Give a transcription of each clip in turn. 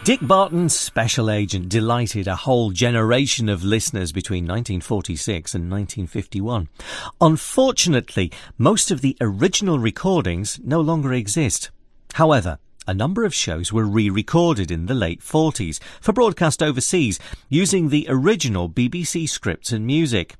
Dick Barton's Special Agent delighted a whole generation of listeners between 1946 and 1951. Unfortunately, most of the original recordings no longer exist. However, a number of shows were re-recorded in the late 40s for broadcast overseas using the original BBC scripts and music.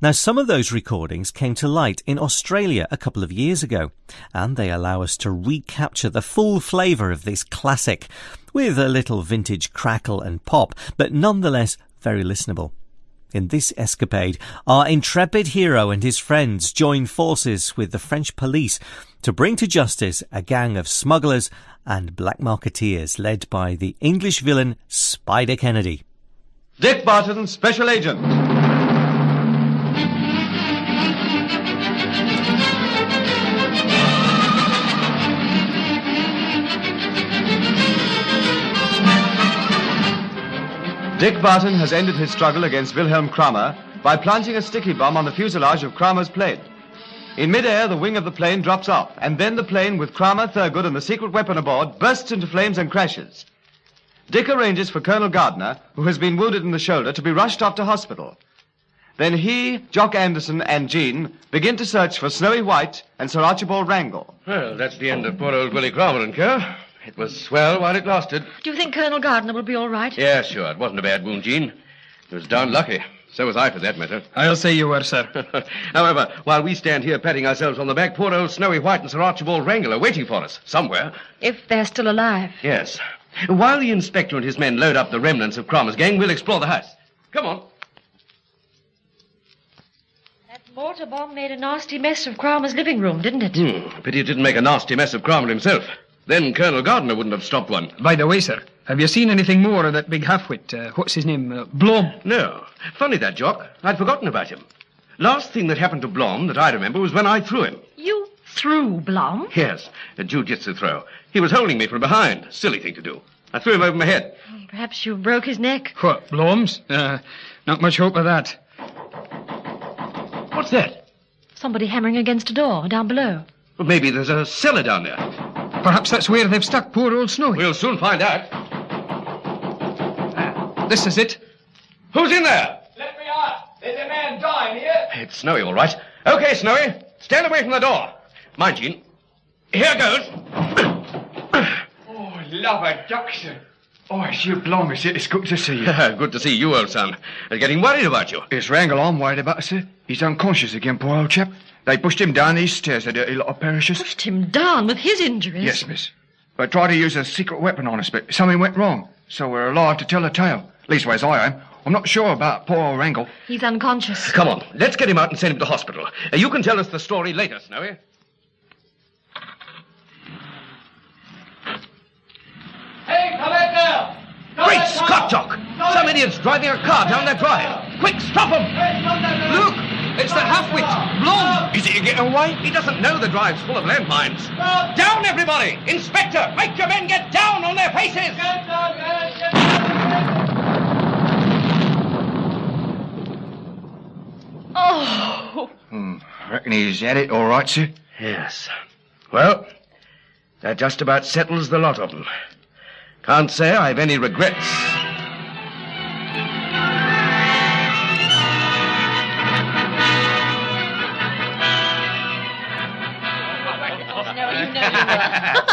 Now, some of those recordings came to light in Australia a couple of years ago, and they allow us to recapture the full flavour of this classic, with a little vintage crackle and pop, but nonetheless very listenable. In this escapade, our intrepid hero and his friends join forces with the French police to bring to justice a gang of smugglers and black marketeers led by the English villain Spider Kennedy. Dick Barton, Special Agent. Dick Barton has ended his struggle against Wilhelm Kramer by planting a sticky bomb on the fuselage of Kramer's plane. In mid-air, the wing of the plane drops off, and then the plane with Kramer, Thurgood, and the secret weapon aboard bursts into flames and crashes. Dick arranges for Colonel Gardner, who has been wounded in the shoulder, to be rushed off to hospital. Then he, Jock Anderson, and Jean begin to search for Snowy White and Sir Archibald Wrangle. Well, that's the end of poor old Willie Kramer and co. It was swell while it lasted. Do you think Colonel Gardner will be all right? Yeah, sure. It wasn't a bad wound, Jean. It was darn lucky. So was I, for that matter. I'll say you were, sir. However, while we stand here patting ourselves on the back, poor old Snowy White and Sir Archibald Wrangle are waiting for us, somewhere. If they're still alive. Yes. While the inspector and his men load up the remnants of Kramer's gang, we'll explore the house. Come on. That mortar bomb made a nasty mess of Kramer's living room, didn't it? Pity it didn't make a nasty mess of Kramer himself. Then Colonel Gardner wouldn't have stopped one. By the way, sir, have you seen anything more of that big half-wit? What's his name? Blom? No. Funny that, Jock. I'd forgotten about him. Last thing that happened to Blom that I remember was when I threw him. You threw Blom? Yes, a jiu-jitsu throw. He was holding me from behind. Silly thing to do. I threw him over my head. Perhaps you broke his neck. What, Blom's? Not much hope of that. What's that? Somebody hammering against a door down below. Well, maybe there's a cellar down there. Perhaps that's where they've stuck poor old Snowy. We'll soon find out. This is it. Who's in there? Let me out. There's a man dying here. It's Snowy, all right. Okay, Snowy. Stand away from the door. Mind, Jean. Here goes. Oh, love a duck, sir. Oh, it's you, Blom, is it? It's good to see you. Good to see you, old son. I'm getting worried about you. It's Wrangle I'm worried about, sir. He's unconscious again, poor old chap. They pushed him down these stairs, the dirty lot of perishers. Pushed him down with his injuries? Yes, miss. They tried to use a secret weapon on us, but something went wrong. So we're alive to tell the tale. Leastways, I am. I'm not sure about poor old Wrangle. He's unconscious. Come on, let's get him out and send him to hospital. You can tell us the story later, Snowy. Hey, come back now! Great Scott, Jock! Some idiot's driving a car down that drive. Quick, stop him! Look! It's the half-wit! Blom! Is he getting away? He doesn't know the drive's full of landmines. Down, everybody! Inspector, make your men get down on their faces! Oh! Reckon he's had it all right, sir? Yes. Well, that just about settles the lot of them. Can't say I've any regrets.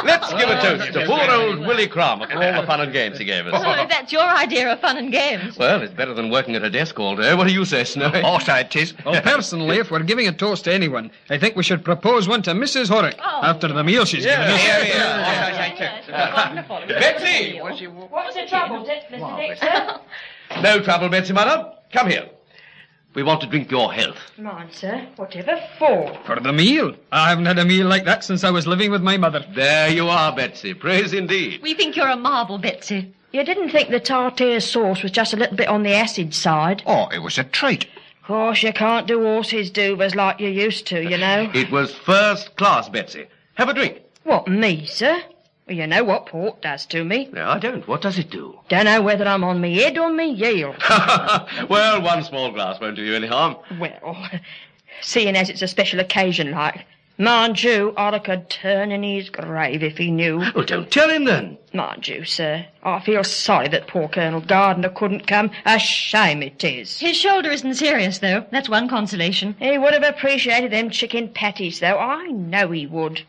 Let's give a toast to poor old Willie Kramer for all the fun and games he gave us. So if that's your idea of fun and games. Well, it's better than working at a desk all day. What do you say, Snowy? I'll say it is. Well, personally, if we're giving a toast to anyone, I think we should propose one to Mrs. Horrocks after the meal she's given us. Wonderful. Betsy! What's the trouble, Mr. Dixon? No trouble, Betsy, madam. Come here. We want to drink your health. Mind, sir. Whatever for? For the meal. I haven't had a meal like that since I was living with my mother. There you are, Betsy. Praise indeed. We think you're a marvel, Betsy. You didn't think the tartare sauce was just a little bit on the acid side? Oh, it was a treat. Of course, you can't do horses' duvers like you used to, you know. It was first class, Betsy. Have a drink. What, me, sir? Well, you know what port does to me. No, I don't. What does it do? Don't know whether I'm on me head or me heel. Well, one small glass won't do you any harm. Well, seeing as it's a special occasion like, Mind you, Horror could turn in his grave if he knew. Well, don't tell him then. Mind you, sir, I feel sorry that poor Colonel Gardner couldn't come. A shame it is. His shoulder isn't serious, though. That's one consolation. He would have appreciated them chicken patties, though. I know he would.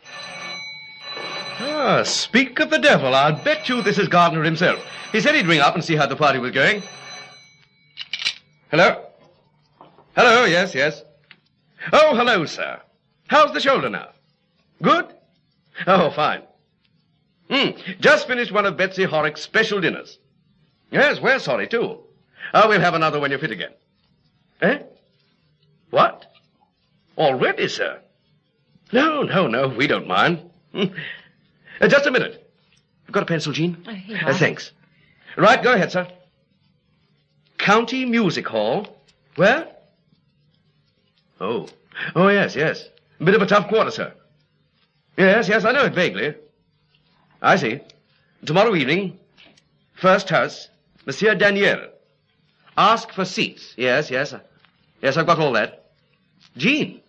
Ah, speak of the devil, I'll bet you this is Gardner himself. He said he'd ring up and see how the party was going. Hello? Hello, yes, yes. Oh, hello, sir. How's the shoulder now? Good? Oh, fine. Just finished one of Betsy Horrocks' special dinners. Yes, we're sorry, too. We'll have another when you're fit again. Eh? What? Already, sir? No, we don't mind. Just a minute. You've got a pencil, Jean? Here you are. Thanks. Right, go ahead, sir. County Music Hall. Where? Oh, yes. A bit of a tough quarter, sir. Yes, I know it vaguely. I see. Tomorrow evening, first house, Monsieur Daniel. Ask for seats. Yes, I've got all that. Jean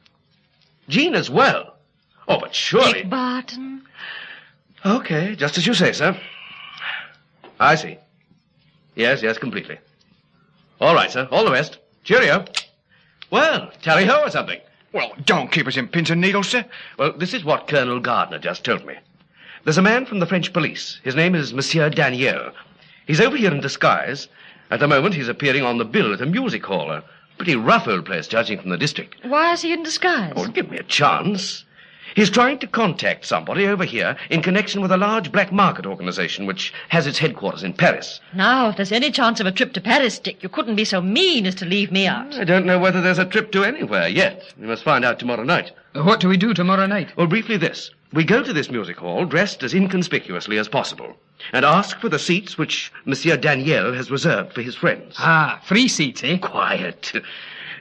as well. Oh, but surely... Dick Barton. Okay, just as you say, sir. I see. Yes, completely. All right, sir. All the best. Cheerio. Well, tally-ho or something. Well, don't keep us in pins and needles, sir. Well, this is what Colonel Gardner just told me. There's a man from the French police. His name is Monsieur Daniel. He's over here in disguise. At the moment, he's appearing on the bill at a music hall. A pretty rough old place, judging from the district. Why is he in disguise? Oh, give me a chance. He's trying to contact somebody over here in connection with a large black market organization which has its headquarters in Paris. Now, if there's any chance of a trip to Paris, Dick, you couldn't be so mean as to leave me out. I don't know whether there's a trip to anywhere yet. We must find out tomorrow night. What do we do tomorrow night? Well, briefly this. We go to this music hall dressed as inconspicuously as possible and ask for the seats which Monsieur Daniel has reserved for his friends. Ah, free seats, eh? Quiet.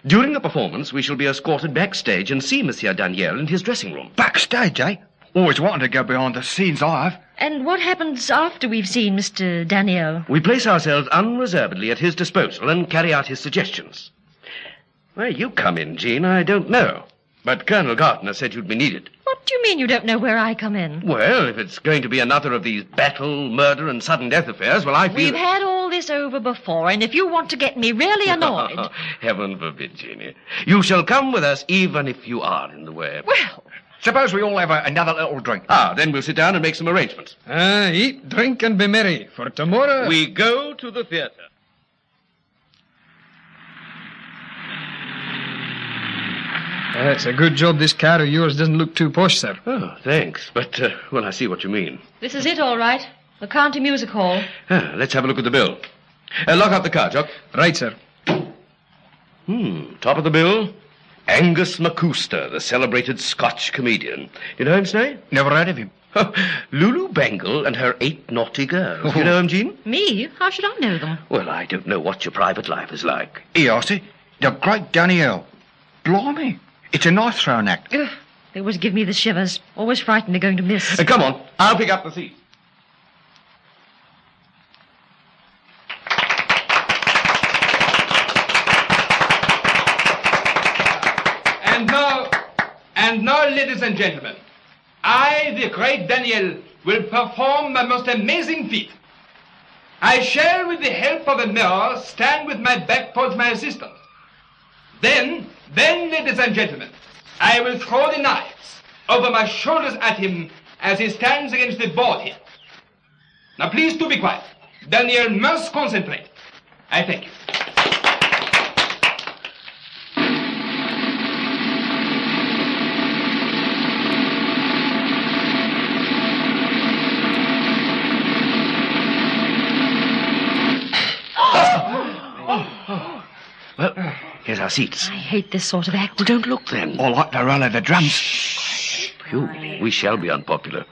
During the performance, we shall be escorted backstage and see Monsieur Daniel in his dressing room. Backstage, eh? Always wanted to go behind the scenes, I have. And what happens after we've seen Mr. Daniel? We place ourselves unreservedly at his disposal and carry out his suggestions. Where you come in, Jean, I don't know. But Colonel Gardner said you'd be needed. What do you mean you don't know where I come in? Well, if it's going to be another of these battle, murder, and sudden death affairs, well, I feel... We've had all this over before, and if you want to get me really annoyed... Heaven forbid, Jeannie. You shall come with us even if you are in the way. Well... Suppose we all have another little drink. Then we'll sit down and make some arrangements. Eat, drink, and be merry, for tomorrow... We go to the theatre. It's a good job this car of yours doesn't look too posh, sir. Oh, thanks. But, I see what you mean. This is it, all right. The County Music Hall. Let's have a look at the bill. Lock up the car, Jock. Right, sir. Top of the bill, Angus McCooster, the celebrated Scotch comedian. You know him, Snay? Never heard of him. Lulu Bangle and her 8 naughty girls. You know him, Jean? Me? How should I know them? Well, I don't know what your private life is like. Here, I see. The great Daniel. Blimey. It's a nice thrown act. Ugh, they always give me the shivers. Always frightened they're going to miss. Come on, I'll pick up the seat. And now, ladies and gentlemen, I, the great Daniel, will perform a most amazing feat. I shall, with the help of a mirror, stand with my back towards my assistant. Then, ladies and gentlemen, I will throw the knives over my shoulders at him as he stands against the board here. Now, please do be quiet. Daniel must concentrate. I thank you. Well, here's our seats. I hate this sort of act. Well, don't look then. I like the roll of the drums. Phew, we shall be unpopular.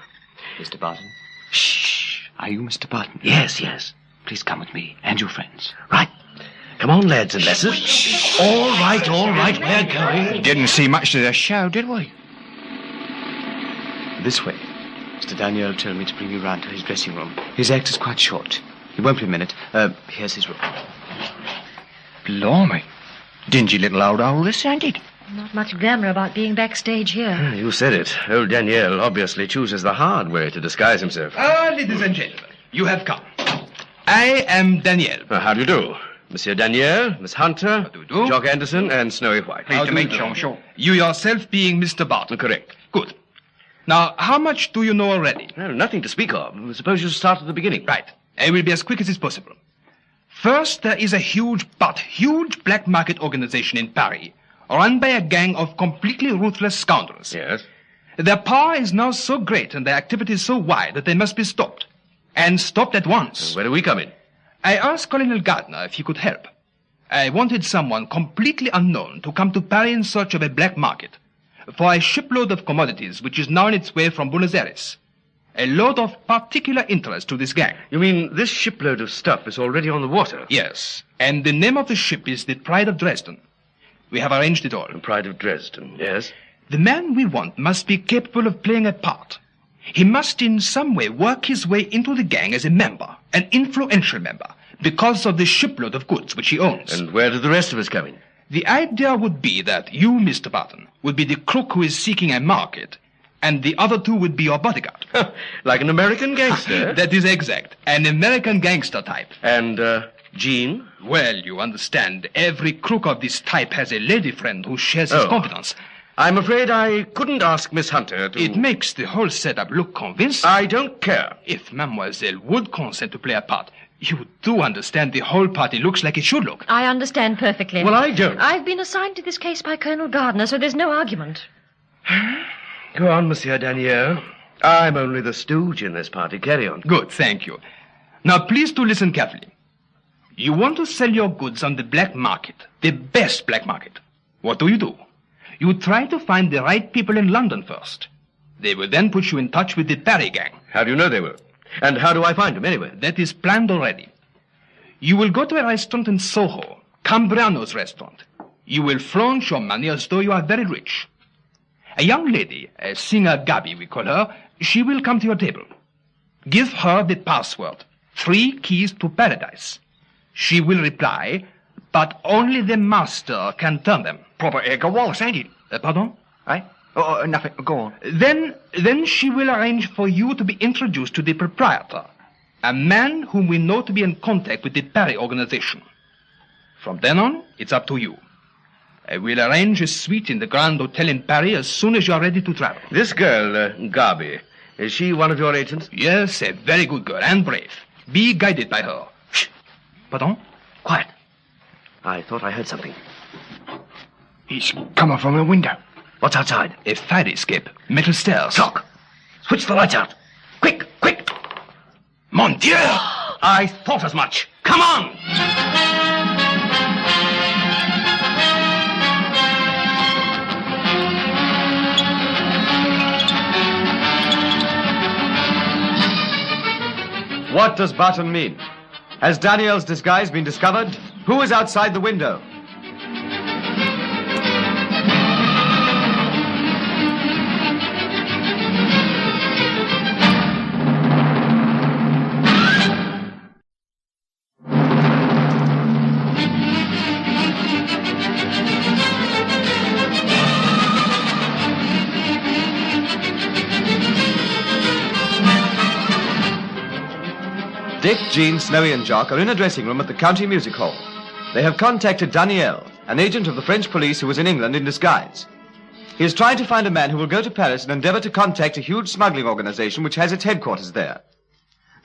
Mr. Barton? Shh. Are you Mr. Barton? Yes. Please come with me and your friends. Right. Come on, lads and lasses. All right, we're going. Didn't see much of the show, did we? This way. Mr. Daniel told me to bring you round to his dressing room. His act is quite short. He won't be a minute. Here's his room. Blimey. Dingy little old hole this, ain't it? Not much glamour about being backstage here. You said it. Old Daniel obviously chooses the hard way to disguise himself. Ladies and gentlemen, you have come. I am Daniel. How do you do? Monsieur Daniel, Miss Hunter, How do you do? Jock Anderson, and Snowy White. How do you do? Monsieur. You yourself being Mr. Barton. Correct. Good. Now, how much do you know already? Well, nothing to speak of. Suppose you start at the beginning. Right. I will be as quick as is possible. First, there is a huge black market organization in Paris, run by a gang of completely ruthless scoundrels. Yes. Their power is now so great and their activities so wide that they must be stopped. And stopped at once. Where do we come in? I asked Colonel Gardner if he could help. I wanted someone completely unknown to come to Paris in search of a black market for a shipload of commodities which is now on its way from Buenos Aires. A load of particular interest to this gang. You mean this shipload of stuff is already on the water? Yes, and the name of the ship is the Pride of Dresden. We have arranged it all. The Pride of Dresden, yes. The man we want must be capable of playing a part. He must in some way work his way into the gang as a member, an influential member, because of the shipload of goods which he owns. And where do the rest of us come in? The idea would be that you, Mr. Barton, would be the crook who is seeking a market, and the other two would be your bodyguard. Like an American gangster? That is exact. An American gangster type. And, Jean? Well, you understand, every crook of this type has a lady friend who shares his confidence. I'm afraid I couldn't ask Miss Hunter to... It makes the whole setup look convincing. I don't care. If Mademoiselle would consent to play a part, you do understand the whole party looks like it should look. I understand perfectly. Well, I don't. I've been assigned to this case by Colonel Gardner, so there's no argument. Go on, Monsieur Daniel. I'm only the stooge in this party. Carry on. Good, thank you. Now, please do listen carefully. You want to sell your goods on the black market, the best black market. What do? You try to find the right people in London first. They will then put you in touch with the Paris gang. How do you know they will? And how do I find them anyway? That is planned already. You will go to a restaurant in Soho, Cambrano's restaurant. You will flaunt your money as though you are very rich. A young lady, a singer Gabi we call her, she will come to your table. Give her the password, 3 keys to paradise. She will reply, but only the master can turn them. Proper Edgar Wallace, ain't it? Pardon? Eh? Nothing. Go on. Then she will arrange for you to be introduced to the proprietor, a man whom we know to be in contact with the Paris organization. From then on, it's up to you. I will arrange a suite in the Grand Hotel in Paris as soon as you are ready to travel. This girl, Gabi, is she one of your agents? Yes, a very good girl and brave. Be guided by her. Shh. Pardon? Quiet. I thought I heard something. He's coming from the window. What's outside? A fire escape. Metal stairs. Jock! Switch the lights out. Quick! Mon Dieu! I thought as much. Come on! What does Barton mean? Has Daniel's disguise been discovered? Who is outside the window? Dick, Jean, Snowy and Jock are in a dressing room at the County Music Hall. They have contacted Daniel, an agent of the French police who was in England in disguise. He is trying to find a man who will go to Paris and endeavor to contact a huge smuggling organization which has its headquarters there.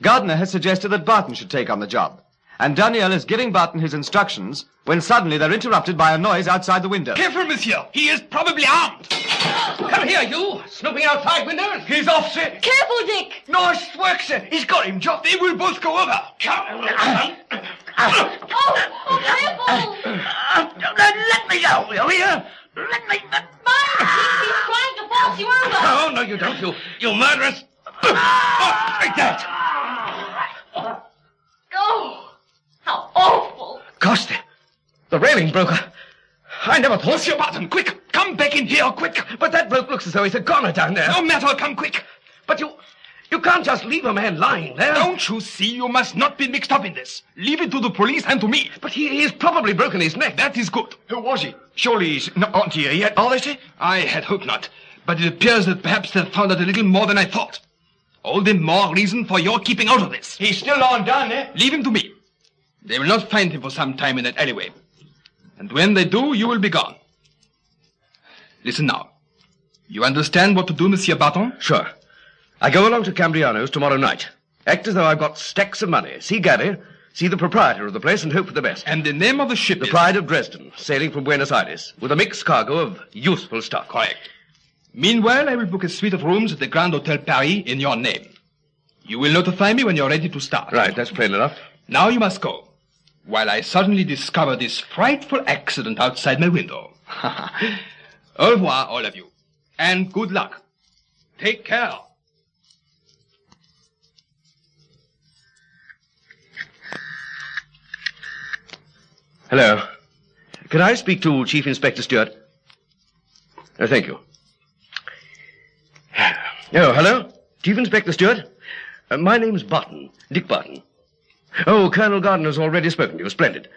Gardner has suggested that Barton should take on the job, and Daniel is giving Barton his instructions when suddenly they're interrupted by a noise outside the window. Careful, monsieur. He is probably armed. Come here, you! Snooping outside windows! He's off, sir. Careful, Dick! Nice work, sir. He's got him, Jock. They will both go over. Careful! Let me go, you hear? Let me... He's trying to force you over! Oh, no, you don't, you murderess! Take that! Oh, how awful! Gosh, the railing broke. I never thought... Monsieur Barton, quick! Come back in here, quick! But that bloke looks as though he's a goner down there. No matter, come quick! But you You can't just leave a man lying there. Don't you see you must not be mixed up in this? Leave it to the police and to me. But he's probably broken his neck. That is good. Who was he? Surely he's not onto you yet, are they, sir? I had hoped not. But it appears that perhaps they've found out a little more than I thought. All the more reason for your keeping out of this. He's still not done, eh? Leave him to me. They will not find him for some time in that alleyway. And when they do, you will be gone. Listen now. You understand what to do, Monsieur Barton? Sure. I go along to Cambriano's tomorrow night. Act as though I've got stacks of money. See Gabby, see the proprietor of the place, and hope for the best. And the name of the ship The is... Pride of Dresden, sailing from Buenos Aires, with a mixed cargo of useful stuff. Correct. Meanwhile, I will book a suite of rooms at the Grand Hotel Paris in your name. You will notify me when you're ready to start. Right, that's plain enough. Now you must go, while I suddenly discover this frightful accident outside my window. Au revoir, all of you, and good luck. Take care. Hello. Can I speak to Chief Inspector Stewart? Thank you. Oh, hello? Chief Inspector Stewart? My name's Barton, Dick Barton. Oh, Colonel Gardner's already spoken to you. Splendid.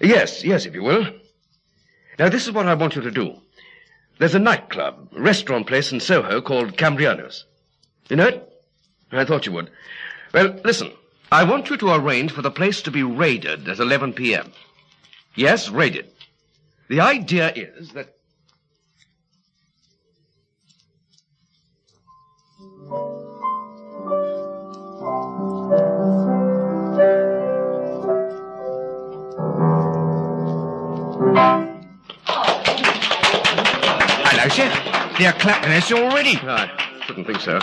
Yes, if you will. Now, this is what I want you to do. There's a nightclub, restaurant place in Soho called Cambriano's. You know it? I thought you would. Well, listen. I want you to arrange for the place to be raided at 11 p.m. Yes, raided. The idea is that... Hello, sir. They're clapping us already. I shouldn't think so.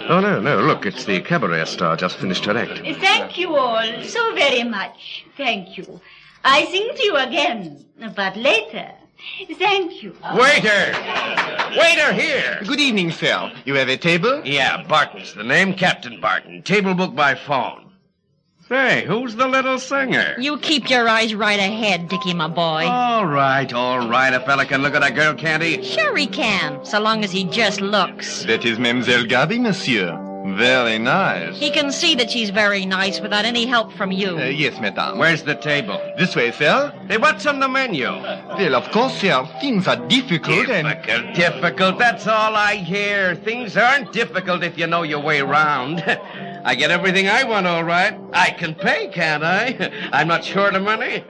Oh, no, look, it's the cabaret star just finished her act. Thank you all so very much. Thank you. I sing to you again, but later. Thank you. Waiter! Waiter, here! Good evening, sir. You have a table? Yeah, Barton's the name, Captain Barton. Table book by phone. Say, who's the little singer? You keep your eyes right ahead, Dickie, my boy. All right. A fella can look at a girl, can't he? Sure he can, so long as he just looks. That is Mademoiselle Gaby, monsieur. Very nice. He can see that she's very nice without any help from you. Yes, madame. Where's the table? This way, sir. Hey, what's on the menu? Well, of course, sir. Things are difficult Difficult, that's all I hear. Things aren't difficult if you know your way around. I get everything I want, all right. I can pay, can't I? I'm not short of money.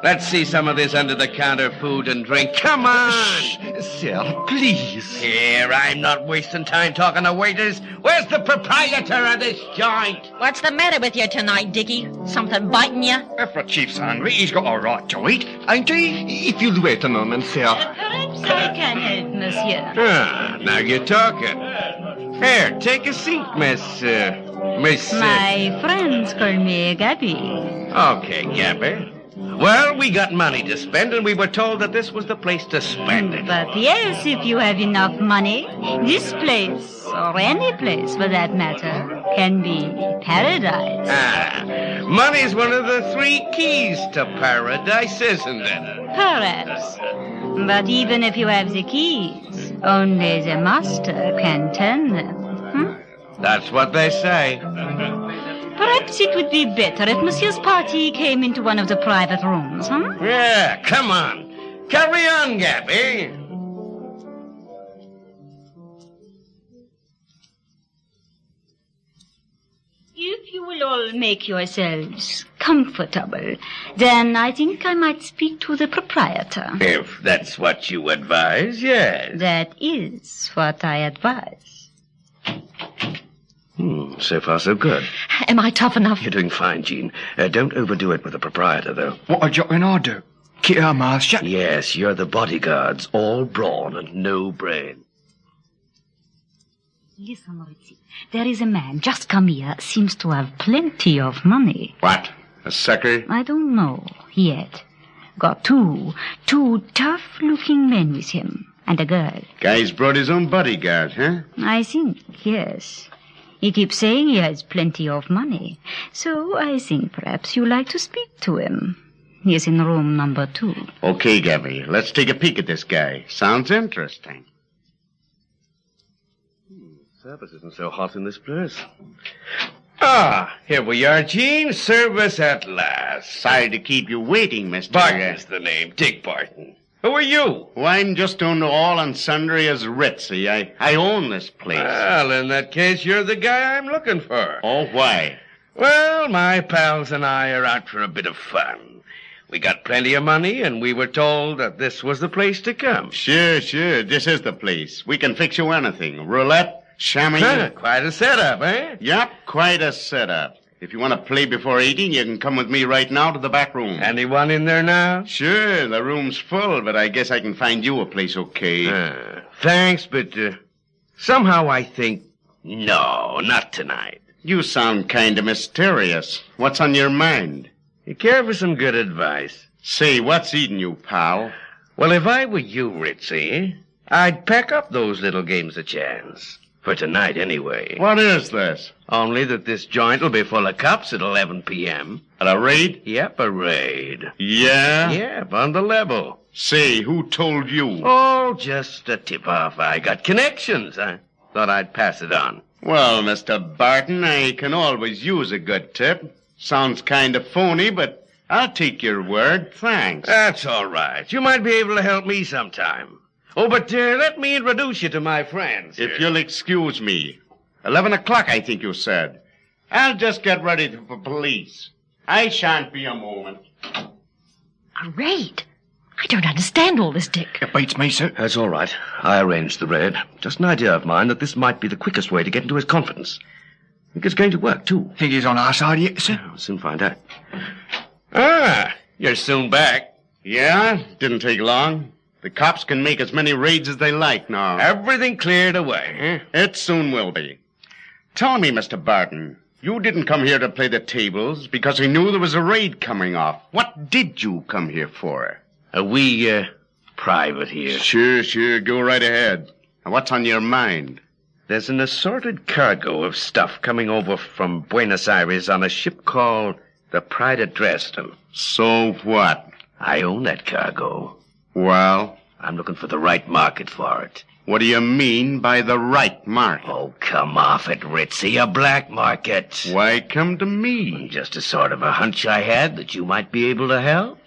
Let's see some of this under-the-counter food and drink. Come on! Shh, sir, please. Here, I'm not wasting time talking to waiters. Where's the proprietor of this joint? What's the matter with you tonight, Dickie? Something biting you? If the chief's hungry, he's got a right to eat, ain't he? If you'll wait a moment, sir. Perhaps I can help, monsieur. Now you're talking. Here, take a seat, Miss... My friends call me Gabby. Okay, Gabby. Well, we got money to spend, and we were told that this was the place to spend it. But yes, if you have enough money, this place, or any place for that matter, can be paradise. Money's one of the 3 keys to paradise, isn't it? Perhaps. But even if you have the keys, only the master can turn them. That's what they say. Perhaps it would be better if Monsieur's party came into one of the private rooms, Yeah, come on. Carry on, Gabby. If you will all make yourselves comfortable, then I think I might speak to the proprietor. If that's what you advise, yes. That is what I advise. So far, so good. Am I tough enough? You're doing fine, Jean. Don't overdo it with the proprietor, though. What a Jock and I do. Keep our mouths shut. Yes, you're the bodyguards, all brawn and no brain. Listen, Ritzy. There is a man just come here, seems to have plenty of money. What? A sucker? I don't know yet. Got two tough-looking men with him, and a girl. Guy's brought his own bodyguard, huh? I think, yes. He keeps saying he has plenty of money. So I think perhaps you'd like to speak to him. He's in room number 2. Okay, Gabby. Let's take a peek at this guy. Sounds interesting. Service isn't so hot in this place. Ah, here we are, Gene. Service at last. Sorry to keep you waiting, Mr. Barton's the name. Dick Barton. Who are you? Well, I'm just known to all and sundry as Ritzy. I own this place. Well, in that case, you're the guy I'm looking for. Oh, why? Well, my pals and I are out for a bit of fun. We got plenty of money, and we were told that this was the place to come. Sure. This is the place. We can fix you anything. Roulette, chamois. Quite a setup, eh? Yep, quite a setup. If you want to play before eating, you can come with me right now to the back room. Anyone in there now? Sure, the room's full, but I guess I can find you a place okay. Thanks, but somehow I think, no, not tonight. You sound kind of mysterious. What's on your mind? You care for some good advice? Say, what's eating you, pal? Well, if I were you, Ritzy, I'd pack up those little games of chance. For tonight, anyway. What is this? Only that this joint will be full of cops at 11 p.m. At a raid? Yep, a raid. Yeah? Yep, on the level. Say, who told you? Oh, just a tip-off. I got connections. I thought I'd pass it on. Well, Mr. Barton, I can always use a good tip. Sounds kind of phony, but I'll take your word. Thanks. That's all right. You might be able to help me sometime. Oh, but let me introduce you to my friends. If you'll excuse me. 11 o'clock, I think you said. I'll just get ready for police. I shan't be a moment. A raid? I don't understand all this, Dick. It beats me, sir. That's all right. I arranged the raid. Just an idea of mine that this might be the quickest way to get into his confidence. I think it's going to work, too. Think he's on our side yet, sir? I'll soon find out. Ah, you're soon back. Yeah, didn't take long. The cops can make as many raids as they like now. Everything cleared away, huh? It soon will be. Tell me, Mr. Barton, you didn't come here to play the tables because you knew there was a raid coming off. What did you come here for? We private here. Sure, go right ahead. Now, what's on your mind? There's an assorted cargo of stuff coming over from Buenos Aires on a ship called the Pride of Dresden. So what? I own that cargo. Well? I'm looking for the right market for it. What do you mean by the right market? Oh, come off it, Ritzy. A black market. Why come to me? Just a sort of a hunch I had that you might be able to help.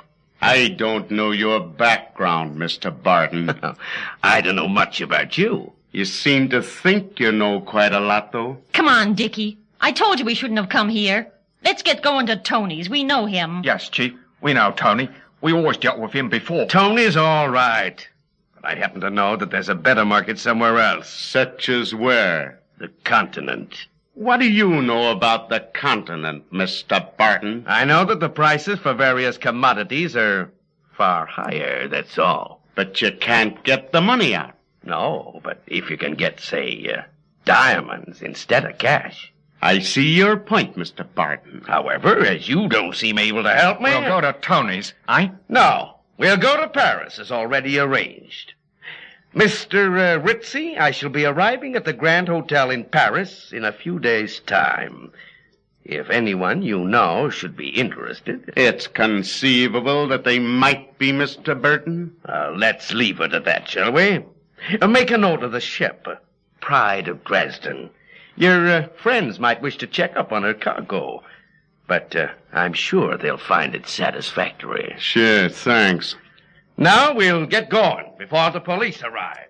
I don't know your background, Mr. Barton. I don't know much about you. You seem to think you know quite a lot, though. Come on, Dickie. I told you we shouldn't have come here. Let's get going to Tony's. We know him. Yes, Chief. We know Tony. We always dealt with him before. Tony's all right. But I happen to know that there's a better market somewhere else. Such as where? The continent. What do you know about the continent, Mr. Barton? I know that the prices for various commodities are far higher, that's all. But you can't get the money out. No, but if you can get, say, diamonds instead of cash. I see your point, Mr. Barton. However, as you don't seem able to help me... We'll go to Tony's, eh? No, we'll go to Paris, as already arranged. Mr. Ritzy, I shall be arriving at the Grand Hotel in Paris in a few days' time. If anyone you know should be interested... It's conceivable that they might be, Mr. Barton. Let's leave it at that, shall we? Make a note of the ship, Pride of Dresden. Your friends might wish to check up on her cargo, but I'm sure they'll find it satisfactory. Sure, thanks. Now we'll get going before the police arrive.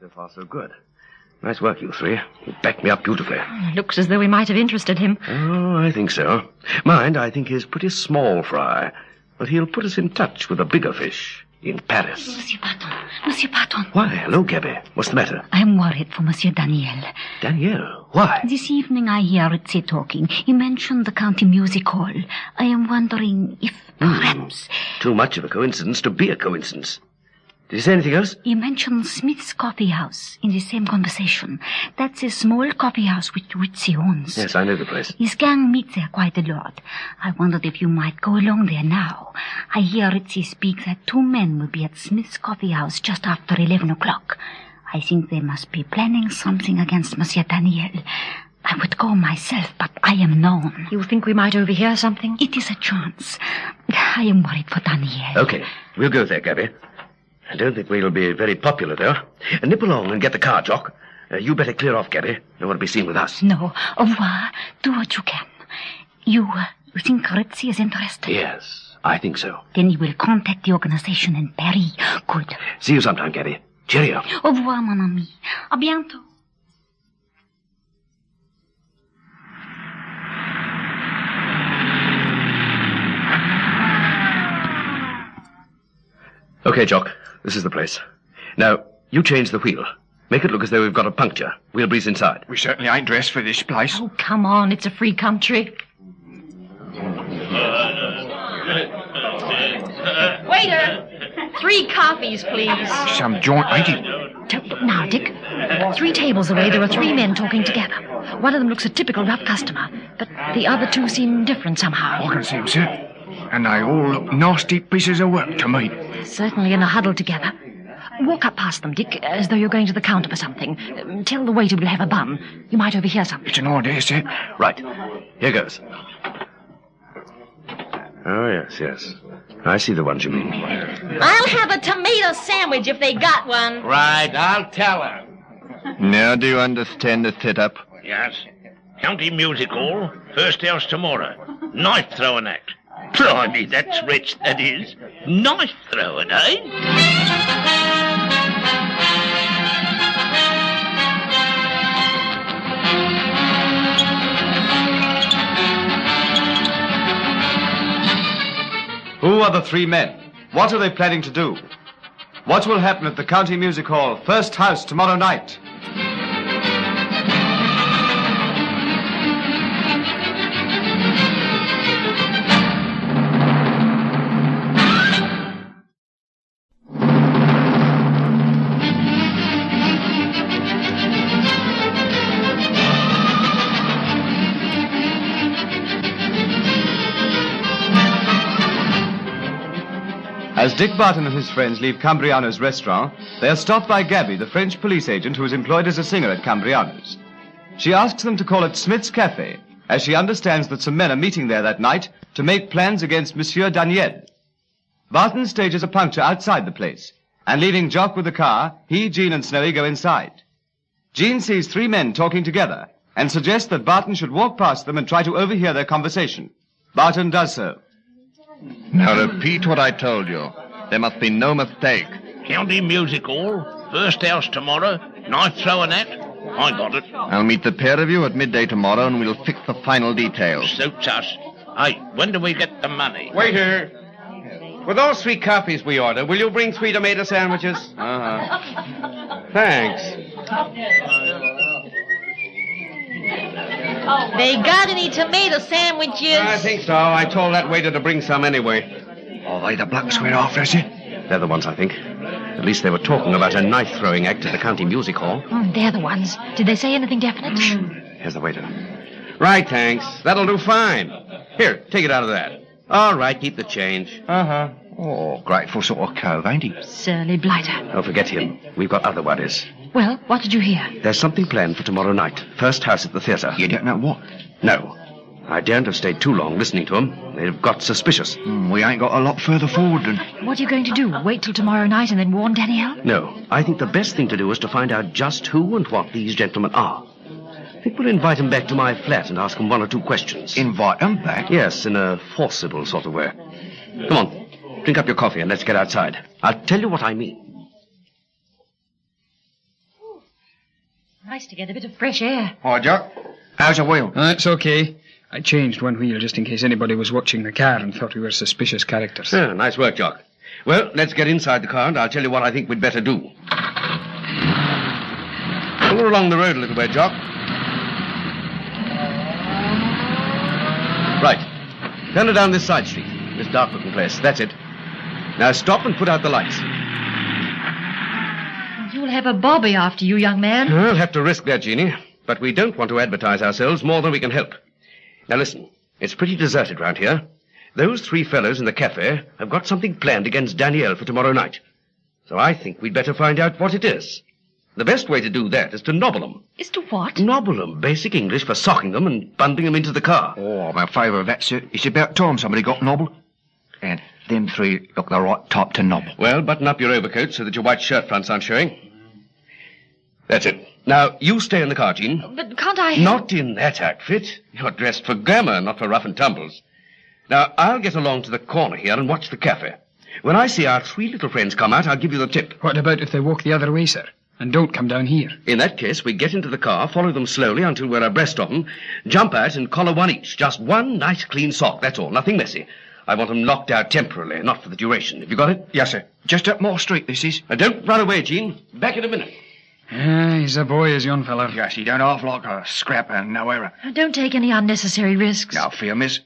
So far, so good. Nice work, you three. You backed me up beautifully. Looks as though we might have interested him. Oh, I think so. Mind, I think he's pretty small fry, but he'll put us in touch with a bigger fish. In Paris. Monsieur Barton. Why, hello, Gabby. What's the matter? I'm worried for Monsieur Daniel. Daniel? Why? This evening I hear Ritzy talking. He mentioned the county music hall. I am wondering if perhaps... Too much of a coincidence to be a coincidence. Did he say anything else? He mentioned Smith's Coffee House in the same conversation. That's a small coffee house which Ritzy owns. Yes, I know the place. His gang meets there quite a lot. I wondered if you might go along there now. I hear Ritzy speak that 2 men will be at Smith's Coffee House just after 11 o'clock. I think they must be planning something against Monsieur Daniel. I would go myself, but I am known. You think we might overhear something? It is a chance. I am worried for Daniel. Okay, we'll go there, Gabby. I don't think we'll be very popular, though. Nip along and get the car, Jock. You better clear off, Gabby. Don't want to be seen with us. No. Au revoir. Do what you can. You think Ritzy is interested? Yes, I think so. Then you will contact the organization in Paris. Good. See you sometime, Gabby. Cheerio. Au revoir, mon ami. À bientôt. Okay, Jock. This is the place. Now, you change the wheel. Make it look as though we've got a puncture. We'll breeze inside. We certainly ain't dressed for this place. Oh, come on. It's a free country. Waiter! 3 coffees, please. Some joint, ain't it? Don't look now, Dick. 3 tables away, there are 3 men talking together. One of them looks a typical rough customer, but the other 2 seem different somehow. I can see 'em, sir. And they all look nasty pieces of work to me. Certainly in a huddle together. Walk up past them, Dick, as though you're going to the counter for something. Tell the waiter we'll have a bun. You might overhear something. It's an idea, sir. Right. Here goes. Oh, yes. I see the ones you mean. I'll have a tomato sandwich if they got one. Right, I'll tell her. Now do you understand the setup? Yes. County Music Hall, first house tomorrow. Knife throwing act. Blimey, that's rich, that is. Knife throwing, eh? Who are the 3 men? What are they planning to do? What will happen at the County Music Hall, first house tomorrow night? As Dick Barton and his friends leave Cambriano's restaurant, they are stopped by Gabby, the French police agent who is employed as a singer at Cambriano's. She asks them to call at Smith's Cafe, as she understands that some men are meeting there that night to make plans against Monsieur Daniel. Barton stages a puncture outside the place, and leaving Jock with the car, he, Jean, and Snowy go inside. Jean sees 3 men talking together, and suggests that Barton should walk past them and try to overhear their conversation. Barton does so. Now repeat what I told you. There must be no mistake. County Music Hall, first house tomorrow. Knife throwing act. I got it. I'll meet the pair of you at midday tomorrow and we'll fix the final details. Suits us. Hey, when do we get the money? Waiter, with those 3 coffees we order, will you bring 3 tomato sandwiches? Thanks. They got any tomato sandwiches? I think so. I told that waiter to bring some anyway. Oh, they the blacks we're after, sir? They're the ones, I think. At least they were talking about a knife-throwing act at the County Music Hall. They're the ones. Did they say anything definite? Here's the waiter. Right, thanks. That'll do fine. Here, take it out of that. All right, keep the change. Oh, grateful sort of cove, ain't he? Surly blighter. Don't forget him. We've got other worries. Well, what did you hear? There's something planned for tomorrow night. First house at the theatre. You don't know what? No. I daren't have stayed too long listening to them. They'd have got suspicious. We ain't got a lot further forward than... What are you going to do? Wait till tomorrow night and then warn Danielle? No. I think the best thing to do is to find out just who and what these gentlemen are. I think we'll invite them back to my flat and ask them 1 or 2 questions. Invite them back? Yes, in a forcible sort of way. Come on. Drink up your coffee and let's get outside. I'll tell you what I mean. Nice to get a bit of fresh air. Hi, Jock. How's the wheel? It's okay. I changed one wheel just in case anybody was watching the car and thought we were suspicious characters. Yeah, nice work, Jock. Well, let's get inside the car and I'll tell you what I think we'd better do. Pull along the road a little way, Jock. Right. Turn her down this side street. This dark-looking place. That's it. Now stop and put out the lights. You'll have a bobby after you, young man. I'll have to risk that, Jeannie. But we don't want to advertise ourselves more than we can help. Now listen, it's pretty deserted round here. Those 3 fellows in the cafe have got something planned against Danielle for tomorrow night. So I think we'd better find out what it is. The best way to do that is to nobble them. Is to what? Nobble them. Basic English for socking them and bundling them into the car. Oh, I'm in favour of that, sir. It's about time somebody got nobbled. And Them three look the right type to knob. Well, button up your overcoat so that your white shirt fronts aren't showing. That's it. Now, you stay in the car, Jean. But can't I... Not in that outfit. You're dressed for glamour, not for rough and tumbles. Now, I'll get along to the corner here and watch the cafe. When I see our three little friends come out, I'll give you the tip. What about if they walk the other way, sir? And don't come down here? In that case, we get into the car, follow them slowly until we're abreast of them, jump out and collar one each. Just one nice clean sock, that's all. Nothing messy. I want them locked out temporarily, not for the duration. Have you got it? Yes, sir. Just up Moore Street, this is. Don't run away, Jean. Back in a minute. He's a boy, is young feller. Yes, he don't half like a scrap and no error. Don't take any unnecessary risks. No fear, miss.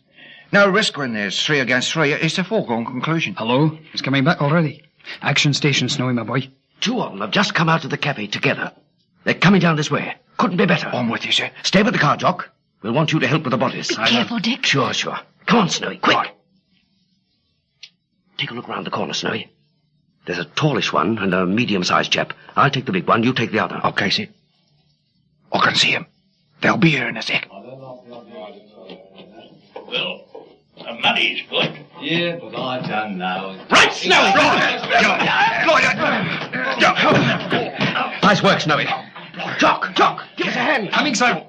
No risk when there's 3 against 3. It's a foregone conclusion. Hello? He's coming back already. Action station, Snowy, my boy. 2 of them have just come out of the cafe together. They're coming down this way. Couldn't be better. I'm with you, sir. Stay with the car, Jock. We'll want you to help with the bodies. Be careful, Dick. Sure. Come on, Snowy, quick. Right. Take a look round the corner, Snowy. There's a tallish one and a medium-sized chap. I'll take the big one, you take the other. Okay, sir. I can see him. They'll be here in a sec. Well, the money's good. Yeah, but I don't know. Right, Snowy! Nice work, Snowy. Jock, give us a hand. Coming, sir.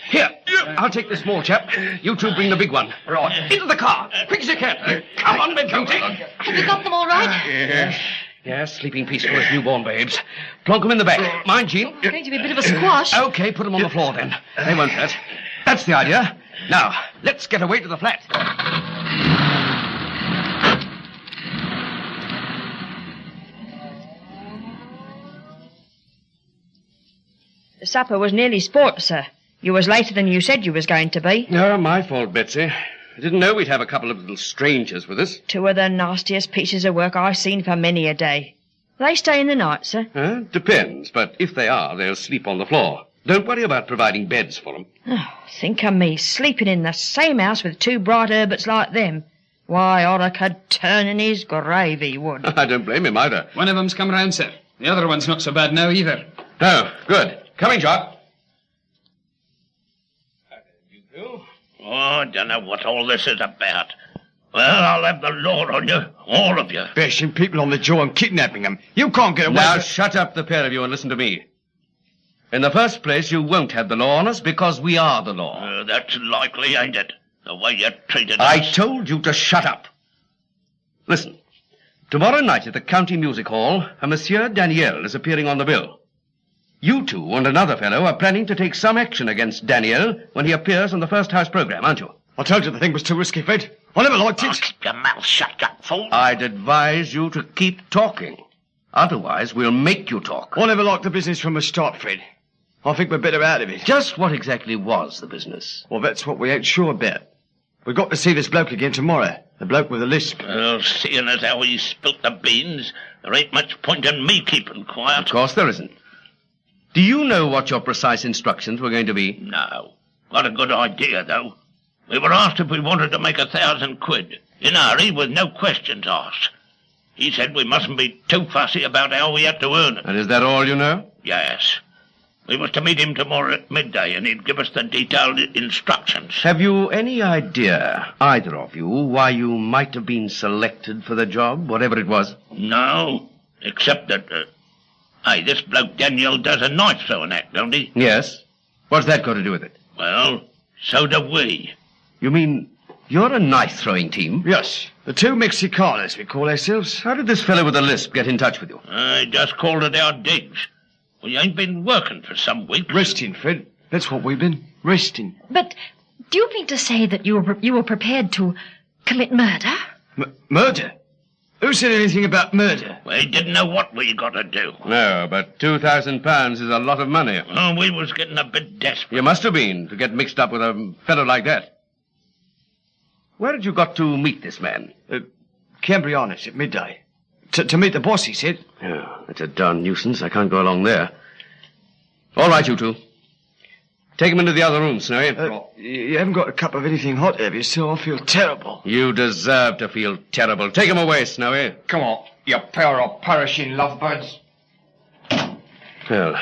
Here, I'll take the small chap. You two bring the big one. Right. Into the car, quick as you can. Come on, Beauty. Have you got them all right? Yes, sleeping peaceful as newborn babes. Plonk them in the back. Mind, Jean. It's going to be a bit of a squash. Okay, put them on the floor then. They won't hurt. That's the idea. Now, let's get away to the flat. The supper was nearly sport, sir. You was later than you said you was going to be. No, my fault, Betsy. I didn't know we'd have a couple of little strangers with us. 2 of the nastiest pieces of work I've seen for many a day. They stay in the night, sir? Depends, but if they are, they'll sleep on the floor. Don't worry about providing beds for them. Oh, think of me, sleeping in the same house with 2 bright herberts like them. Why, Orra could turn in his grave, he would. I don't blame him either. One of them's come round, sir. The other one's not so bad now, either. Oh, good. Coming, Jock. Oh, I don't know what all this is about. Well, I'll have the law on you, all of you. Bashing people on the jaw and kidnapping them. You can't get away Now, with... shut up, the pair of you, and listen to me. In the first place, you won't have the law on us because we are the law. That's likely, ain't it? The way you treated I us. told you to shut up. Listen. Tomorrow night at the County Music Hall, a Monsieur Daniel is appearing on the bill. You two and another fellow are planning to take some action against Daniel when he appears on the first house program, aren't you? I told you the thing was too risky, Fred. I never liked it. Keep your mouth shut, you fool. I'd advise you to keep talking. Otherwise, we'll make you talk. I never liked the business from the start, Fred. I think we're better out of it. Just what exactly was the business? Well, that's what we ain't sure about. We've got to see this bloke again tomorrow. The bloke with the lisp. Well, seeing as how he spilt the beans, there ain't much point in me keeping quiet. Of course there isn't. Do you know what your precise instructions were going to be? No. Got a good idea, though. We were asked if we wanted to make 1,000 quid. In a hurry, with no questions asked. He said we mustn't be too fussy about how we had to earn it. And is that all you know? Yes. We was to meet him tomorrow at midday, and he'd give us the detailed instructions. Have you any idea, either of you, why you might have been selected for the job, whatever it was? No, except that... Hey, this bloke Daniel does a knife-throwing act, don't he? Yes. What's that got to do with it? Well, so do we. You mean you're a knife-throwing team? Yes. The 2 Mexicanos, we call ourselves. How did this fellow with the lisp get in touch with you? I just called it our digs. We ain't been working for some weeks. Resting, Fred. That's what we've been. Resting. But do you mean to say that you were prepared to commit murder? Murder? Who said anything about murder? We didn't know what we got to do. No, but £2,000 is a lot of money. Oh, we was getting a bit desperate. You must have been to get mixed up with a fellow like that. Where had you got to meet this man? Cambrianos at midday. To meet the boss, he said. Oh, that's a darn nuisance. I can't go along there. All right, you two. Take him into the other room, Snowy. You haven't got a cup of anything hot, have you? So I feel terrible. You deserve to feel terrible. Take him away, Snowy. Come on, you pair of perishing lovebirds. Well,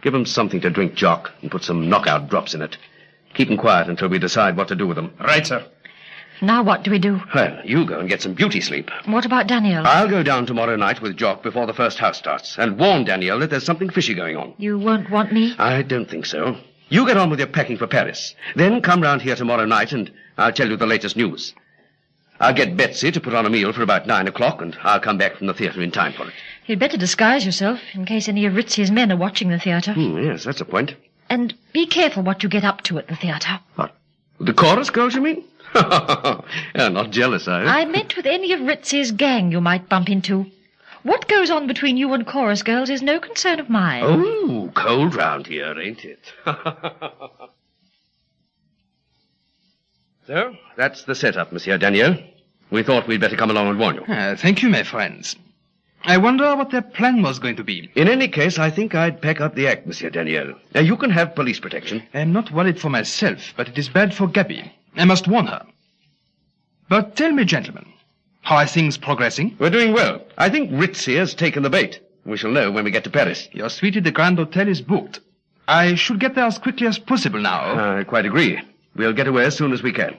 give him something to drink, Jock, and put some knockout drops in it. Keep him quiet until we decide what to do with them. Right, sir. Now what do we do? Well, you go and get some beauty sleep. What about Daniel? I'll go down tomorrow night with Jock before the first house starts and warn Danielle that there's something fishy going on. You won't want me? I don't think so. You get on with your packing for Paris. Then come round here tomorrow night and I'll tell you the latest news. I'll get Betsy to put on a meal for about 9 o'clock and I'll come back from the theatre in time for it. You'd better disguise yourself in case any of Ritzy's men are watching the theatre. Yes, that's a point. And be careful what you get up to at the theatre. What? The chorus girls, you mean? Yeah, not jealous, are you? I meant with any of Ritzy's gang you might bump into. What goes on between you and chorus girls is no concern of mine. Oh, cold round here, ain't it? So, that's the setup, Monsieur Daniel. We thought we'd better come along and warn you. Thank you, my friends. I wonder what their plan was going to be. In any case, I think I'd pack up the act, Monsieur Daniel. Now, you can have police protection. I'm not worried for myself, but it is bad for Gabby. I must warn her. But tell me, gentlemen, how are things progressing? We're doing well. I think Ritzy has taken the bait. We shall know when we get to Paris. Your suite at the Grand Hotel is booked. I should get there as quickly as possible now. I quite agree. We'll get away as soon as we can.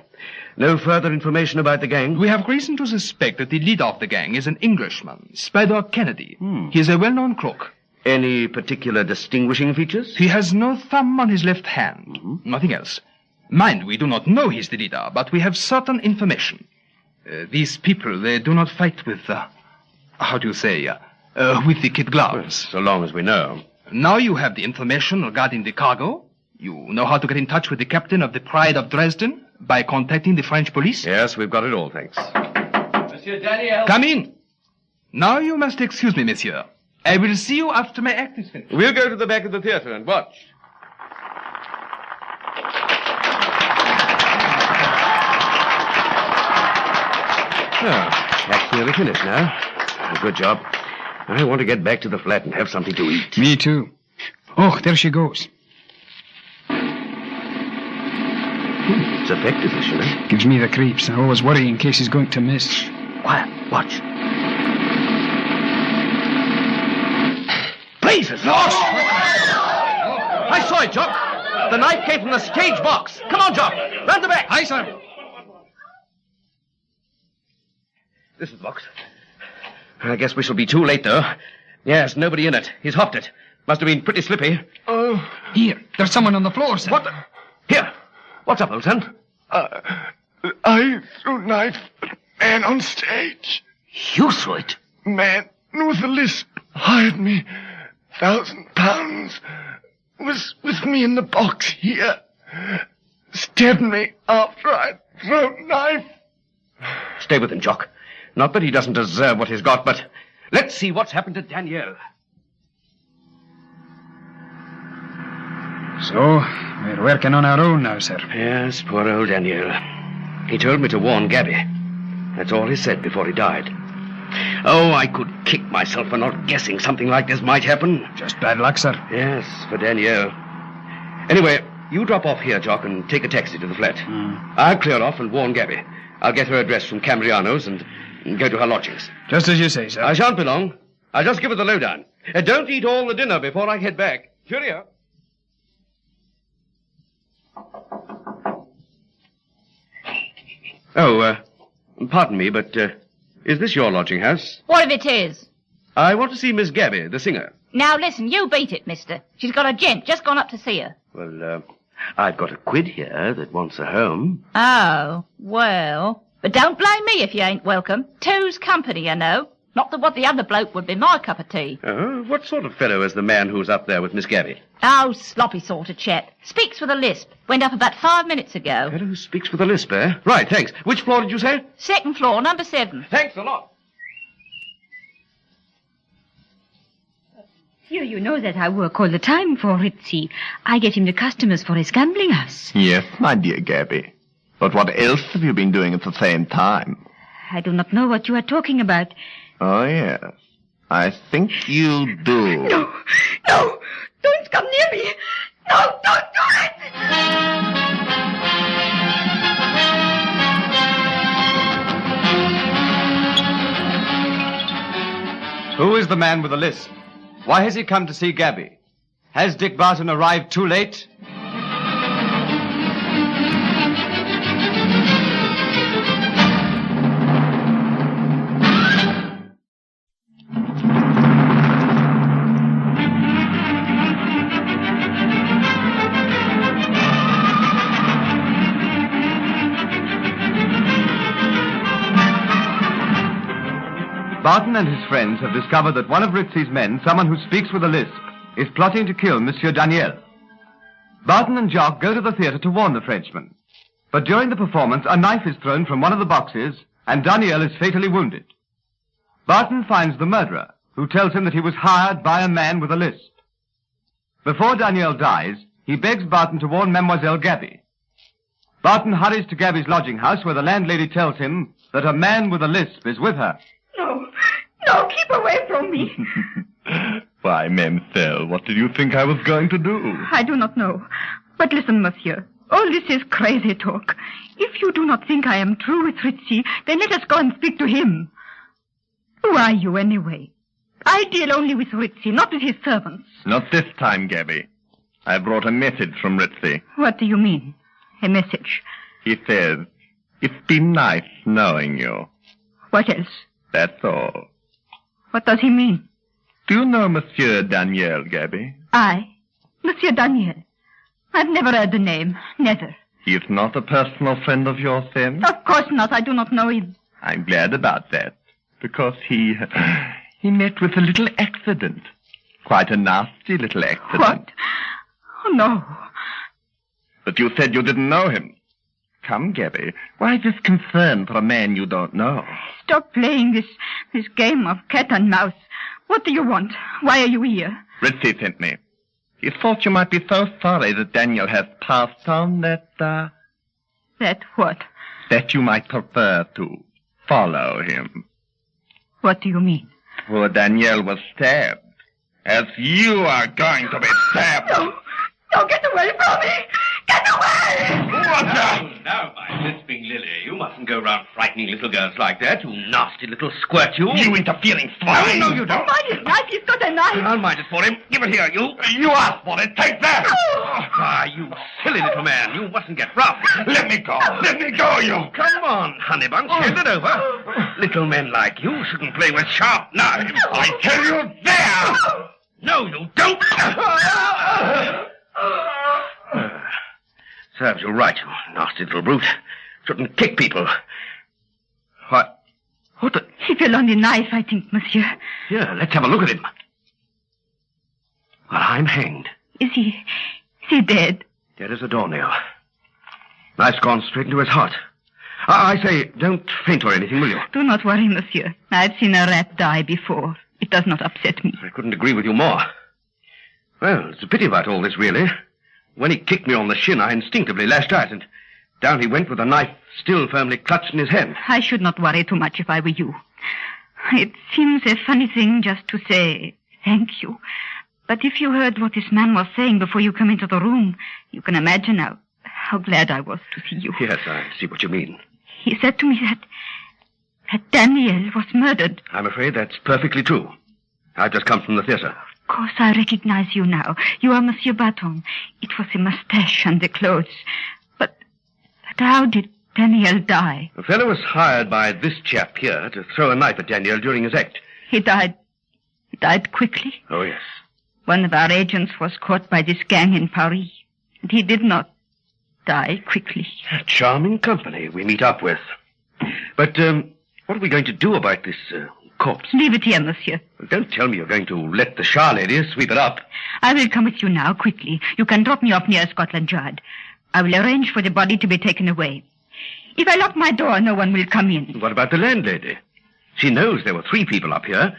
No further information about the gang? We have reason to suspect that the leader of the gang is an Englishman, Spider Kennedy. He is a well-known crook. Any particular distinguishing features? He has no thumb on his left hand. Nothing else. Mind, we do not know he's the leader, but we have certain information. These people, they do not fight with, how do you say, with the kid gloves. Well, so long as we know. Now you have the information regarding the cargo. You know how to get in touch with the captain of the Pride of Dresden by contacting the French police? Yes, we've got it all, thanks. Monsieur Daniel. Come in. Now you must excuse me, monsieur. I will see you after my act is finished. We'll go to the back of the theatre and watch. Act's nearly finished now. Good job. I want to get back to the flat and have something to eat. Me too. Oh, there she goes. It's effective, this, you know. Gives me the creeps. I always worry in case he's going to miss. Quiet. Watch. Blazes! I saw it, Jock. The knife came from the stage box. Come on, Jock. Round the back. Aye, sir. This is the box. I guess we shall be too late, though. Yes, nobody in it. He's hopped it. Must have been pretty slippy. Oh. Here. There's someone on the floor, sir. What the... Here. What's up, old son? I threw a knife at a man on stage. You threw it? Man with a lisp hired me. £1,000. Was with me in the box here. Stabbed me after I'd thrown a knife. Stay with him, Jock. Not that he doesn't deserve what he's got, but let's see what's happened to Danielle. So, we're working on our own now, sir. Yes, poor old Danielle. He told me to warn Gabby. That's all he said before he died. Oh, I could kick myself for not guessing something like this might happen. Just bad luck, sir. Yes, for Danielle. Anyway, you drop off here, Jock, and take a taxi to the flat. I'll clear off and warn Gabby. I'll get her address from Cambriano's and go to her lodgings. Just as you say, sir. I shan't be long. I'll just give her the lowdown. Don't eat all the dinner before I head back. Cheerio. Oh, pardon me, but is this your lodging house? What if it is? I want to see Miss Gabby, the singer. Now listen, you beat it, mister. She's got a gent just gone up to see her. Well, I've got a quid here that wants a home. Oh, well. But don't blame me if you ain't welcome. Two's company, you know. Not that what the other bloke would be my cup of tea. Oh, what sort of fellow is the man who's up there with Miss Gabby? Oh, sloppy sort of chap. Speaks with a lisp. Went up about 5 minutes ago. Fellow who speaks with a lisp, eh? Right, thanks. Which floor did you say? 2nd floor, number 7. Thanks a lot. You know that I work all the time for Ritzy. I get him the customers for his gambling house. Yes, my dear Gabby. But what else have you been doing at the same time? I do not know what you are talking about. Oh, yes. I think you do. No! Don't come near me! No, don't do it! Who is the man with the lisp? Why has he come to see Gabby? Has Dick Barton arrived too late? Barton and his friends have discovered that one of Ritzy's men, someone who speaks with a lisp, is plotting to kill Monsieur Daniel. Barton and Jock go to the theatre to warn the Frenchman. But during the performance, a knife is thrown from one of the boxes, and Daniel is fatally wounded. Barton finds the murderer, who tells him that he was hired by a man with a lisp. Before Daniel dies, he begs Barton to warn Mademoiselle Gabby. Barton hurries to Gabby's lodging house, where the landlady tells him that a man with a lisp is with her. No, keep away from me. Why, Mademoiselle, what did you think I was going to do? I do not know. But listen, monsieur. All this is crazy talk. If you do not think I am true with Ritzy, then let us go and speak to him. Who are you, anyway? I deal only with Ritzy, not with his servants. Not this time, Gabby. I brought a message from Ritzy. What do you mean? A message? He says, it's been nice knowing you. What else? That's all. What does he mean? Do you know Monsieur Daniel, Gabby? I? Monsieur Daniel? I've never heard the name. Never. He is not a personal friend of yours, then? Of course not. I do not know him. I'm glad about that, because he met with a little accident. Quite a nasty little accident. What? Oh, no. But you said you didn't know him. Come, Gabby. Why this concern for a man you don't know? Stop playing this game of cat and mouse. What do you want? Why are you here? Ritzy sent me. He thought you might be so sorry that Daniel has passed on that, That what? that you might prefer to follow him. What do you mean? Poor Daniel was stabbed, as you are going to be stabbed. No, get away from me! Get away! Now, my lisping Lily, you mustn't go round frightening little girls like that, you nasty little squirt, you. You interfering swine! No, you don't. Mind his knife, he's got a knife! I'll mind it for him. Give it here, you. You asked for it, take that! Ah, you silly little man, you mustn't get rough. Let me go! Let me go, you! Come on, Honeybunch, hand it over. Little men like you shouldn't play with sharp knives. I tell you there! No, you don't! Serves you right, you nasty little brute. Shouldn't kick people. What the... He fell on the knife, I think, monsieur. Here, let's have a look at him. Well, I'm hanged. Is he dead? Dead as a doornail. Knife's gone straight into his heart. I say, don't faint or anything, will you? Do not worry, monsieur. I've seen a rat die before. It does not upset me. I couldn't agree with you more. Well, it's a pity about all this, really. When he kicked me on the shin, I instinctively lashed out, and down he went with the knife still firmly clutched in his hand. I should not worry too much if I were you. It seems a funny thing just to say thank you. But if you heard what this man was saying before you came into the room, you can imagine how glad I was to see you. Yes, I see what you mean. He said to me that Daniel was murdered. I'm afraid that's perfectly true. I've just come from the theatre. Of course, I recognize you now. You are Monsieur Barton. It was the mustache and the clothes. But how did Daniel die? The fellow was hired by this chap here to throw a knife at Daniel during his act. He died quickly? Oh, yes. One of our agents was caught by this gang in Paris. And he did not die quickly. A charming company we meet up with. But, what are we going to do about this, corpse? Leave it here, monsieur. Well, don't tell me you're going to let the Shah lady sweep it up. I will come with you now, quickly. You can drop me off near Scotland Yard. I will arrange for the body to be taken away. If I lock my door, no one will come in. What about the landlady? She knows there were 3 people up here.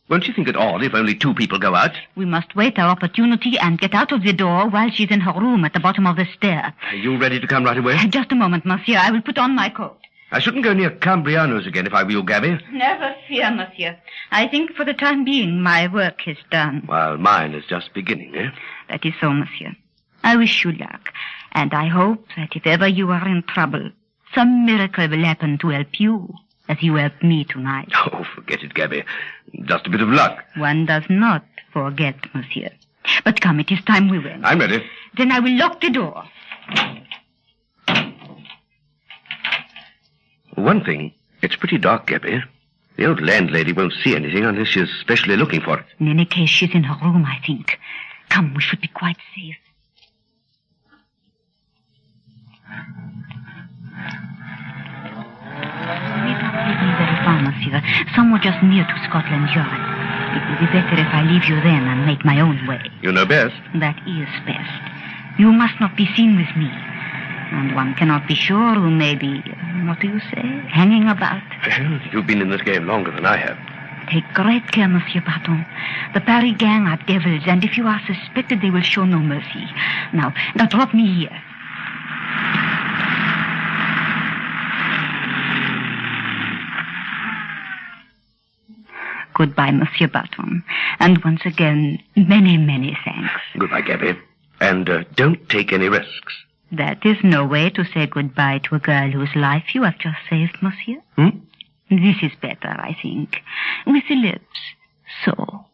Won't you think it odd if only 2 people go out? We must wait our opportunity and get out of the door while she's in her room at the bottom of the stair. Are you ready to come right away? Just a moment, monsieur. I will put on my coat. I shouldn't go near Cambriano's again if I were you, Gabby. Never fear, monsieur. I think for the time being my work is done. While mine is just beginning, eh? That is so, monsieur. I wish you luck. And I hope that if ever you are in trouble, some miracle will happen to help you, as you helped me tonight. Oh, forget it, Gabby. Just a bit of luck. One does not forget, monsieur. But come, it is time we went. I'm ready. Then I will lock the door. One thing, it's pretty dark, Gabby. The old landlady won't see anything unless she's specially looking for it. In any case, she's in her room, I think. Come, we should be quite safe. You need not leave me very far, monsieur. monsieur. Somewhere just near to Scotland Yard. It will be better if I leave you then and make my own way. You know best. That is best. You must not be seen with me. And one cannot be sure who may be, what do you say, hanging about. Well, you've been in this game longer than I have. Take great care, Monsieur Barton. The Paris gang are devils, and if you are suspected, they will show no mercy. Now drop me here. Goodbye, Monsieur Barton. And once again, many, many thanks. Goodbye, Gabby. And don't take any risks. That is no way to say goodbye to a girl whose life you have just saved, Monsieur. This is better, I think. With the lips. So.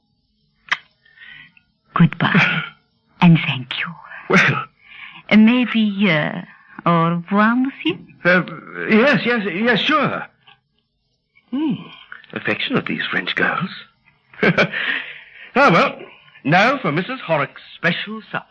Goodbye. And thank you. Well. Maybe, au revoir, Monsieur? Yes, sure. Affectionate, these French girls. Well, now for Mrs. Horrocks' special supper.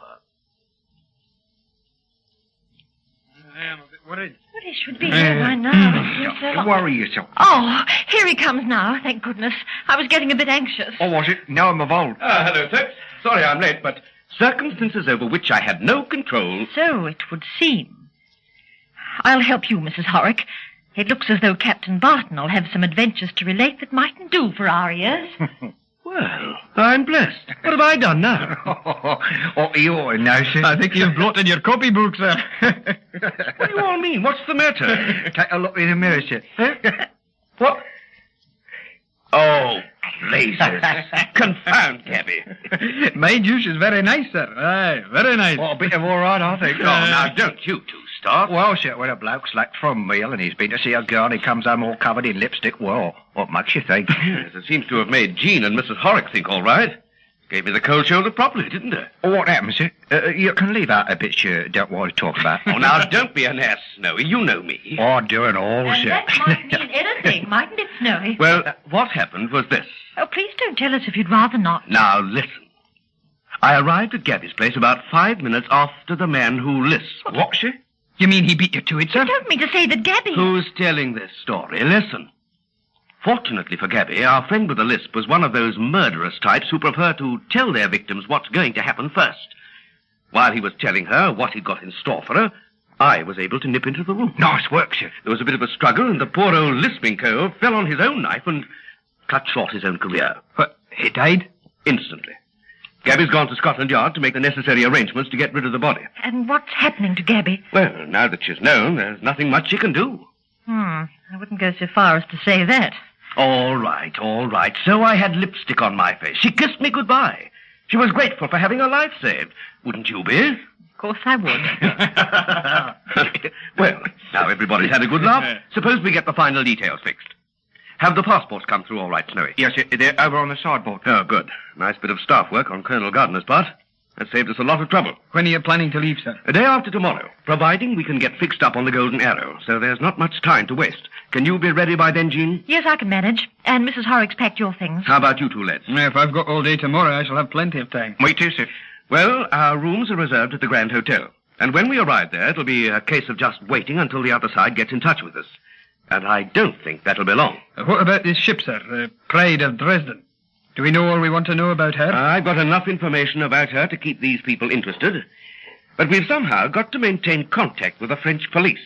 I'm a bit worried. Well, he should be here by now. Don't worry yourself. Oh, here he comes now, thank goodness. I was getting a bit anxious. Or was it? Now I'm evolved. Hello, sir. Sorry I'm late, but circumstances over which I had no control. So it would seem. I'll help you, Mrs. Horrock. It looks as though Captain Barton will have some adventures to relate that mightn't do for our ears. Well, I'm blessed. What have I done now? What do you want now, sir? I think you've blotted your copybook, sir. What do you all mean? What's the matter? Take a look in the mirror, sir. What? Oh, blazes. Confound Gabby. Mind you, she's very nice, sir. Aye, very nice. Well, a bit of all right, I think. Oh, now, don't you two start. Well, sir, when a bloke's slacked from meal and he's been to see a girl and he comes home all covered in lipstick, well, what makes you think? Yes, it seems to have made Jean and Mrs. Horrock think all right. Gave me the cold shoulder properly, didn't it? What happened, sir? You can leave out a bit you don't want to talk about. Oh, now, don't be an ass, Snowy. You know me. Oh, doing all, And sir. that might mean anything, mightn't it, Snowy? Well, what happened was this. Oh, please don't tell us if you'd rather not. Now, listen. I arrived at Gabby's place about 5 minutes after the man who lisped. What, sir? You mean he beat you to it, sir? You don't mean to say that Gabby... Who's telling this story? Listen. Fortunately for Gabby, our friend with the lisp was one of those murderous types who prefer to tell their victims what's going to happen first. While he was telling her what he'd got in store for her, I was able to nip into the room. Nice work, sir. There was a bit of a struggle, and the poor old lisping cove fell on his own knife and cut short his own career. What, he died? Instantly. Gabby's gone to Scotland Yard to make the necessary arrangements to get rid of the body. And what's happening to Gabby? Well, now that she's known, there's nothing much she can do. I wouldn't go so far as to say that. All right, all right. So I had lipstick on my face. She kissed me goodbye. She was grateful for having her life saved. Wouldn't you be? Of course I would. Well, now everybody's had a good laugh. Suppose we get the final details fixed. Have the passports come through all right, Snowy? Yes, sir. They're over on the sideboard. Oh, good. Nice bit of staff work on Colonel Gardiner's part. That saved us a lot of trouble. When are you planning to leave, sir? A day after tomorrow, providing we can get fixed up on the Golden Arrow, so there's not much time to waste. Can you be ready by then, Jean? Yes, I can manage. And Mrs. Horrock's packed your things. How about you two, lads? If I've got all day tomorrow, I shall have plenty of time. Me too, sir. Well, our rooms are reserved at the Grand Hotel. And when we arrive there, it'll be a case of just waiting until the other side gets in touch with us. And I don't think that'll be long. What about this ship, sir? The Pride of Dresden? Do we know all we want to know about her? I've got enough information about her to keep these people interested. But we've somehow got to maintain contact with the French police.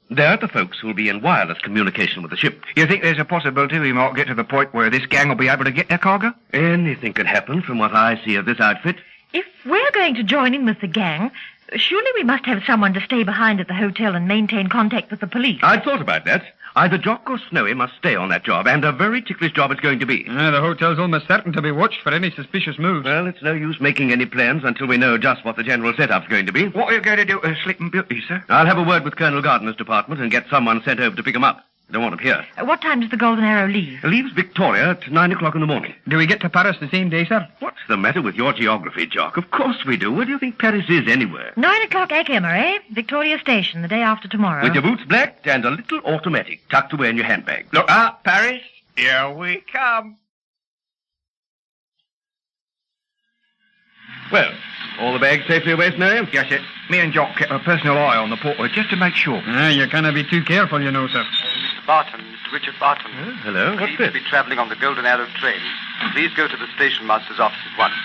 They're the folks who'll be in wireless communication with the ship. You think there's a possibility we might get to the point where this gang will be able to get their cargo? Anything can happen from what I see of this outfit. If we're going to join in with the gang, surely we must have someone to stay behind at the hotel and maintain contact with the police. I'd thought about that. Either Jock or Snowy must stay on that job, and a very ticklish job it's going to be. The hotel's almost certain to be watched for any suspicious moves. Well, it's no use making any plans until we know just what the general setup's going to be. What are you going to do to Sleeping Beauty, sir? I'll have a word with Colonel Gardiner's department and get someone sent over to pick him up. Don't want him here. What time does the Golden Arrow leave? It leaves Victoria at 9 o'clock in the morning. Do we get to Paris the same day, sir? What's the matter with your geography, Jock? Of course we do. Where do you think Paris is anywhere? 9 o'clock Eckhammer, eh? Victoria Station, the day after tomorrow. With your boots blacked and a little automatic tucked away in your handbag. Look out, Paris. Here we come. Well, all the bags safely away, Snowy? Yes, sir. Me and Jock kept a personal eye on the porter just to make sure. You can't be too careful, you know, sir. Barton, Richard Barton. Hello, what's Need this? to be travelling on the Golden Arrow train. Please go to the station master's office at once.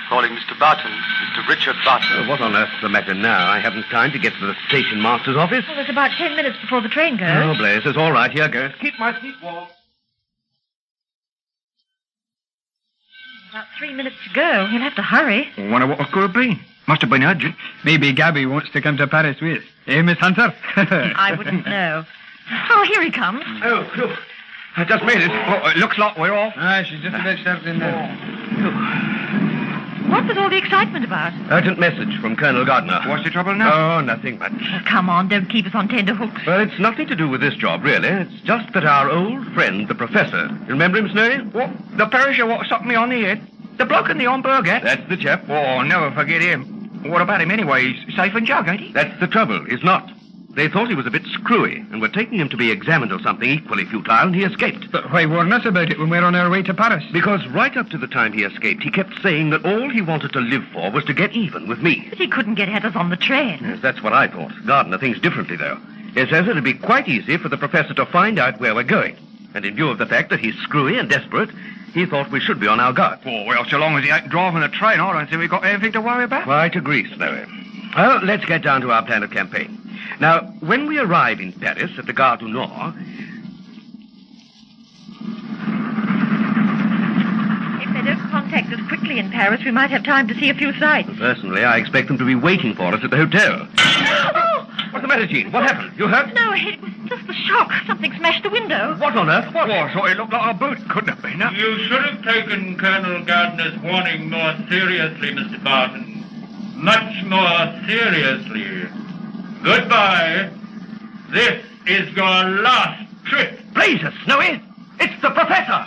Calling Mr. Barton, Mr. Richard Barton. What on earth's the matter now? I haven't time to get to the station master's office. Well, there's about 10 minutes before the train goes. Oh, blazes. All right, here goes. Keep my seat warm. About 3 minutes to go. He'll have to hurry. I wonder what it could have been. Must have been urgent. Maybe Gabby wants to come to Paris with us. Eh, Miss Hunter? I wouldn't know. Oh, here he comes. Oh, phew. I just made it. Oh, it looks like we're off. Aye, she's just about shoved in there. What was all the excitement about? Urgent message from Colonel Gardner. What's the trouble now? Oh, nothing much. Oh, come on, don't keep us on tenterhooks. Well, it's nothing to do with this job, really. It's just that our old friend, the professor... You remember him, Snowy? What? The perisher what sucked me on the head? The bloke in the hamburger? That's the chap. Oh, I'll never forget him. What about him anyway? He's safe and jug, ain't he? That's the trouble. He's not. They thought he was a bit screwy and were taking him to be examined or something equally futile, and he escaped. But why warn us about it when we're on our way to Paris? Because right up to the time he escaped, he kept saying that all he wanted to live for was to get even with me. But he couldn't get at us on the train. Yes, that's what I thought. Gardner thinks differently, though. He says it'd be quite easy for the professor to find out where we're going. And in view of the fact that he's screwy and desperate, he thought we should be on our guard. Oh, well, so long as he ain't driving the train, I don't think we've got anything to worry about. Quite agree, Snowy. Well, let's get down to our plan of campaign. Now, when we arrive in Paris at the Gare du Nord... If they don't contact us quickly in Paris, we might have time to see a few sights. Personally, I expect them to be waiting for us at the hotel. Oh! What's the matter, Jean? What happened? You hurt? No, it was just the shock. Something smashed the window. What on earth? What? Oh, I thought it looked like a boot. Couldn't have been, huh? You should have taken Colonel Gardner's warning more seriously, Mr. Barton. Much more seriously. Goodbye. This is your last trip. Blazes, Snowy! It's the professor!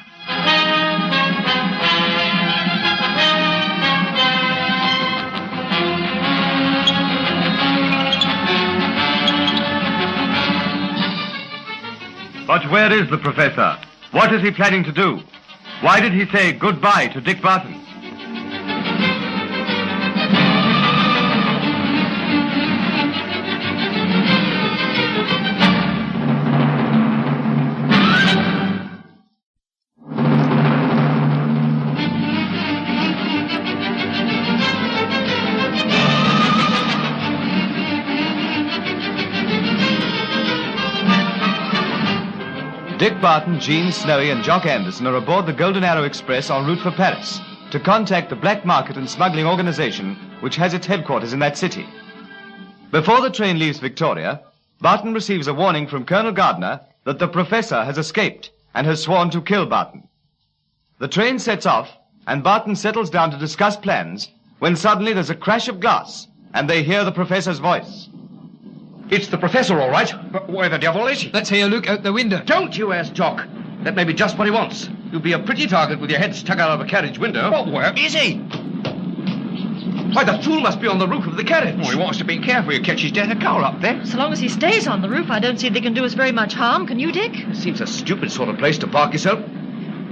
But where is the professor? What is he planning to do? Why did he say goodbye to Dick Barton? Dick Barton, Jean Snowy, and Jock Anderson are aboard the Golden Arrow Express en route for Paris to contact the black market and smuggling organization which has its headquarters in that city. Before the train leaves Victoria, Barton receives a warning from Colonel Gardner that the professor has escaped and has sworn to kill Barton. The train sets off, and Barton settles down to discuss plans when suddenly there's a crash of glass and they hear the professor's voice. It's the professor, all right. But where the devil is he? Let's hear a look out the window. Don't you ask Jock. That may be just what he wants. You'll be a pretty target with your head stuck out of a carriage window. What, where is he? Why, the fool must be on the roof of the carriage. Oh, he wants to be careful. He'll catch his death of cold up there. So long as he stays on the roof, I don't see they can do us very much harm. Can you, Dick? It seems a stupid sort of place to park yourself.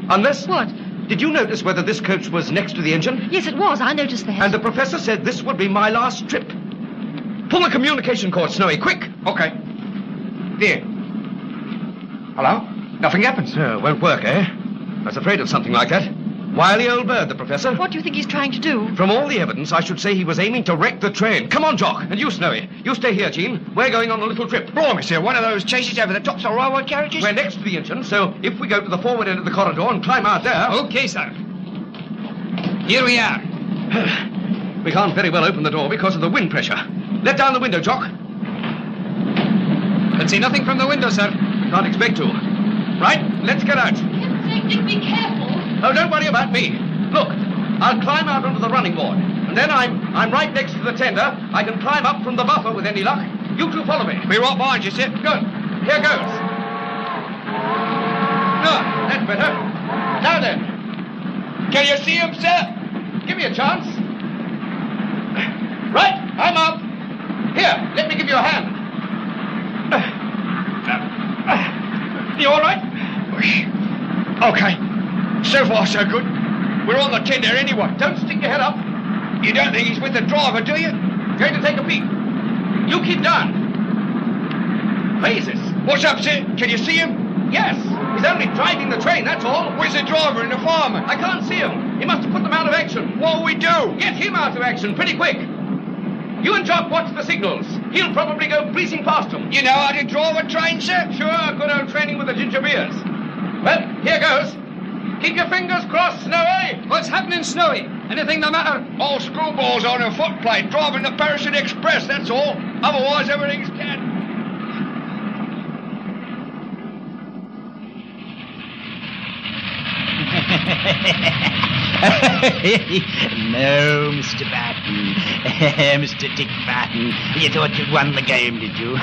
Unless... What? Did you notice whether this coach was next to the engine? Yes, it was. I noticed that. And the professor said this would be my last trip. Pull the communication cord, Snowy, quick. Okay. There. Hello? Nothing happens. Won't work, eh? I was afraid of something like that. Wily old bird, the professor. What do you think he's trying to do? From all the evidence, I should say he was aiming to wreck the train. Come on, Jock. And you, Snowy. You stay here, Jean. We're going on a little trip. Blimey, sir, one of those chases over the tops of railway carriages? We're next to the engine, so if we go to the forward end of the corridor and climb out there... Okay, sir. Here we are. We can't very well open the door because of the wind pressure. Let down the window, Jock. Can see nothing from the window, sir. Can't expect to. Right, let's get out. Dick, be careful. Oh, don't worry about me. Look, I'll climb out onto the running board. And then I'm right next to the tender. I can climb up from the buffer with any luck. You two follow me. We're right behind you, sir. Good. Here goes. Ah, that's better. Now then. Can you see him, sir? Give me a chance. Right, I'm up. Here, let me give you a hand. You all right? Okay. So far, so good. We're on the tender anyway. Don't stick your head up. You don't think he's with the driver, do you? Going to take a peek. You keep down. Blazes. What's up, sir? Can you see him? Yes, he's only driving the train, that's all. Where's the driver and the fireman? I can't see him. He must have put them out of action. What'll we do? Get him out of action pretty quick. You and Jock watch the signals. He'll probably go breezing past them. You know how to drive a train, sir? Sure, good old training with the ginger beers. Well, here goes. Keep your fingers crossed, Snowy. What's happening, Snowy? Anything the matter? Old screwball's on her footplate, driving the Parachute Express, that's all. Otherwise, everything's dead. No, Mr. Barton. Mr. Dick Barton. You thought you'd won the game, did you?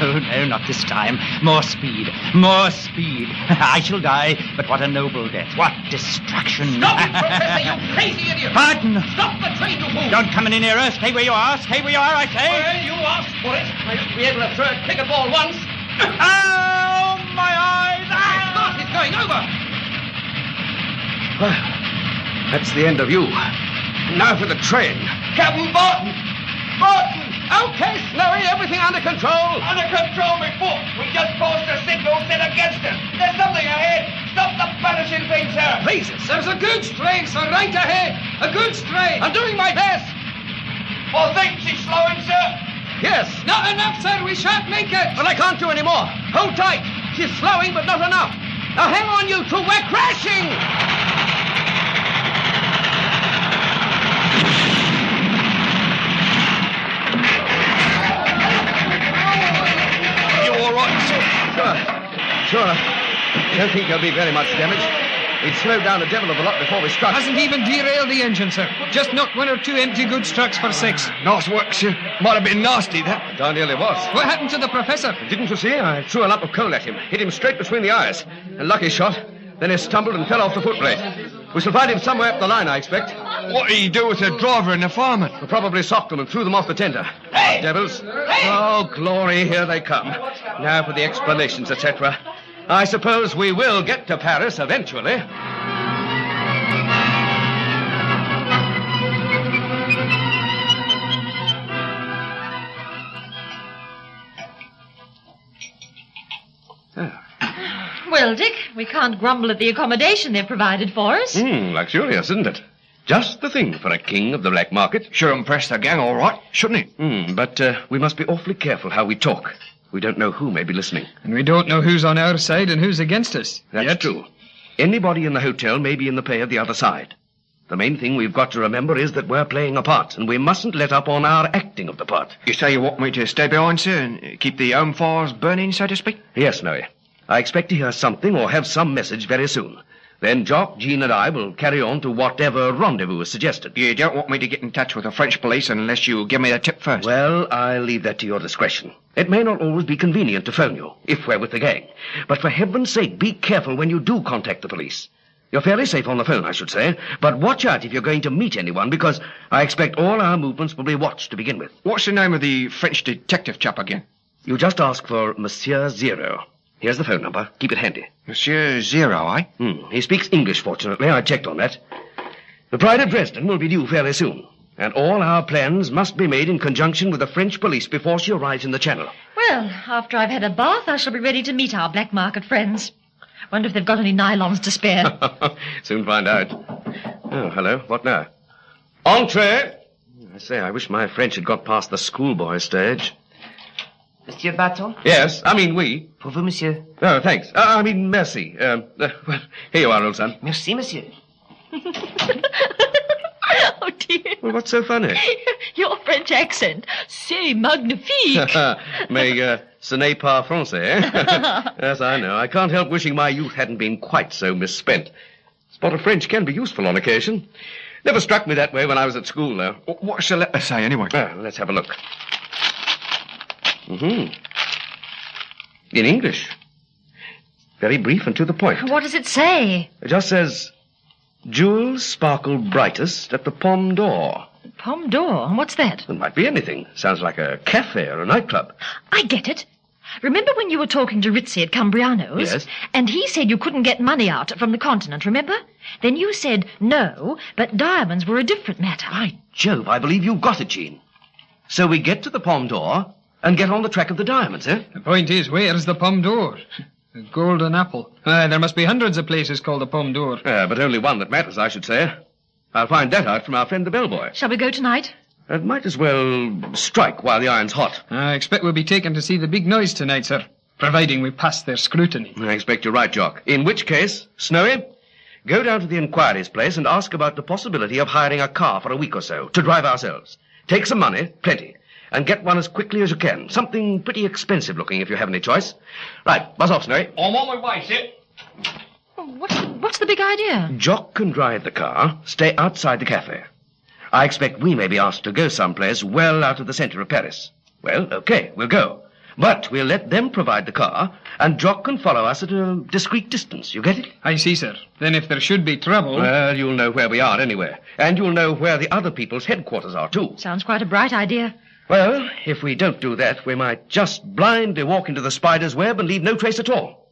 Oh, no, not this time. More speed. More speed. I shall die, but what a noble death. What destruction. Stop it, Professor, you crazy idiot. Barton! Stop the train, you fool. Don't come any nearer. Stay where you are. Stay where you are, I say. Well, you asked for it. I used to be able to throw a cricket ball once. Oh, my eyes! Ah! It's going over. Well, that's the end of you. Now for the train. Captain Barton! Barton! Okay, Snowy, everything under control. Under control, my foot. We just passed a signal set against us. There's something ahead. Stop the vanishing thing, sir. Please, There's a goods train, sir, right ahead. A goods train. I'm doing my best. I think she's slowing, sir. Yes. Not enough, sir. We shan't make it. But I can't do any more. Hold tight. She's slowing, but not enough. Now hang on, you two. We're crashing. You all right, sir? Sure. I don't think there'll be very much damage. We'd slowed down a devil of a lot before we struck. Hasn't even derailed the engine, sir. Just knocked one or two empty goods trucks for 6. Nice work, sir. Might have been nasty, that. Darn nearly was. What happened to the professor? Didn't you see? I threw a lump of coal at him. Hit him straight between the eyes. A lucky shot. Then he stumbled and fell off the footplate. We shall find him somewhere up the line, I expect. What did he do with the driver and the fireman? We'll probably socked them and threw them off the tender. Hey! Devils. Hey! Oh, glory, here they come. Now for the explanations, etc. I suppose we will get to Paris eventually. Well, Dick, we can't grumble at the accommodation they've provided for us. Luxurious, isn't it? Just the thing for a king of the black market. Sure impressed the gang all right, shouldn't it? But we must be awfully careful how we talk. We don't know who may be listening. And we don't know who's on our side and who's against us. That's true. Anybody in the hotel may be in the pay of the other side. The main thing we've got to remember is that we're playing a part, and we mustn't let up on our acting of the part. You say you want me to stay behind, sir, and keep the home fires burning, so to speak? Yes, Noe. I expect to hear something or have some message very soon. Then Jock, Jean, and I will carry on to whatever rendezvous is suggested. You don't want me to get in touch with the French police unless you give me the tip first? Well, I'll leave that to your discretion. It may not always be convenient to phone you, if we're with the gang. But for heaven's sake, be careful when you do contact the police. You're fairly safe on the phone, I should say. But watch out if you're going to meet anyone, because I expect all our movements will be watched to begin with. What's the name of the French detective chap again? You just ask for Monsieur Zero. Here's the phone number. Keep it handy. Monsieur Zero, eh? He speaks English, fortunately. I checked on that. The Pride of Dresden will be due fairly soon. And all our plans must be made in conjunction with the French police before she arrives in the Channel. Well, after I've had a bath, I shall be ready to meet our black market friends. Wonder if they've got any nylons to spare. Soon find out. Oh, hello. What now? Entree! I say, I wish my French had got past the schoolboy stage. Monsieur Barton? Yes, I mean we. Pour vous, monsieur. Oh, thanks. I mean, merci. Well, here you are, old son. Merci, monsieur. Oh, dear. Well, what's so funny? Your French accent. C'est magnifique. Mais ce n'est pas français, eh? Yes, I know. I can't help wishing my youth hadn't been quite so misspent. A spot of French can be useful on occasion. Never struck me that way when I was at school, though. What's the letter say, anyway? Well, let's have a look. In English. Very brief and to the point. What does it say? It just says, jewels sparkle brightest at the Pomme d'Or. Pomme d'Or? What's that? It might be anything. Sounds like a cafe or a nightclub. I get it. Remember when you were talking to Ritzy at Cambriano's? Yes. And he said you couldn't get money out from the continent, remember? Then you said no, but diamonds were a different matter. By Jove, I believe you've got it, Jean. So we get to the Pomme d'Or and get on the track of the diamonds, eh? The point is, where's the Pomme d'Or? A golden apple. There must be hundreds of places called the Pomme d'Or. But only one that matters, I should say. I'll find that out from our friend the bellboy. Shall we go tonight? It might as well strike while the iron's hot. I expect we'll be taken to see the big noise tonight, sir, providing we pass their scrutiny. I expect you're right, Jock. In which case, Snowy, go down to the inquiries place and ask about the possibility of hiring a car for a week or so to drive ourselves. Take some money, plenty, and get one as quickly as you can. Something pretty expensive looking if you have any choice. Right, buzz off, Snowy. I'm on my way, sir. What's the big idea? Jock can drive the car, stay outside the cafe. I expect we may be asked to go someplace well out of the center of Paris. Well, okay, we'll go. But we'll let them provide the car, and Jock can follow us at a discreet distance. You get it? I see, sir. Then if there should be trouble... Well, you'll know where we are anyway. And you'll know where the other people's headquarters are, too. Sounds quite a bright idea. Well, if we don't do that, we might just blindly walk into the spider's web and leave no trace at all.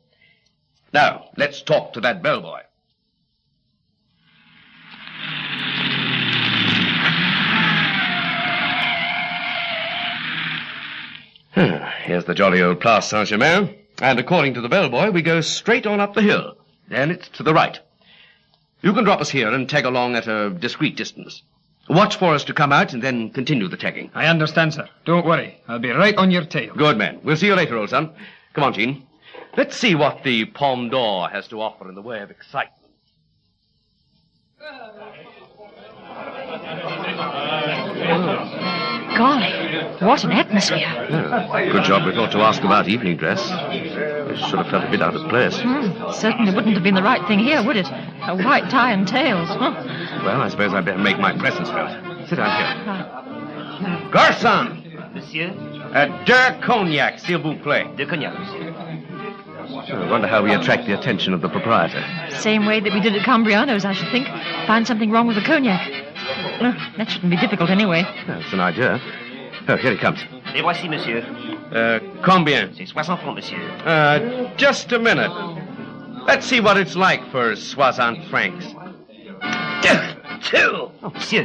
Now, let's talk to that bellboy. Here's the jolly old Place Saint-Germain. And according to the bellboy, we go straight on up the hill. Then it's to the right. You can drop us here and tag along at a discreet distance. Watch for us to come out and then continue the tagging. I understand, sir. Don't worry. I'll be right on your tail. Good, man. We'll see you later, old son. Come on, Jean. Let's see what the Pomme d'Or has to offer in the way of excitement. Golly, what an atmosphere. Yeah. Good job we thought to ask about evening dress. It should have felt a bit out of place. Certainly wouldn't have been the right thing here, would it? A white tie and tails. Well, I suppose I'd better make my presence felt. Sit down here. Garçon! Monsieur? Deux cognac, s'il vous plaît. Deux cognac, monsieur. I wonder how we attract the attention of the proprietor. Same way that we did at Cambriano's, I should think. Find something wrong with the cognac. That shouldn't be difficult anyway. That's an idea. Oh, here he comes. Les voici, monsieur. Combien? C'est 60 francs, monsieur. Just a minute. Let's see what it's like for 60 francs. Two! Oh, monsieur.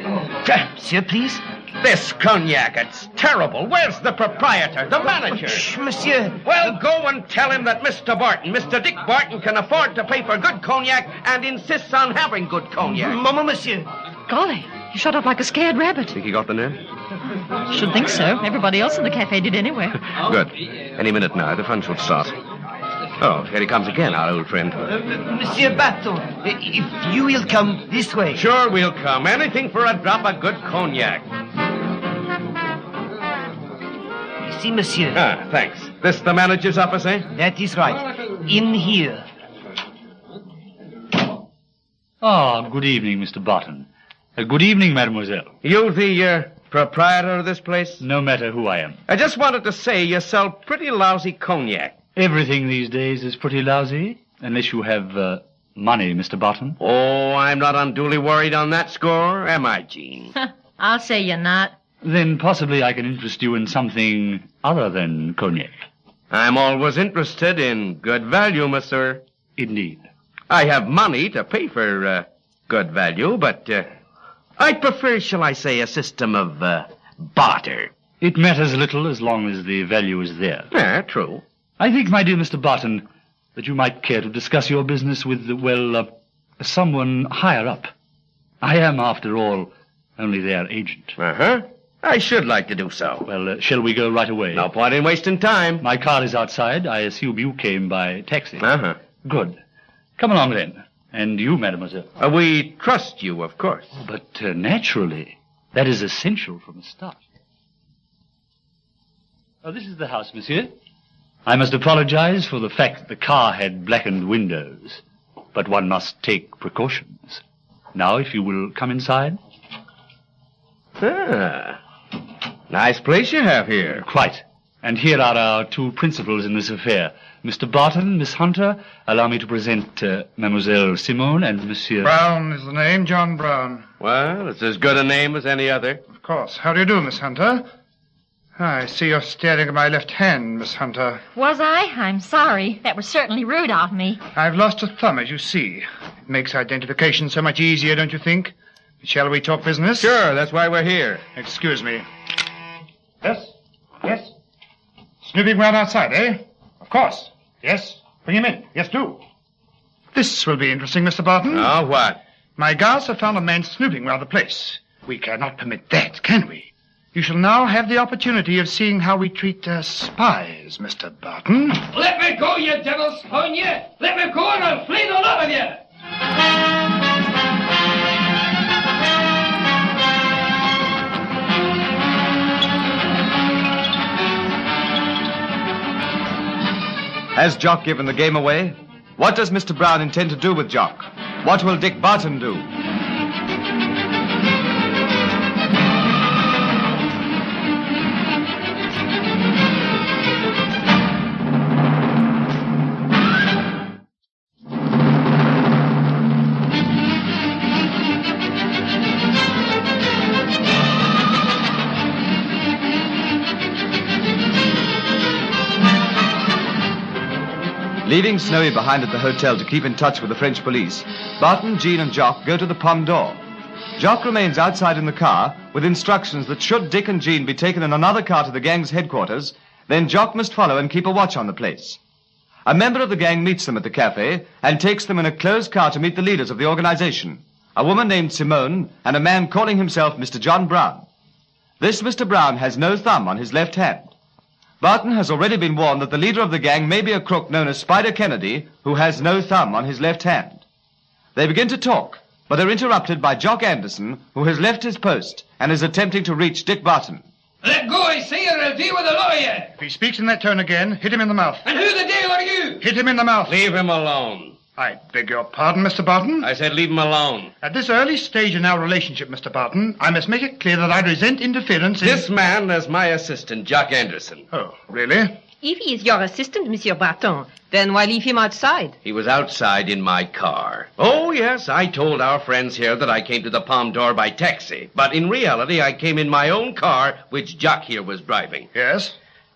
Monsieur, please. This cognac, it's terrible. Where's the proprietor, the manager? Shh, monsieur. Well, go and tell him that Mr. Barton, Mr. Dick Barton, can afford to pay for good cognac and insists on having good cognac. Maman, monsieur. Golly, you shot up like a scared rabbit. Think he got the name? Should think so. Everybody else in the cafe did anyway. Good. Any minute now, the fun should start. Oh, here he comes again, our old friend. Monsieur Barton, if you will come this way. Sure, we'll come. Anything for a drop of good cognac. See, monsieur. Ah, thanks. This the manager's office, eh? That is right. In here. Ah, good evening, Mr. Barton. Good evening, mademoiselle. You the proprietor of this place? No matter who I am. I just wanted to say you sell pretty lousy cognac. Everything these days is pretty lousy, unless you have money, Mr. Barton. Oh, I'm not unduly worried on that score, am I, Jean? I'll say you're not. Then possibly I can interest you in something other than cognac. I'm always interested in good value, monsieur. Indeed. I have money to pay for good value, but I prefer, shall I say, a system of barter. It matters little as long as the value is there. Yeah, true. I think, my dear Mr. Barton, that you might care to discuss your business with, someone higher up. I am, after all, only their agent. Uh-huh. I should like to do so. Well, shall we go right away? No point in wasting time. My car is outside. I assume you came by taxi. Uh-huh. Good. Come along, then. And you, mademoiselle. We trust you, of course. But naturally. That is essential from the start. Oh, this is the house, monsieur. I must apologize for the fact that the car had blackened windows. But one must take precautions. Now, if you will come inside. Ah. Nice place you have here. Quite. And here are our two principals in this affair. Mr. Barton, Miss Hunter, allow me to present Mademoiselle Simone and Monsieur... Brown is the name, John Brown. Well, it's as good a name as any other. Of course. How do you do, Miss Hunter? I see you're staring at my left hand, Miss Hunter. Was I? I'm sorry. That was certainly rude of me. I've lost a thumb, as you see. It makes identification so much easier, don't you think? Shall we talk business? Sure, that's why we're here. Excuse me. Yes? Yes? Snooping round outside, eh? Of course. Yes? Bring him in. Yes, do. This will be interesting, Mr. Barton. Oh, what? My guards have found a man snooping around the place. We cannot permit that, can we? You shall now have the opportunity of seeing how we treat spies, Mr. Barton. Let me go, you devil spawn, you! Let me go and I'll flay the lot of you! Has Jock given the game away? What does Mr. Brown intend to do with Jock? What will Dick Barton do? Leaving Snowy behind at the hotel to keep in touch with the French police, Barton, Jean and Jock go to the Pomme d'Or. Jock remains outside in the car with instructions that should Dick and Jean be taken in another car to the gang's headquarters, then Jock must follow and keep a watch on the place. A member of the gang meets them at the cafe and takes them in a closed car to meet the leaders of the organization, a woman named Simone and a man calling himself Mr. John Brown. This Mr. Brown has no thumb on his left hand. Barton has already been warned that the leader of the gang may be a crook known as Spider Kennedy, who has no thumb on his left hand. They begin to talk, but are interrupted by Jock Anderson, who has left his post and is attempting to reach Dick Barton. Let go, I say, or I'll deal with the lawyer! If he speaks in that tone again, hit him in the mouth. And who the devil are you? Hit him in the mouth. Leave him alone. I beg your pardon, Mr. Barton. I said leave him alone. At this early stage in our relationship, Mr. Barton, I must make it clear that I resent interference in... This man is my assistant, Jock Anderson. Oh, really? If he is your assistant, Monsieur Barton, then why leave him outside? He was outside in my car. Oh, yes, I told our friends here that I came to the Pomme d'Or by taxi. But in reality, I came in my own car, which Jock here was driving. Yes?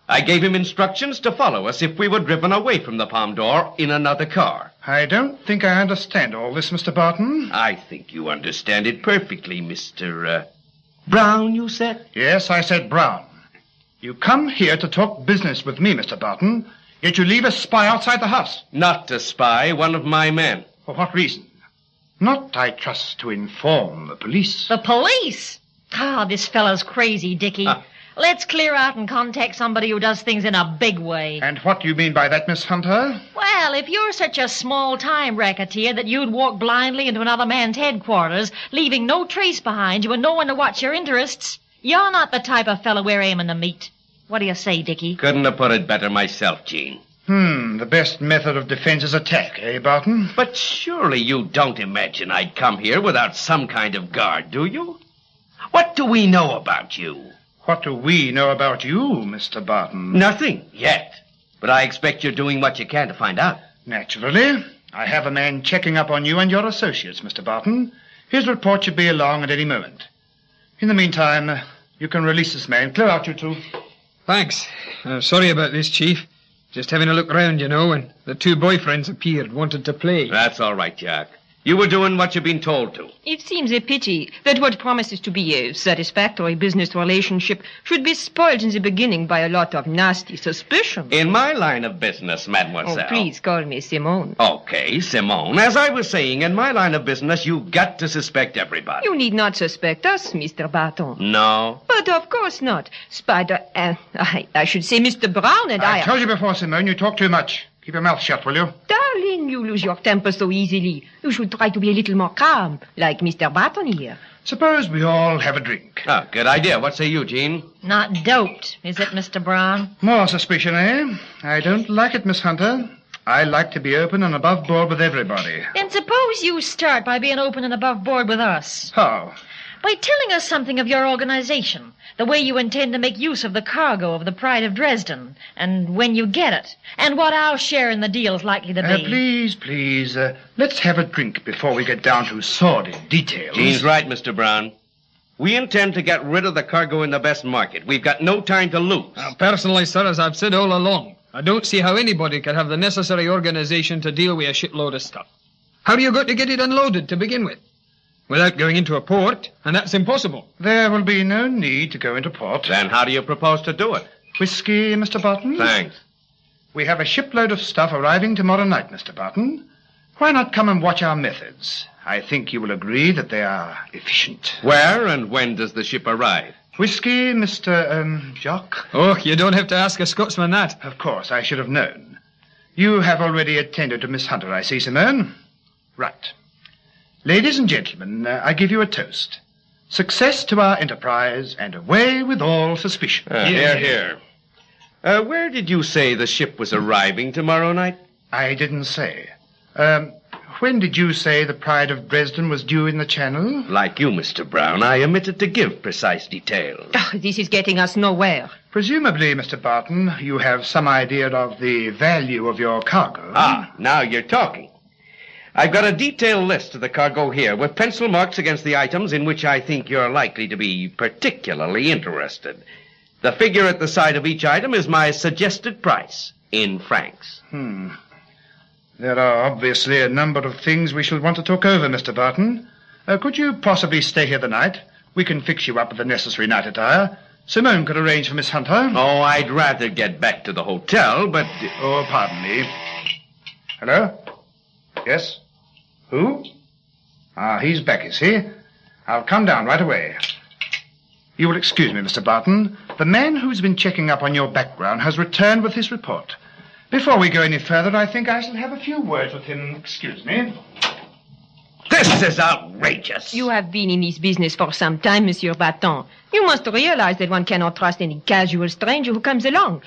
I gave him instructions to follow us if we were driven away from the Pomme d'Or in another car. I don't think I understand all this, Mr. Barton. I think you understand it perfectly, Mr. Brown, you said? Yes, I said Brown. You come here to talk business with me, Mr. Barton, yet you leave a spy outside the house. Not a spy, one of my men. For what reason? Not, I trust, to inform the police. The police? Ah, this fellow's crazy, Dickie. Let's clear out and contact somebody who does things in a big way. And what do you mean by that, Miss Hunter? Well, if you're such a small-time racketeer that you'd walk blindly into another man's headquarters, leaving no trace behind you and no one to watch your interests, you're not the type of fellow we're aiming to meet. What do you say, Dickie? Couldn't have put it better myself, Jean. The best method of defense is attack, eh, Barton? But surely you don't imagine I'd come here without some kind of guard, do you? What do we know about you? What do we know about you, Mr. Barton? Nothing, yet. But I expect you're doing what you can to find out. Naturally. I have a man checking up on you and your associates, Mr. Barton. His report should be along at any moment. In the meantime, you can release this man. Clear out, you two. Thanks. Sorry about this, Chief. Just having a look round, you know, and the two boyfriends appeared, wanted to play. That's all right, Jack. You were doing what you've been told to. It seems a pity that what promises to be a satisfactory business relationship should be spoiled in the beginning by a lot of nasty suspicion. In my line of business, mademoiselle. Oh, please call me Simone. Okay, Simone. As I was saying, in my line of business, you've got to suspect everybody. You need not suspect us, Mr. Barton. No. But of course not. Spider, I should say Mr. Brown and I... I told you before, Simone, you talk too much. Keep your mouth shut, will you? Darling, you lose your temper so easily. You should try to be a little more calm, like Mr. Barton here. Suppose we all have a drink. Oh, good idea. What say you, Jean? Not doped, is it, Mr. Brown? More suspicion, eh? I don't like it, Miss Hunter. I like to be open and above board with everybody. Then suppose you start by being open and above board with us. How? By telling us something of your organization, the way you intend to make use of the cargo of the Pride of Dresden, and when you get it, and what our share in the deal is likely to be. Please, let's have a drink before we get down to sordid details. Jean's right, Mr. Brown. We intend to get rid of the cargo in the best market. We've got no time to lose. Personally, sir, as I've said all along, I don't see how anybody could have the necessary organization to deal with a shitload of stuff. How do you go to get it unloaded to begin with? Without going into a port, and that's impossible. There will be no need to go into port. Then how do you propose to do it? Whiskey, Mr. Barton? Thanks. We have a shipload of stuff arriving tomorrow night, Mr. Barton. Why not come and watch our methods? I think you will agree that they are efficient. Where and when does the ship arrive? Whiskey, Mr. Jock? Oh, you don't have to ask a Scotsman that. Of course, I should have known. You have already attended to Miss Hunter, I see, Simone. Right. Ladies and gentlemen, I give you a toast. Success to our enterprise, and away with all suspicion. Here, here. Where did you say the ship was arriving tomorrow night? I didn't say. When did you say the Pride of Dresden was due in the Channel? Like you, Mr. Brown, I omitted to give precise details. Oh, this is getting us nowhere. Presumably, Mr. Barton, you have some idea of the value of your cargo. Ah, now you're talking. I've got a detailed list of the cargo here, with pencil marks against the items in which I think you're likely to be particularly interested. The figure at the side of each item is my suggested price, in francs. There are obviously a number of things we shall want to talk over, Mr. Barton. Could you possibly stay here the night? We can fix you up with the necessary night attire. Simone could arrange for Miss Hunter. Oh, I'd rather get back to the hotel, but... Oh, pardon me. Hello? Yes? Who? Ah, he's back, is he? I'll come down right away. You will excuse me, Mr. Barton. The man who's been checking up on your background has returned with his report. Before we go any further, I think I shall have a few words with him. Excuse me. This is outrageous. You have been in this business for some time, Monsieur Barton. You must realize that one cannot trust any casual stranger who comes along.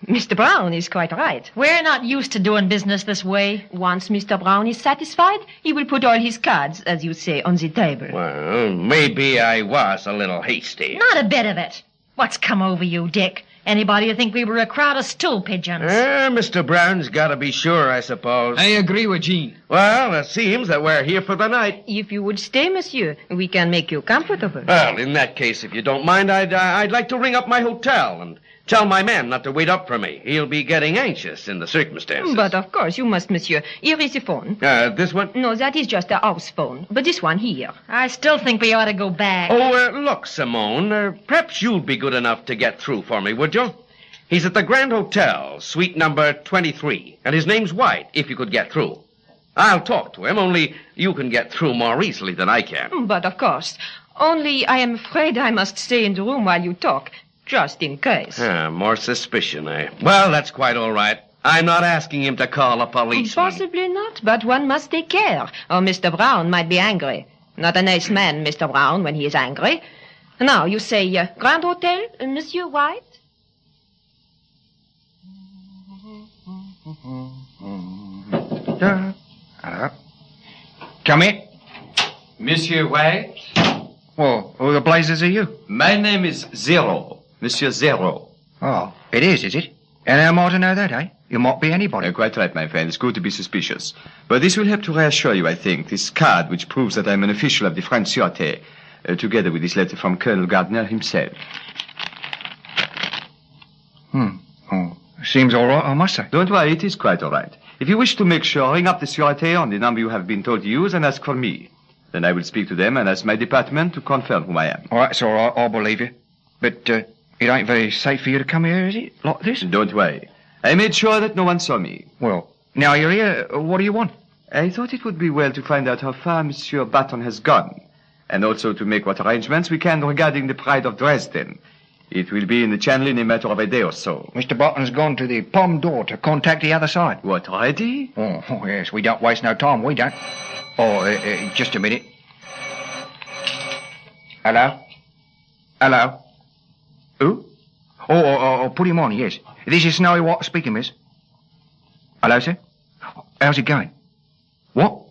Mr. Brown is quite right. We're not used to doing business this way. Once Mr. Brown is satisfied, he will put all his cards, as you say, on the table. Well, maybe I was a little hasty. Not a bit of it. What's come over you, Dick? Anybody would think we were a crowd of stool pigeons. Mr. Brown's got to be sure, I suppose. I agree with Jean. Well, it seems that we're here for the night. If you would stay, monsieur, we can make you comfortable. Well, in that case, if you don't mind, I'd like to ring up my hotel and tell my man not to wait up for me. He'll be getting anxious in the circumstances. But of course you must, monsieur. Here is the phone. This one? No, that is just a house phone. But this one here. I still think we ought to go back. Oh, look, Simone, perhaps you'd be good enough to get through for me, would you? He's at the Grand Hotel, suite number 23, and his name's White, if you could get through. I'll talk to him, only you can get through more easily than I can. But of course. Only I am afraid I must stay in the room while you talk, just in case. More suspicion, eh? Well, that's quite all right. I'm not asking him to call a policeman. Possibly not, but one must take care, or Mr. Brown might be angry. Not a nice man, Mr. Brown, when he is angry. Now, you say Grand Hotel, Monsieur White? Hello. Come in. Monsieur White? Well, who the blazes are you? My name is Zero. Monsieur Zero. Oh, it is it? And how am I to know that, eh? You might be anybody. Quite right, my friend. It's good to be suspicious. But this will help to reassure you, I think. This card, which proves that I'm an official of the French Sûreté, together with this letter from Colonel Gardner himself. Oh, seems all right, I must say. Don't worry, it is quite all right. If you wish to make sure, ring up the Sûreté on the number you have been told to use and ask for me. Then I will speak to them and ask my department to confirm whom I am. All right, it's all right. I'll believe you. But it ain't very safe for you to come here, is it? Like this? Don't worry. I made sure that no one saw me. Well, now you're here, what do you want? I thought it would be well to find out how far Monsieur Barton has gone, and also to make what arrangements we can regarding the Pride of Dresden. It will be in the Channel in a matter of a day or so. Mr. Barton's gone to the Pomme d'Or to contact the other side. What, already? Oh, yes, we don't waste no time, we don't. Oh, just a minute. Hello? Hello? Who? Oh, put him on, yes. This is Snowy White speaking, miss. Hello, sir? How's it going? What?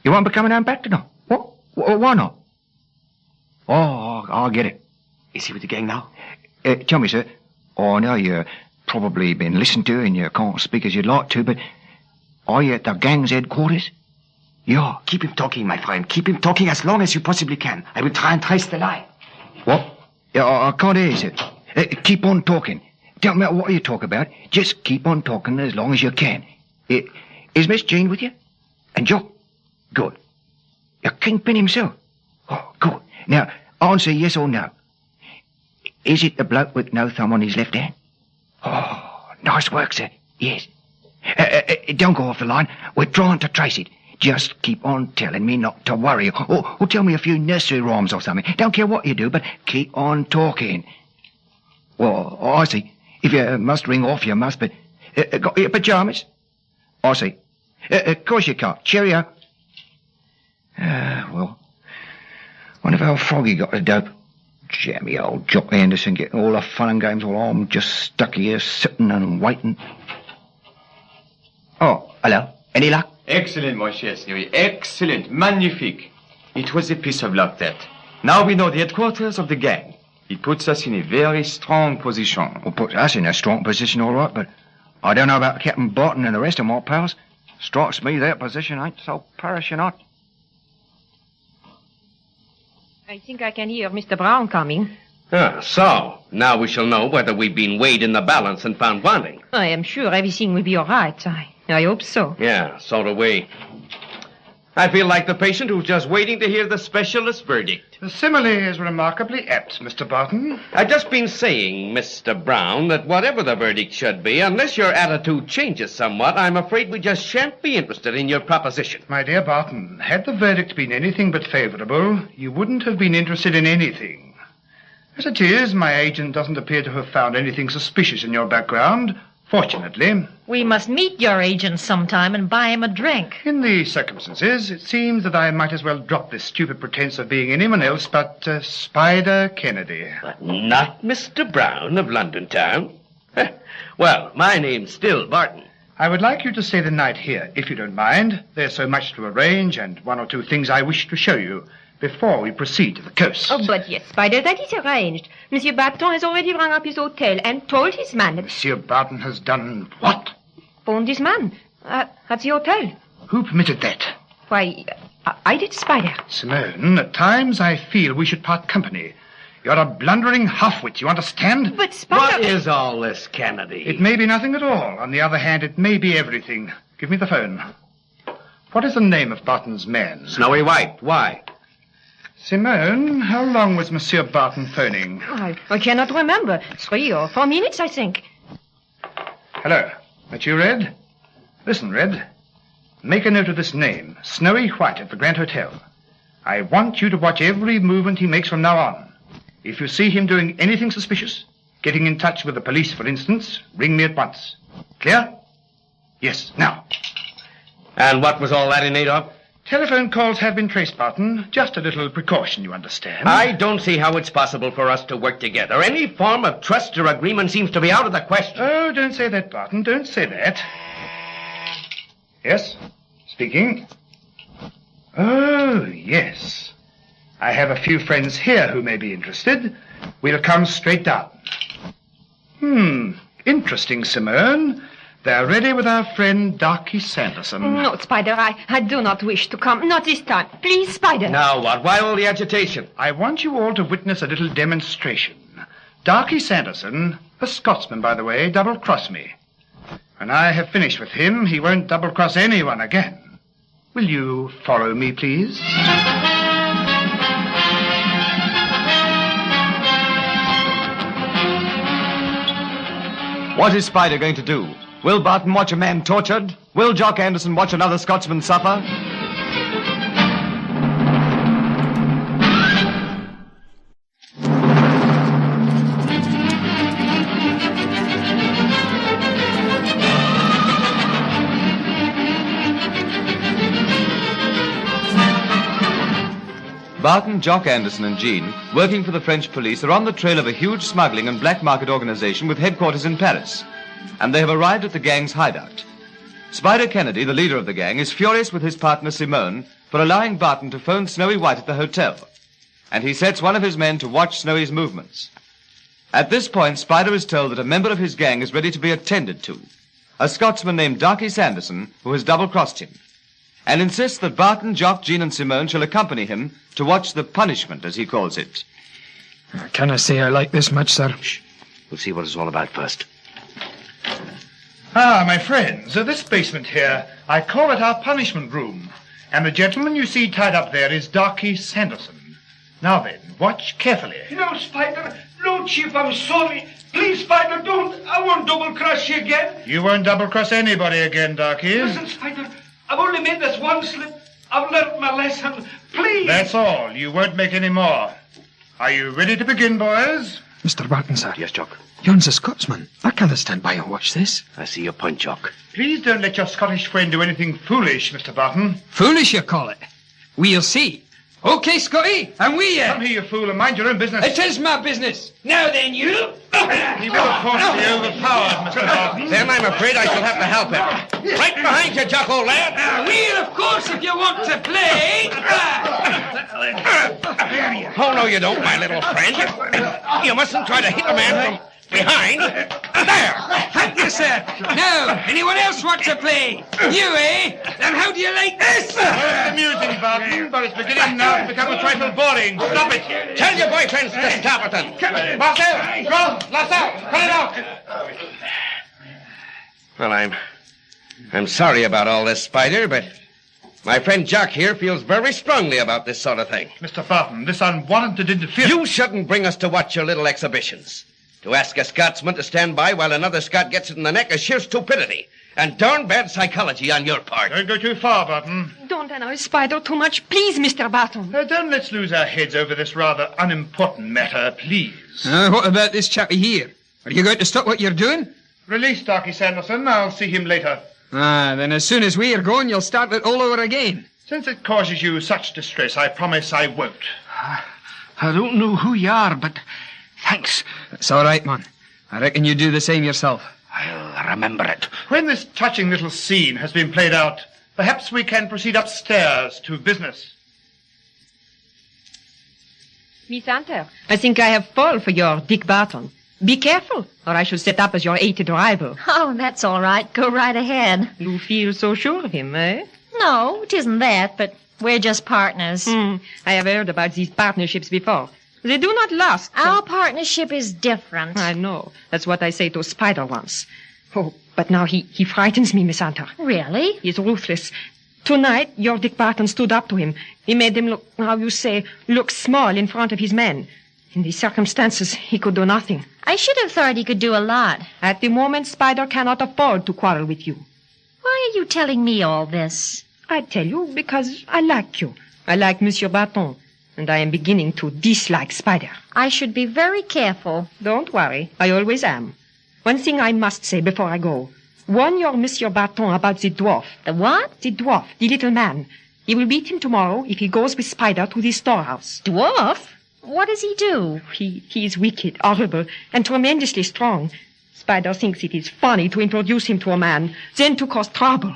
You won't be coming home back tonight? What? Why not? Oh, I get it. Is he with the gang now? Tell me, sir. Oh, I know you've probably been listened to and you can't speak as you'd like to, but are you at the gang's headquarters? Yeah. Keep him talking, my friend. Keep him talking as long as you possibly can. I will try and trace the line. What? Yeah, I can't hear you, sir. Keep on talking. Don't matter what you talk about. Just keep on talking as long as you can. Is Miss Jean with you? And Jock? Good. The Kingpin himself? Oh, good. Now, answer yes or no. Is it the bloke with no thumb on his left hand? Oh, nice work, sir. Yes. Don't go off the line. We're trying to trace it. Just keep on telling me not to worry. Or tell me a few nursery rhymes or something. Don't care what you do, but keep on talking. Well, I see. If you must ring off, you must, but... got your pyjamas? I see. Of course you can't. Cheerio. Well, wonder how Froggy got the dope. Jammy old Jock Anderson getting all the fun and games while I'm just stuck here sitting and waiting. Oh, hello. Any luck? Excellent, mon cher Snewy. Excellent. Magnifique. It was a piece of luck, that. Now we know the headquarters of the gang. It puts us in a very strong position. Well, puts us in a strong position, all right, but I don't know about Captain Barton and the rest of my pals. Strikes me their position ain't so perishing hot. I think I can hear Mr. Brown coming. Ah, so, now we shall know whether we've been weighed in the balance and found wanting. I am sure everything will be all right. I hope so. Yeah, so do we. I feel like the patient who's just waiting to hear the specialist's verdict. The simile is remarkably apt, Mr. Barton. I've just been saying, Mr. Brown, that whatever the verdict should be, unless your attitude changes somewhat, I'm afraid we just shan't be interested in your proposition. My dear Barton, had the verdict been anything but favorable, you wouldn't have been interested in anything. As it is, my agent doesn't appear to have found anything suspicious in your background, fortunately. We must meet your agent sometime and buy him a drink. In the circumstances, it seems that I might as well drop this stupid pretense of being anyone else but Spider Kennedy. But not Mr. Brown of London Town. Well, my name's still Barton. I would like you to stay the night here, if you don't mind. There's so much to arrange and one or two things I wish to show you before we proceed to the coast. Oh, but yes, Spider, that is arranged. Monsieur Barton has already rung up his hotel and told his man that... Monsieur Barton has done what? Phoned his man at the hotel. Who permitted that? Why, I did, Spider. Simone, at times I feel we should part company. You're a blundering half-wit, you understand? But, Spider... What is all this, Kennedy? It may be nothing at all. On the other hand, it may be everything. Give me the phone. What is the name of Barton's man? Snowy White. Why? Simone, how long was Monsieur Barton phoning? I cannot remember. 3 or 4 minutes, I think. Hello. That you, Red? Listen, Red. Make a note of this name, Snowy White at the Grand Hotel. I want you to watch every movement he makes from now on. If you see him doing anything suspicious, getting in touch with the police, for instance, ring me at once. Clear? Yes, now. And what was all that in aid of? Telephone calls have been traced, Barton. Just a little precaution, you understand. I don't see how it's possible for us to work together. Any form of trust or agreement seems to be out of the question. Oh, don't say that, Barton. Don't say that. Yes? Speaking. Oh, yes. I have a few friends here who may be interested. We'll come straight down. Interesting, Simone. They're ready with our friend Darky Sanderson. No, Spider, I do not wish to come. Not this time. Please, Spider. Now what? Why all the agitation? I want you all to witness a little demonstration. Darky Sanderson, a Scotsman, by the way, double-crossed me. When I have finished with him, he won't double-cross anyone again. Will you follow me, please? What is Spider going to do? Will Barton watch a man tortured? Will Jock Anderson watch another Scotsman suffer? Barton, Jock Anderson and Jean, working for the French police, are on the trail of a huge smuggling and black market organization with headquarters in Paris. And they have arrived at the gang's hideout. Spider Kennedy, the leader of the gang, is furious with his partner Simone for allowing Barton to phone Snowy White at the hotel. And he sets one of his men to watch Snowy's movements. At this point, Spider is told that a member of his gang is ready to be attended to. A Scotsman named Darky Sanderson, who has double-crossed him. And insists that Barton, Jock, Jean and Simone shall accompany him to watch the punishment, as he calls it. Can I say I like this much, sir? Shh. We'll see what it's all about first. Ah, my friends, this basement here, I call it our punishment room. And the gentleman you see tied up there is Darky Sanderson. Now then, watch carefully. You know, Spider, No, Chief, I'm sorry. Please, Spider, don't. I won't double-cross you again. You won't double-cross anybody again, darkies. Listen, Spider, I've only made this one slip. I've learnt my lesson. Please. That's all. You won't make any more. Are you ready to begin, boys? Mr. Barton, sir. Yes, Jock. Yon's a Scotsman. I can't stand by and watch this. I see your point, Jock. Please don't let your Scottish friend do anything foolish, Mr. Barton. Foolish, you call it? We'll see. Okay, Scotty, and we Come here, you fool, and mind your own business. It is my business. Now then, you. He will, of course, be overpowered, Mr. Barton. Then I'm afraid I shall have to help him. Right behind you, Jock, old lad. We'll, of course, if you want to play. Oh, no, you don't, my little friend. You mustn't try to hit a man from behind. There. Thank you, sir. Now, anyone else want to play? You, eh? Then how do you like this? Most amusing, Barton, but it's beginning now to become a trifle boring. Stop it. Tell your boyfriends to stop it. Marcel, go, Lassalle, cut it out. Well, I'm sorry about all this, Spider, but my friend Jock here feels very strongly about this sort of thing. Mr. Barton, this unwarranted interference. You shouldn't bring us to watch your little exhibitions. To ask a Scotsman to stand by while another Scot gets it in the neck is sheer stupidity and darn bad psychology on your part. Don't go too far, Barton. Don't annoy Spider too much, please, Mr. Barton. Don't let's lose our heads over this rather unimportant matter, please. What about this chappie here? Are you going to stop what you're doing? Release Darky Sanderson. I'll see him later. Then as soon as we are going, you'll start it all over again. Since it causes you such distress, I promise I won't. I don't know who you are, but thanks. It's all right, man. I reckon you do the same yourself. I'll remember it. When this touching little scene has been played out, perhaps we can proceed upstairs to business. Miss Hunter, I think I have fall for your Dick Barton. Be careful, or I shall set up as your hated rival. Oh, that's all right. Go right ahead. You feel so sure of him, eh? No, it isn't that, but we're just partners. I have heard about these partnerships before. They do not last. Our partnership is different. I know. That's what I say to Spider once. Oh, but now he frightens me, Miss Hunter. Really? He's ruthless. Tonight, your Dick Barton stood up to him. He made him look, how you say, look small in front of his men. In these circumstances, he could do nothing. I should have thought he could do a lot. At the moment, Spider cannot afford to quarrel with you. Why are you telling me all this? I tell you because I like you. I like Monsieur Barton. And I am beginning to dislike Spider. I should be very careful. Don't worry. I always am. One thing I must say before I go. Warn your Monsieur Barton about the dwarf. The what? The dwarf, the little man. He will beat him tomorrow if he goes with Spider to the storehouse. Dwarf? What does he do? He is wicked, horrible, and tremendously strong. Spider thinks it is funny to introduce him to a man, then to cause trouble.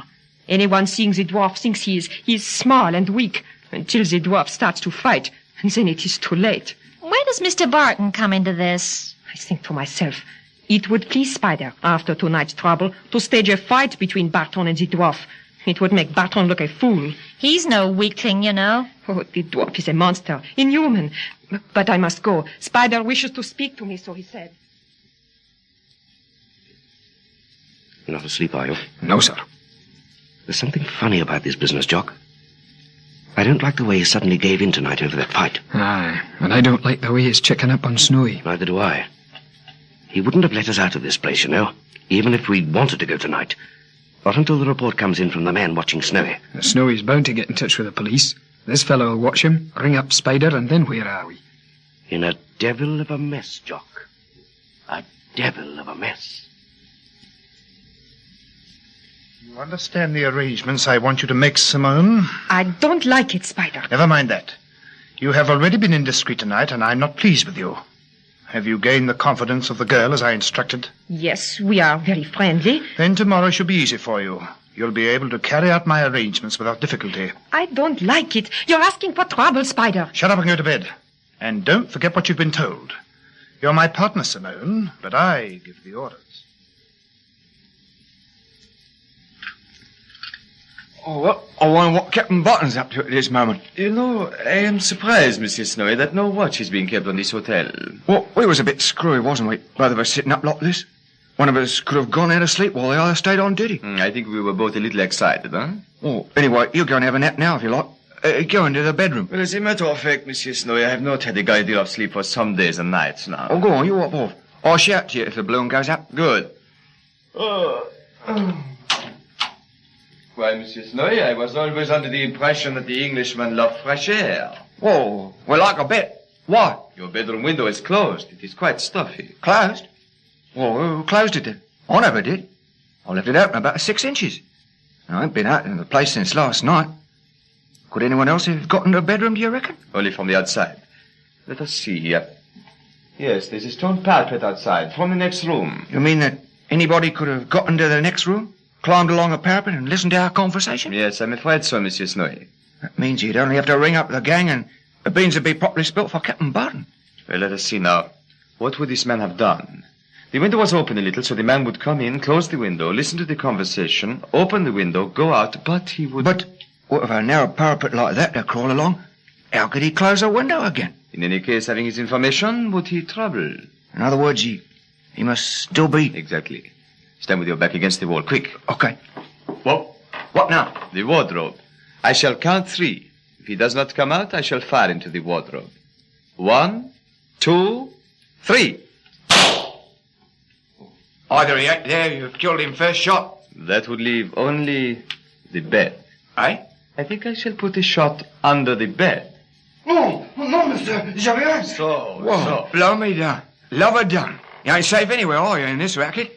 Anyone seeing the dwarf thinks he is small and weak, until the dwarf starts to fight, and then it is too late. Where does Mr. Barton come into this? I think to myself, it would please Spider, after tonight's trouble, to stage a fight between Barton and the dwarf. It would make Barton look a fool. He's no weakling, you know. Oh, the dwarf is a monster, inhuman. But I must go. Spider wishes to speak to me, so he said. You're not asleep, are you? No, sir. There's something funny about this business, Jock. I don't like the way he suddenly gave in tonight over that fight. Aye, and I don't like the way he's checking up on Snowy. Neither do I. He wouldn't have let us out of this place, you know, even if we'd wanted to go tonight. Not until the report comes in from the man watching Snowy. Snowy's bound to get in touch with the police. This fellow will watch him, ring up Spider, and then where are we? In a devil of a mess, Jock. A devil of a mess. You understand the arrangements I want you to make, Simone? I don't like it, Spider. Never mind that. You have already been indiscreet tonight, and I'm not pleased with you. Have you gained the confidence of the girl as I instructed? Yes, we are very friendly. Then tomorrow should be easy for you. You'll be able to carry out my arrangements without difficulty. I don't like it. You're asking for trouble, Spider. Shut up and go to bed. And don't forget what you've been told. You're my partner, Simone, but I give the orders. Oh, well, I wonder what Captain Barton's up to at this moment. You know, I am surprised, Monsieur Snowy, that no watch is being kept on this hotel. Well, we was a bit screwy, wasn't we? Both of us sitting up like this. One of us could have gone out of sleep while the other stayed on duty. I think we were both a little excited, huh? Oh, anyway, you go and have a nap now if you like. go into the bedroom. Well, as a matter of fact, Monsieur Snowy, I have not had a great deal of sleep for some days and nights now. Oh, go on, you up off. I'll shout to you if the balloon goes up. Good. Why, Monsieur Snowy, I was always under the impression that the Englishmen love fresh air. Oh, well, like a bet. Why? Your bedroom window is closed. It is quite stuffy. Closed? Well, who closed it then? I never did. I left it open about 6 inches. I ain't been out in the place since last night. Could anyone else have got into the bedroom, do you reckon? Only from the outside. Let us see. Yes, there's a stone parapet outside, from the next room. You mean that anybody could have got into the next room, climbed along the parapet and listened to our conversation? Yes, I'm afraid so, Monsieur Snowy. That means you'd only have to ring up the gang and the beans would be properly spilt for Captain Barton. Well, let us see now. What would this man have done? The window was open a little, so the man would come in, close the window, listen to the conversation, open the window, go out, but he would... But what, with a narrow parapet like that to crawl along, how could he close the window again? In any case, having his information, would he trouble? In other words, he must still be... Exactly. Stand with your back against the wall, quick. Okay. What now? The wardrobe. I shall count 3. If he does not come out, I shall fire into the wardrobe. 1, 2, 3. Either he ain't there, you've killed him first shot. That would leave only the bed. Eh? I think I shall put a shot under the bed. No, monsieur. Jamais. So. Blow me down. Love her done. You ain't safe anywhere, are you, in this racket?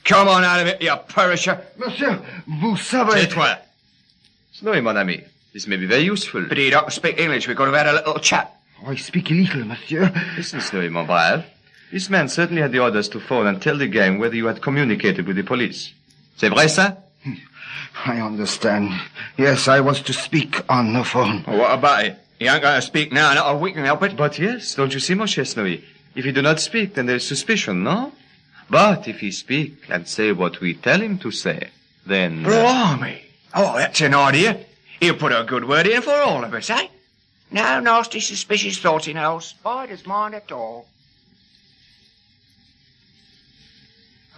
Come on out of it, you perisher. Monsieur, vous savez... Tais-toi. Snowy, mon ami. This may be very useful. But he don't speak English. We could have had a little chat. I speak little, monsieur. Listen, Snowy, mon brave. This man certainly had the orders to phone and tell the gang whether you had communicated with the police. C'est vrai, ça? I understand. Yes, I was to speak on the phone. Well, what about it? He ain't going to speak now, not a week can help it. But yes, don't you see, Monsieur Snowy? If he do not speak, then there is suspicion, no? But if he speak and say what we tell him to say, then... Blimey! Oh, that's an idea. He'll put a good word in for all of us, eh? No nasty, suspicious thoughts in our spider's mind at all.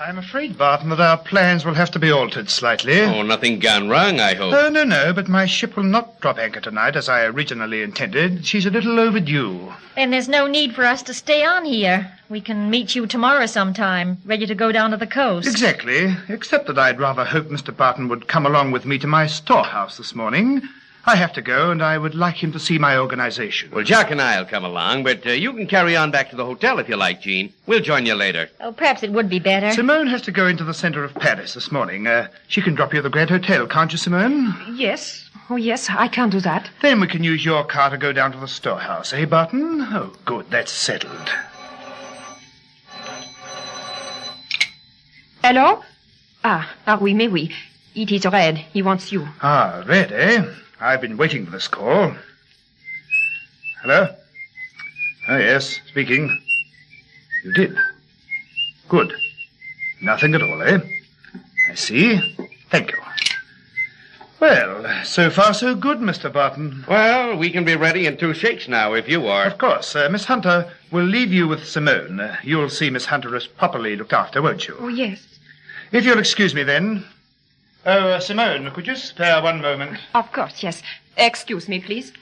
I'm afraid, Barton, that our plans will have to be altered slightly. Oh, nothing gone wrong, I hope. No, but my ship will not drop anchor tonight as I originally intended. She's a little overdue. Then there's no need for us to stay on here. We can meet you tomorrow sometime, ready to go down to the coast. Exactly, except that I'd rather hope Mr. Barton would come along with me to my storehouse this morning. I have to go, and I would like him to see my organization. Well, Jock and I'll come along, but you can carry on back to the hotel if you like, Jean. We'll join you later. Oh, perhaps it would be better. Simone has to go into the center of Paris this morning. She can drop you at the Grand Hotel, can't you, Simone? Yes. Oh, yes, I can do that. Then we can use your car to go down to the storehouse, eh, Barton? Oh, good, that's settled. Hello? Oui, mais oui. It is Red. He wants you. Ah, Red, eh? I've been waiting for this call. Hello? Oh, yes, speaking. You did? Good. Nothing at all, eh? I see. Thank you. Well, so far so good, Mr. Barton. Well, we can be ready in 2 shakes now, if you are. Of course. Miss Hunter will leave you with Simone. You'll see Miss Hunter is properly looked after, won't you? Oh, yes. If you'll excuse me, then... Oh, Simone, could you spare 1 moment? Of course, yes. Excuse me, please.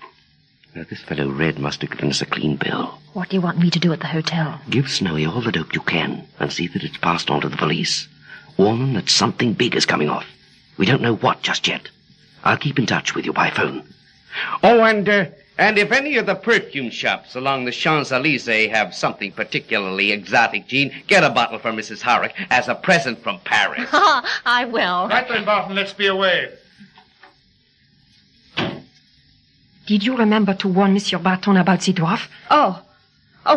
Now, this fellow Red must have given us a clean bill. What do you want me to do at the hotel? Give Snowy all the dope you can and see that it's passed on to the police. Warn them that something big is coming off. We don't know what just yet. I'll keep in touch with you by phone. Oh, and if any of the perfume shops along the Champs-Élysées have something particularly exotic, Jean, get a bottle for Mrs. Horrocks as a present from Paris. I will. Right then, Barton, let's be away. Did you remember to warn Monsieur Barton about the dwarf? Oh,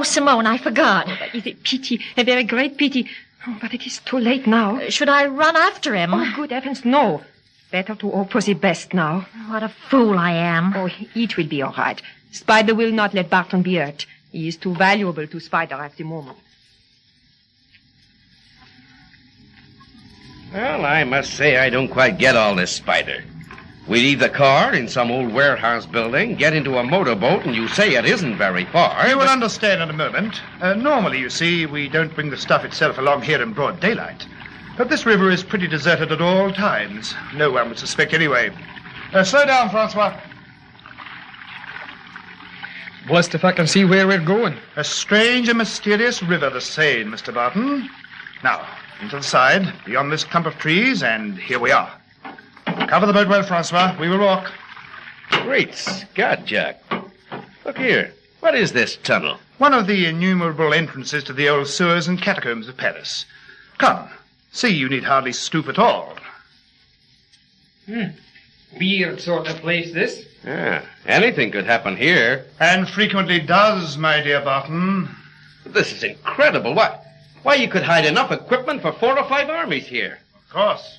Simone, I forgot. That is a pity, a very great pity. Oh, but it is too late now. Should I run after him? Oh, good heavens, no. Better to hope for the best now. What a fool I am. Oh, it will be all right. Spider will not let Barton be hurt. He is too valuable to Spider at the moment. Well, I must say I don't quite get all this, Spider. We leave the car in some old warehouse building, get into a motorboat, and you say it isn't very far. You will understand in a moment. Normally, you see, we don't bring the stuff itself along here in broad daylight. But this river is pretty deserted at all times. No one would suspect anyway. Slow down, Francois. Blessed if I can see where we're going. A strange and mysterious river, the Seine, Mr. Barton. Now, into the side, beyond this clump of trees, and here we are. Cover the boat well, Francois. We will walk. Great Scott, Jock. Look here. What is this tunnel? One of the innumerable entrances to the old sewers and catacombs of Paris. Come, see, you need hardly stoop at all. Weird sort of place, this. Yeah, anything could happen here. And frequently does, my dear Barton. This is incredible. Why, you could hide enough equipment for 4 or 5 armies here. Of course.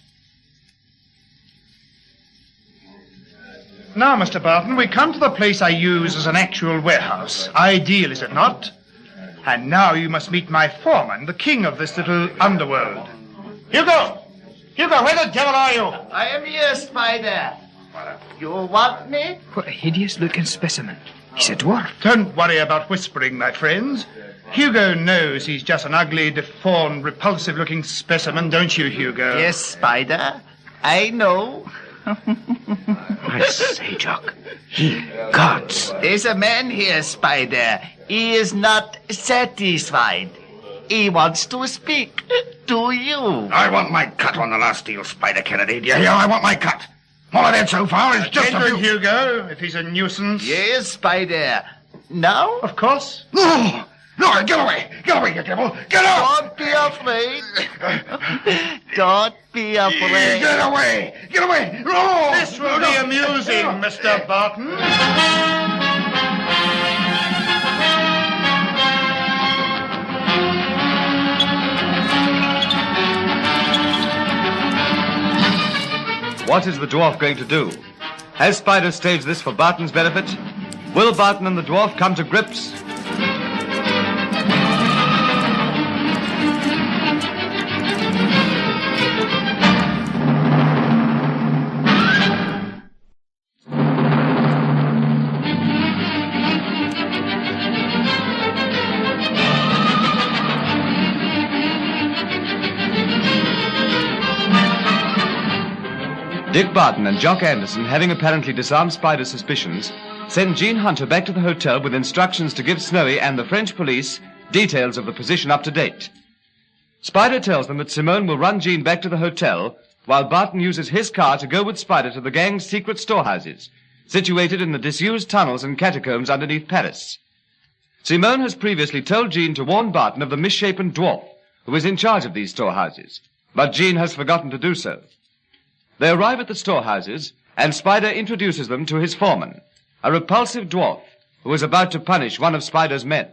Now, Mr. Barton, we come to the place I use as an actual warehouse. Ideal, is it not? And now you must meet my foreman, the king of this little underworld. Hugo! Hugo, where the devil are you? I am here, Spider. You want me? What a hideous-looking specimen. He's a dwarf. Don't worry about whispering, my friends. Hugo knows he's just an ugly, deformed, repulsive-looking specimen, don't you, Hugo? Yes, Spider. I know. I say, Jock, gods. There's a man here, Spider. He is not satisfied. He wants to speak to you. I want my cut on the last deal, Spider Kennedy. Do you hear? I want my cut. All I've had so far is just a Hugo, if he's a nuisance. Yes, Spider. Now? Of course. No! No, get away! Get away, you devil! Get out! Don't be afraid. Don't be afraid. Get away! Get away! No! This will be amusing, Mr. Barton. What is the dwarf going to do? Has Spider staged this for Barton's benefit? Will Barton and the dwarf come to grips? Dick Barton and Jock Anderson, having apparently disarmed Spider's suspicions, send Jean Hunter back to the hotel with instructions to give Snowy and the French police details of the position up to date. Spider tells them that Simone will run Jean back to the hotel, while Barton uses his car to go with Spider to the gang's secret storehouses, situated in the disused tunnels and catacombs underneath Paris. Simone has previously told Jean to warn Barton of the misshapen dwarf, who is in charge of these storehouses, but Jean has forgotten to do so. They arrive at the storehouses, and Spider introduces them to his foreman, a repulsive dwarf who is about to punish one of Spider's men.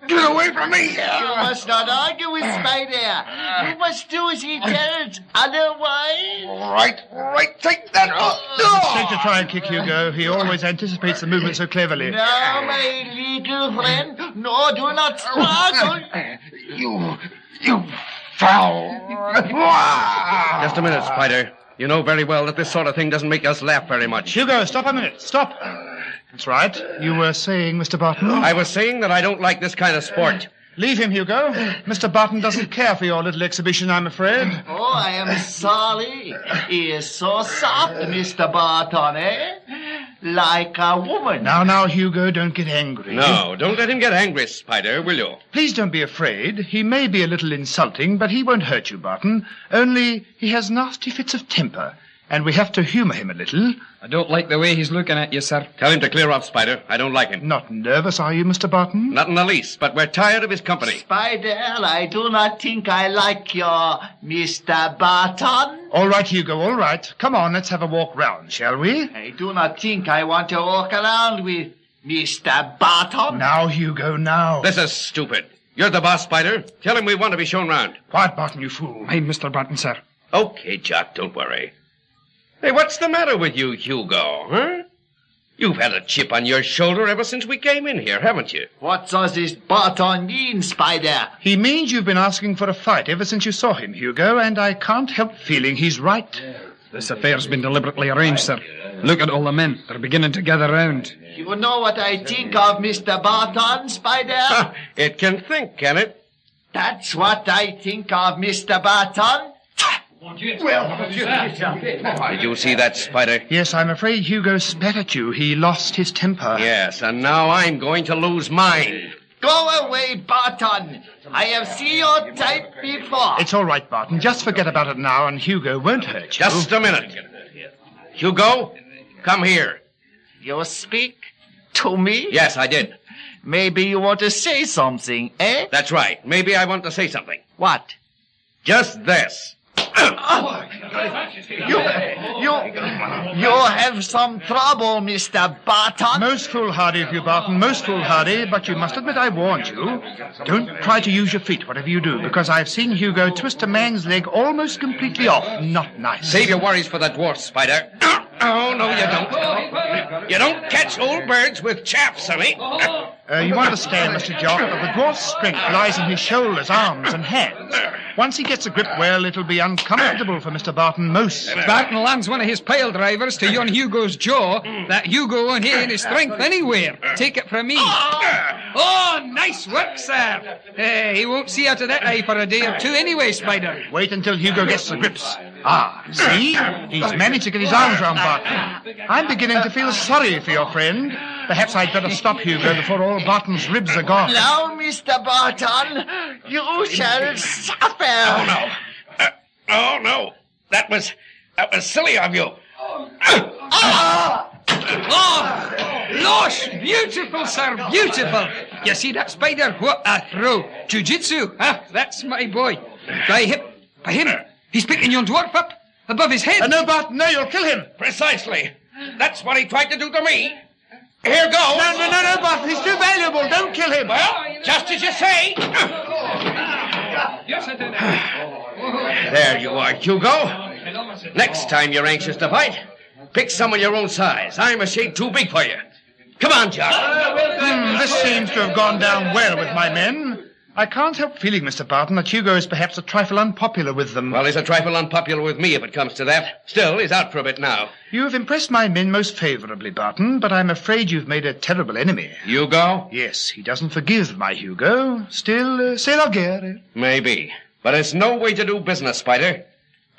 Get away from me! You must not argue with Spider. You must do as he tells, otherwise... All right, take that off. Mistake to try and kick Hugo. He always anticipates the movement so cleverly. Now, my little friend, no, do not struggle. You foul... Just a minute, Spider. You know very well that this sort of thing doesn't make us laugh very much. Hugo, stop a minute. Stop. That's right. You were saying, Mr. Barton? I was saying that I don't like this kind of sport. Leave him, Hugo. Mr. Barton doesn't care for your little exhibition, I'm afraid. Oh, I am sorry. He is so soft, Mr. Barton, eh? Like a woman. Now, Hugo, don't get angry. No, don't let him get angry, Spider, will you? Please don't be afraid. He may be a little insulting, but he won't hurt you, Barton. Only he has nasty fits of temper, and we have to humor him a little. I don't like the way he's looking at you, sir. Tell him to clear off, Spider. I don't like him. Not nervous, are you, Mr. Barton? Not in the least, but we're tired of his company. Spider, I do not think I like your Mr. Barton. All right, Hugo, all right. Come on, let's have a walk round, shall we? I do not think I want to walk around with Mr. Barton. Now, Hugo, now. This is stupid. You're the boss, Spider. Tell him we want to be shown round. Quiet, Barton, you fool. I'm Mr. Barton, sir. Okay, Jock, don't worry. Hey, what's the matter with you, Hugo, huh? You've had a chip on your shoulder ever since we came in here, haven't you? What does this Barton mean, Spider? He means you've been asking for a fight ever since you saw him, Hugo, and I can't help feeling he's right. This affair's been deliberately arranged, sir. Look at all the men. They're beginning to gather round. You know what I think of Mr. Barton, Spider? It can think, can it? That's what I think of Mr. Barton. Did you see that, Spider? Yes, I'm afraid Hugo spat at you. He lost his temper. Yes, and now I'm going to lose mine. Go away, Barton. I have seen your type before. It's all right, Barton. Just forget about it now, and Hugo won't hurt you. Just a minute. Hugo, come here. You speak to me? Yes, I did. Maybe you want to say something, eh? That's right. Maybe I want to say something. What? Just this. You have some trouble, Mr. Barton. Most foolhardy of you, Barton, most foolhardy, but you must admit I warned you. Don't try to use your feet, whatever you do, because I've seen Hugo twist a man's leg almost completely off. Not nice. Save your worries for the dwarf, Spider. Oh, no, you don't. You don't catch old birds with chaff, sonny. You understand, Mr. Jock, that the dwarf's strength lies in his shoulders, arms, and hands. Once he gets a grip, well, it'll be uncomfortable for Mr. Barton most. If Barton lands one of his pile drivers to yon Hugo's jaw, that Hugo won't have any strength anywhere. Take it from me. Oh, nice work, sir. He won't see out of that eye for a day or two anyway, Spider. Wait until Hugo gets the grips. Ah, see? He's managed to get his arms round Barton. I'm beginning to feel sorry for your friend. Perhaps I'd better stop Hugo before all Barton's ribs are gone. Now, Mr. Barton, you shall suffer. Oh, no. Oh, no. That was silly of you. Oh, losh! Beautiful, sir, beautiful. You see that, Spider? What a throw. Jiu-jitsu. Ah, that's my boy. By him. He's picking your dwarf up above his head. No, Barton, no, you'll kill him. Precisely. That's what he tried to do to me. Here goes. No, Barton, he's too valuable. Don't kill him. Well, just as you say. There you are, Hugo. Next time you're anxious to fight, pick someone your own size. I'm a shade too big for you. Come on, Jock. This seems to have gone down well with my men. I can't help feeling, Mr. Barton, that Hugo is perhaps a trifle unpopular with them. Well, he's a trifle unpopular with me if it comes to that. Still, he's out for a bit now. You have impressed my men most favorably, Barton, but I'm afraid you've made a terrible enemy. Hugo? Yes, he doesn't forgive my Hugo. Still, c'est la guerre. Maybe. But it's no way to do business, Spider.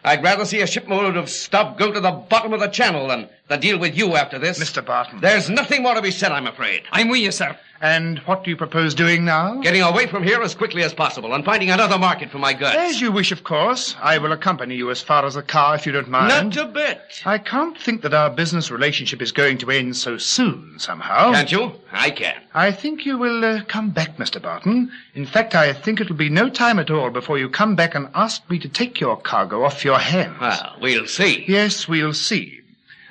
I'd rather see a shipload of stuff go to the bottom of the channel than deal with you after this. Mr. Barton. There's nothing more to be said, I'm afraid. I'm with you, sir. And what do you propose doing now? Getting away from here as quickly as possible and finding another market for my goods. As you wish, of course. I will accompany you as far as the car, if you don't mind. Not a bit. I can't think that our business relationship is going to end so soon, somehow. Can't you? I can. I think you will come back, Mr. Barton. In fact, I think it'll be no time at all before you come back and ask me to take your cargo off your hands. Well, we'll see. Yes, we'll see.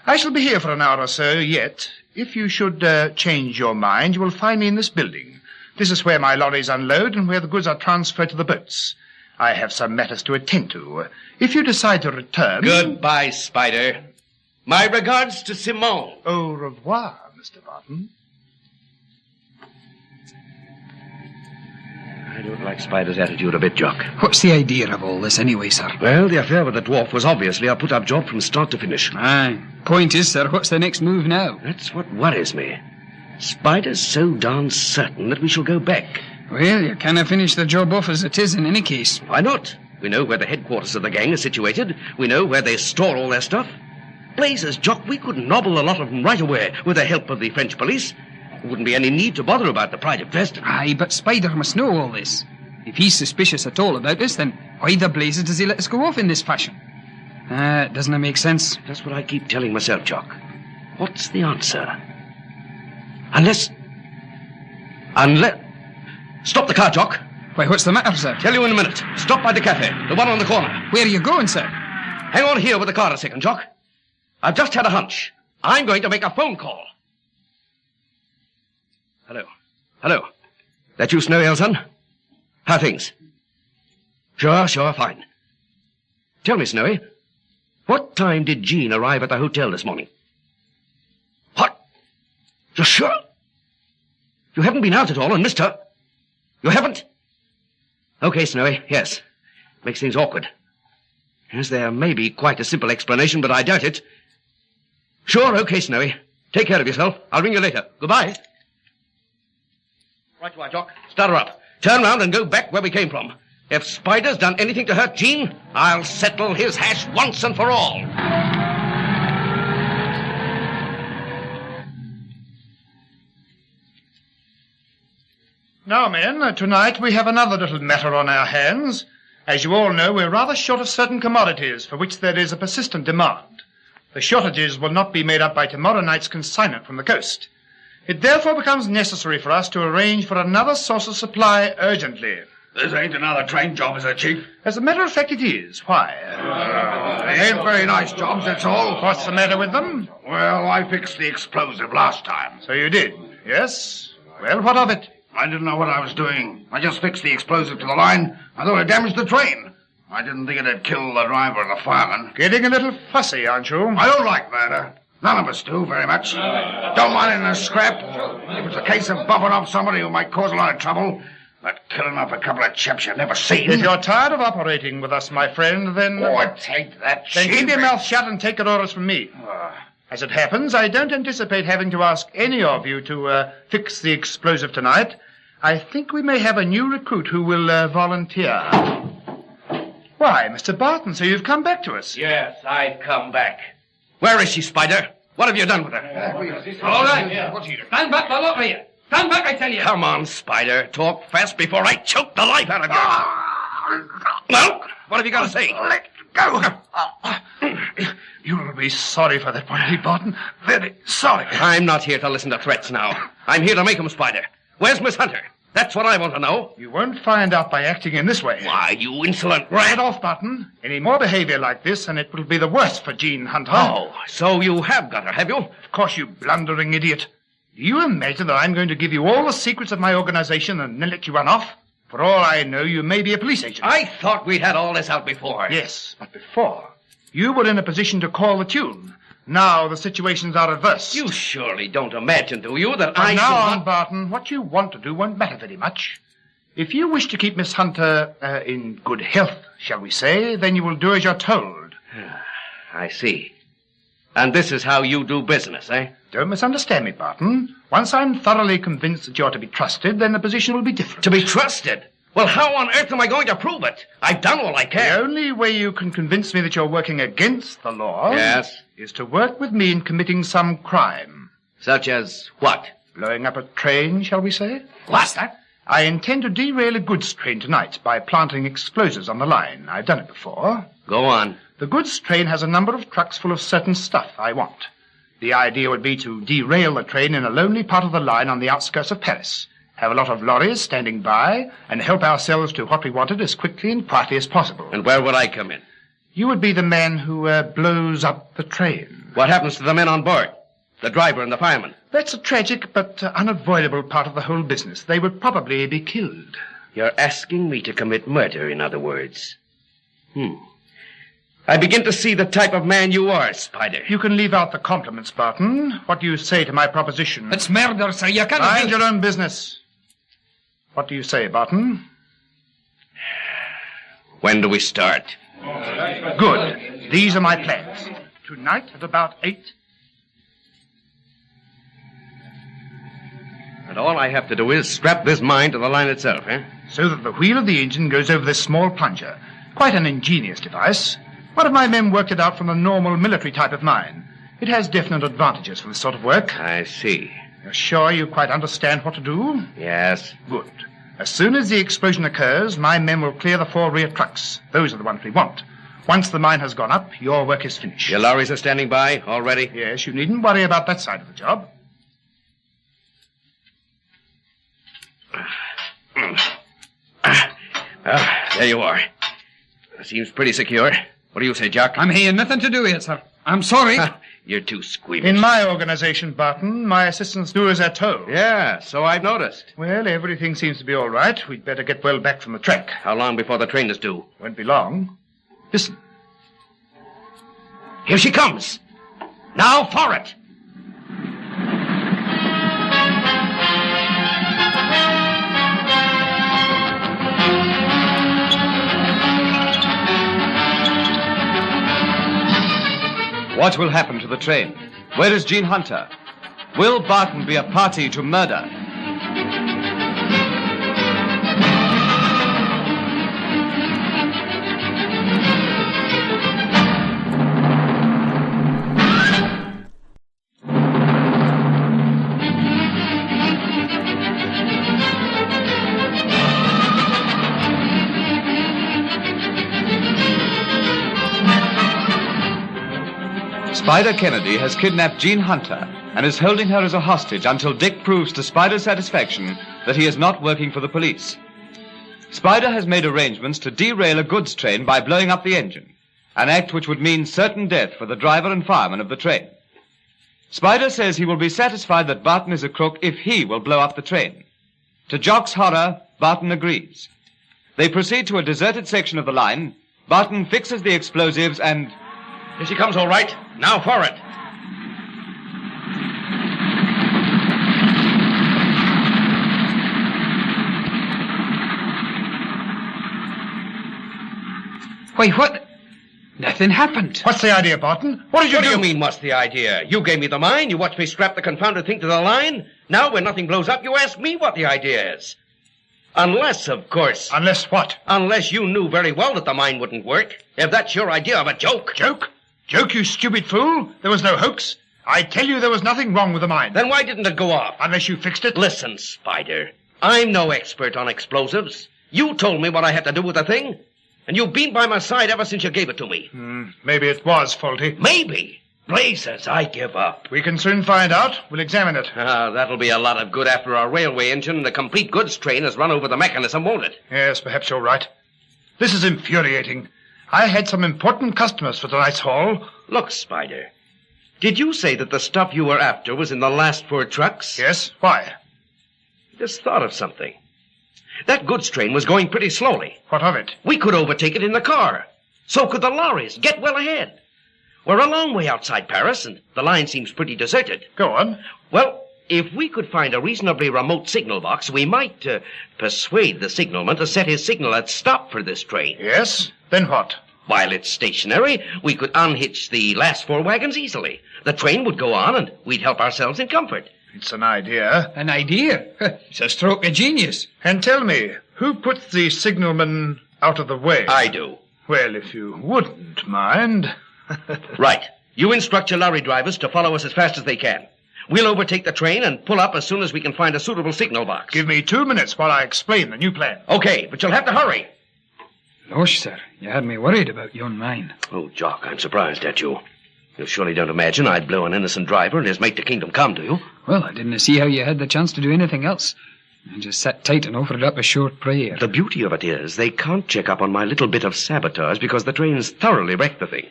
I shall be here for an hour or so yet. If you should change your mind, you will find me in this building. This is where my lorries unload and where the goods are transferred to the boats. I have some matters to attend to. If you decide to return... Goodbye, Spider. My regards to Simone. Au revoir, Mr. Barton. I don't like Spider's attitude a bit, Jock. What's the idea of all this anyway, sir? Well, the affair with the dwarf was obviously a put-up job from start to finish. Aye. Point is, sir, what's the next move now? That's what worries me. Spider's so darn certain that we shall go back. Well, you can't finish the job off as it is in any case. Why not? We know where the headquarters of the gang is situated. We know where they store all their stuff. Blazes, Jock, we could nobble a lot of them right away with the help of the French police. There wouldn't be any need to bother about the Pride of Dresden. Aye, but Spider must know all this. If he's suspicious at all about us, then why the blazes does he let us go off in this fashion? Doesn't it make sense? That's what I keep telling myself, Jock. What's the answer? Unless... Stop the car, Jock. Why, what's the matter, sir? Tell you in a minute. Stop by the cafe, the one on the corner. Where are you going, sir? Hang on here with the car a second, Jock. I've just had a hunch. I'm going to make a phone call. Hello. That you, Snowy, old son? How things? Sure, fine. Tell me, Snowy, what time did Jean arrive at the hotel this morning? What? You're sure? You haven't been out at all and missed her? You haven't? Okay, Snowy, yes. Makes things awkward. Yes, there may be quite a simple explanation, but I doubt it. Sure, okay, Snowy. Take care of yourself. I'll ring you later. Goodbye. Right you are, Jock. Start her up. Turn round and go back where we came from. If Spider's done anything to hurt Jean, I'll settle his hash once and for all. Now, men, tonight we have another little matter on our hands. As you all know, we're rather short of certain commodities for which there is a persistent demand. The shortages will not be made up by tomorrow night's consignment from the coast. It therefore becomes necessary for us to arrange for another source of supply urgently. This ain't another train job, is it, Chief? As a matter of fact, it is. Why? They ain't very nice jobs, that's all. What's the matter with them? Well, I fixed the explosive last time. So you did? Yes? Well, what of it? I didn't know what I was doing. I just fixed the explosive to the line. I thought it damaged the train. I didn't think it'd kill the driver and the fireman. Getting a little fussy, aren't you? I don't like murder. None of us do, very much. Don't mind it in a scrap. If it's a case of bumping off somebody who might cause a lot of trouble, but killing off a couple of chaps you've never seen... If you're tired of operating with us, my friend, then... Oh, take that, Then Chief. keep your mouth shut and take your orders from me. As it happens, I don't anticipate having to ask any of you to fix the explosive tonight. I think we may have a new recruit who will volunteer. Why, Mr. Barton, so you've come back to us. Yes, I've come back. Where is she, Spider? What have you done with her? All right. Stand back, the lot of you. Stand back, I tell you. Come on, Spider. Talk fast before I choke the life out of you. Well, what have you got to say? Let go. You'll be sorry for that one, Barton. Very sorry. I'm not here to listen to threats now. I'm here to make 'em, Spider. Where's Miss Hunter? That's what I want to know. You won't find out by acting in this way. Why, you insolent Right rat. off, Barton. Any more behavior like this, and it will be the worse for Jean Hunter. Oh, so you have got her, have you? Of course, you blundering idiot. Do you imagine that I'm going to give you all the secrets of my organization and then let you run off? For all I know, you may be a police agent. I thought we'd had all this out before. Yes, but before, you were in a position to call the tune. Now the situations are reversed. You surely don't imagine, do you, that From I now should on, not... Barton, what you want to do won't matter very much. If you wish to keep Miss Hunter in good health, shall we say, then you will do as you're told. I see. And this is how you do business, eh? Don't misunderstand me, Barton. Once I'm thoroughly convinced that you're to be trusted, then the position will be different. To be trusted? Well, how on earth am I going to prove it? I've done all I can. The only way you can convince me that you're working against the law... Yes? ...is to work with me in committing some crime. Such as what? Blowing up a train, shall we say? What's that? I intend to derail a goods train tonight by planting explosives on the line. I've done it before. Go on. The goods train has a number of trucks full of certain stuff I want. The idea would be to derail the train in a lonely part of the line on the outskirts of Paris, have a lot of lorries standing by, and help ourselves to what we wanted as quickly and quietly as possible. And where would I come in? You would be the man who blows up the train. What happens to the men on board? The driver and the fireman? That's a tragic but unavoidable part of the whole business. They would probably be killed. You're asking me to commit murder, in other words. I begin to see the type of man you are, Spider. You can leave out the compliments, Barton. What do you say to my proposition? It's murder, sir. You can't... Mind your own business. What do you say, Barton? When do we start? Good. These are my plans. Tonight at about 8. And all I have to do is strap this mine to the line itself, eh? So that the wheel of the engine goes over this small plunger. Quite an ingenious device. One of my men worked it out from a normal military type of mine. It has definite advantages for this sort of work. I see. You're sure you quite understand what to do? Yes. Good. As soon as the explosion occurs, my men will clear the 4 rear trucks. Those are the ones we want. Once the mine has gone up, your work is finished. Your lorries are standing by already? Yes, you needn't worry about that side of the job. There you are. Seems pretty secure. What do you say, Jock? I'm here, nothing to do with it, sir. I'm sorry. You're too squeamish. In my organization, Barton, my assistants do as they're told. Yeah, so I've noticed. Well, everything seems to be all right. We'd better get well back from the track. How long before the train is due? Won't be long. Listen. Here she comes. Now for it. What will happen to the train? Where is Jean Hunter? Will Barton be a party to murder? Spider Kennedy has kidnapped Jean Hunter and is holding her as a hostage until Dick proves to Spider's satisfaction that he is not working for the police. Spider has made arrangements to derail a goods train by blowing up the engine, an act which would mean certain death for the driver and fireman of the train. Spider says he will be satisfied that Barton is a crook if he will blow up the train. To Jock's horror, Barton agrees. They proceed to a deserted section of the line. Barton fixes the explosives and... Here she comes, all right. Now for it. Wait, what? Nothing happened. What's the idea, Barton? What did you do? What do you mean, what's the idea? You gave me the mine, you watched me strap the confounded thing to the line. Now, when nothing blows up, you ask me what the idea is. Unless, of course... Unless what? Unless you knew very well that the mine wouldn't work. If that's your idea of a joke. Joke? Joke, you stupid fool? There was no hoax. I tell you there was nothing wrong with the mine. Then why didn't it go off? Unless you fixed it? Listen, Spider. I'm no expert on explosives. You told me what I had to do with the thing. And you've been by my side ever since you gave it to me. Maybe it was faulty. Maybe? Blazes, I give up. We can soon find out. We'll examine it. That'll be a lot of good after our railway engine and a complete goods train has run over the mechanism, won't it? Yes, perhaps you're right. This is infuriating. I had some important customers for tonight's haul. Look, Spider. Did you say that the stuff you were after was in the last 4 trucks? Yes. Why? Just thought of something. That goods train was going pretty slowly. What of it? We could overtake it in the car. So could the lorries. Get well ahead. We're a long way outside Paris, and the line seems pretty deserted. Go on. Well, if we could find a reasonably remote signal box, we might persuade the signalman to set his signal at stop for this train. Yes? Then what? While it's stationary, we could unhitch the last 4 wagons easily. The train would go on, and we'd help ourselves in comfort. It's an idea. An idea? It's a stroke of genius. And tell me, who puts the signalman out of the way? I do. Well, if you wouldn't mind... Right. You instruct your lorry drivers to follow us as fast as they can. We'll overtake the train and pull up as soon as we can find a suitable signal box. Give me 2 minutes while I explain the new plan. Okay, but you'll have to hurry. Losh, sir, you had me worried about yon mine. Oh, Jock, I'm surprised at you. You surely don't imagine I'd blow an innocent driver and his mate to kingdom come, do you? Well, I didn't see how you had the chance to do anything else. I just sat tight and offered up a short prayer. The beauty of it is they can't check up on my little bit of sabotage because the train's thoroughly wrecked the thing.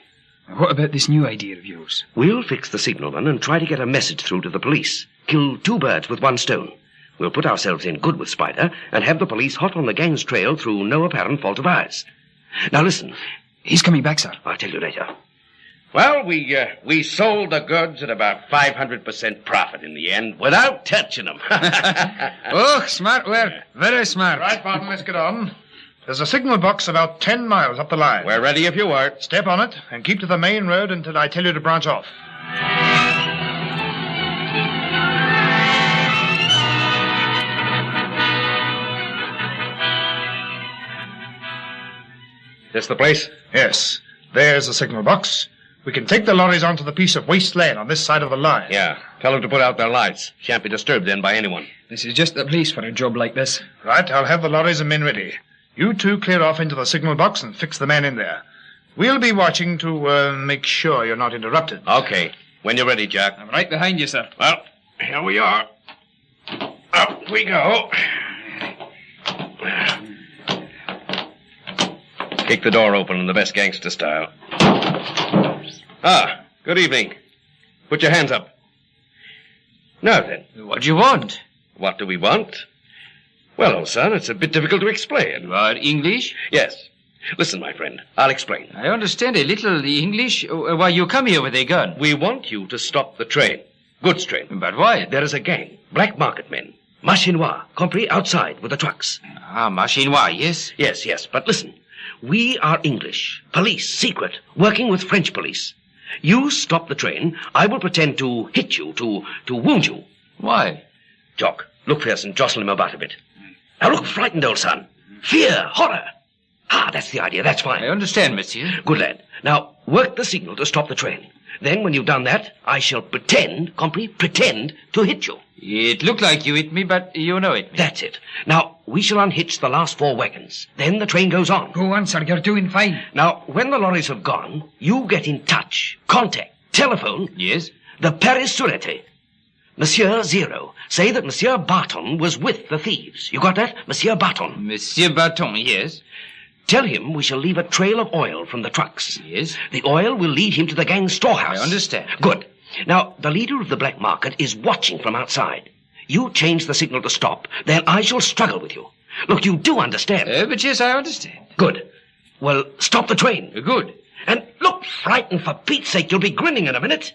What about this new idea of yours? We'll fix the signalman and try to get a message through to the police. Kill 2 birds with 1 stone. We'll put ourselves in good with Spider and have the police hot on the gang's trail through no apparent fault of ours. Now listen. He's coming back, sir. I'll tell you later. Well, we sold the goods at about 500% profit in the end without touching them. Oh, smart work. Very smart. Right, Barton, let's get on. There's a signal box about 10 miles up the line. We're ready if you are. Step on it and keep to the main road until I tell you to branch off. This the place? Yes. There's the signal box. We can take the lorries onto the piece of waste land on this side of the line. Yeah. Tell them to put out their lights. Shan't be disturbed then by anyone. This is just the place for a job like this. Right, I'll have the lorries and men ready. You 2 clear off into the signal box and fix the man in there. We'll be watching to make sure you're not interrupted. Okay. When you're ready, Jack. I'm right behind you, sir. Well, here we are. Up we go. Kick the door open in the best gangster style. Ah, good evening. Put your hands up. Now then. What do you want? What do we want? Well, old son, it's a bit difficult to explain. You are English? Yes. Listen, my friend, I'll explain. I understand a little English. Why, you come here with a gun. We want you to stop the train. Goods train. But why? There is a gang. Black market men. Machinois, compris, outside with the trucks. Ah, Machinois, yes? Yes. But listen. We are English. Police, secret, working with French police. You stop the train, I will pretend to hit you, to wound you. Why? Jock, look fierce and jostle him about a bit. Now look frightened, old son. Fear, horror. Ah, that's the idea, that's fine. I understand, monsieur. Good lad. Now, work the signal to stop the train. Then, when you've done that, I shall pretend, compris, pretend to hit you. It looked like you hit me, but you know it. That's it. Now, we shall unhitch the last 4 wagons. Then the train goes on. Go on, sir. You're doing fine. Now, when the lorries have gone, you get in touch, contact, Telephone. Yes? The Paris Sûreté. Monsieur Zero. Say that Monsieur Barton was with the thieves. You got that? Monsieur Barton. Monsieur Barton, yes. Tell him we shall leave a trail of oil from the trucks. Yes? The oil will lead him to the gang's storehouse. I understand. Good. Now, the leader of the black market is watching from outside. You change the signal to stop, then I shall struggle with you. Look, you do understand. But yes, I understand. Good. Well, stop the train. Good. And look, frightened for Pete's sake, you'll be grinning in a minute.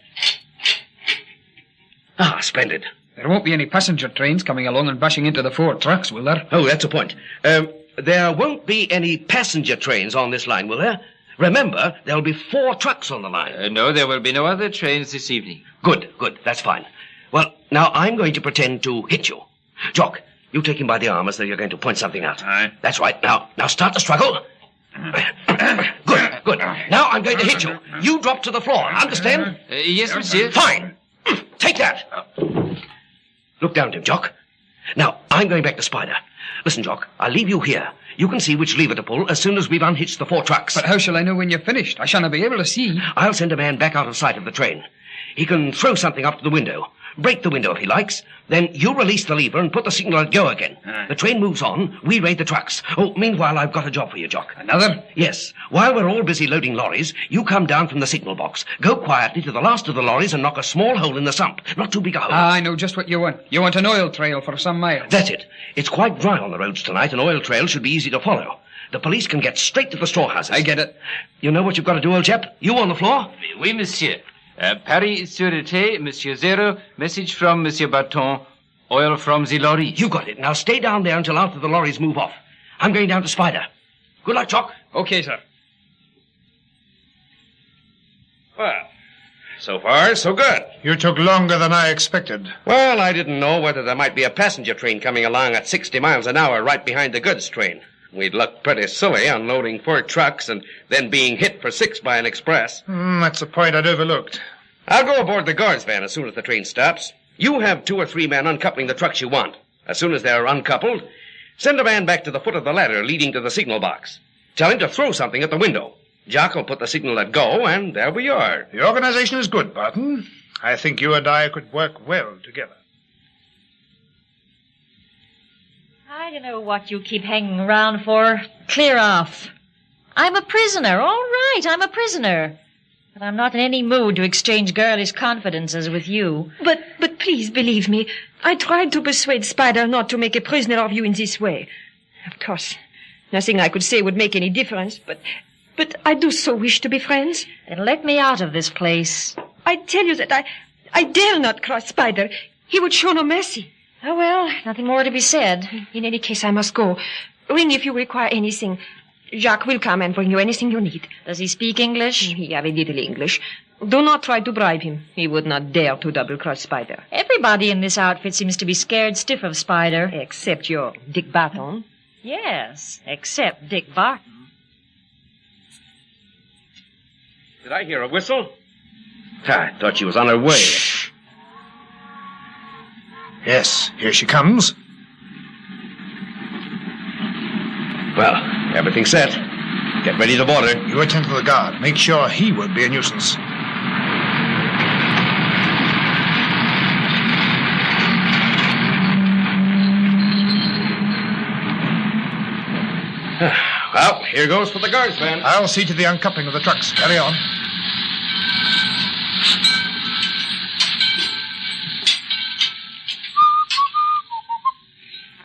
Ah, splendid. There won't be any passenger trains coming along and bashing into the 4 trucks, will there? Oh, that's a point. There won't be any passenger trains on this line, will there? Remember, there'll be 4 trucks on the line. No, there will be no other trains this evening. Good. That's fine. Well, now I'm going to pretend to hit you. Jock, you take him by the arm as though you're going to point something out. Aye. That's right. Now start the struggle. Good. Now I'm going to hit you. You drop to the floor. Understand? Yes, monsieur. Fine. Take that. Look down at him, Jock. Now, I'm going back to Spider. Listen, Jock, I'll leave you here. You can see which lever to pull as soon as we've unhitched the 4 trucks. But how shall I know when you're finished? I shan't be able to see. I'll send a man back out of sight of the train. He can throw something up to the window. Break the window if he likes. Then you release the lever and put the signal at go again. The train moves on. We raid the trucks. Oh, meanwhile, I've got a job for you, Jock. Another? Yes. While we're all busy loading lorries, you come down from the signal box. Go quietly to the last of the lorries and knock a small hole in the sump. Not too big a hole. I know just what you want. You want an oil trail for some miles. That's it. It's quite dry on the roads tonight. An oil trail should be easy to follow. The police can get straight to the storehouses. I get it. You know what you've got to do, old chap? You on the floor? Oui, monsieur. Paris Sûreté, Monsieur Zero, message from Monsieur Barton, oil from the lorry. You got it. Now stay down there until after the lorries move off. I'm going down to Spider. Good luck, Jock. Okay, sir. Well, so far, so good. You took longer than I expected. Well, I didn't know whether there might be a passenger train coming along at 60 miles an hour right behind the goods train. We'd look pretty silly unloading 4 trucks and then being hit for 6 by an express. That's a point I'd overlooked. I'll go aboard the guards van as soon as the train stops. You have 2 or 3 men uncoupling the trucks you want. As soon as they're uncoupled, send a man back to the foot of the ladder leading to the signal box. Tell him to throw something at the window. Jock will put the signal at go, and there we are. The organization is good, Barton. I think you and I could work well together. I don't know what you keep hanging around for. Clear off. I'm a prisoner. All right, I'm a prisoner. But I'm not in any mood to exchange girlish confidences with you. But please believe me. I tried to persuade Spider not to make a prisoner of you in this way. Of course, nothing I could say would make any difference, but I do so wish to be friends. Then let me out of this place. I tell you that I dare not cross Spider. He would show no mercy. Oh, well, nothing more to be said. In any case, I must go. Ring if you require anything. Jock will come and bring you anything you need. Does he speak English? He have a little English. Do not try to bribe him. He would not dare to double-cross Spider. Everybody in this outfit seems to be scared stiff of Spider. Except your Dick Barton. Yes, except Dick Barton. Did I hear a whistle? I thought she was on her way. Shh. Yes, here she comes. Well, everything's set. Get ready to board her. You attend to the guard. Make sure he won't be a nuisance. Well, here goes for the guards van. I'll see to the uncoupling of the trucks. Carry on.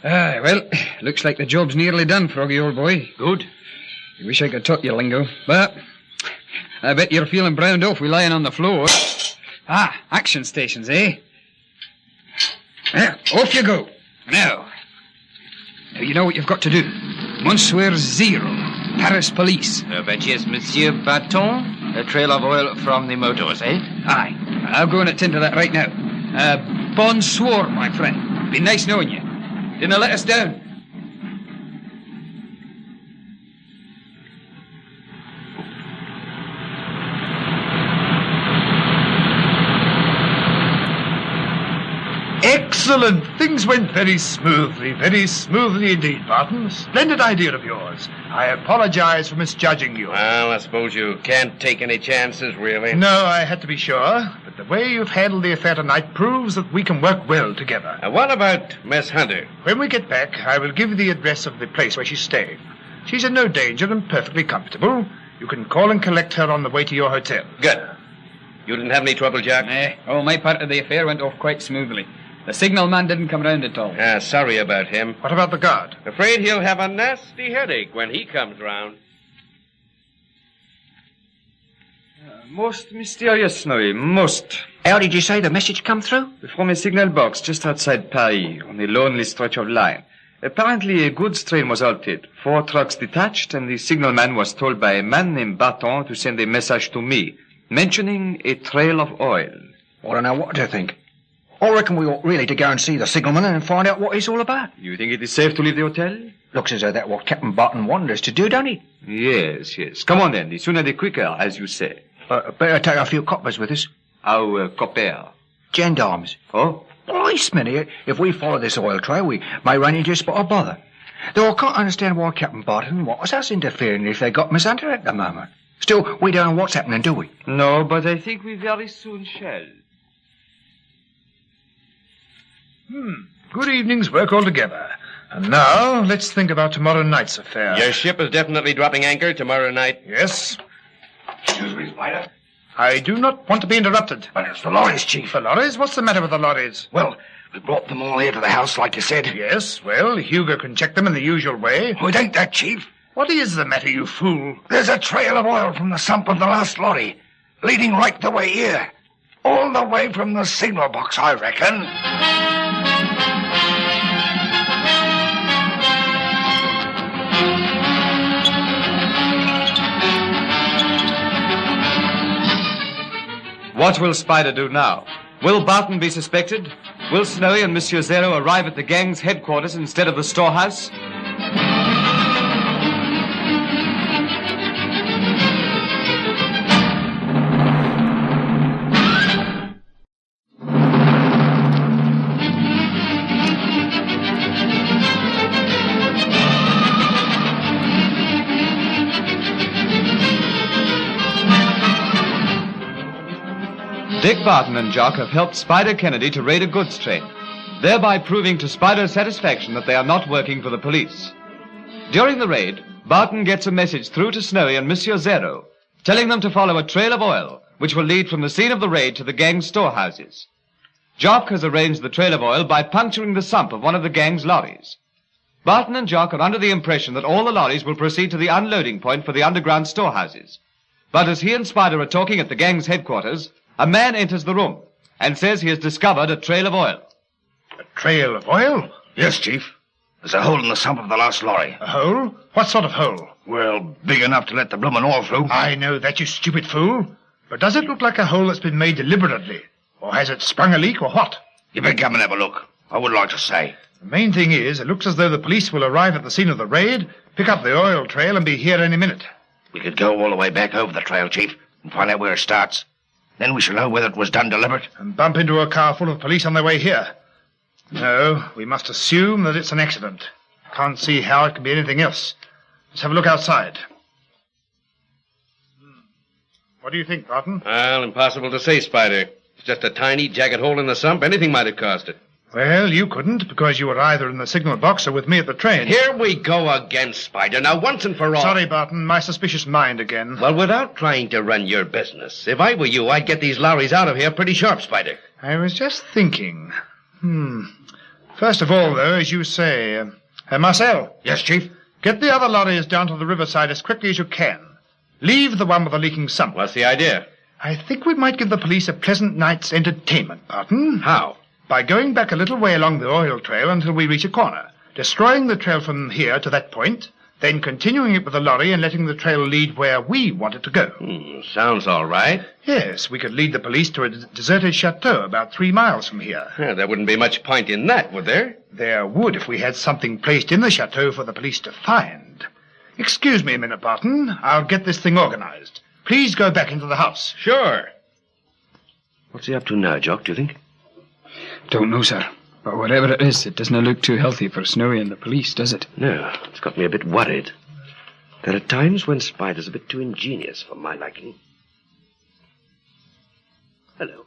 Well, looks like the job's nearly done, Froggy, old boy. Good. I wish I could talk your lingo, but I bet you're feeling browned off with lying on the floor. Action stations, eh? Well, off you go. Now, you know what you've got to do. Monsieur Zero, Paris police. But yes, Monsieur Barton, a trail of oil from the motors, eh? Aye. I'll go and attend to that right now. Bonsoir, my friend. Been nice knowing you. Didn't let us down. Ex Excellent. Things went very smoothly indeed, Barton. Splendid idea of yours. I apologize for misjudging you. Well, I suppose you can't take any chances, really. No, I had to be sure. But the way you've handled the affair tonight proves that we can work well together. What about Miss Hunter? When we get back, I will give you the address of the place where she's staying. She's in no danger and perfectly comfortable. You can call and collect her on the way to your hotel. Good. You didn't have any trouble, Jock? Oh, my part of the affair went off quite smoothly. The signal man didn't come round at all. Sorry about him. What about the guard? Afraid he'll have a nasty headache when he comes round. Most mysterious, Snowy, most. How did you say the message come through? From a signal box just outside Paris, on a lonely stretch of line. Apparently a goods train was halted, 4 trucks detached, and the signalman was told by a man named Barton to send a message to me, mentioning a trail of oil. I don't know what to think. I reckon we ought really to go and see the signalman and find out what it's all about. You think it is safe to leave the hotel? Looks as though that's what Captain Barton wanted us to do, don't it? Yes. Come on then, the sooner the quicker, as you say. Better take a few coppers with us. How copper? Gendarmes. Oh? Policemen. If we follow this oil trail, we may run into a spot of bother. Though I can't understand why Captain Barton wants us interfering if they got Miss Hunter at the moment. Still, we don't know what's happening, do we? No, but I think we very soon shall. Good evening's work altogether. And now, let's think about tomorrow night's affair. Your ship is definitely dropping anchor tomorrow night. Yes. Excuse me, Spider. I do not want to be interrupted. But it's the lorries, Chief. The lorries? What's the matter with the lorries? Well, we brought them all here to the house, like you said. Yes, well, Hugo can check them in the usual way. It ain't that, Chief. What is the matter, you fool? There's a trail of oil from the sump of the last lorry, leading right the way here. All the way from the signal box, I reckon. What will Spider do now? Will Barton be suspected? Will Snowy and Monsieur Zero arrive at the gang's headquarters instead of the storehouse? Dick Barton and Jock have helped Spider Kennedy to raid a goods train, thereby proving to Spider's satisfaction that they are not working for the police. During the raid, Barton gets a message through to Snowy and Monsieur Zero, telling them to follow a trail of oil, which will lead from the scene of the raid to the gang's storehouses. Jock has arranged the trail of oil by puncturing the sump of one of the gang's lorries. Barton and Jock are under the impression that all the lorries will proceed to the unloading point for the underground storehouses. But as he and Spider are talking at the gang's headquarters, a man enters the room and says he has discovered a trail of oil. A trail of oil? Yes, Chief. There's a hole in the sump of the last lorry. A hole? What sort of hole? Well, big enough to let the bloomin' oil through. I know that, you stupid fool. But does it look like a hole that's been made deliberately? Or has it sprung a leak, or what? You better come and have a look. I would like to say. The main thing is, it looks as though the police will arrive at the scene of the raid, pick up the oil trail, and be here any minute. We could go all the way back over the trail, Chief, and find out where it starts. Then we shall know whether it was done deliberate. And bump into a car full of police on their way here. No, we must assume that it's an accident. Can't see how it can be anything else. Let's have a look outside. What do you think, Barton? Well, impossible to say, Spider. It's just a tiny, jagged hole in the sump. Anything might have caused it. Well, you couldn't, because you were either in the signal box or with me at the train. Here we go again, Spider. Now, once and for all... Sorry, Barton. My suspicious mind again. Well, without trying to run your business, if I were you, I'd get these lorries out of here pretty sharp, Spider. I was just thinking. First of all, though, as you say... Marcel. Yes, Chief? Get the other lorries down to the riverside as quickly as you can. Leave the one with the leaking sump. What's the idea? I think we might give the police a pleasant night's entertainment, Barton. How? By going back a little way along the oil trail until we reach a corner, destroying the trail from here to that point, then continuing it with the lorry and letting the trail lead where we want it to go. Sounds all right. Yes, we could lead the police to a deserted chateau about 3 miles from here. Yeah, there wouldn't be much point in that, would there? There would if we had something placed in the chateau for the police to find. Excuse me a minute, Barton. I'll get this thing organized. Please go back into the house. Sure. What's he up to now, Jock, do you think? Don't know, sir. But whatever it is, it doesn't look too healthy for Snowy and the police, does it? No, it's got me a bit worried. There are times when Spider's a bit too ingenious for my liking. Hello.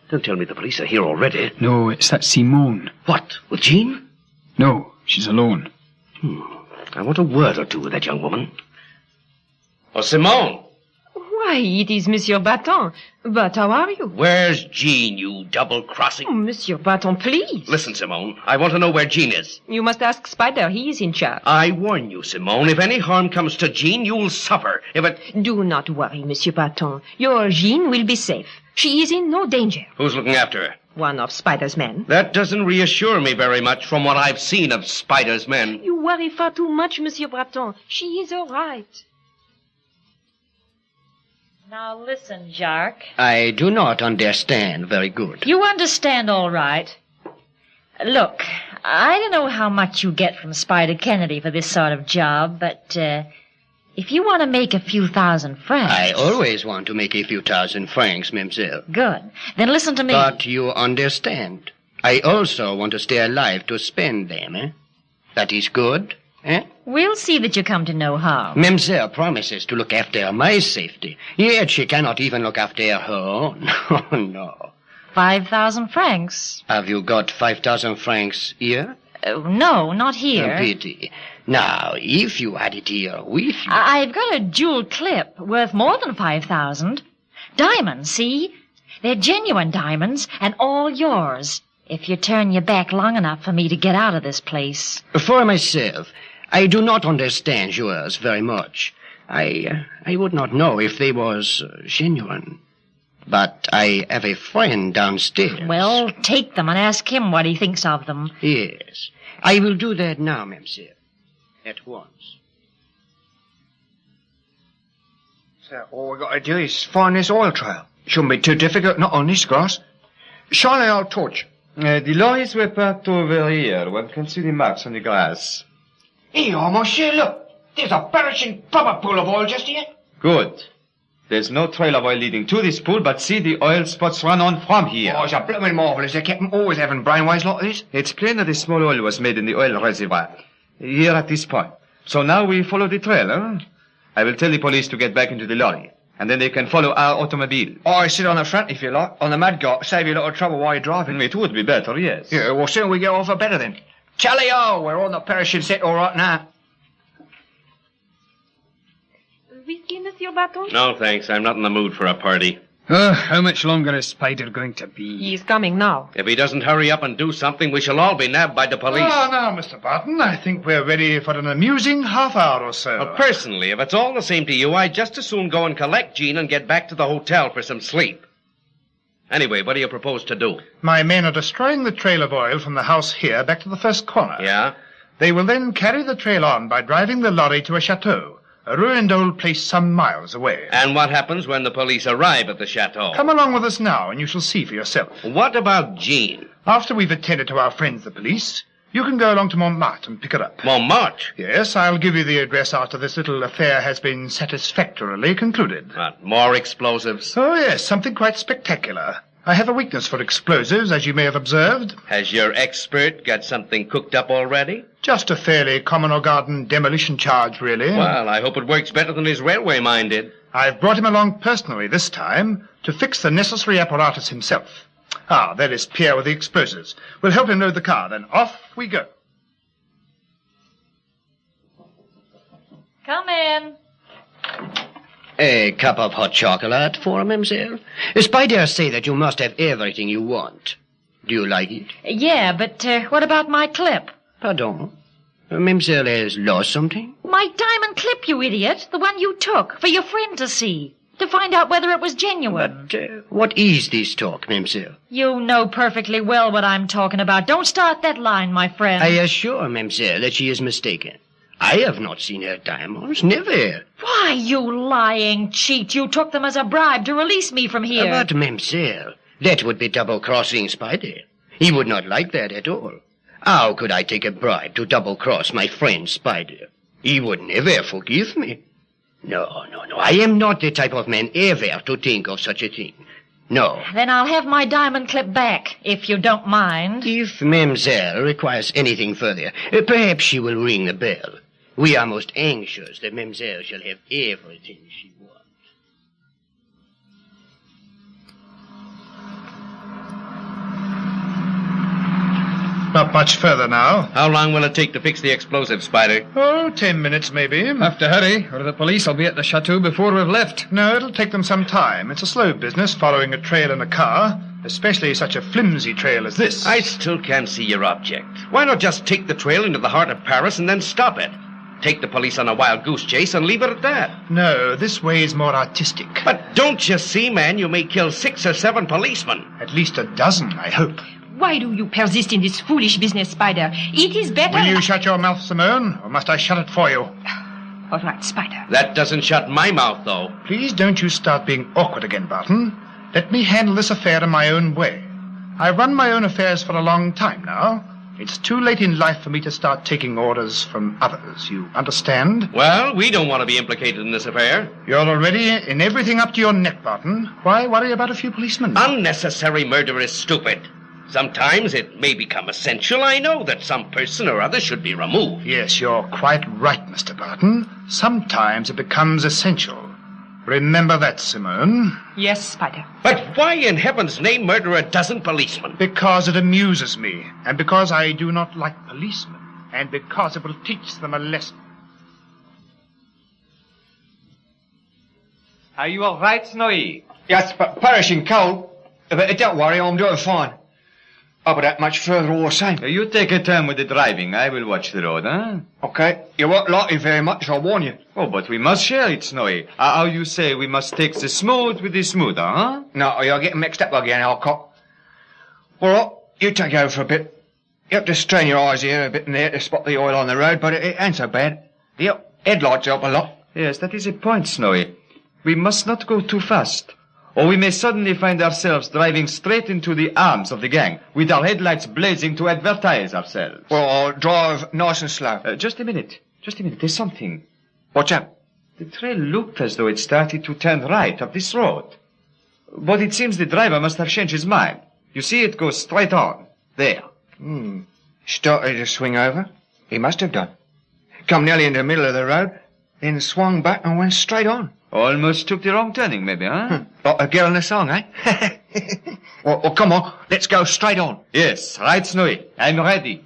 Don't tell me the police are here already. No, it's that Simone. What, with Jean? No, she's alone. I want a word or two with that young woman. Oh, Simone! Why, it is Monsieur Barton. But how are you? Where's Jean, you double-crossing? Oh, Monsieur Barton, please. Listen, Simone, I want to know where Jean is. You must ask Spider. He is in charge. I warn you, Simone, if any harm comes to Jean, you'll suffer. If it... Do not worry, Monsieur Barton. Your Jean will be safe. She is in no danger. Who's looking after her? One of Spider's men. That doesn't reassure me very much from what I've seen of Spider's men. You worry far too much, Monsieur Barton. She is all right. Now listen, Jock. I do not understand very good. You understand all right. Look, I don't know how much you get from Spider Kennedy for this sort of job, but if you want to make a few thousand francs... I always want to make a few thousand francs, mademoiselle. Good. Then listen to me. But you understand. I also want to stay alive to spend them, eh? That is good, eh? We'll see that you come to no harm. Mademoiselle promises to look after my safety, yet she cannot even look after her own. Oh, no. 5,000 francs. Have you got 5,000 francs here? No, not here. A pity. Now, if you had it here with you... I've got a jewel clip worth more than 5,000. Diamonds, see? They're genuine diamonds, and all yours, if you turn your back long enough for me to get out of this place. For myself, I do not understand yours very much. I would not know if they was genuine. But I have a friend downstairs. Well, take them and ask him what he thinks of them. Yes. I will do that now, mademoiselle. At once. So all we got to do is find this oil trail. Shouldn't be too difficult, not on this grass. Shine our torch. The lorries were parked over here. One can see the marks on the grass. Here, monsieur, look. There's a perishing proper pool of oil just here. Good. There's no trail of oil leading to this pool, but see the oil spots run on from here. Oh, it's a bloomin' marvellous. They kept 'em always having brainwaves like this. It's plain that the small oil was made in the oil reservoir, here at this point. So now we follow the trail, huh? I will tell the police to get back into the lorry, and then they can follow our automobile. I sit on the front if you like, on the mud guard, save you a lot of trouble while you're driving. It would be better, yes. Yeah, well, sooner we get off, the better then. Tally-ho, we're on the perishing set all right now. Whiskey, Monsieur Barton? No, thanks. I'm not in the mood for a party. How much longer is Spider going to be? He's coming now. If he doesn't hurry up and do something, we shall all be nabbed by the police. Now, Mr. Barton, I think we're ready for an amusing half hour or so. Well, personally, if it's all the same to you, I'd just as soon go and collect Jean and get back to the hotel for some sleep. Anyway, what do you propose to do? My men are destroying the trail of oil from the house here back to the first corner. Yeah? They will then carry the trail on by driving the lorry to a chateau, a ruined old place some miles away. And what happens when the police arrive at the chateau? Come along with us now, and you shall see for yourself. What about Jean? After we've attended to our friends, the police, you can go along to Montmartre and pick her up. Montmartre? Yes, I'll give you the address after this little affair has been satisfactorily concluded. What, more explosives? Oh, yes, something quite spectacular. I have a weakness for explosives, as you may have observed. Has your expert got something cooked up already? Just a fairly common or garden demolition charge, really. Well, I hope it works better than his railway mine did. I've brought him along personally this time to fix the necessary apparatus himself. Ah, there is Pierre with the explosives. We'll help him load the car, then off we go. Come in. A cup of hot chocolate for mademoiselle? Spider say that you must have everything you want. Do you like it? Yeah, but what about my clip? Pardon? Mademoiselle has lost something? My diamond clip, you idiot. The one you took for your friend to see. To find out whether it was genuine. But what is this talk, mademoiselle? You know perfectly well what I'm talking about. Don't start that line, my friend. I assure mademoiselle that she is mistaken. I have not seen her diamonds, never. Why, you lying cheat. You took them as a bribe to release me from here. But, mademoiselle, that would be double-crossing Spider. He would not like that at all. How could I take a bribe to double-cross my friend Spider? He would never forgive me. No. I am not the type of man ever to think of such a thing. No. Then I'll have my diamond clip back, if you don't mind. If Mademoiselle requires anything further, perhaps she will ring the bell. We are most anxious that Mademoiselle shall have everything she wants. Not much further now. How long will it take to fix the explosive, Spider? Oh, 10 minutes maybe. Have to hurry, or the police will be at the chateau before we've left. No, it'll take them some time. It's a slow business following a trail in a car, especially such a flimsy trail as this. I still can't see your object. Why not just take the trail into the heart of Paris and then stop it? Take the police on a wild goose chase and leave it at that. No, this way is more artistic. But don't you see, man, you may kill 6 or 7 policemen. At least a dozen, I hope. Why do you persist in this foolish business, Spider? It is better... Will you shut your mouth, Simone, or must I shut it for you? All right, Spider. That doesn't shut my mouth, though. Please don't you start being awkward again, Barton. Let me handle this affair in my own way. I've run my own affairs for a long time now. It's too late in life for me to start taking orders from others. You understand? Well, we don't want to be implicated in this affair. You're already in everything up to your neck, Barton. Why worry about a few policemen? Unnecessary murder is stupid. Sometimes it may become essential, I know, that some person or other should be removed. Yes, you're quite right, Mr. Barton. Sometimes it becomes essential. Remember that, Simone. Yes, Spider. But why in heaven's name murder a dozen policemen? Because it amuses me, and because I do not like policemen, and because it will teach them a lesson. Are you all right, Snowy? Yes, but perishing cold. But don't worry, I'm doing fine. I'll be that much further all the same. You take your time with the driving. I will watch the road, huh? Okay. You won't like it very much, I'll warn you. Oh, but we must share it, Snowy. How you say we must take the smooth with the smoother, huh? No, you're getting mixed up again, Alcott. All right, you take over for a bit. You have to strain your eyes here a bit in there to spot the oil on the road, but it ain't so bad. The headlights help a lot. Yes, that is a point, Snowy. We must not go too fast, or we may suddenly find ourselves driving straight into the arms of the gang, with our headlights blazing to advertise ourselves. Well, I'll drive nice and slow. Just a minute. There's something. What's that? The trail looked as though it started to turn right up this road. But it seems the driver must have changed his mind. You see, it goes straight on. There. Started to swing over. He must have done. Come nearly in the middle of the road, then swung back and went straight on. Almost took the wrong turning, maybe, huh? Like a girl in a song, eh? well, come on. Let's go straight on. Yes, right, Snowy. I'm ready.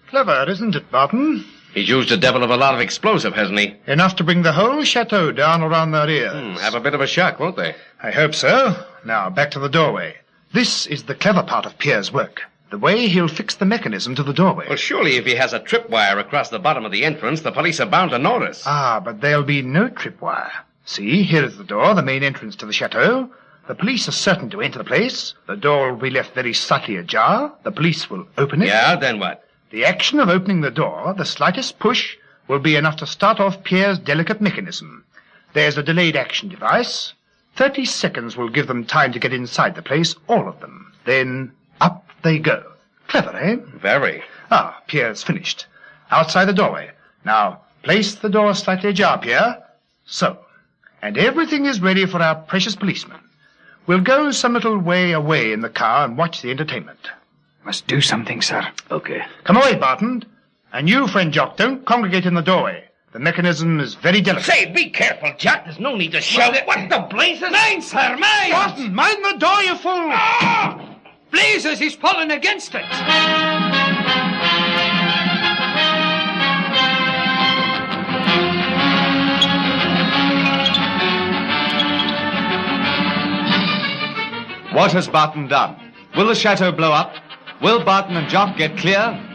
Clever, isn't it, Barton? He's used a devil of a lot of explosive, hasn't he? Enough to bring the whole chateau down around their ears. Have a bit of a shock, won't they? I hope so. Now, back to the doorway. This is the clever part of Pierre's work. The way he'll fix the mechanism to the doorway. Well, surely if he has a tripwire across the bottom of the entrance, the police are bound to notice. Ah, but there'll be no tripwire. See, here is the door, the main entrance to the chateau. The police are certain to enter the place. The door will be left very slightly ajar. The police will open it. Yeah, then what? The action of opening the door, the slightest push, will be enough to start off Pierre's delicate mechanism. There's a delayed action device. 30 seconds will give them time to get inside the place, all of them. Then up they go. Clever, eh? Very. Ah, Pierre's finished. Outside the doorway. Now, place the door slightly ajar, Pierre. So. And everything is ready for our precious policeman. We'll go some little way away in the car and watch the entertainment. Must do something, sir. Okay. Come away, Barton. And you, friend Jock, don't congregate in the doorway. The mechanism is very delicate. Say, be careful, Jock. There's no need to shout. What the blazes? Mine, sir, mine! Barton, mind the door, you fool! Ah! Blazes, he's pulling against it. What has Barton done? Will the chateau blow up? Will Barton and Jock get clear?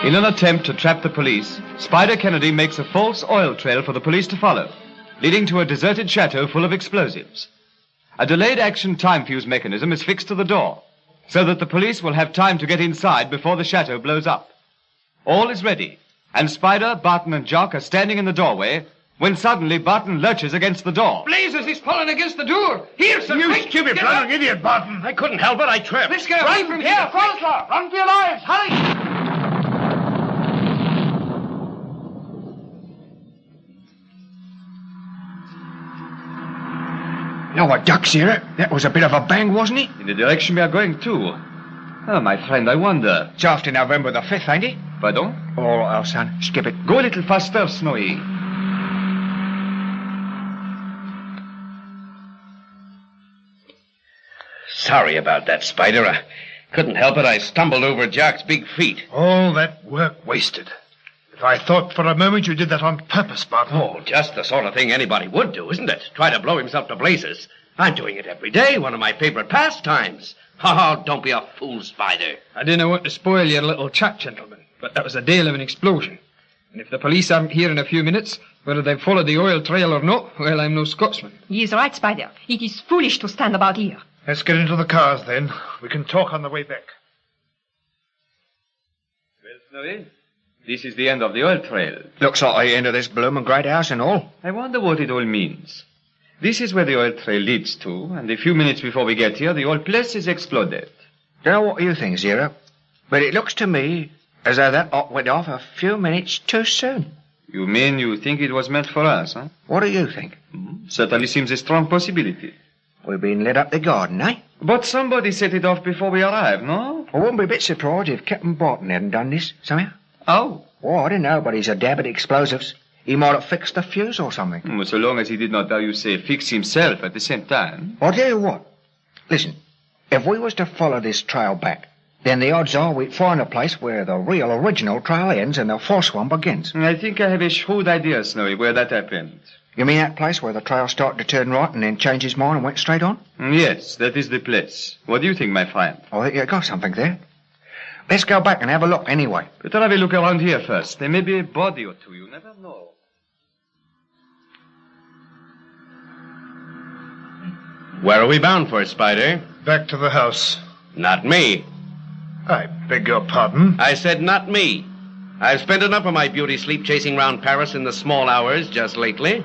In an attempt to trap the police, Spider Kennedy makes a false oil trail for the police to follow, leading to a deserted chateau full of explosives. A delayed action time fuse mechanism is fixed to the door, so that the police will have time to get inside before the chateau blows up. All is ready, and Spider, Barton, and Jock are standing in the doorway when suddenly Barton lurches against the door. Blazes, he's fallen against the door! Here, sir! You quick, stupid get blundering up. idiot, Barton! I couldn't help it, I tripped. Let's get away from here! Faster! Run for your lives! Hurry! Now what, Duck, Sarah? That was a bit of a bang, wasn't it? In the direction we are going to. Oh, my friend, I wonder. It's after November the 5th, ain't it? Pardon? All right, son. Skip it. Go a little faster, Snowy. Sorry about that, Spider. I couldn't help it. I stumbled over Jock's big feet. All that work wasted. If I thought for a moment you did that on purpose, Barton. Oh, just the sort of thing anybody would do, isn't it? Try to blow himself to blazes. I'm doing it every day, one of my favorite pastimes. Oh, don't be a fool, Spider. I didn't want to spoil your little chat, gentlemen, but that was a deal of an explosion. And if the police aren't here in a few minutes, whether they've followed the oil trail or not, well, I'm no Scotsman. He is right, Spider. It is foolish to stand about here. Let's get into the cars, then. We can talk on the way back. Well, Snowy, this is the end of the oil trail. Looks like the end of this bloomin' great house and all. I wonder what it all means. This is where the oil trail leads to, and a few minutes before we get here, the whole place is exploded. Don't know what you think, Zero, but it looks to me as though that lot went off a few minutes too soon. You mean you think it was meant for us, huh? What do you think? Certainly seems a strong possibility. We've been led up the garden, eh? But somebody set it off before we arrived, no? I wouldn't be a bit surprised if Captain Barton hadn't done this, somehow. Oh? Oh, I don't know, but he's a dab at explosives. He might have fixed the fuse or something. So long as he did not, how you say, fix himself at the same time. I'll tell you what. Listen, if we was to follow this trail back, then the odds are we'd find a place where the real original trail ends and the false one begins. I think I have a shrewd idea, Snowy, where that happened. You mean that place where the trail started to turn right and then changed his mind and went straight on? Yes, that is the place. What do you think, my friend? I think you got something there. Let's go back and have a look anyway. Better have a look around here first. There may be a body or two, you never know. Where are we bound for, Spider? Back to the house. Not me. I beg your pardon? I said not me. I've spent enough of my beauty sleep chasing round Paris in the small hours just lately.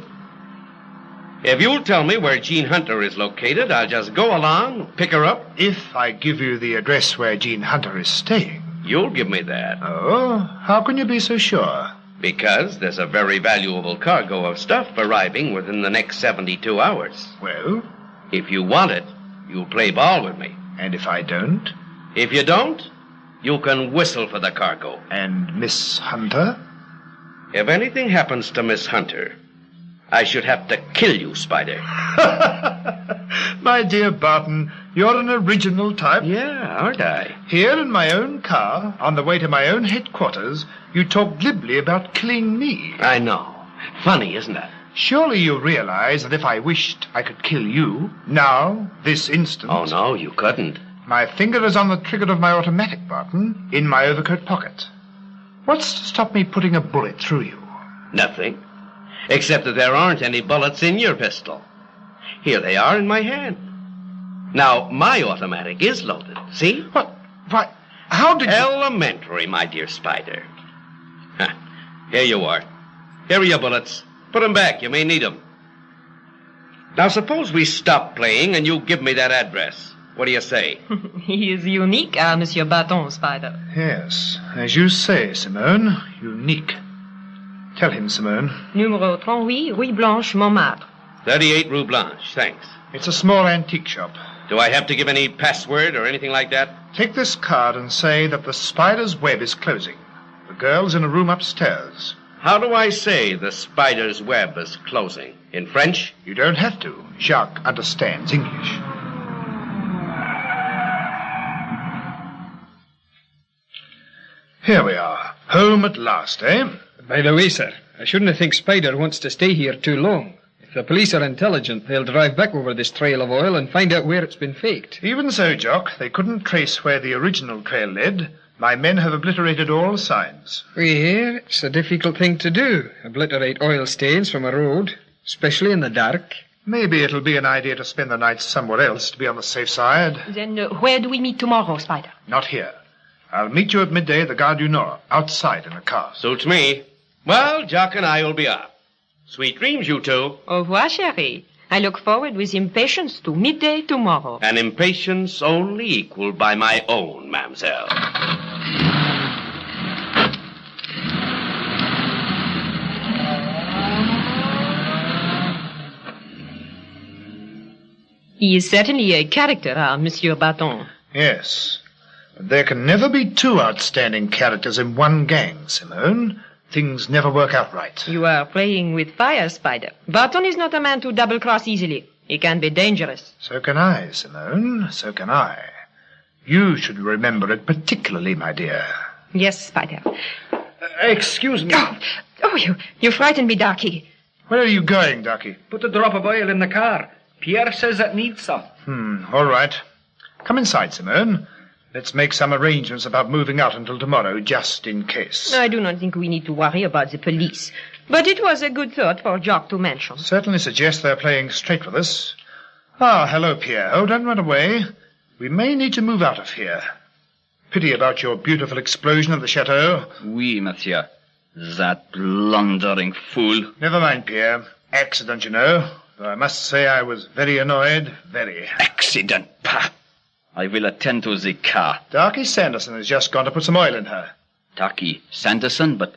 If you'll tell me where Jean Hunter is located, I'll just go along, pick her up. If I give you the address where Jean Hunter is staying. You'll give me that. Oh, how can you be so sure? Because there's a very valuable cargo of stuff arriving within the next 72 hours. Well? If you want it, you'll play ball with me. And if I don't? If you don't, you can whistle for the cargo. And Miss Hunter? If anything happens to Miss Hunter, I should have to kill you, Spider. My dear Barton, you're an original type. Yeah, aren't I? Here in my own car, on the way to my own headquarters, you talk glibly about killing me. I know. Funny, isn't it? Surely you realize that if I wished, I could kill you, now, this instant. Oh, no, you couldn't. My finger is on the trigger of my automatic, Barton, in my overcoat pocket. What's to stop me putting a bullet through you? Nothing. Except that there aren't any bullets in your pistol. Here they are in my hand. Now, my automatic is loaded, see? What? Why, how did you... Elementary, my dear Spider. Here you are. Here are your bullets. Put them back. You may need them. Now, suppose we stop playing and you give me that address. What do you say? He is unique, Monsieur Barton, Spider. Yes, as you say, Simone. Unique. Tell him, Simone. Numéro 38, Rue Blanche, Montmartre. 38 Rue Blanche, thanks. It's a small antique shop. Do I have to give any password or anything like that? Take this card and say that the spider's web is closing. The girl's in a room upstairs. How do I say the spider's web is closing? In French? You don't have to. Jock understands English. Here we are. Home at last, eh? By the way, sir, I shouldn't think Spider wants to stay here too long. If the police are intelligent, they'll drive back over this trail of oil and find out where it's been faked. Even so, Jock, they couldn't trace where the original trail led, My men have obliterated all signs. We hear it's a difficult thing to do, obliterate oil stains from a road, especially in the dark. Maybe it'll be an idea to spend the night somewhere else to be on the safe side. Then where do we meet tomorrow, Spider? Not here. I'll meet you at midday at the Gare du Nord, outside in a car. Suits me. Well, Jock and I will be up. Sweet dreams, you two. Au revoir, chérie. I look forward with impatience to midday tomorrow. An impatience only equaled by my own, mademoiselle. He is certainly a character, our Monsieur Barton. Yes. But there can never be two outstanding characters in one gang, Simone. Things never work out right. You are playing with fire, Spider. Barton is not a man to double-cross easily. He can be dangerous. So can I, Simone. So can I. You should remember it particularly, my dear. Yes, Spider. Excuse me. You frightened me, Darky. Where are you going, Darky? Put a drop of oil in the car. Pierre says it needs some. All right. Come inside, Simone. Let's make some arrangements about moving out until tomorrow, just in case. I do not think we need to worry about the police. But it was a good thought for Jock to mention. Certainly suggests they're playing straight with us. Ah, hello, Pierre. Oh, don't run away. We may need to move out of here. Pity about your beautiful explosion at the chateau. Oui, monsieur. That blundering fool. Never mind, Pierre. Accident, you know. Though I must say I was very annoyed. Very. Accident, pah. I will attend to the car. Darky Sanderson has just gone to put some oil in her. Darky Sanderson? But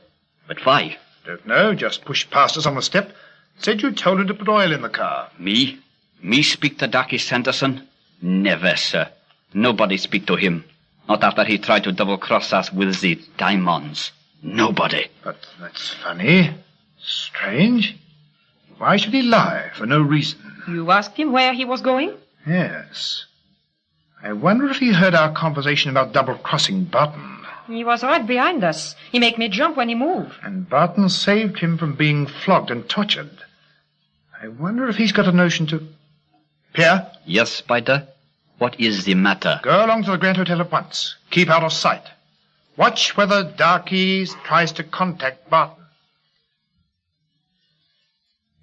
why? Don't know. Just pushed past us on the step. Said you told her to put oil in the car. Me? Me speak to Darky Sanderson? Never, sir. Nobody speak to him. Not after he tried to double-cross us with the diamonds. Nobody. But that's funny. Strange. Why should he lie for no reason? You asked him where he was going? Yes. I wonder if he heard our conversation about double-crossing Barton. He was right behind us. He made me jump when he moved. And Barton saved him from being flogged and tortured. I wonder if he's got a notion to... Pierre? Yes, Spider? What is the matter? Go along to the Grand Hotel at once. Keep out of sight. Watch whether Darky tries to contact Barton.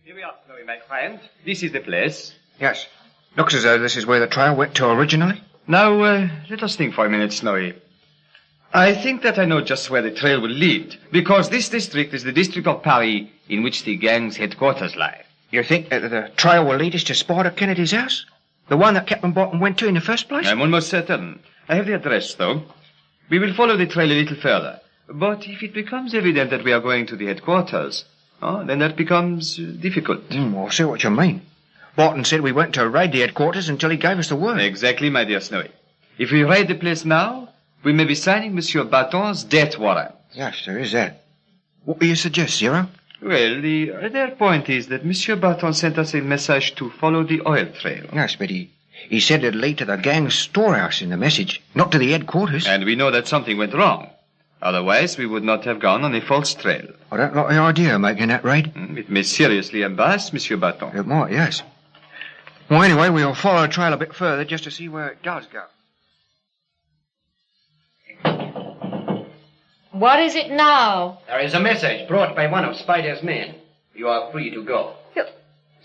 Here we are, Chloe, my friend. This is the place. Yes. Looks as though this is where the trail went to originally. Now, let us think for a minute, Snowy. I think that I know just where the trail will lead, because this district is the district of Paris in which the gang's headquarters lie. You think that the trail will lead us to Spider Kennedy's house? The one that Captain Barton went to in the first place? I'm almost certain. I have the address, though. We will follow the trail a little further. But if it becomes evident that we are going to the headquarters, then that becomes difficult. I see what you mean. Barton said we weren't to raid the headquarters until he gave us the word. Exactly, my dear Snowy. If we raid the place now, we may be signing Monsieur Barton's death warrant. Yes, there is that. What do you suggest, Zero? Well, the other point is that Monsieur Barton sent us a message to follow the oil trail. Yes, but he said it'd lead to the gang's storehouse in the message, not to the headquarters. And we know that something went wrong. Otherwise, we would not have gone on a false trail. I don't like the idea of making that raid. It may seriously embarrass Monsieur Barton. It might, yes. Well, anyway, we'll follow the trail a bit further just to see where it does go. What is it now? There is a message brought by one of Spider's men. You are free to go.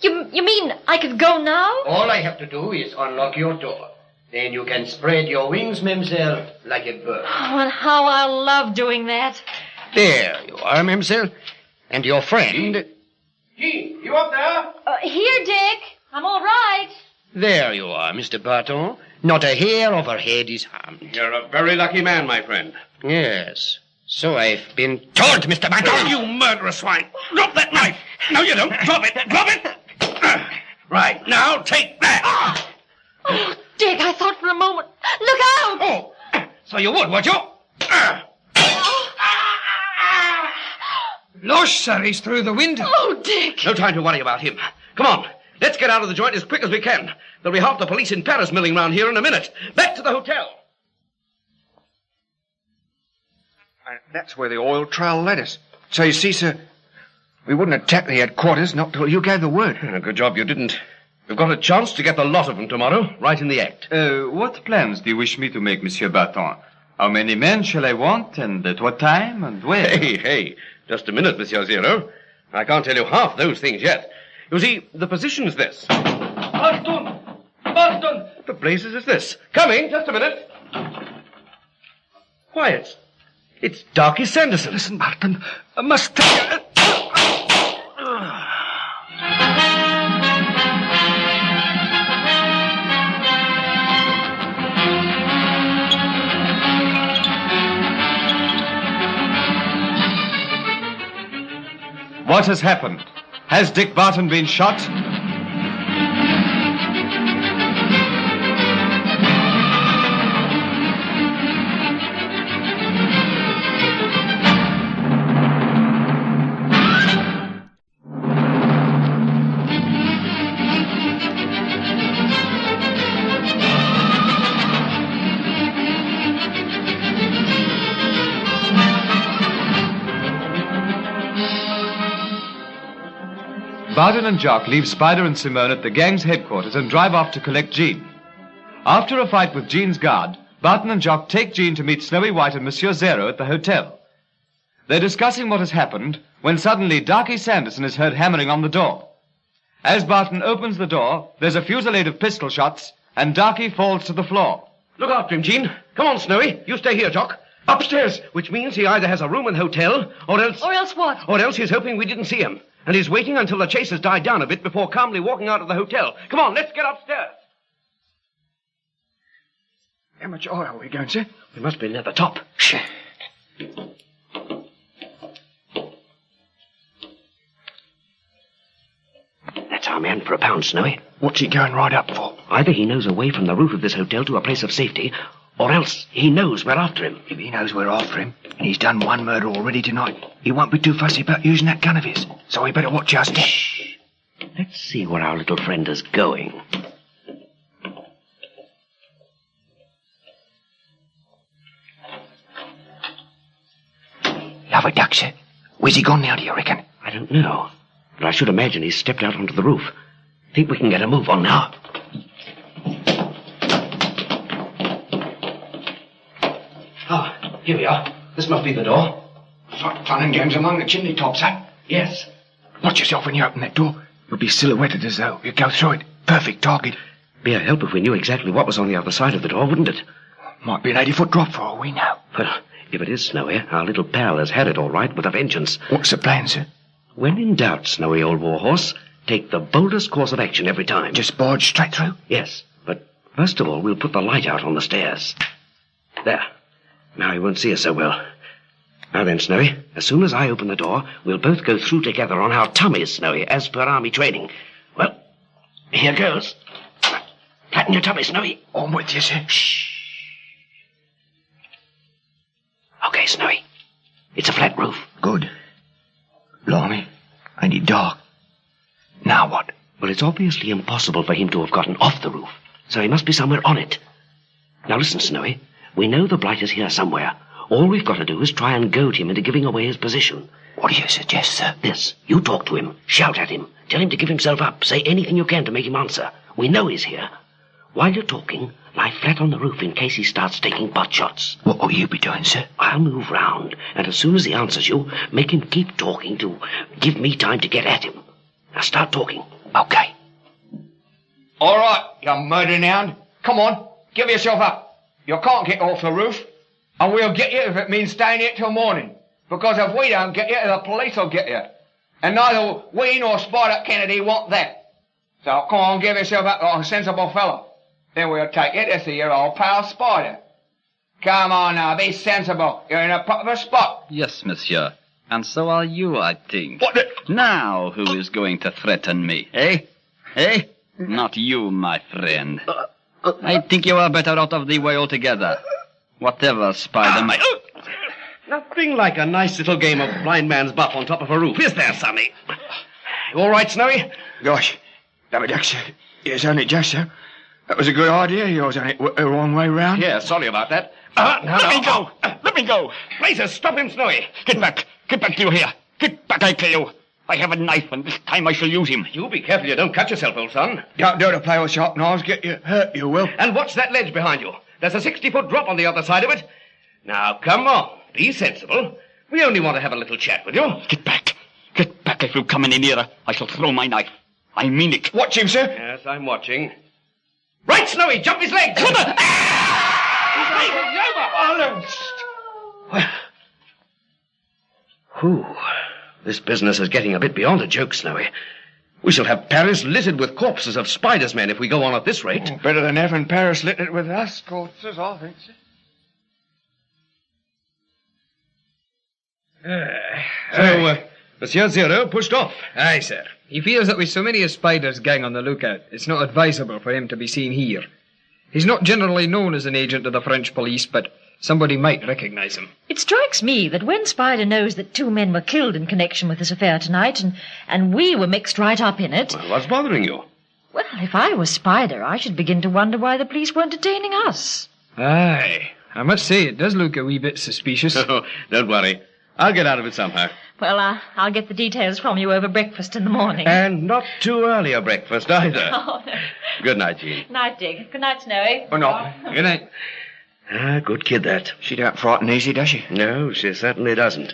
You mean I could go now? All I have to do is unlock your door. Then you can spread your wings, mademoiselle, like a bird. Oh, and how I love doing that. There you are, mademoiselle. And your friend... Gee, you up there? Here, Dick. I'm all right. There you are, Mr. Barton. Not a hair of her head is harmed. You're a very lucky man, my friend. Yes. So I've been told, Mr. Barton. You murderous swine! Drop that knife! No, you don't. Drop it! Drop it! Right, now take that! Oh, Dick, I thought for a moment. Look out! Oh, so you would you? Losh, sir, he's through the window. Oh, Dick! No time to worry about him. Come on, let's get out of the joint as quick as we can. There'll be half the police in Paris milling round here in a minute. Back to the hotel. That's where the oil trail led us. So you see, sir, we wouldn't attack the headquarters not till you gave the word. Good job you didn't. We've got a chance to get the lot of them tomorrow, right in the act. What plans do you wish me to make, Monsieur Barton? How many men shall I want, and at what time, and where? Hey, just a minute, Monsieur Zero. I can't tell you half those things yet. You see, the position's this. Barton! The blazes is this. Coming, just a minute. Quiet. It's Darky Sanderson. Listen, Barton. I must tell you... What has happened? Has Dick Barton been shot? Barton and Jock leave Spider and Simone at the gang's headquarters and drive off to collect Jean. After a fight with Jean's guard, Barton and Jock take Jean to meet Snowy White and Monsieur Zero at the hotel. They're discussing what has happened when suddenly Darky Sanderson is heard hammering on the door. As Barton opens the door, there's a fusillade of pistol shots and Darky falls to the floor. Look after him, Jean. Come on, Snowy. You stay here, Jock. Upstairs. Which means he either has a room in the hotel, or else... Or else what? Or else he's hoping we didn't see him. And he's waiting until the chase has died down a bit before calmly walking out of the hotel. Come on, let's get upstairs. How much oil are we going, sir? We must be near the top. Shh. That's our man for a pound, Snowy. What's he going right up for? Either he knows a way from the roof of this hotel to a place of safety, or else he knows we're after him. If he knows we're after him, and he's done one murder already tonight, he won't be too fussy about using that gun of his. So we better watch our step. Shh. Let's see where our little friend is going. Lovely duck, sir. Where's he gone now, do you reckon? I don't know, but I should imagine he's stepped out onto the roof. Think we can get a move on now. Ah, here we are. This must be the door. Fun and games among the chimney tops, huh? Yes. Watch yourself when you open that door. You'll be silhouetted as though you go through it. Perfect target. Be a help if we knew exactly what was on the other side of the door, wouldn't it? Might be an 80-foot drop for all we know. Well, if it is Snowy, our little pal has had it all right with a vengeance. What's the plan, sir? When in doubt, Snowy old warhorse, take the boldest course of action every time. Just barge straight through? Yes, but first of all, we'll put the light out on the stairs. There. Now he won't see us so well. Now then, Snowy, as soon as I open the door, we'll both go through together on our tummies, Snowy, as per army training. Well, here goes. Flatten your tummy, Snowy. On with you, sir. Shh. Okay, Snowy. It's a flat roof. Good. Blimey, ain't it dark? Now what? Well, it's obviously impossible for him to have gotten off the roof, so he must be somewhere on it. Now listen, Snowy. We know the blight is here somewhere. All we've got to do is try and goad him into giving away his position. What do you suggest, sir? This. You talk to him. Shout at him. Tell him to give himself up. Say anything you can to make him answer. We know he's here. While you're talking, lie flat on the roof in case he starts taking butt shots. What will you be doing, sir? I'll move round, and as soon as he answers you, make him keep talking to give me time to get at him. Now start talking. Okay. All right, you murdering hound. Come on, give yourself up. You can't get off the roof. And we'll get you if it means staying here till morning. Because if we don't get you, the police will get you. And neither we nor Spider Kennedy want that. So come on, give yourself up like a sensible fellow. Then we'll take you to see your old pal Spider. Come on now, be sensible. You're in a proper spot. Yes, monsieur. And so are you, I think. What the... Now, who is going to threaten me? Eh? Eh? Not you, my friend. I think you are better out of the way altogether. Whatever Spider might... Nothing like a nice little game of blind man's buff on top of a roof, is there, Sonny? You all right, Snowy? Gosh, damn it, Jack, sir. Yes, only just, sir. That was a good idea. Yours only the wrong way round. Yeah, sorry about that. Let me go. Let me go. Blazes, stop him, Snowy. Get back. Get back to you here. Get back, I tell you. I have a knife, and this time I shall use him. You be careful you don't cut yourself, old son. Don't do to play with sharp knives. Get you hurt, you will. And watch that ledge behind you. There's a 60-foot drop on the other side of it. Now, come on. Be sensible. We only want to have a little chat with you. Get back. Get back. If you come any nearer, I shall throw my knife. I mean it. Watch him, sir. Yes, I'm watching. Right, Snowy, jump his legs. Whew. This business is getting a bit beyond a joke, Snowy. We shall have Paris littered with corpses of spiders' men if we go on at this rate. Better than having Paris littered with us corpses, I think, sir. Monsieur Zero pushed off. Aye, sir. He feels that with so many a spiders gang on the lookout, it's not advisable for him to be seen here. He's not generally known as an agent of the French police, but somebody might recognize him. It strikes me that when Spider knows that 2 men were killed in connection with this affair tonight, and we were mixed right up in it... Well, what's bothering you? Well, if I was Spider, I should begin to wonder why the police weren't detaining us. Aye. I must say, it does look a wee bit suspicious. Oh, don't worry. I'll get out of it somehow. Well, I'll get the details from you over breakfast in the morning. And not too early a breakfast, either. Oh, no. Good night, Jean. Night, Dick. Good night, Snowy. Or not. Good night. Ah, good kid, that. She don't frighten easy, does she? No, she certainly doesn't.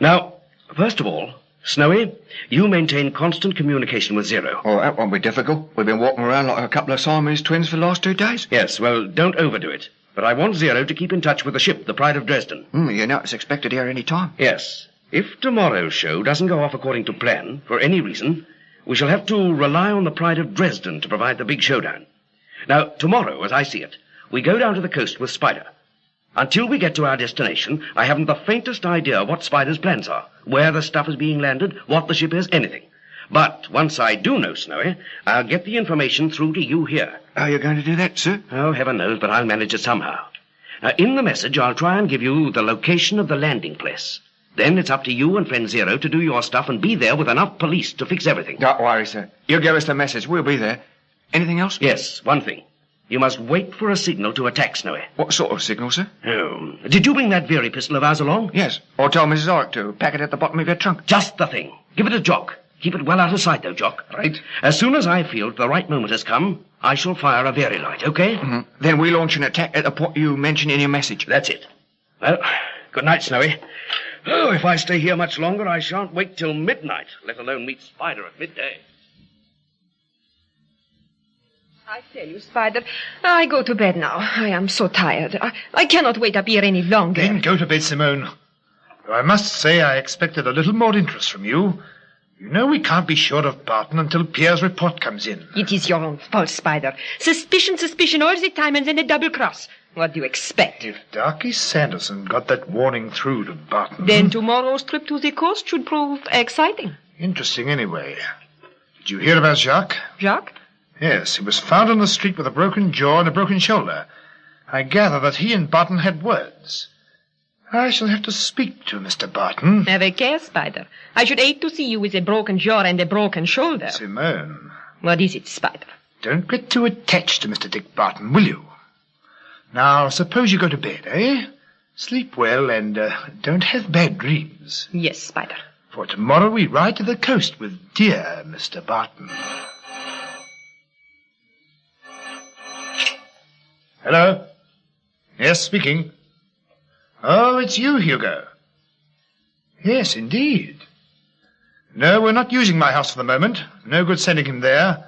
Now, first of all, Snowy, you maintain constant communication with Zero. Oh, that won't be difficult. We've been walking around like a couple of Siamese twins for the last 2 days. Yes, well, don't overdo it. But I want Zero to keep in touch with the ship, the Pride of Dresden. You know it's expected here any time. Yes. If tomorrow's show doesn't go off according to plan, for any reason, we shall have to rely on the Pride of Dresden to provide the big showdown. Now, tomorrow, as I see it, we go down to the coast with Spider. Until we get to our destination, I haven't the faintest idea what Spider's plans are, where the stuff is being landed, what the ship is, anything. But once I do know, Snowy, I'll get the information through to you here. Are you going to do that, sir? Oh, heaven knows, but I'll manage it somehow. Now, in the message, I'll try and give you the location of the landing place. Then it's up to you and friend Zero to do your stuff and be there with enough police to fix everything. Don't worry, sir. You give us the message. We'll be there. Anything else? Yes, one thing. You must wait for a signal to attack, Snowy. What sort of signal, sir? Oh, did you bring that Very pistol of ours along? Yes. Or tell Mrs. Orrick to pack it at the bottom of your trunk. Just the thing. Give it a Jock. Keep it well out of sight, though, Jock. Right. As soon as I feel the right moment has come, I shall fire a Very light, okay? Mm-hmm. Then we launch an attack at the point you mention in your message. That's it. Well, good night, Snowy. Oh, if I stay here much longer, I shan't wait till midnight, let alone meet Spider at midday. I tell you, Spider, I go to bed now. I am so tired. I cannot wait up here any longer. Then go to bed, Simone. Though I must say I expected a little more interest from you. You know we can't be sure of Barton until Pierre's report comes in. It is your own fault, Spider. Suspicion all the time, and then a double cross. What do you expect? If Darky Sanderson got that warning through to Barton... Then tomorrow's trip to the coast should prove exciting. Interesting, anyway. Did you hear about Jock? Jock? Yes, he was found on the street with a broken jaw and a broken shoulder. I gather that he and Barton had words. I shall have to speak to Mr. Barton. Have a care, Spider. I should hate to see you with a broken jaw and a broken shoulder. Simone. What is it, Spider? Don't get too attached to Mr. Dick Barton, will you? Now, suppose you go to bed, eh? Sleep well and don't have bad dreams. Yes, Spider. For tomorrow we ride to the coast with dear Mr. Barton. Hello? Yes, speaking. Oh, it's you, Hugo. Yes, indeed. No, we're not using my house for the moment. No good sending him there.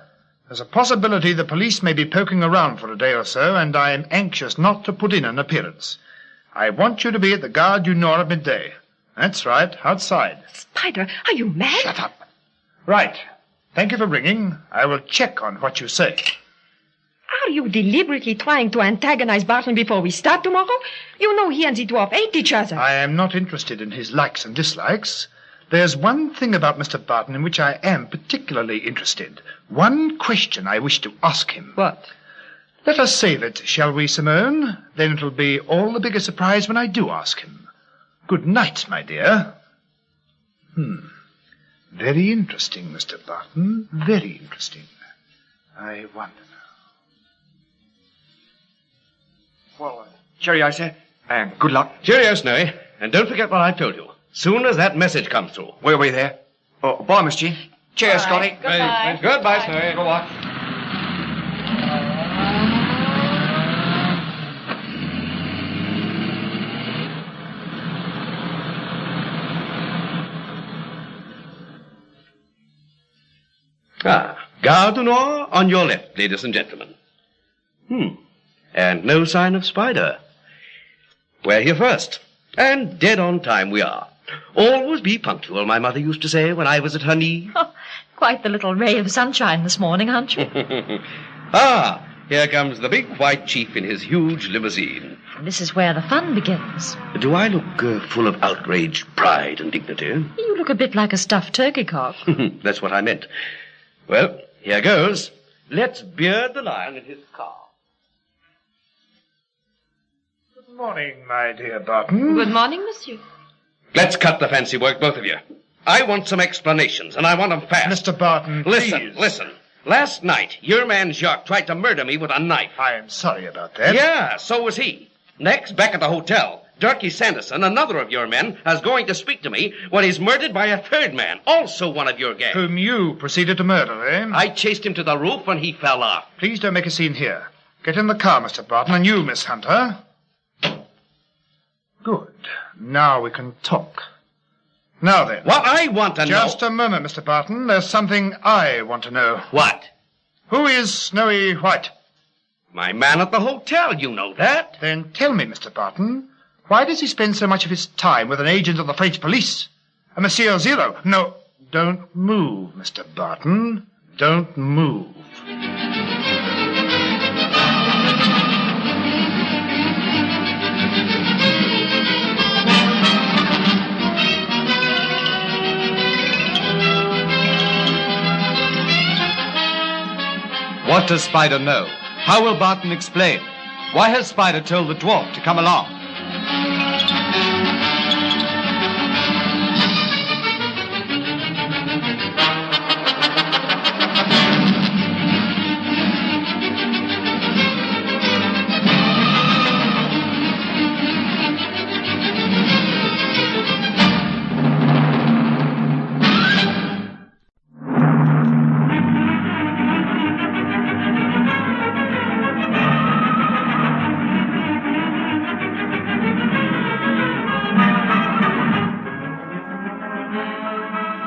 There's a possibility the police may be poking around for a day or so, and I am anxious not to put in an appearance. I want you to be at the Gare du Nord at midday. That's right, outside. Spider, are you mad? Shut up. Right. Thank you for ringing. I will check on what you say. Are you deliberately trying to antagonize Barton before we start tomorrow? You know he and the dwarf hate each other. I am not interested in his likes and dislikes. There's one thing about Mr. Barton in which I am particularly interested. One question I wish to ask him. What? Let us save it, shall we, Simone? Then it'll be all the bigger surprise when I do ask him. Good night, my dear. Very interesting, Mr. Barton. Very interesting. I wonder now. Well, cheerio, sir. And good luck. Cheerio, Snowy. And don't forget what I told you. Soon as that message comes through. We'll be there. Oh, bye, Miss Jean. Cheers, Scotty. Goodbye. Goodbye, Snowy. Go on. Gare du Nord on your left, ladies and gentlemen. And no sign of Spider. We're here first, and dead on time we are. Always be punctual, my mother used to say when I was at her knee. Oh, quite the little ray of sunshine this morning, aren't you? Here comes the big white chief in his huge limousine. This is where the fun begins. Do I look full of outraged pride and dignity? You look a bit like a stuffed turkey cock. That's what I meant. Well, here goes. Let's beard the lion in his car. Good morning, my dear Barton. Good morning, monsieur. Let's cut the fancy work, both of you. I want some explanations, and I want them fast. Mr. Barton, please. Listen. Last night, your man Jock tried to murder me with a knife. I am sorry about that. Yeah, so was he. Next, back at the hotel, Dirky Sanderson, another of your men, is going to speak to me when he's murdered by a third man, also one of your gang. Whom you proceeded to murder, eh? I chased him to the roof and he fell off. Please don't make a scene here. Get in the car, Mr. Barton, and you, Miss Hunter. Good. Now we can talk. Now then. What I want to know... Just a moment, Mr. Barton. There's something I want to know. What? Who is Snowy White? My man at the hotel, you know that. Then tell me, Mr. Barton, why does he spend so much of his time with an agent of the French police? A Monsieur Zero? No, don't move, Mr. Barton. Don't move. What does Spider know? How will Barton explain? Why has Spider told the dwarf to come along?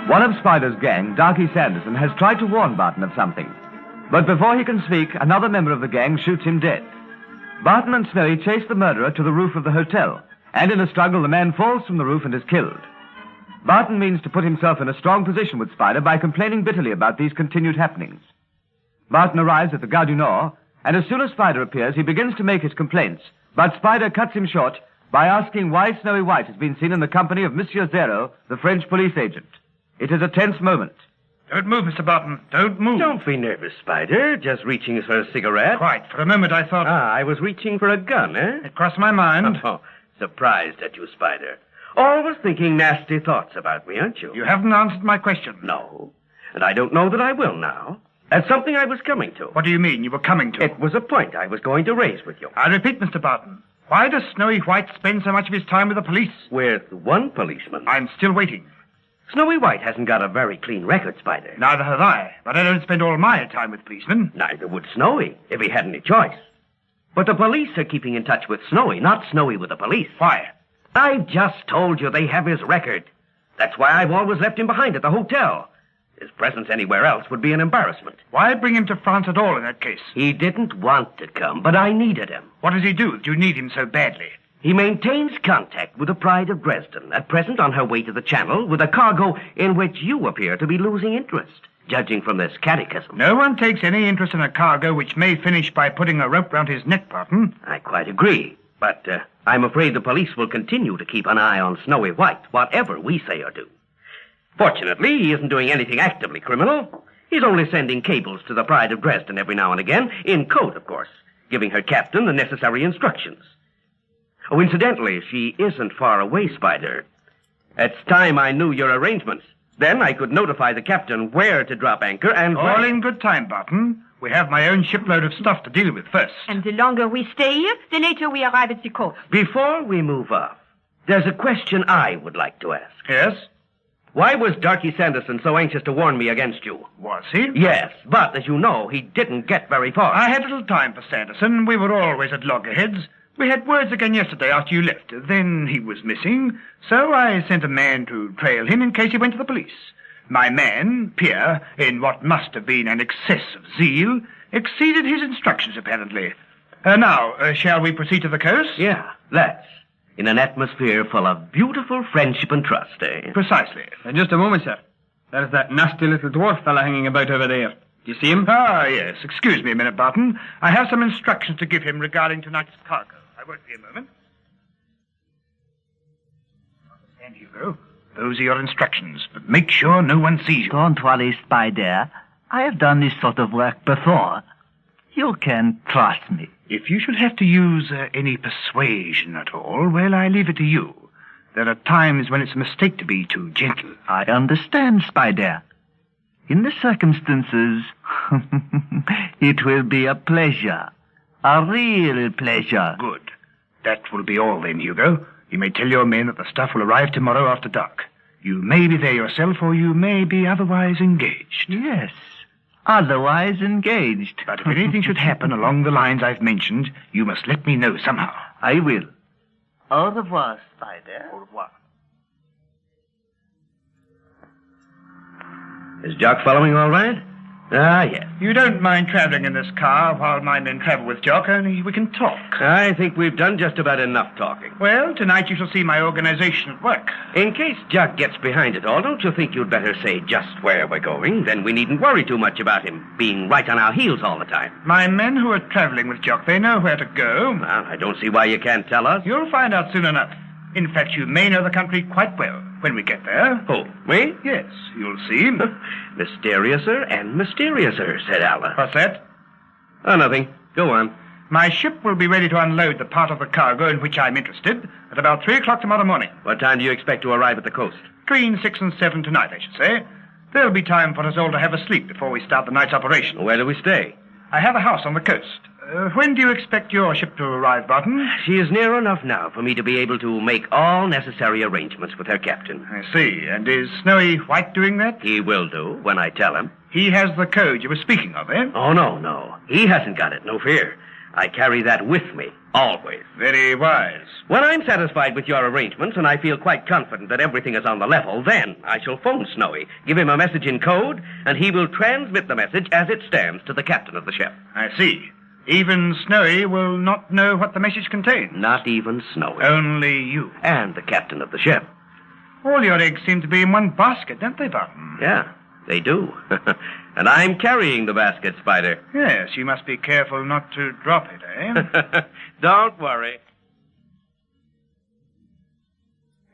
One of Spider's gang, Darky Sanderson, has tried to warn Barton of something. But before he can speak, another member of the gang shoots him dead. Barton and Snowy chase the murderer to the roof of the hotel, and in a struggle the man falls from the roof and is killed. Barton means to put himself in a strong position with Spider by complaining bitterly about these continued happenings. Barton arrives at the Gare du Nord, and as soon as Spider appears, he begins to make his complaints, but Spider cuts him short by asking why Snowy White has been seen in the company of Monsieur Zero, the French police agent. It is a tense moment. Don't move, Mr. Barton. Don't move. Don't be nervous, Spider. Just reaching for a cigarette. Quite. For a moment I thought... I was reaching for a gun, eh? It crossed my mind. Oh, surprised at you, Spider. Always thinking nasty thoughts about me, aren't you? You haven't answered my question. No. And I don't know that I will now. That's something I was coming to. What do you mean you were coming to? It was a point I was going to raise with you. I repeat, Mr. Barton. Why does Snowy White spend so much of his time with the police? With one policeman. I'm still waiting. Snowy White hasn't got a very clean record, Spider. Neither have I, but I don't spend all my time with policemen. Neither would Snowy, if he had any choice. But the police are keeping in touch with Snowy, not Snowy with the police. Why? I just told you they have his record. That's why I've always left him behind at the hotel. His presence anywhere else would be an embarrassment. Why bring him to France at all in that case? He didn't want to come, but I needed him. What does he do that you need him so badly? He maintains contact with the Pride of Dresden, at present on her way to the Channel, with a cargo in which you appear to be losing interest, judging from this catechism. No one takes any interest in a cargo which may finish by putting a rope round his neck, Barton. I quite agree, but I'm afraid the police will continue to keep an eye on Snowy White, whatever we say or do. Fortunately, he isn't doing anything actively criminal. He's only sending cables to the Pride of Dresden every now and again, in code, of course, giving her captain the necessary instructions. Oh, incidentally, she isn't far away, Spider. It's time I knew your arrangements. Then I could notify the captain where to drop anchor and... All in good time, Barton. We have my own shipload of stuff to deal with first. And the longer we stay here, the later we arrive at the coast. Before we move off, there's a question I would like to ask. Yes? Why was Darky Sanderson so anxious to warn me against you? Was he? Yes, but as you know, he didn't get very far. I had little time for Sanderson. We were always at loggerheads. We had words again yesterday after you left. Then he was missing, so I sent a man to trail him in case he went to the police. My man, Pierre, in what must have been an excess of zeal, exceeded his instructions, apparently. Now, shall we proceed to the coast? Yeah, let's. In an atmosphere full of beautiful friendship and trust, eh? Precisely. Just a moment, sir. There's that nasty little dwarf fella hanging about over there. Do you see him? Ah, yes. Excuse me a minute, Barton. I have some instructions to give him regarding tonight's cargo. I won't be a moment. Understand, Hugo. Those are your instructions, but make sure no one sees you. Don't worry, Spider. I have done this sort of work before. You can trust me. If you should have to use any persuasion at all, well, I leave it to you. There are times when it's a mistake to be too gentle. I understand, Spider. In the circumstances, it will be a pleasure. A real pleasure. Good. That will be all then, Hugo. You may tell your men that the stuff will arrive tomorrow after dark. You may be there yourself, or you may be otherwise engaged. Yes, otherwise engaged. But if anything should happen along the lines I've mentioned, you must let me know somehow. I will. Au revoir, Spider. Au revoir. Is Jock following all right? Ah, yes. You don't mind traveling in this car while my men travel with Jock, only we can talk. I think we've done just about enough talking. Well, tonight you shall see my organization at work. In case Jock gets behind it all, don't you think you'd better say just where we're going? Then we needn't worry too much about him being right on our heels all the time. My men who are traveling with Jock, they know where to go. Well, I don't see why you can't tell us. You'll find out soon enough. In fact, you may know the country quite well when we get there. Oh, we? Yes, you'll see. Mysteriouser and mysteriouser, said Allah. What's that? Oh, nothing. Go on. My ship will be ready to unload the part of the cargo in which I'm interested at about 3 o'clock tomorrow morning. What time do you expect to arrive at the coast? Between 6 and 7 tonight, I should say. There'll be time for us all to have a sleep before we start the night's operation. Where do we stay? I have a house on the coast. When do you expect your ship to arrive, Barton? She is near enough now for me to be able to make all necessary arrangements with her captain. I see. And is Snowy White doing that? He will do, when I tell him. He has the code you were speaking of, eh? Oh, no. He hasn't got it, no fear. I carry that with me, always. Very wise. When I'm satisfied with your arrangements and I feel quite confident that everything is on the level, then I shall phone Snowy, give him a message in code, and he will transmit the message as it stands to the captain of the ship. I see. Even Snowy will not know what the message contains. Not even Snowy. Only you. And the captain of the ship. All your eggs seem to be in one basket, don't they, Barton? Yeah, they do. And I'm carrying the basket, Spider. Yes, you must be careful not to drop it, eh? Don't worry.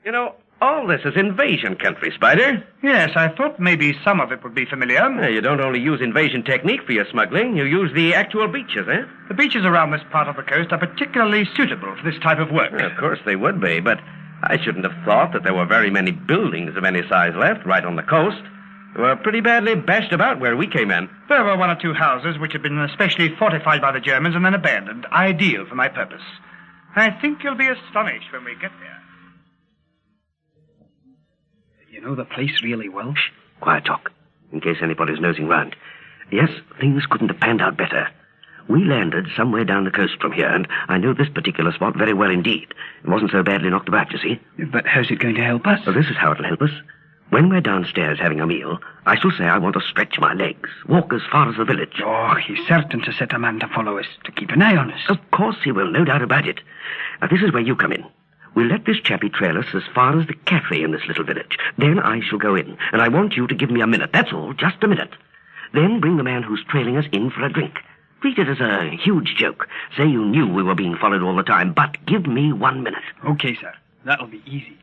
You know, all this is invasion country, Spider. Yes, I thought maybe some of it would be familiar. You don't only use invasion technique for your smuggling, you use the actual beaches, eh? The beaches around this part of the coast are particularly suitable for this type of work. Well, of course they would be, but I shouldn't have thought that there were very many buildings of any size left right on the coast. They were pretty badly bashed about where we came in. There were 1 or 2 houses which had been especially fortified by the Germans and then abandoned, ideal for my purpose. I think you'll be astonished when we get there. You know the place really well? Shh. Quiet talk, in case anybody's nosing round. Yes, things couldn't have panned out better. We landed somewhere down the coast from here, and I know this particular spot very well indeed. It wasn't so badly knocked about, you see. But how's it going to help us? Well, this is how it'll help us. When we're downstairs having a meal, I shall say I want to stretch my legs, walk as far as the village. Oh, he's certain to set a man to follow us, to keep an eye on us. Of course he will, no doubt about it. Now, this is where you come in. We'll let this chappie trail us as far as the cafe in this little village. Then I shall go in, and I want you to give me a minute. That's all, just a minute. Then bring the man who's trailing us in for a drink. Treat it as a huge joke. Say you knew we were being followed all the time, but give me 1 minute. Okay, sir. That'll be easy.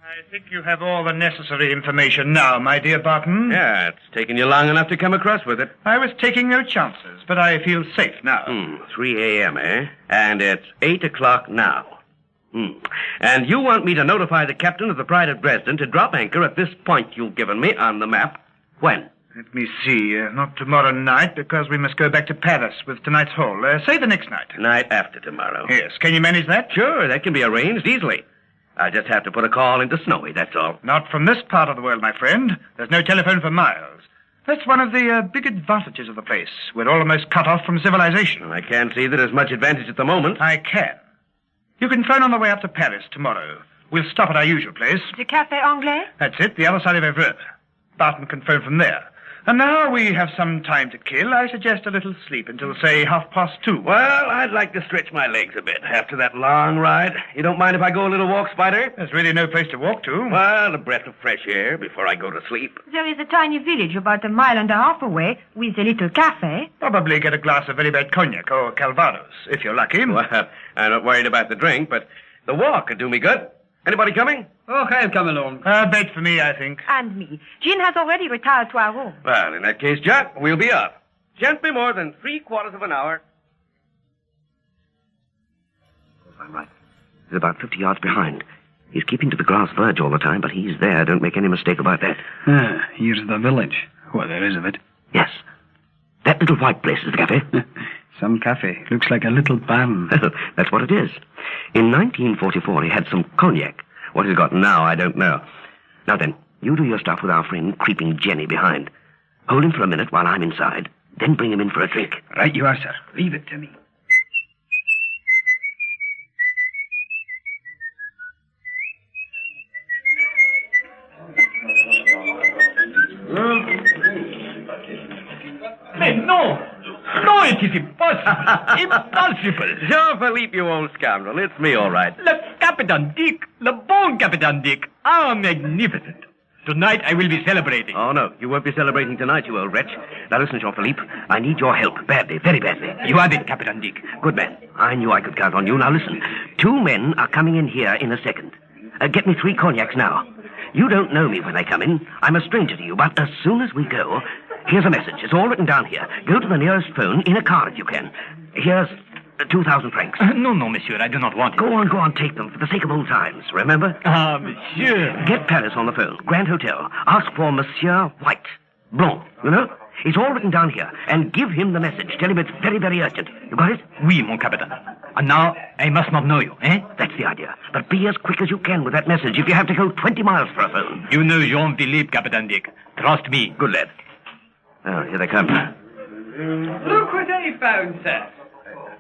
I think you have all the necessary information now, my dear Barton. Yeah, it's taken you long enough to come across with it. I was taking no chances, but I feel safe now. 3 a.m., eh? And it's 8 o'clock now. And you want me to notify the captain of the Pride of Dresden to drop anchor at this point you've given me on the map. When? Let me see. Not tomorrow night, because we must go back to Paris with tonight's haul. Say the next night. Night after tomorrow. Yes. Can you manage that? Sure, that can be arranged easily. I just have to put a call into Snowy, that's all. Not from this part of the world, my friend. There's no telephone for miles. That's one of the big advantages of the place. We're almost cut off from civilization. I can't see that there's much advantage at the moment. I can. You can phone on the way up to Paris tomorrow. We'll stop at our usual place. The Café Anglais? That's it, the other side of Evreux. Barton can phone from there. And now we have some time to kill. I suggest a little sleep until, say, 2:30. Well, I'd like to stretch my legs a bit after that long ride. You don't mind if I go a little walk, Spider? There's really no place to walk to. Well, a breath of fresh air before I go to sleep. There is a tiny village about 1.5 miles away with a little cafe. Probably get a glass of very bad cognac or Calvados, if you're lucky. Well, I'm not worried about the drink, but the walk could do me good. Anybody coming? Oh, I'll come along. Bed for me, I think. And me. Jean has already retired to our room. Well, in that case, Jock, we'll be up. Shan't be more than 3/4 of an hour. If I'm right, he's about 50 yards behind. He's keeping to the grass verge all the time, but he's there. Don't make any mistake about that. Here's the village. What there is of it. Yes. That little white place is the cafe. Some cafe. Looks like a little barn. That's what it is. In 1944, he had some cognac. What he's got now, I don't know. Now then, you do your stuff with our friend Creeping Jenny behind. Hold him for a minute while I'm inside, then bring him in for a drink. Right you are, sir. Leave it to me. No! No, it is impossible! Impossible! Jean-Philippe, you old scoundrel. It's me, all right. Le Capitan Dick, le bon Capitan Dick. How magnificent. Tonight I will be celebrating. Oh, no. You won't be celebrating tonight, you old wretch. Now listen, Jean-Philippe. I need your help badly, very badly. You have it, Capitan Dick. Good man. I knew I could count on you. Now listen. 2 men are coming in here in a second. Get me 3 cognacs now. You don't know me when they come in. I'm a stranger to you, but as soon as we go... Here's a message. It's all written down here. Go to the nearest phone in a car if you can. Here's 2,000 francs. No, monsieur, I do not want it. Go on, take them for the sake of old times, remember? Ah, monsieur. Get Paris on the phone. Grand Hotel. Ask for Monsieur White. Blond, you know? It's all written down here. And give him the message. Tell him it's very, very urgent. You got it? Oui, mon capitaine. And now, I must not know you, eh? That's the idea. But be as quick as you can with that message if you have to go 20 miles for a phone. You know Jean-Philippe, Captain Dick. Trust me. Good lad. Oh, here they come. Look what I found, sir.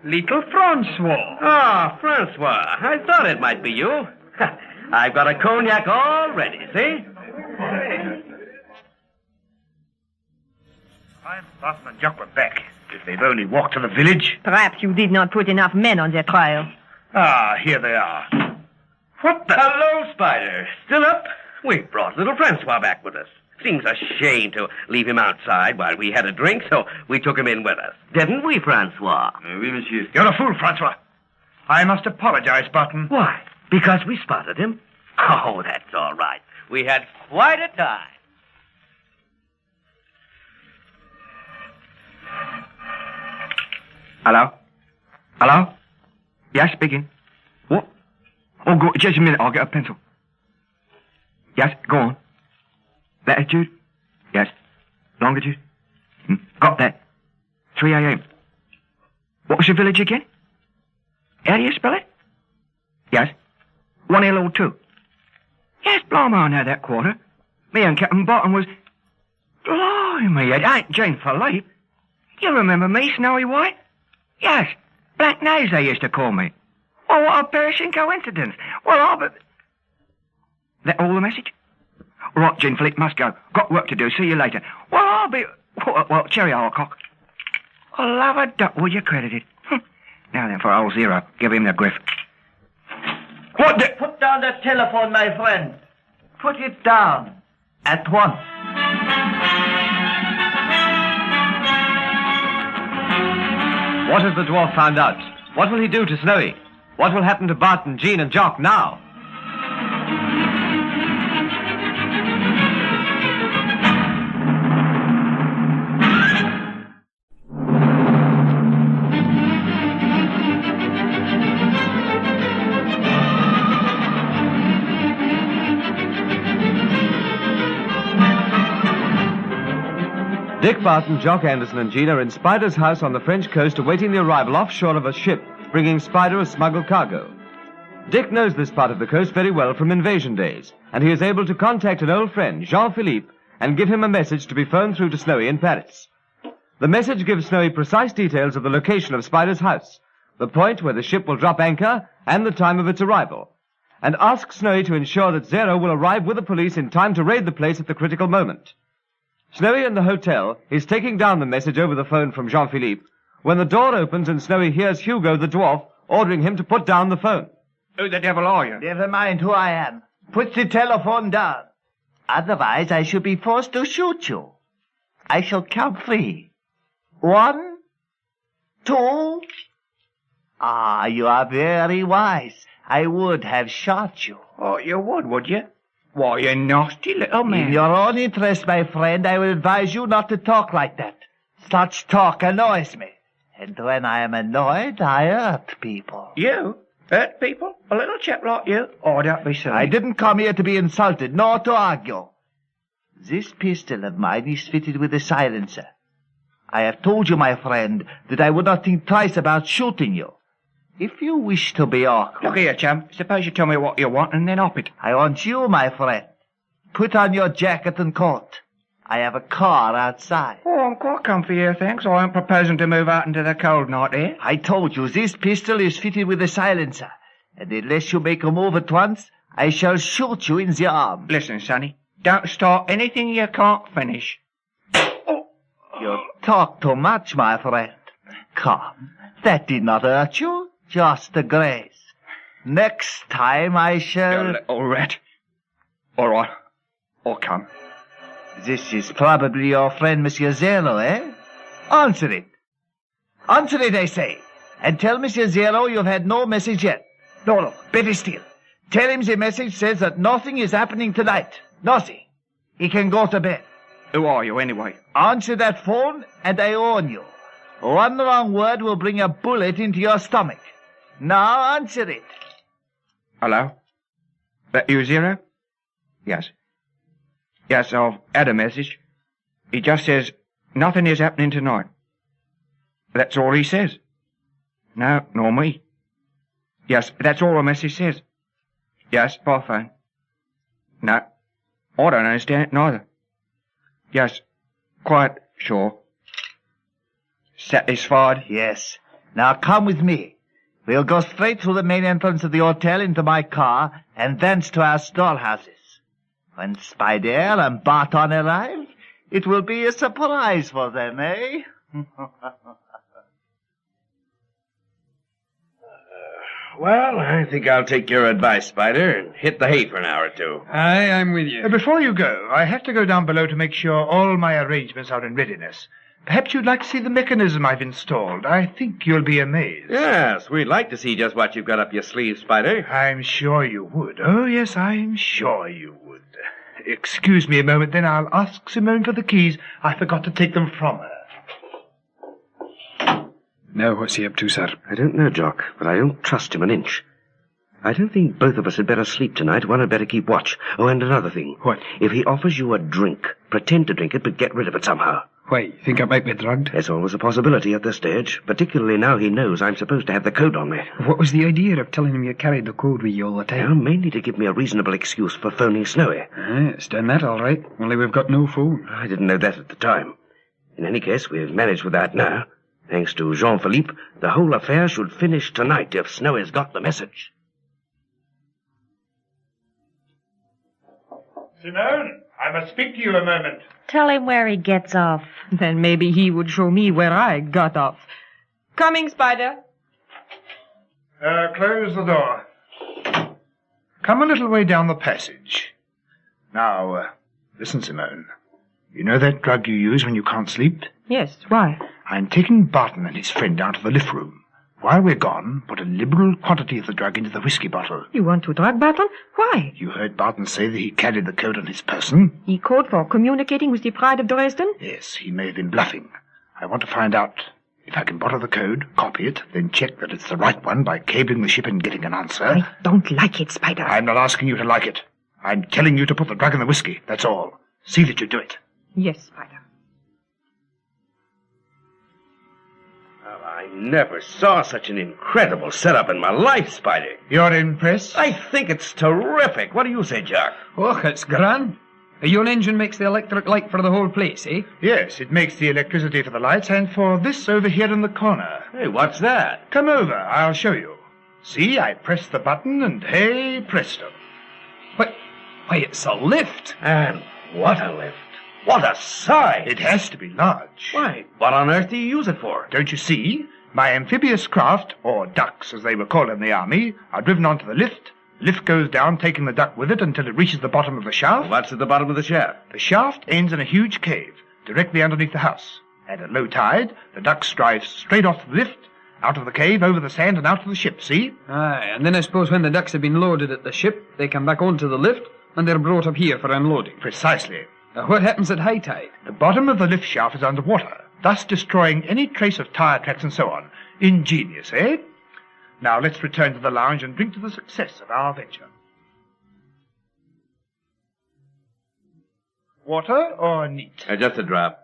Little Francois. Ah, Francois. I thought it might be you. I've got a cognac all ready, see? I'm Barton and Jock were back. If they've only walked to the village. Perhaps you did not put enough men on their trial. Ah, here they are. What the... Hello, Spider. Still up? We've brought little Francois back with us. Seems a shame to leave him outside while we had a drink, so we took him in with us. Didn't we, Francois? Oui, monsieur. You're a fool, Francois. I must apologize, Barton. Why? Because we spotted him? Oh, that's all right. We had quite a time. Hello? Hello? Yes, speaking. What? Oh, go, just a minute. I'll get a pencil. Yes, go on. Latitude? Yes. Longitude? Got that. 3 a.m. What was your village again? How do you spell it? Yes. 1L02. Yes, blimey, I know that quarter. Me and Captain Barton was... Blimey, it ain't Jane Philippe. You remember me, Snowy White? Yes. Black Nose, they used to call me. Well, what a perishing coincidence. Well, I'll be... That all the message? Right, Jean Philippe, must go. Got work to do. See you later. Well, I'll be... Well, cherry old cock. I love a duck. Well, you're credited. Now then, for old Zero. Give him the griff. What the... Put down that telephone, my friend. Put it down. At once. What has the dwarf found out? What will he do to Snowy? What will happen to Barton, Jean, and Jock now? Dick, Barton, Jock Anderson, and Jean are in Spider's house on the French coast awaiting the arrival offshore of a ship bringing Spider a smuggled cargo. Dick knows this part of the coast very well from invasion days, and he is able to contact an old friend, Jean-Philippe, and give him a message to be phoned through to Snowy in Paris. The message gives Snowy precise details of the location of Spider's house, the point where the ship will drop anchor, and the time of its arrival. and asks Snowy to ensure that Zero will arrive with the police in time to raid the place at the critical moment. Snowy in the hotel is taking down the message over the phone from Jean-Philippe when the door opens and Snowy hears Hugo the dwarf ordering him to put down the phone. Who the devil are you? Never mind who I am. Put the telephone down. Otherwise, I shall be forced to shoot you. I shall count 3. 1, 2. Ah, you are very wise. I would have shot you. Oh, you would you? Why, you nasty little man. In your own interest, my friend, I will advise you not to talk like that. Such talk annoys me. And when I am annoyed, I hurt people. You? Hurt people? A little chap like you? Oh, don't be silly. I didn't come here to be insulted, nor to argue. This pistol of mine is fitted with a silencer. I have told you, my friend, that I would not think twice about shooting you. If you wish to be awkward... Look here, chum. Suppose you tell me what you want and then up it. I want you, my friend. Put on your jacket and coat. I have a car outside. Oh, I'm quite comfy here, thanks. I ain't proposing to move out into the cold night here. I told you, this pistol is fitted with a silencer. And unless you make a move at once, I shall shoot you in the arm. Listen, Sonny. Don't start anything you can't finish. You talk too much, my friend. Come. That did not hurt you. Just a graze. Next time I shall... You little rat. All right. I'll come. This is probably your friend, Monsieur Zero, eh? Answer it. Answer it, I say. And tell Monsieur Zero you've had no message yet. No, better still. Tell him the message says that nothing is happening tonight. Nothing. He can go to bed. Who are you, anyway? Answer that phone, and I warn you. One wrong word will bring a bullet into your stomach. Now answer it. Hello? That you, Zero? Yes. Yes, I've had a message. He just says, nothing is happening tonight. That's all he says. No, nor me. Yes, that's all the message says. Yes, by phone. No, I don't understand it neither. Yes, quite sure. Satisfied? Yes. Now come with me. We'll go straight through the main entrance of the hotel into my car, and thence to our storehouses. When Spider and Barton arrive, it will be a surprise for them, eh? Well, I think I'll take your advice, Spider, and hit the hay for an hour or two. Aye, I'm with you. Before you go, I have to go down below to make sure all my arrangements are in readiness. Perhaps you'd like to see the mechanism I've installed. I think you'll be amazed. Yes, we'd like to see just what you've got up your sleeve, Spider. I'm sure you would. Oh, yes, I'm sure you would. Excuse me a moment, then I'll ask Simone for the keys. I forgot to take them from her. Now, what's he up to, sir? I don't know, Jock, but I don't trust him an inch. I don't think both of us had better sleep tonight. One had better keep watch. Oh, and another thing. What? If he offers you a drink, pretend to drink it, but get rid of it somehow. Why, you think I might be drugged? There's always a possibility at this stage, particularly now he knows I'm supposed to have the code on me. What was the idea of telling him you carried the code with you all the time? Well, mainly to give me a reasonable excuse for phoning Snowy. It's done that, all right. Only we've got no phone. I didn't know that at the time. In any case, we've managed with that now. Thanks to Jean-Philippe, the whole affair should finish tonight if Snowy's got the message. Simone, I must speak to you a moment. Tell him where he gets off. Then maybe he would show me where I got off. Coming, Spider. Close the door. Come a little way down the passage. Now, listen, Simone. You know that drug you use when you can't sleep? Yes, why? I'm taking Barton and his friend down to the lift room. While we're gone, put a liberal quantity of the drug into the whiskey bottle. You want to drug Barton? Why? You heard Barton say that he carried the code on his person? The code for communicating with the Pride of Dresden? Yes, he may have been bluffing. I want to find out if I can borrow the code, copy it, then check that it's the right one by cabling the ship and getting an answer. I don't like it, Spider. I'm not asking you to like it. I'm telling you to put the drug in the whiskey, that's all. See that you do it. Yes, Spider. I never saw such an incredible setup in my life, Spider. You're impressed? I think it's terrific. What do you say, Jock? Oh, it's grand. Your engine makes the electric light for the whole place, eh? Yes, it makes the electricity for the lights and for this over here in the corner. Hey, what's that? Come over, I'll show you. See, I press the button and hey, presto. Why, it's a lift. And what a lift. What a size. It has to be large. Why, what on earth do you use it for? Don't you see? My amphibious craft, or ducks as they were called in the army, are driven onto the lift. Lift goes down, taking the duck with it until it reaches the bottom of the shaft. What's at the bottom of the shaft? The shaft ends in a huge cave, directly underneath the house. And at low tide, the ducks drive straight off the lift, out of the cave, over the sand, and out to the ship, see? Aye, and then I suppose when the ducks have been loaded at the ship, they come back onto the lift, and they're brought up here for unloading. Precisely. What happens at high tide? The bottom of the lift shaft is underwater, thus destroying any trace of tire tracks and so on. Ingenious, eh? Now let's return to the lounge and drink to the success of our venture. Water or neat? Just a drop.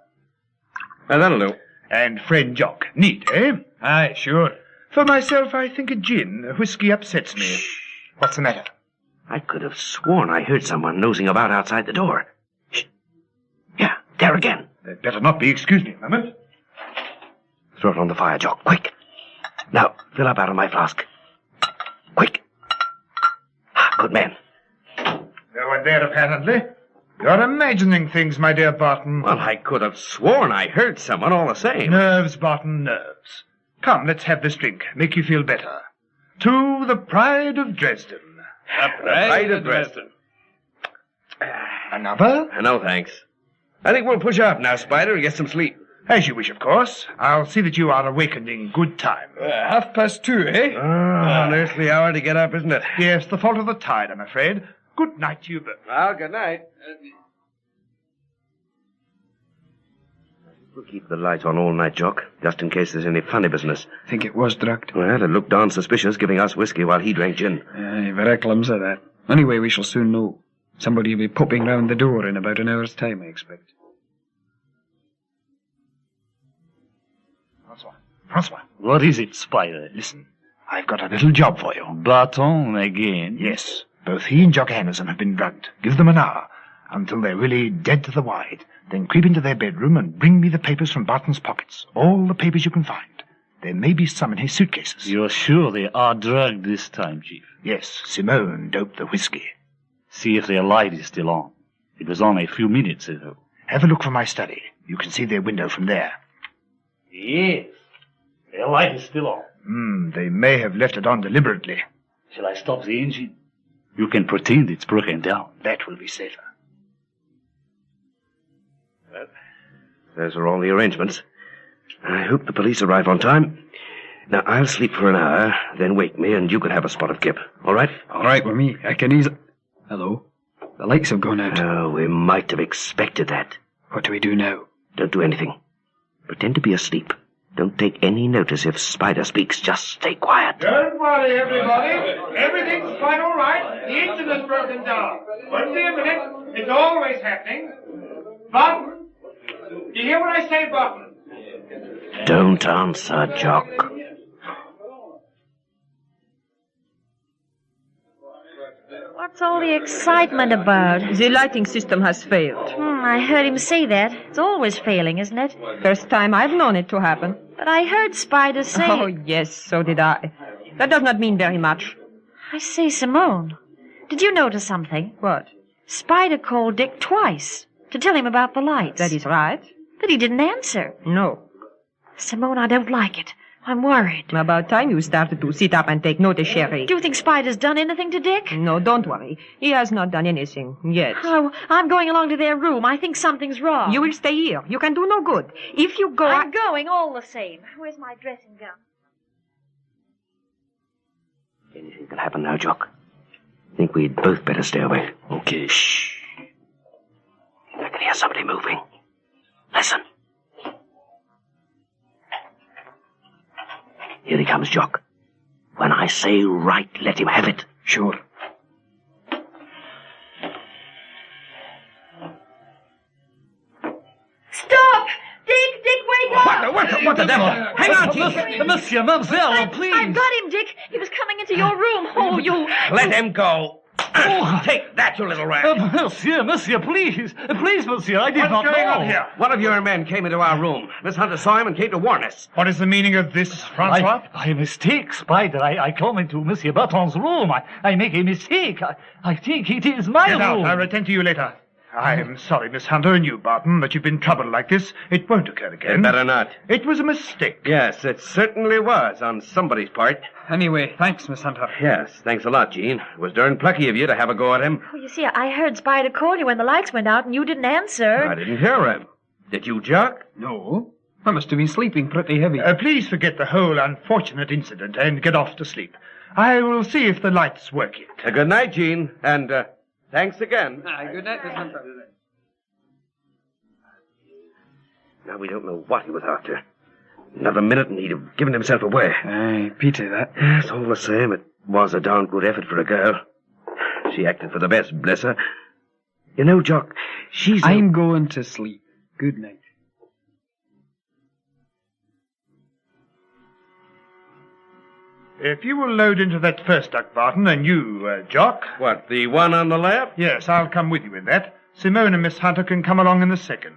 That'll do. And friend Jock, neat, eh? Aye, sure. For myself, I think a gin. A whiskey upsets me. Shh. What's the matter? I could have sworn I heard someone nosing about outside the door. Shh. Yeah, there again. They'd better not be. Excuse me a moment. Throw it on the fire, Jock, quick. Now, fill up out of my flask. Quick. Good man. No one there, apparently. You're imagining things, my dear Barton. Well, I could have sworn I heard someone all the same. Nerves, Barton, nerves. Come, let's have this drink. Make you feel better. To the pride of Dresden. The pride of Dresden. Another? No, thanks. I think we'll push off now, Spider, and get some sleep. As you wish, of course. I'll see that you are awakened in good time. 2:30, eh? An earthly hour to get up, isn't it? Yes, the fault of the tide, I'm afraid. Good night to you both. Well, good night. We'll keep the lights on all night, Jock, just in case there's any funny business. Think it was drugged? Well, it looked darn suspicious giving us whiskey while he drank gin. Aye, very clumsy, that. Anyway, we shall soon know. Somebody will be popping round the door in about an hour's time, I expect. Francois. What is it, Spider? Listen, I've got a little job for you. Barton again? Yes. Both he and Jock Anderson have been drugged. Give them an hour, until they're really dead to the wide. Then creep into their bedroom and bring me the papers from Barton's pockets. All the papers you can find. There may be some in his suitcases. You're sure they are drugged this time, Chief? Yes, Simone doped the whiskey. See if their light is still on. It was on a few minutes ago. Have a look from my study. You can see their window from there. Yes. Their light is still on. They may have left it on deliberately. Shall I stop the engine? You can pretend it's broken down. That will be safer. Well, those are all the arrangements. I hope the police arrive on time. Now, I'll sleep for an hour, then wake me, and you can have a spot of kip. All right? All right with me. I can easily... Hello? The lights have gone out. Oh, we might have expected that. What do we do now? Don't do anything. Pretend to be asleep. Don't take any notice if Spider speaks. Just stay quiet. Don't worry, everybody. Everything's quite all right. The engine has broken down. Won't be a minute. It's always happening. Barton, do you hear what I say, Barton? Don't answer, Jock. What's all the excitement about? The lighting system has failed. I heard him say that. It's always failing, isn't it? First time I've known it to happen. But I heard Spider say... Oh, yes, so did I. That does not mean very much. I say, Simone, did you notice something? What? Spider called Dick twice to tell him about the lights. That is right. But he didn't answer. No. Simone, I don't like it. I'm worried. About time you started to sit up and take notice, Sherry. Do you think Spider's done anything to Dick? No, don't worry. He has not done anything yet. Oh, I'm going along to their room. I think something's wrong. You will stay here. You can do no good. If you go... I'm going all the same. Where's my dressing gown? Anything can happen now, Jock. Think we'd both better stay away. Okay, shh. I can hear somebody moving. Listen. Here he comes, Jock. When I say right, let him have it. Sure. Stop! Dick, wake up! What the devil? Hang on, Chief. Monsieur, mademoiselle, please. I've got him, Dick. He was coming into your room. Oh, you... Let him go. Take that, you little rat. Monsieur, please. Please, monsieur, I did not What's going know. on here? One of your men came into our room. Miss Hunter saw him and came to warn us. What is the meaning of this, Francois? I mistake, Spider. I come into Monsieur Barton's room. I make a mistake. I think it is my Get out. room. I'll attend to you later. I am sorry, Miss Hunter and you, Barton, that you've been troubled like this. It won't occur again. It better not. It was a mistake. Yes, it certainly was, on somebody's part. Anyway, thanks, Miss Hunter. Yes, thanks a lot, Jean. It was darn plucky of you to have a go at him. Oh, you see, I heard Spider call you when the lights went out and you didn't answer. I didn't hear him. Did you, Jock? No. I must have been sleeping pretty heavy. Please forget the whole unfortunate incident and get off to sleep. I will see if the lights work yet. Good night, Jean, and thanks again. Good night, Miss Hunter. Now we don't know what he was after. Another minute and he'd have given himself away. Aye, pity that. Yes, all the same, it was a darn good effort for a girl. She acted for the best, bless her. You know, Jock, she's... I'm going to sleep. Good night. If you will load into that first duck, Barton, and you, Jock... What, the one on the left? Yes, I'll come with you in that. Simone and Miss Hunter can come along in the second.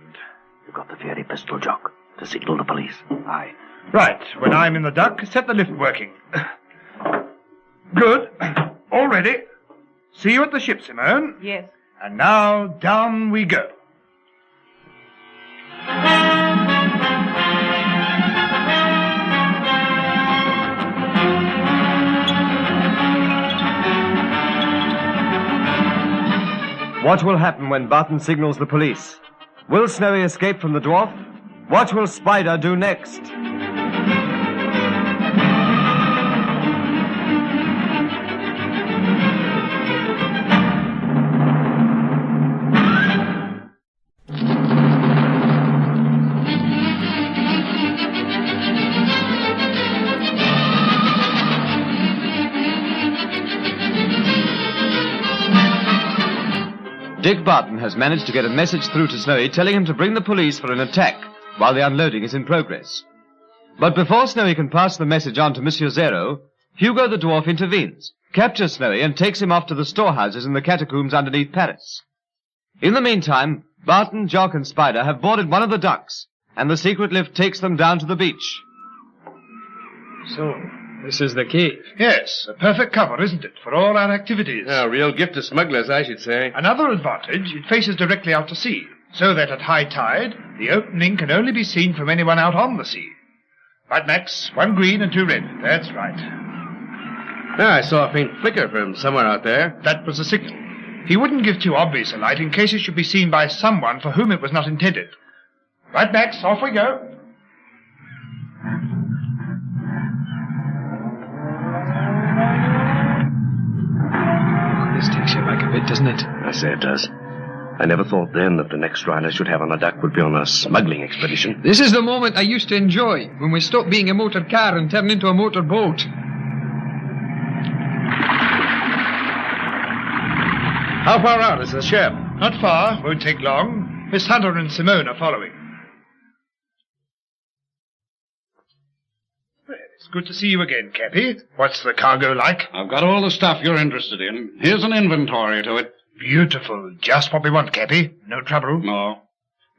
You got the fairy pistol, Jock, to signal the police. Aye. Right, when I'm in the duck, set the lift working. Good. All ready. See you at the ship, Simone. Yes. And now, down we go. What will happen when Barton signals the police? Will Snowy escape from the dwarf? What will Spider do next? Dick Barton has managed to get a message through to Snowy telling him to bring the police for an attack while the unloading is in progress. But before Snowy can pass the message on to Monsieur Zero, Hugo the dwarf intervenes, captures Snowy and takes him off to the storehouses in the catacombs underneath Paris. In the meantime, Barton, Jock and Spider have boarded one of the ducks, and the secret lift takes them down to the beach. So, this is the cave. Yes, a perfect cover, isn't it, for all our activities? A real gift to smugglers, I should say. Another advantage, it faces directly out to sea, so that at high tide, the opening can only be seen from anyone out on the sea. Right, Max, 1 green and 2 red. That's right. I saw a faint flicker from somewhere out there. That was the signal. He wouldn't give too obvious a light in case it should be seen by someone for whom it was not intended. Right, Max, off we go. This takes you back a bit, doesn't it? I say it does. I never thought then that the next ride I should have on the duck would be on a smuggling expedition. This is the moment I used to enjoy, when we stopped being a motor car and turned into a motor boat. How far out is the ship? Not far, won't take long. Miss Hunter and Simone are following. Well, it's good to see you again, Cappy. What's the cargo like? I've got all the stuff you're interested in. Here's an inventory to it. Beautiful. Just what we want, Cappy. No trouble. No.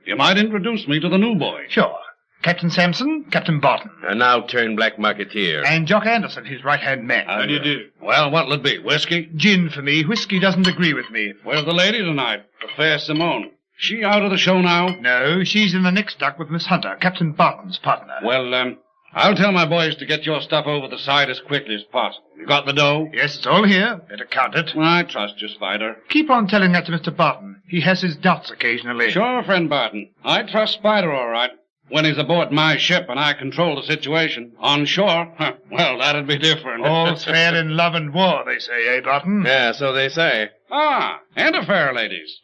You might introduce me to the new boy. Sure. Captain Sampson, Captain Barton. And now turn black marketeer. And Jock Anderson, his right-hand man. How do you do? Well, what'll it be? Whiskey? Gin for me. Whiskey doesn't agree with me. Where's the lady tonight? The fair Simone. She out of the show now? No, she's in the next duck with Miss Hunter, Captain Barton's partner. Well, I'll tell my boys to get your stuff over the side as quickly as possible. You got the dough? Yes, it's all here. Better count it. I trust you, Spider. Keep on telling that to Mr. Barton. He has his doubts occasionally. Sure, friend Barton. I trust Spider all right. When he's aboard my ship and I control the situation. On shore, well, that'd be different. All's fair in love and war, they say, eh, Barton? Yeah, so they say. Ah, and a fair, ladies.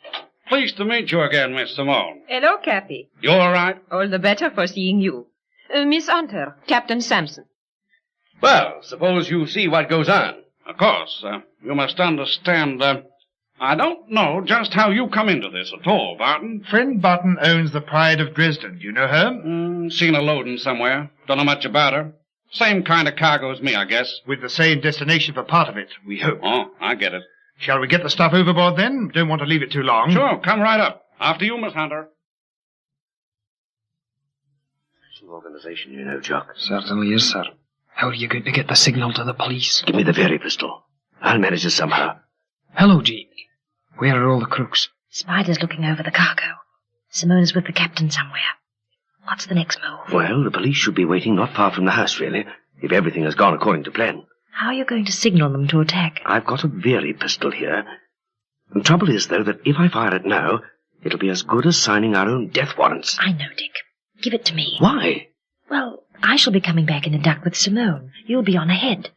Pleased to meet you again, Miss Simone. Hello, Cappy. You all right? All the better for seeing you. Miss Hunter, Captain Sampson. Well, suppose you see what goes on. Of course. You must understand, I don't know just how you come into this at all, Barton. Friend Barton owns the Pride of Dresden. You know her? Seen her loading somewhere. Don't know much about her. Same kind of cargo as me, I guess. With the same destination for part of it, we hope. Oh, I get it. Shall we get the stuff overboard then? Don't want to leave it too long. Sure, come right up. After you, Miss Hunter. Organization, you know, Jock. Certainly is, sir. How are you going to get the signal to the police? Give me the very pistol. I'll manage it somehow. Hello, Jean. Where are all the crooks? Spider's looking over the cargo. Simone's with the captain somewhere. What's the next move? Well, the police should be waiting not far from the house, really, if everything has gone according to plan. How are you going to signal them to attack? I've got a very pistol here. The trouble is, though, that if I fire it now, it'll be as good as signing our own death warrants. I know, Dick. Give it to me. Why? Well, I shall be coming back in the duck with Simone. You'll be on ahead.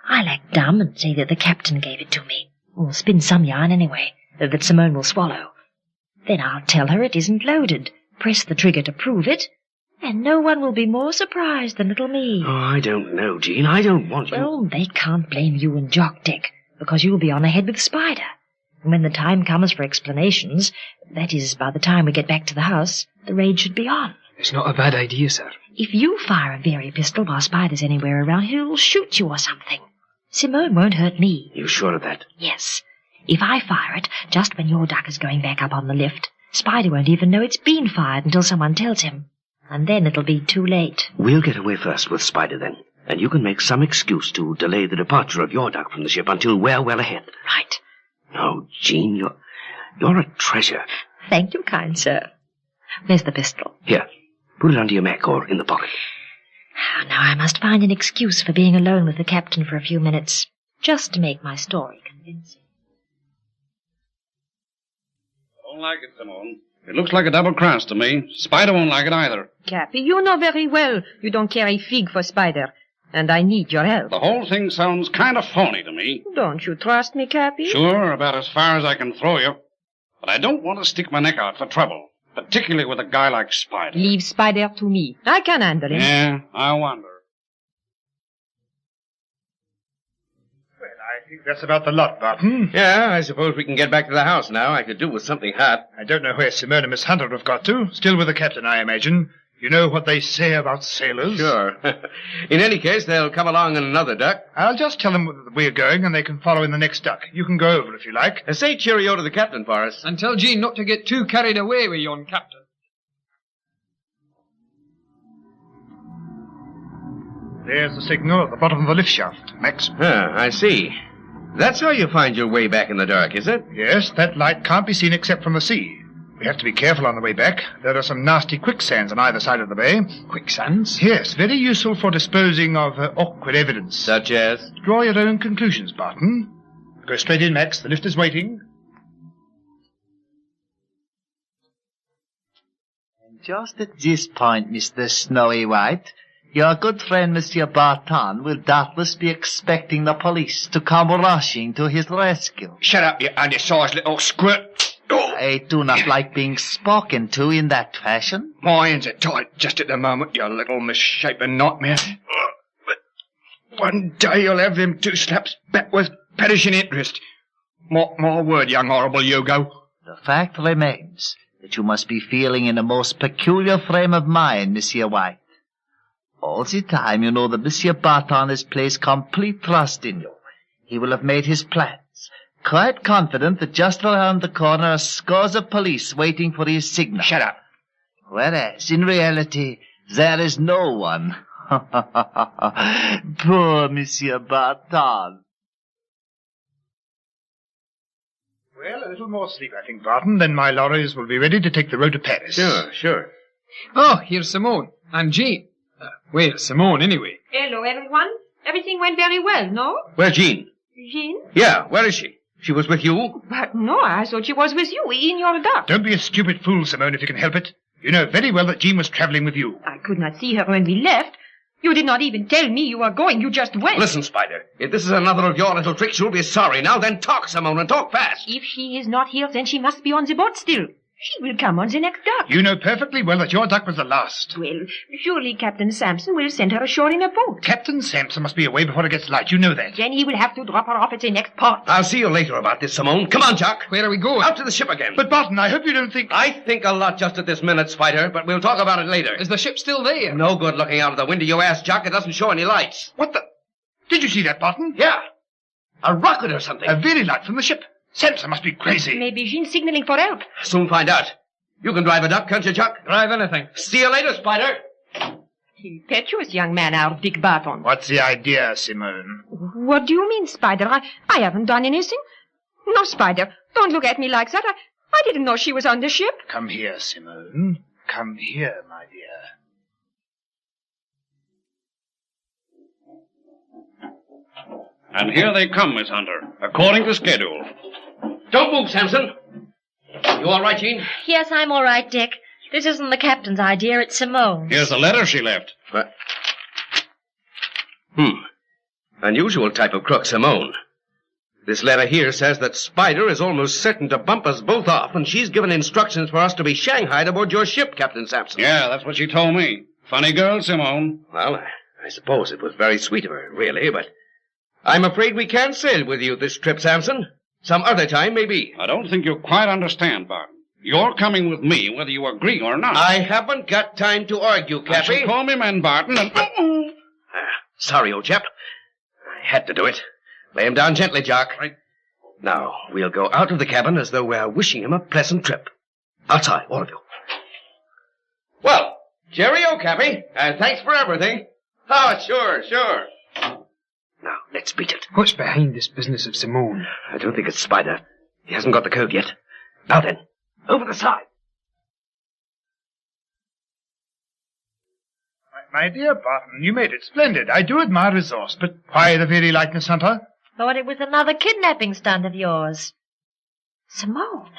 I'll act dumb and say that the captain gave it to me. Or spin some yarn anyway, that Simone will swallow. Then I'll tell her it isn't loaded, press the trigger to prove it, and no one will be more surprised than little me. Oh, I don't know, Jean. I don't want you... Well, they can't blame you and Jock, Dick, because you'll be on ahead with Spider. And when the time comes for explanations, that is, by the time we get back to the house, the raid should be on. It's not a bad idea, sir. If you fire a very pistol while Spider's anywhere around, he'll shoot you or something. Simone won't hurt me. You sure of that? Yes. If I fire it just when your duck is going back up on the lift, Spider won't even know it's been fired until someone tells him. And then it'll be too late. We'll get away first with Spider, then. And you can make some excuse to delay the departure of your duck from the ship until we're well ahead. Right. Oh, Jean, you're a treasure. Thank you, kind sir. Where's the pistol? Here. Put it under your mac or in the pocket. Now I must find an excuse for being alone with the captain for a few minutes, just to make my story convincing. Don't like it, Simone. It looks like a double cross to me. Spider won't like it either. Cappy, you know very well you don't care a fig for Spider, and I need your help. The whole thing sounds kind of phony to me. Don't you trust me, Cappy? Sure, about as far as I can throw you. But I don't want to stick my neck out for trouble, particularly with a guy like Spider. Leave Spider to me. I can handle him. Yeah, I wonder. Well, I think that's about the lot, Barton. Yeah, I suppose we can get back to the house now. I could do with something hot. I don't know where Simone and Miss Hunter have got to. Still with the captain, I imagine. You know what they say about sailors? Sure. In any case, they'll come along in another duck. I'll just tell them that we're going, and they can follow in the next duck. You can go over if you like. Say cheerio to the captain for us. And tell Jean not to get too carried away with yon captain. There's the signal at the bottom of the lift shaft, Max. I see. That's how you find your way back in the dark, is it? Yes, that light can't be seen except from the sea. We have to be careful on the way back. There are some nasty quicksands on either side of the bay. Quicksands? Yes, very useful for disposing of awkward evidence. Such as? Draw your own conclusions, Barton. Go straight in, Max. The lift is waiting. And just at this point, Mr. Snowy White, your good friend, Monsieur Barton, will doubtless be expecting the police to come rushing to his rescue. Shut up, you undersized little squirt. I do not like being spoken to in that fashion. My hands are tied just at the moment, you little misshapen nightmare. But one day you'll have them two slaps back with perishing interest. My word, young horrible Hugo. The fact remains that you must be feeling in a most peculiar frame of mind, Monsieur White. All the time you know that Monsieur Barton has placed complete trust in you. He will have made his plans, quite confident that just around the corner are scores of police waiting for his signal. Shut up. Whereas, in reality, there is no one. Poor Monsieur Barton. Well, a little more sleep, I think, Barton. Then my lorries will be ready to take the road to Paris. Sure. Oh, here's Simone. And Jean. Where's Simone, anyway? Hello, everyone. Everything went very well, no? Where's Jean? Jean? Yeah, where is she? She was with you? But no, I thought she was with you, in your duck. Don't be a stupid fool, Simone, if you can help it. You know very well that Jean was travelling with you. I could not see her when we left. You did not even tell me you were going. You just went. Listen, Spider. If this is another of your little tricks, you'll be sorry. Now then, talk, Simone, and talk fast. If she is not here, then she must be on the boat still. She will come on the next duck. You know perfectly well that your duck was the last. Well, surely Captain Sampson will send her ashore in a boat. Captain Sampson must be away before it gets light. You know that. Then he will have to drop her off at the next port. I'll see you later about this, Simone. Come on, Jock. Where are we going? Out to the ship again. But, Barton, I hope you don't think... I think a lot just at this minute, Spider, but we'll talk about it later. Is the ship still there? No good looking out of the window, you ass, Jock. It doesn't show any lights. What the... Did you see that, Barton? Yeah. A rocket or something. A very light from the ship. Samson must be crazy. Maybe Jean's signaling for help. Soon find out. You can drive a duck, can't you, Jock? Drive anything. See you later, Spider. Impetuous young man, our Dick Barton. What's the idea, Simone? What do you mean, Spider? I haven't done anything. No, Spider, don't look at me like that. I didn't know she was on the ship. Come here, Simone. Come here, my dear. And here they come, Miss Hunter, according to schedule. Don't move, Samson. You all right, Jean? Yes, I'm all right, Dick. This isn't the captain's idea, it's Simone's. Here's the letter she left. Unusual type of crook, Simone. This letter here says that Spider is almost certain to bump us both off, and she's given instructions for us to be shanghaied aboard your ship, Captain Sampson. Yeah, that's what she told me. Funny girl, Simone. Well, I suppose it was very sweet of her, really, but I'm afraid we can't sail with you this trip, Sampson. Some other time, maybe. I don't think you quite understand, Barton. You're coming with me, whether you agree or not. I haven't got time to argue, Cappy. I shall call me men, Barton, and... Sorry, old chap. I had to do it. Lay him down gently, Jock. Right. Now, we'll go out of the cabin as though we're wishing him a pleasant trip. Outside, all of you. Well, cheerio, Cappy. Thanks for everything. Oh, sure. Now, let's beat it. What's behind this business of Simone? I don't think it's Spider. He hasn't got the code yet. Now then, over the side. My dear Barton, you made it splendid. I do admire resource, but why the very light, Miss Hunter? Thought it was another kidnapping stunt of yours. Simone,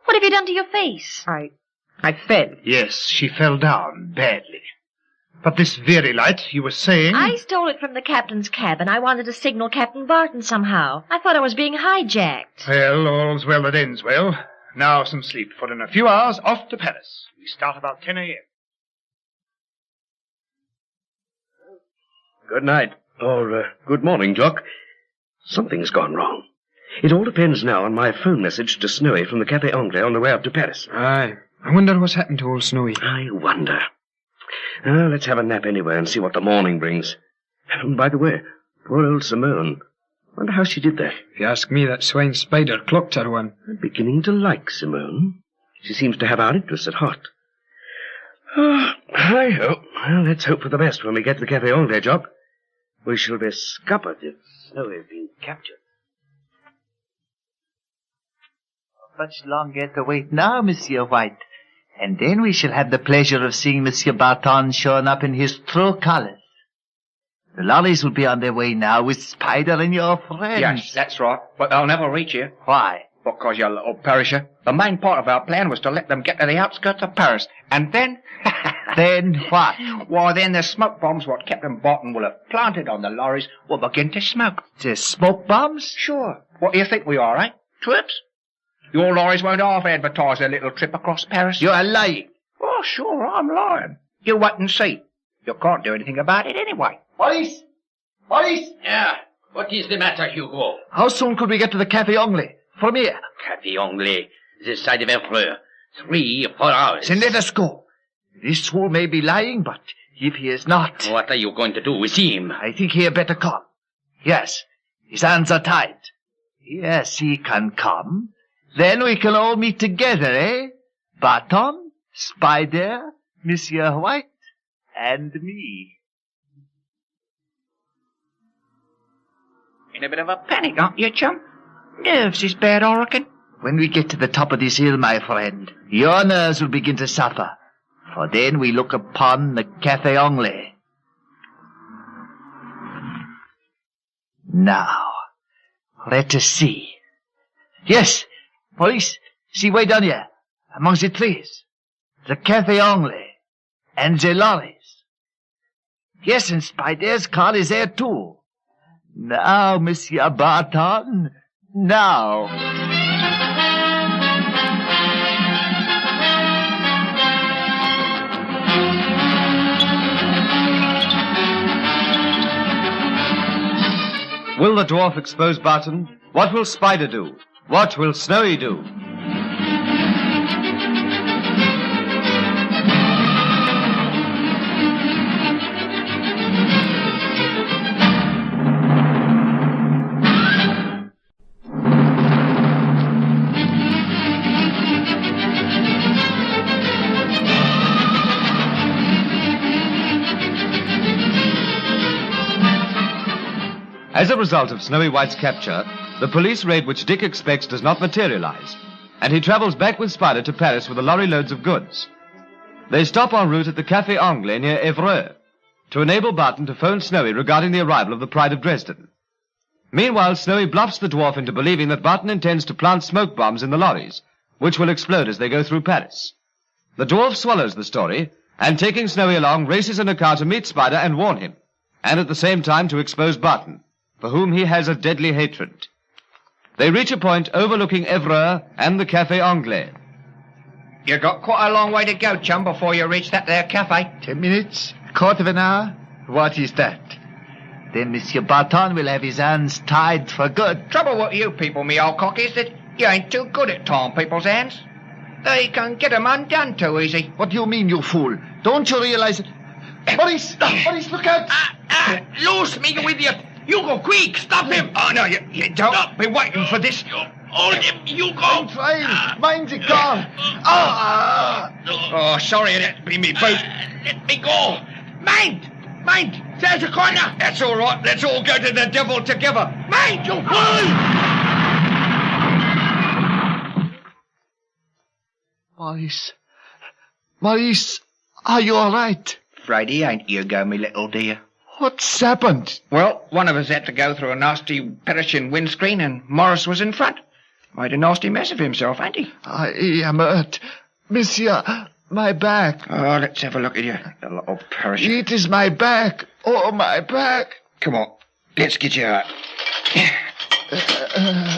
what have you done to your face? I fell. Yes, she fell down badly. But this very light, you were saying... I stole it from the captain's cabin. I wanted to signal Captain Barton somehow. I thought I was being hijacked. Well, all's well that ends well. Now some sleep, for in a few hours, off to Paris. We start about 10 a.m. Good night. Or, good morning, Jock. Something's gone wrong. It all depends now on my phone message to Snowy from the Café Anglais on the way up to Paris. Aye. I wonder what's happened to old Snowy. I wonder. Let's have a nap anyway and see what the morning brings. And by the way, poor old Simone. Wonder how she did that. If you ask me, that swine Spider clocked her one. I'm beginning to like Simone. She seems to have our interests at heart. I hope. Well, let's hope for the best when we get to the Café Anglais, Jock. We shall be scuppered if Snowy's been captured. How much longer to wait now, Monsieur White? And then we shall have the pleasure of seeing Monsieur Barton showing up in his true colors. The lollies will be on their way now with Spider and your friends. Yes, that's right. But they'll never reach you. Why? Because, you little perisher, the main part of our plan was to let them get to the outskirts of Paris. And then... Then what? Why, then the smoke bombs what Captain Barton will have planted on the lorries will begin to smoke. The smoke bombs? Sure. What do you think we are, eh? Trips? Your lorries won't half advertise their little trip across Paris. You're lying. Oh, sure, I'm lying. You wait and see. You can't do anything about it anyway. Police! Police! Yeah. What is the matter, Hugo? How soon could we get to the Café Anglais? From here. Café Anglais, this side of Empereur. 3 or 4 hours. Then let us go. This fool may be lying, but if he is not... What are you going to do with him? I think he had better come. Yes, his hands are tied. Yes, he can come. Then we can all meet together, eh? Barton, Spider, Monsieur White, and me. In a bit of a panic, aren't you, chum? Nerves is bad, I reckon. When we get to the top of this hill, my friend, your nerves will begin to suffer. For then we look upon the Café Anglais. Now, let us see. Yes, police, see way down here, among the trees. The Café Anglais, and the lorries. Yes, and Spider's car is there too. Now, Monsieur Barton, now. Will the dwarf expose Barton? What will Spider do? What will Snowy do? As a result of Snowy White's capture, the police raid which Dick expects does not materialize, and he travels back with Spider to Paris with a lorry loads of goods. They stop en route at the Café Anglais near Évreux to enable Barton to phone Snowy regarding the arrival of the Pride of Dresden. Meanwhile, Snowy bluffs the dwarf into believing that Barton intends to plant smoke bombs in the lorries, which will explode as they go through Paris. The dwarf swallows the story, and taking Snowy along, races in a car to meet Spider and warn him, and at the same time to expose Barton, for whom he has a deadly hatred. They reach a point overlooking Évreux and the Café Anglais. You got quite a long way to go, chum, before you reach that there cafe. 10 minutes? Quarter of an hour? What is that? Then Monsieur Barton will have his hands tied for good. Trouble with you people, me old cock, is that you ain't too good at tying people's hands. They can get 'em undone too easy. What do you mean, you fool? Don't you realize it? Maurice! Maurice, look out! Loose me, you idiot! You go quick! Stop him! Oh, no, you don't. Stop. Be waiting for this. Hold him! You go! I'm trying! Mind the car! Oh, sorry, that'd be me boot. Let me go! Mind! Mind! There's a corner! That's all right. Let's all go to the devil together. Mind, you fool! Maurice. Maurice, are you all right? Friday, ain't you go, me little dear? What's happened? Well, one of us had to go through a nasty perishing windscreen, and Morris was in front. Made a nasty mess of himself, ain't he? I am hurt. Monsieur, my back. Oh, let's have a look at you, the little perishing. It is my back. Oh, my back. Come on, let's get you out.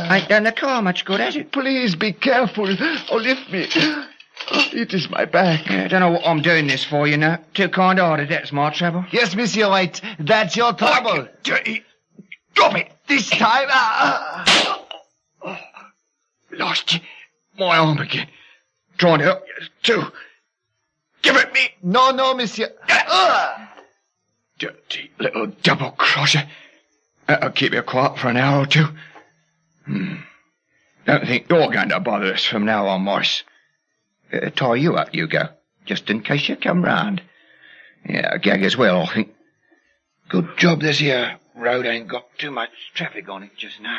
Ain't done the car much good, has it? Please be careful. Oh, lift me. It is my back. I don't know what I'm doing this for, you know. Too kind-hearted, that's my trouble. Yes, Monsieur White, that's your trouble. Drop it! This time... Lost my arm again. Trying to help you, too. Give it me! No, Monsieur. Dirty little double-crosser. That'll keep you quiet for an hour or two. Don't think you're going to bother us from now on, Morris. Tie you up, Hugo, just in case you come round. Yeah, a gag as well, I think. Good job this here road ain't got too much traffic on it just now.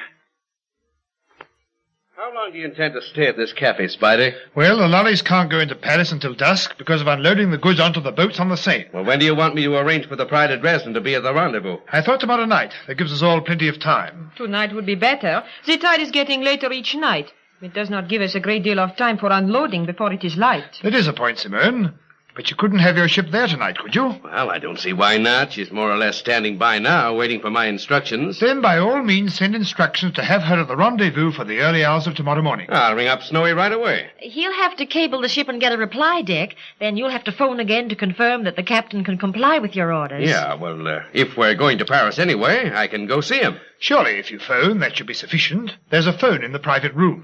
How long do you intend to stay at this cafe, Spider? Well, the lorries can't go into Paris until dusk because of unloading the goods onto the boats on the Seine. Well, when do you want me to arrange for the Pride of Dresden to be at the rendezvous? I thought tomorrow night. That gives us all plenty of time. Tonight would be better. The tide is getting later each night. It does not give us a great deal of time for unloading before it is light. That is a point, Simone. But you couldn't have your ship there tonight, could you? Well, I don't see why not. She's more or less standing by now, waiting for my instructions. Then by all means send instructions to have her at the rendezvous for the early hours of tomorrow morning. I'll ring up Snowy right away. He'll have to cable the ship and get a reply, Dick. Then you'll have to phone again to confirm that the captain can comply with your orders. Yeah, well, if we're going to Paris anyway, I can go see him. Surely, if you phone, that should be sufficient. There's a phone in the private room.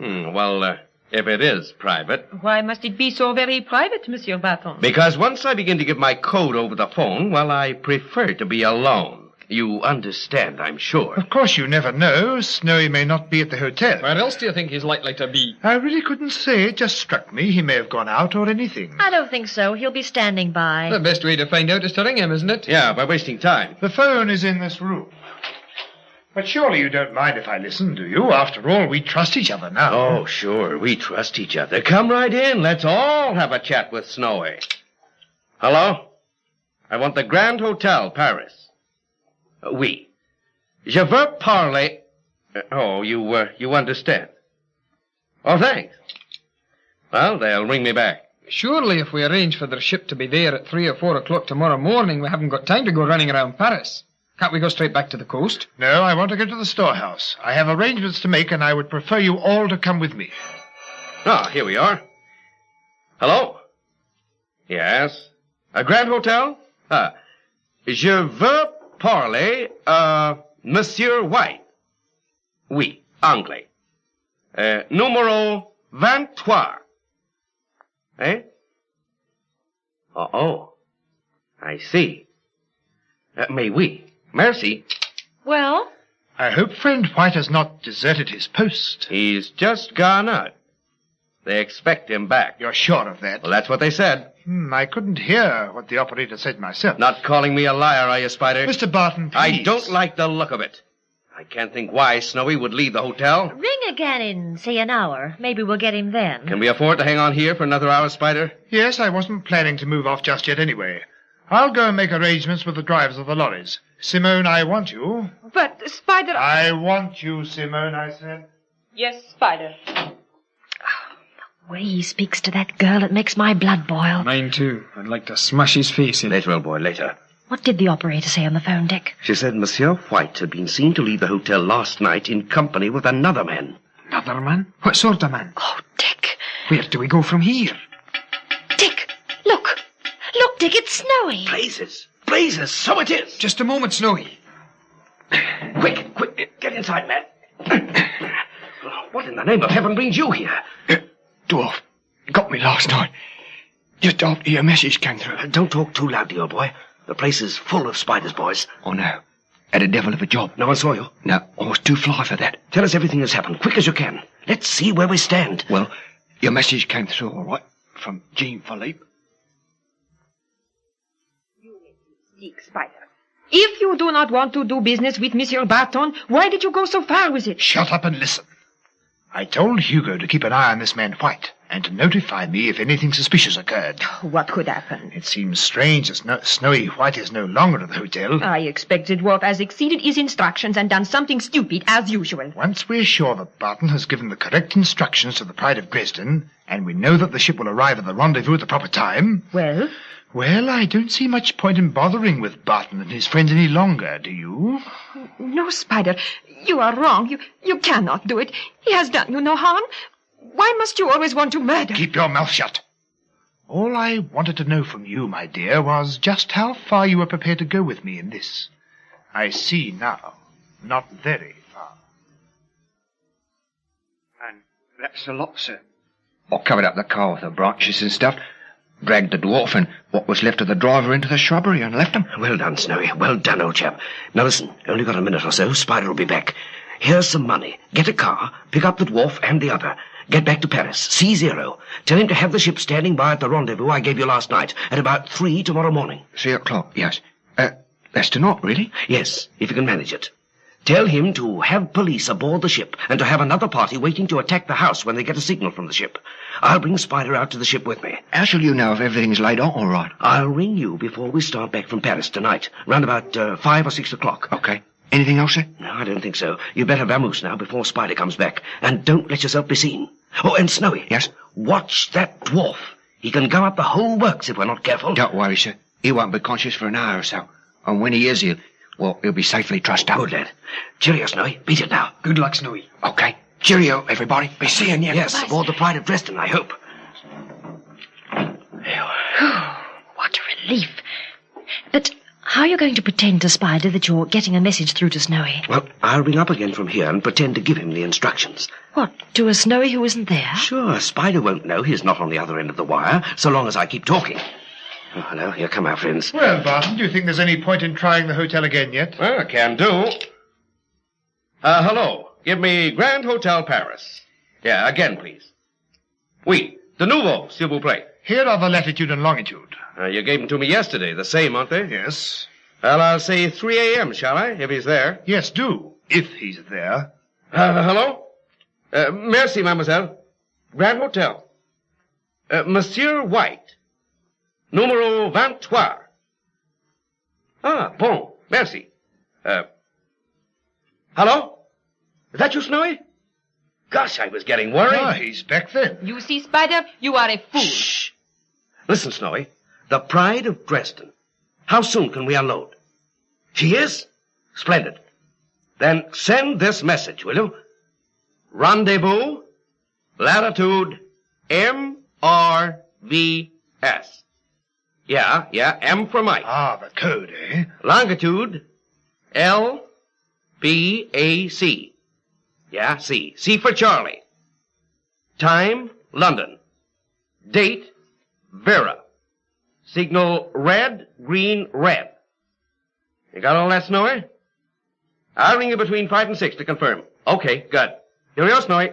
If it is private. Why must it be so very private, Monsieur Barton? Because once I begin to give my code over the phone, well, I prefer to be alone. You understand, I'm sure. Of course, you never know. Snowy may not be at the hotel. Where else do you think he's likely to be? I really couldn't say. It just struck me. He may have gone out or anything. I don't think so. He'll be standing by. The best way to find out is to ring him, isn't it? Yeah, by wasting time. The phone is in this room. But surely you don't mind if I listen, do you? After all, we trust each other now. Oh, sure, we trust each other. Come right in. Let's all have a chat with Snowy. Hello? I want the Grand Hotel, Paris. Oui. Je veux parler... you understand. Oh, thanks. Well, they'll ring me back. Surely if we arrange for their ship to be there at 3 or 4 o'clock tomorrow morning, we haven't got time to go running around Paris. Can't we go straight back to the coast? No, I want to go to the storehouse. I have arrangements to make, and I would prefer you all to come with me. Ah, here we are. Hello? Yes? A Grand Hotel? Je veux parler, Monsieur White. Oui, Anglais. Numero 23. Eh? Oh, I see. Mais oui. Merci. Well? I hope friend White has not deserted his post. He's just gone out. They expect him back. You're sure of that? Well, that's what they said. I couldn't hear what the operator said myself. Not calling me a liar, are you, Spider? Mr. Barton, please. I don't like the look of it. I can't think why Snowy would leave the hotel. Ring again in, say, an hour. Maybe we'll get him then. Can we afford to hang on here for another hour, Spider? Yes, I wasn't planning to move off just yet anyway. I'll go and make arrangements with the drivers of the lorries. Simone, I want you. But, Spider... I want you, Simone, I said. Yes, Spider. The way he speaks to that girl, it makes my blood boil. Mine too. I'd like to smash his face in. Later, old boy, later. What did the operator say on the phone, Dick? She said Monsieur White had been seen to leave the hotel last night in company with another man. Another man? What sort of man? Oh, Dick. Where do we go from here? Dick, look. Look, Dick, it's Snowy. Blazes, so it is. Just a moment, Snowy. Quick, get inside, man. What in the name of heaven brings you here? Dwarf, got me last night. Just after your message came through. Don't talk too loudly, old boy. The place is full of spiders, boys. Oh, no. Had a devil of a job. No one saw you? No, I was too fly for that. Tell us everything that's happened, quick as you can. Let's see where we stand. Well, your message came through all right, from Jean Philippe. Dick, Spider. If you do not want to do business with Monsieur Barton, why did you go so far with it? Shut up and listen. I told Hugo to keep an eye on this man White, and to notify me if anything suspicious occurred. What could happen? It seems strange that Snowy White is no longer at the hotel. I expect the dwarf has exceeded his instructions and done something stupid, as usual. Once we're sure that Barton has given the correct instructions to the Pride of Dresden, and we know that the ship will arrive at the rendezvous at the proper time... Well? Well, I don't see much point in bothering with Barton and his friends any longer, do you? No, Spider. You are wrong. You cannot do it. He has done you no harm. Why must you always want to murder? Keep your mouth shut. All I wanted to know from you, my dear, was just how far you were prepared to go with me in this. I see now. Not very far. And that's a lot, sir. I covered up the car with the branches and stuff, dragged the dwarf and what was left of the driver into the shrubbery and left them. Well done, Snowy. Well done, old chap. Now listen, only got a minute or so. Spider will be back. Here's some money. Get a car, pick up the dwarf and the other. Get back to Paris. C0. Tell him to have the ship standing by at the rendezvous I gave you last night at about 3 tomorrow morning. 3 o'clock, yes. That's tonight, really? Yes, if you can manage it. Tell him to have police aboard the ship and to have another party waiting to attack the house when they get a signal from the ship. I'll bring Spider out to the ship with me. How shall you know if everything's laid out all right? I'll ring you before we start back from Paris tonight, round about 5 or 6 o'clock. Okay. Anything else, sir? No, I don't think so. You'd better vamoose now before Spider comes back. And don't let yourself be seen. Oh, and Snowy. Yes? Watch that dwarf. He can gum up the whole works if we're not careful. Don't worry, sir. He won't be conscious for an hour or so. And when he is, he'll be safely trussed up. Good, lad. Cheerio, Snowy. Beat it now. Good luck, Snowy. Okay. Cheerio, everybody. Be seeing you. Yes, aboard the Pride of Dresden, I hope. What a relief. But how are you going to pretend to Spider that you're getting a message through to Snowy? Well, I'll ring up again from here and pretend to give him the instructions. What, to a Snowy who isn't there? Sure, Spider won't know he's not on the other end of the wire, so long as I keep talking. Oh, hello, here come our friends. Well, Barton, do you think there's any point in trying the hotel again yet? Well, can do. Hello. Give me Grand Hotel Paris. Yeah, again, please. Oui, de nouveau, s'il vous plaît. Here are the latitude and longitude. You gave them to me yesterday, the same, aren't they? Yes. Well, I'll say 3 a.m., shall I, if he's there? Yes, do, if he's there. Hello? Merci, mademoiselle. Grand Hotel. Monsieur White. Numero 23. Ah, bon, merci. Hello? Is that you, Snowy? Gosh, I was getting worried. Ah, he's back then. You see, Spider, you are a fool. Shh. Listen, Snowy. The Pride of Dresden. How soon can we unload? She is? Splendid. Then send this message, will you? Rendezvous, latitude, MRVS. Yeah, M for Mike. Ah, the code, eh? Longitude, LBAC. Yeah, C. C for Charlie. Time, London. Date, Vera. Signal red, green, red. You got all that, Snowy? I'll ring you between 5 and 6 to confirm. Okay, good. Here we are, Snowy.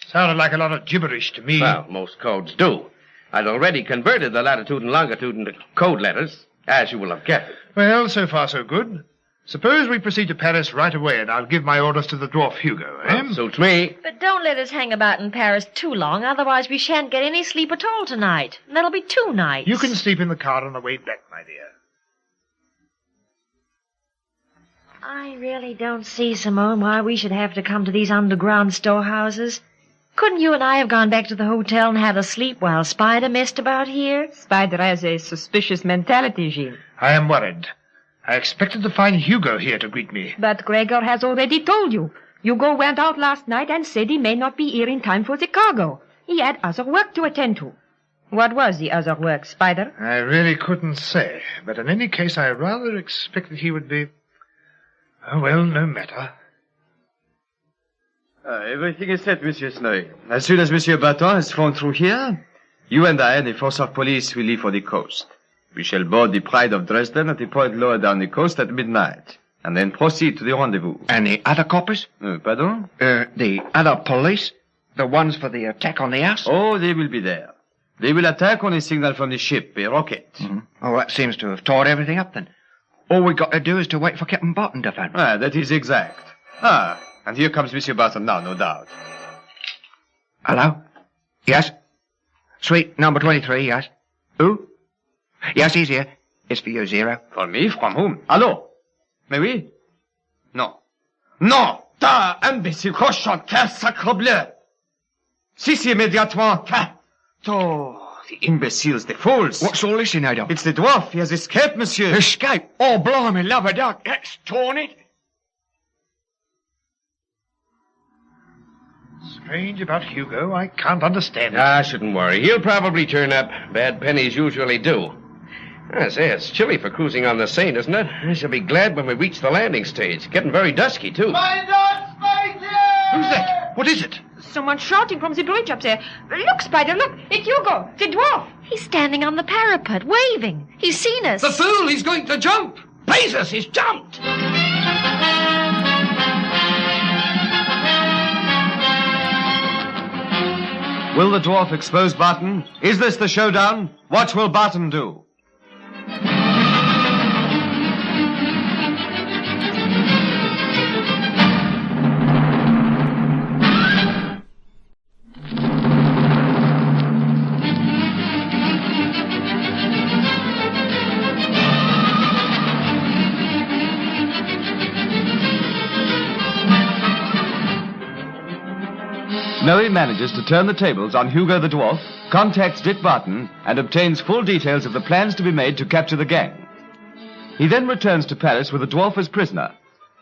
Sounded like a lot of gibberish to me. Well, most codes do. I'd already converted the latitude and longitude into code letters, as you will have guessed. Well, so far so good. Suppose we proceed to Paris right away, and I'll give my orders to the dwarf Hugo, eh? Suits me. But don't let us hang about in Paris too long, otherwise we shan't get any sleep at all tonight. And that'll be 2 nights. You can sleep in the car on the way back, my dear. I really don't see, Simone, why we should have to come to these underground storehouses. Couldn't you and I have gone back to the hotel and had a sleep while Spider messed about here? Spider has a suspicious mentality, Jean. I am worried. I expected to find Hugo here to greet me. But Gregor has already told you. Hugo went out last night and said he may not be here in time for the cargo. He had other work to attend to. What was the other work, Spider? I really couldn't say, but in any case I rather expected he would be... Oh, well, no matter. Everything is set, Monsieur Snowy. As soon as Monsieur Barton has flown through here, you and I and the force of police will leave for the coast. We shall board the Pride of Dresden at the point lower down the coast at midnight, and then proceed to the rendezvous. And the other coppers? Pardon? The other police? The ones for the attack on the house? Oh, they will be there. They will attack on a signal from the ship, a rocket. Mm-hmm. Oh, that seems to have torn everything up then. All we got to do is to wait for Captain Barton to phone. That is exact. And here comes Monsieur Barton now, no doubt. Hello? Yes? Suite number 23, yes. Who? Yes, he's here. It's for you, Zero. For me? From whom? Allô? Mais oui? Non. Non! Ta imbécile cochon! Ta sacre bleu! Si, immédiatement! Ta! Oh, the imbeciles, the fools! What's all this, Nado? It's the dwarf. He has escaped, monsieur. Escape? Oh, blimey, love a duck. That's torn it. Strange about Hugo. I can't understand it. I shouldn't worry. He'll probably turn up. Bad pennies usually do. I say, it's chilly for cruising on the Seine, isn't it? I shall be glad when we reach the landing stage. Getting very dusky, too. My Lord Spider! Who's that? What is it? Someone shouting from the bridge up there. Look, Spider, look. It's Hugo, the dwarf. He's standing on the parapet, waving. He's seen us. The fool! He's going to jump! Jesus, he's jumped! Will the dwarf expose Barton? Is this the showdown? What will Barton do? Snowy manages to turn the tables on Hugo the dwarf, contacts Dick Barton, and obtains full details of the plans to be made to capture the gang. He then returns to Paris with the dwarf as prisoner.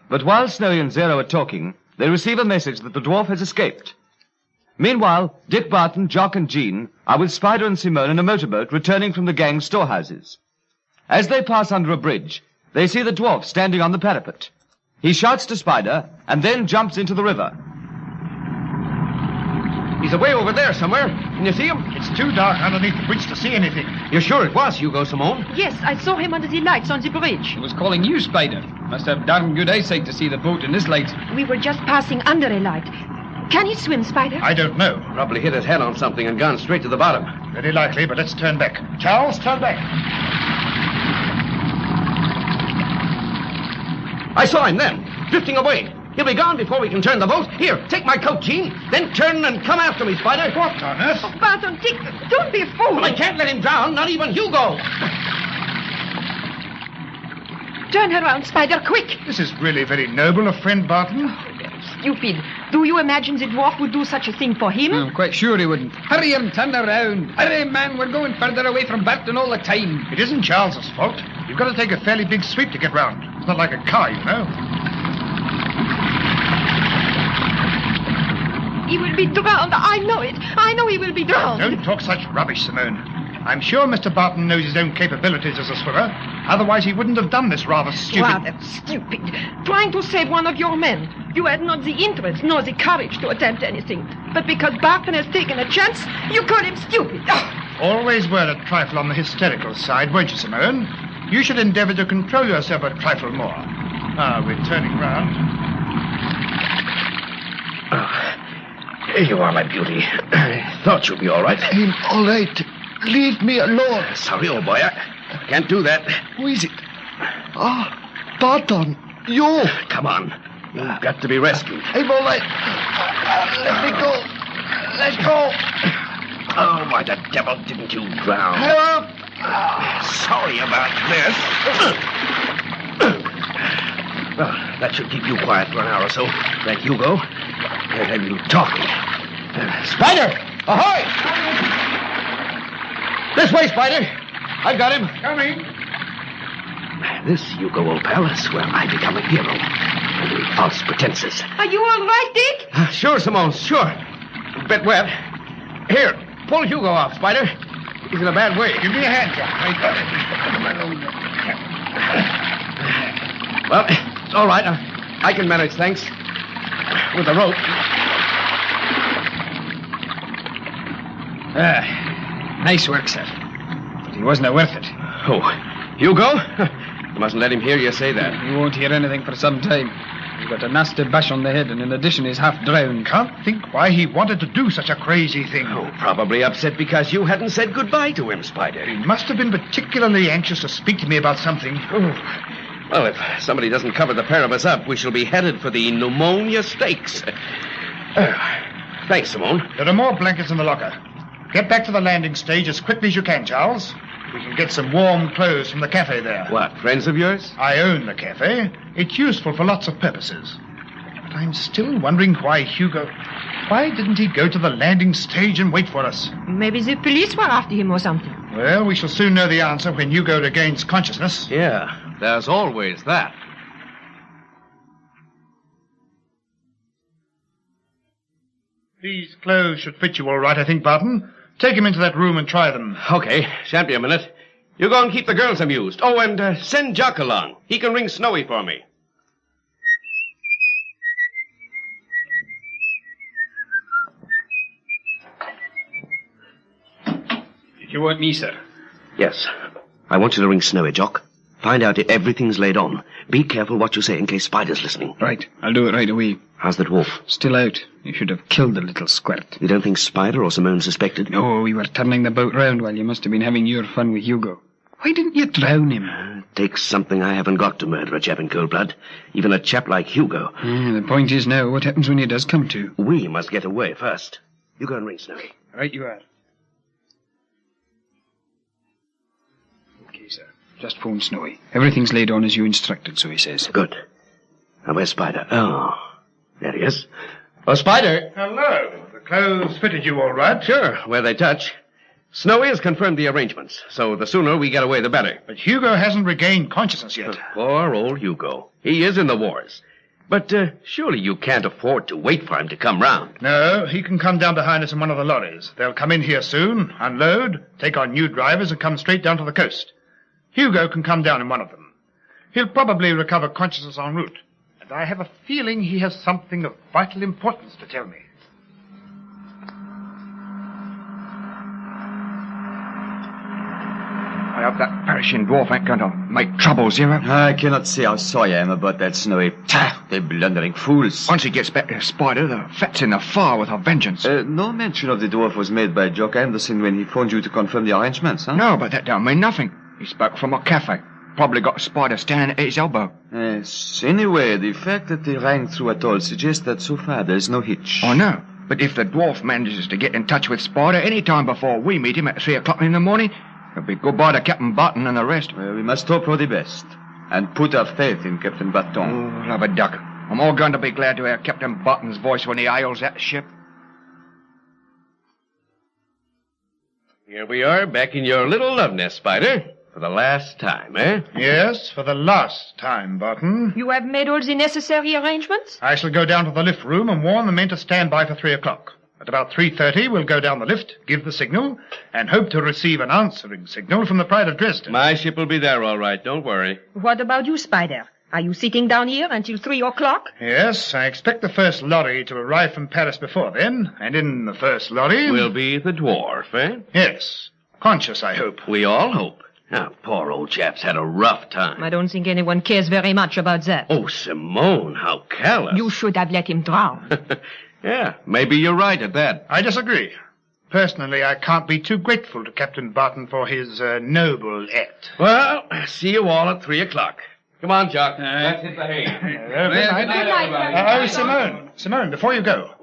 But while Snowy and Zero are talking, they receive a message that the dwarf has escaped. Meanwhile, Dick Barton, Jock, and Jean are with Spider and Simone in a motorboat returning from the gang's storehouses. As they pass under a bridge, they see the dwarf standing on the parapet. He shouts to Spider and then jumps into the river. He's away over there somewhere. Can you see him? It's too dark underneath the bridge to see anything. You're sure it was Hugo, Simone? Yes, I saw him under the lights on the bridge. He was calling you, Spider. Must have darn good eyesight to see the boat in this light. We were just passing under a light. Can he swim, Spider? I don't know. Probably hit his head on something and gone straight to the bottom. Very likely, but let's turn back. Charles, turn back. I saw him then, drifting away. He'll be gone before we can turn the boat. Here, take my coat, Jean. Then turn and come after me, Spider. What on earth? Oh, Barton, Dick, don't be a fool. Well, I can't let him drown, not even Hugo. Turn around, Spider, quick. This is really very noble of friend Barton. Stupid. Do you imagine the dwarf would do such a thing for him? I'm quite sure he wouldn't. Hurry him, turn around. Hurry, man, we're going further away from Barton all the time. It isn't Charles's fault. You've got to take a fairly big sweep to get round. It's not like a car, you know. He will be drowned. I know it. I know he will be drowned. Don't talk such rubbish, Simone. I'm sure Mr. Barton knows his own capabilities as a swimmer. Otherwise, he wouldn't have done this rather stupid... Rather stupid. Trying to save one of your men. You had not the interest nor the courage to attempt anything. But because Barton has taken a chance, you call him stupid. Always were a trifle on the hysterical side, weren't you, Simone? You should endeavour to control yourself a trifle more. We're turning round. Here you are, my beauty. I thought you'd be all right. I'm all right. Leave me alone. Sorry, old boy. I can't do that. Who is it? Barton. You! Come on. You've got to be rescued. Hey, boy, let me go. Let go. Oh, why the devil didn't you drown? Help! Sorry about this. Well, that should keep you quiet for an hour or so. Then Hugo, I'll have you talking. Spider! Ahoy! This way, Spider! I've got him. Coming. This, Hugo, old pal, is where I become a hero. Under false pretenses. Are you all right, Dick? Sure, Simone, sure. A bit wet. Here, pull Hugo off, Spider. He's in a bad way. Give me a hand, Jock. I got it. Well, it's all right. I can manage, thanks. With the rope. Nice work, sir. But he wasn't worth it. Oh, Hugo? You mustn't let him hear you say that. He won't hear anything for some time. He's got a nasty bash on the head, and in addition, he's half drowned. Can't think why he wanted to do such a crazy thing. Oh, probably upset because you hadn't said goodbye to him, Spider. He must have been particularly anxious to speak to me about something. Oh. Well, if somebody doesn't cover the pair of us up, we shall be headed for the pneumonia stakes. Thanks, Simone. There are more blankets in the locker. Get back to the landing stage as quickly as you can, Charles. We can get some warm clothes from the cafe there. What, friends of yours? I own the cafe. It's useful for lots of purposes. But I'm still wondering why Hugo... Why didn't he go to the landing stage and wait for us? Maybe the police were after him or something. Well, we shall soon know the answer when Hugo regains consciousness. Yeah, there's always that. These clothes should fit you all right, I think, Barton. Take him into that room and try them. Okay, shan't be a minute. You go and keep the girls amused. Oh, and send Jock along. He can ring Snowy for me. Did you want me, sir? Yes. I want you to ring Snowy, Jock. Find out if everything's laid on. Be careful what you say in case Spider's listening. Right. I'll do it right away. How's the dwarf? Still out. You should have killed the little squirt. You don't think Spider or Simone suspected? No, we were turning the boat round while you must have been having your fun with Hugo. Why didn't you drown him? Takes something I haven't got to murder a chap in cold blood. Even a chap like Hugo. The point is now, what happens when he does come to? We must get away first. You go and ring Snowy. Right you are. Okay, sir. Just phone Snowy. Everything's laid on as you instructed, so he says. Good. Now, where's Spider? Oh, there he is. Oh, Spider! Hello. The clothes fitted you all right? Sure, where they touch. Snowy has confirmed the arrangements, so the sooner we get away, the better. But Hugo hasn't regained consciousness yet. Poor old Hugo. He is in the wars. But surely you can't afford to wait for him to come round. No, he can come down behind us in one of the lorries. They'll come in here soon, unload, take on new drivers, and come straight down to the coast. Hugo can come down in one of them. He'll probably recover consciousness en route. And I have a feeling he has something of vital importance to tell me. I hope that perishing dwarf ain't going to make trouble, Zero. I cannot say how sorry I am about that, Snowy. They're blundering fools. Once he gets back to Spider, the fat's in the fire with a vengeance. No mention of the dwarf was made by Jock Anderson when he phoned you to confirm the arrangements, huh? No, but that don't mean nothing. He spoke from a cafe. Probably got Spider standing at his elbow. Yes. Anyway, the fact that they rang through at all suggests that so far there's no hitch. Oh, no. But if the dwarf manages to get in touch with Spider any time before we meet him at 3 o'clock in the morning, it'll be goodbye to Captain Barton and the rest. Well, we must hope for the best. And put our faith in Captain Barton. Oh, love a duck. I'm all going to be glad to hear Captain Barton's voice when he hails that ship. Here we are, back in your little love nest, Spider. For the last time, eh? Yes, for the last time, Barton. You have made all the necessary arrangements? I shall go down to the lift room and warn the men to stand by for 3 o'clock. At about 3:30, we'll go down the lift, give the signal, and hope to receive an answering signal from the Pride of Dresden. My ship will be there all right, don't worry. What about you, Spider? Are you sitting down here until 3 o'clock? Yes, I expect the first lorry to arrive from Paris before then, and in the first lorry... Will be the dwarf, eh? Yes. Conscious, I hope. We all hope. Now, poor old chap's had a rough time. I don't think anyone cares very much about that. Oh, Simone, how callous. You should have let him drown. Yeah, maybe you're right at that. I disagree. Personally, I can't be too grateful to Captain Barton for his noble act. Well, see you all at 3 o'clock. Come on, Jock. Let's hit the hay. Good night. Simone, before you go,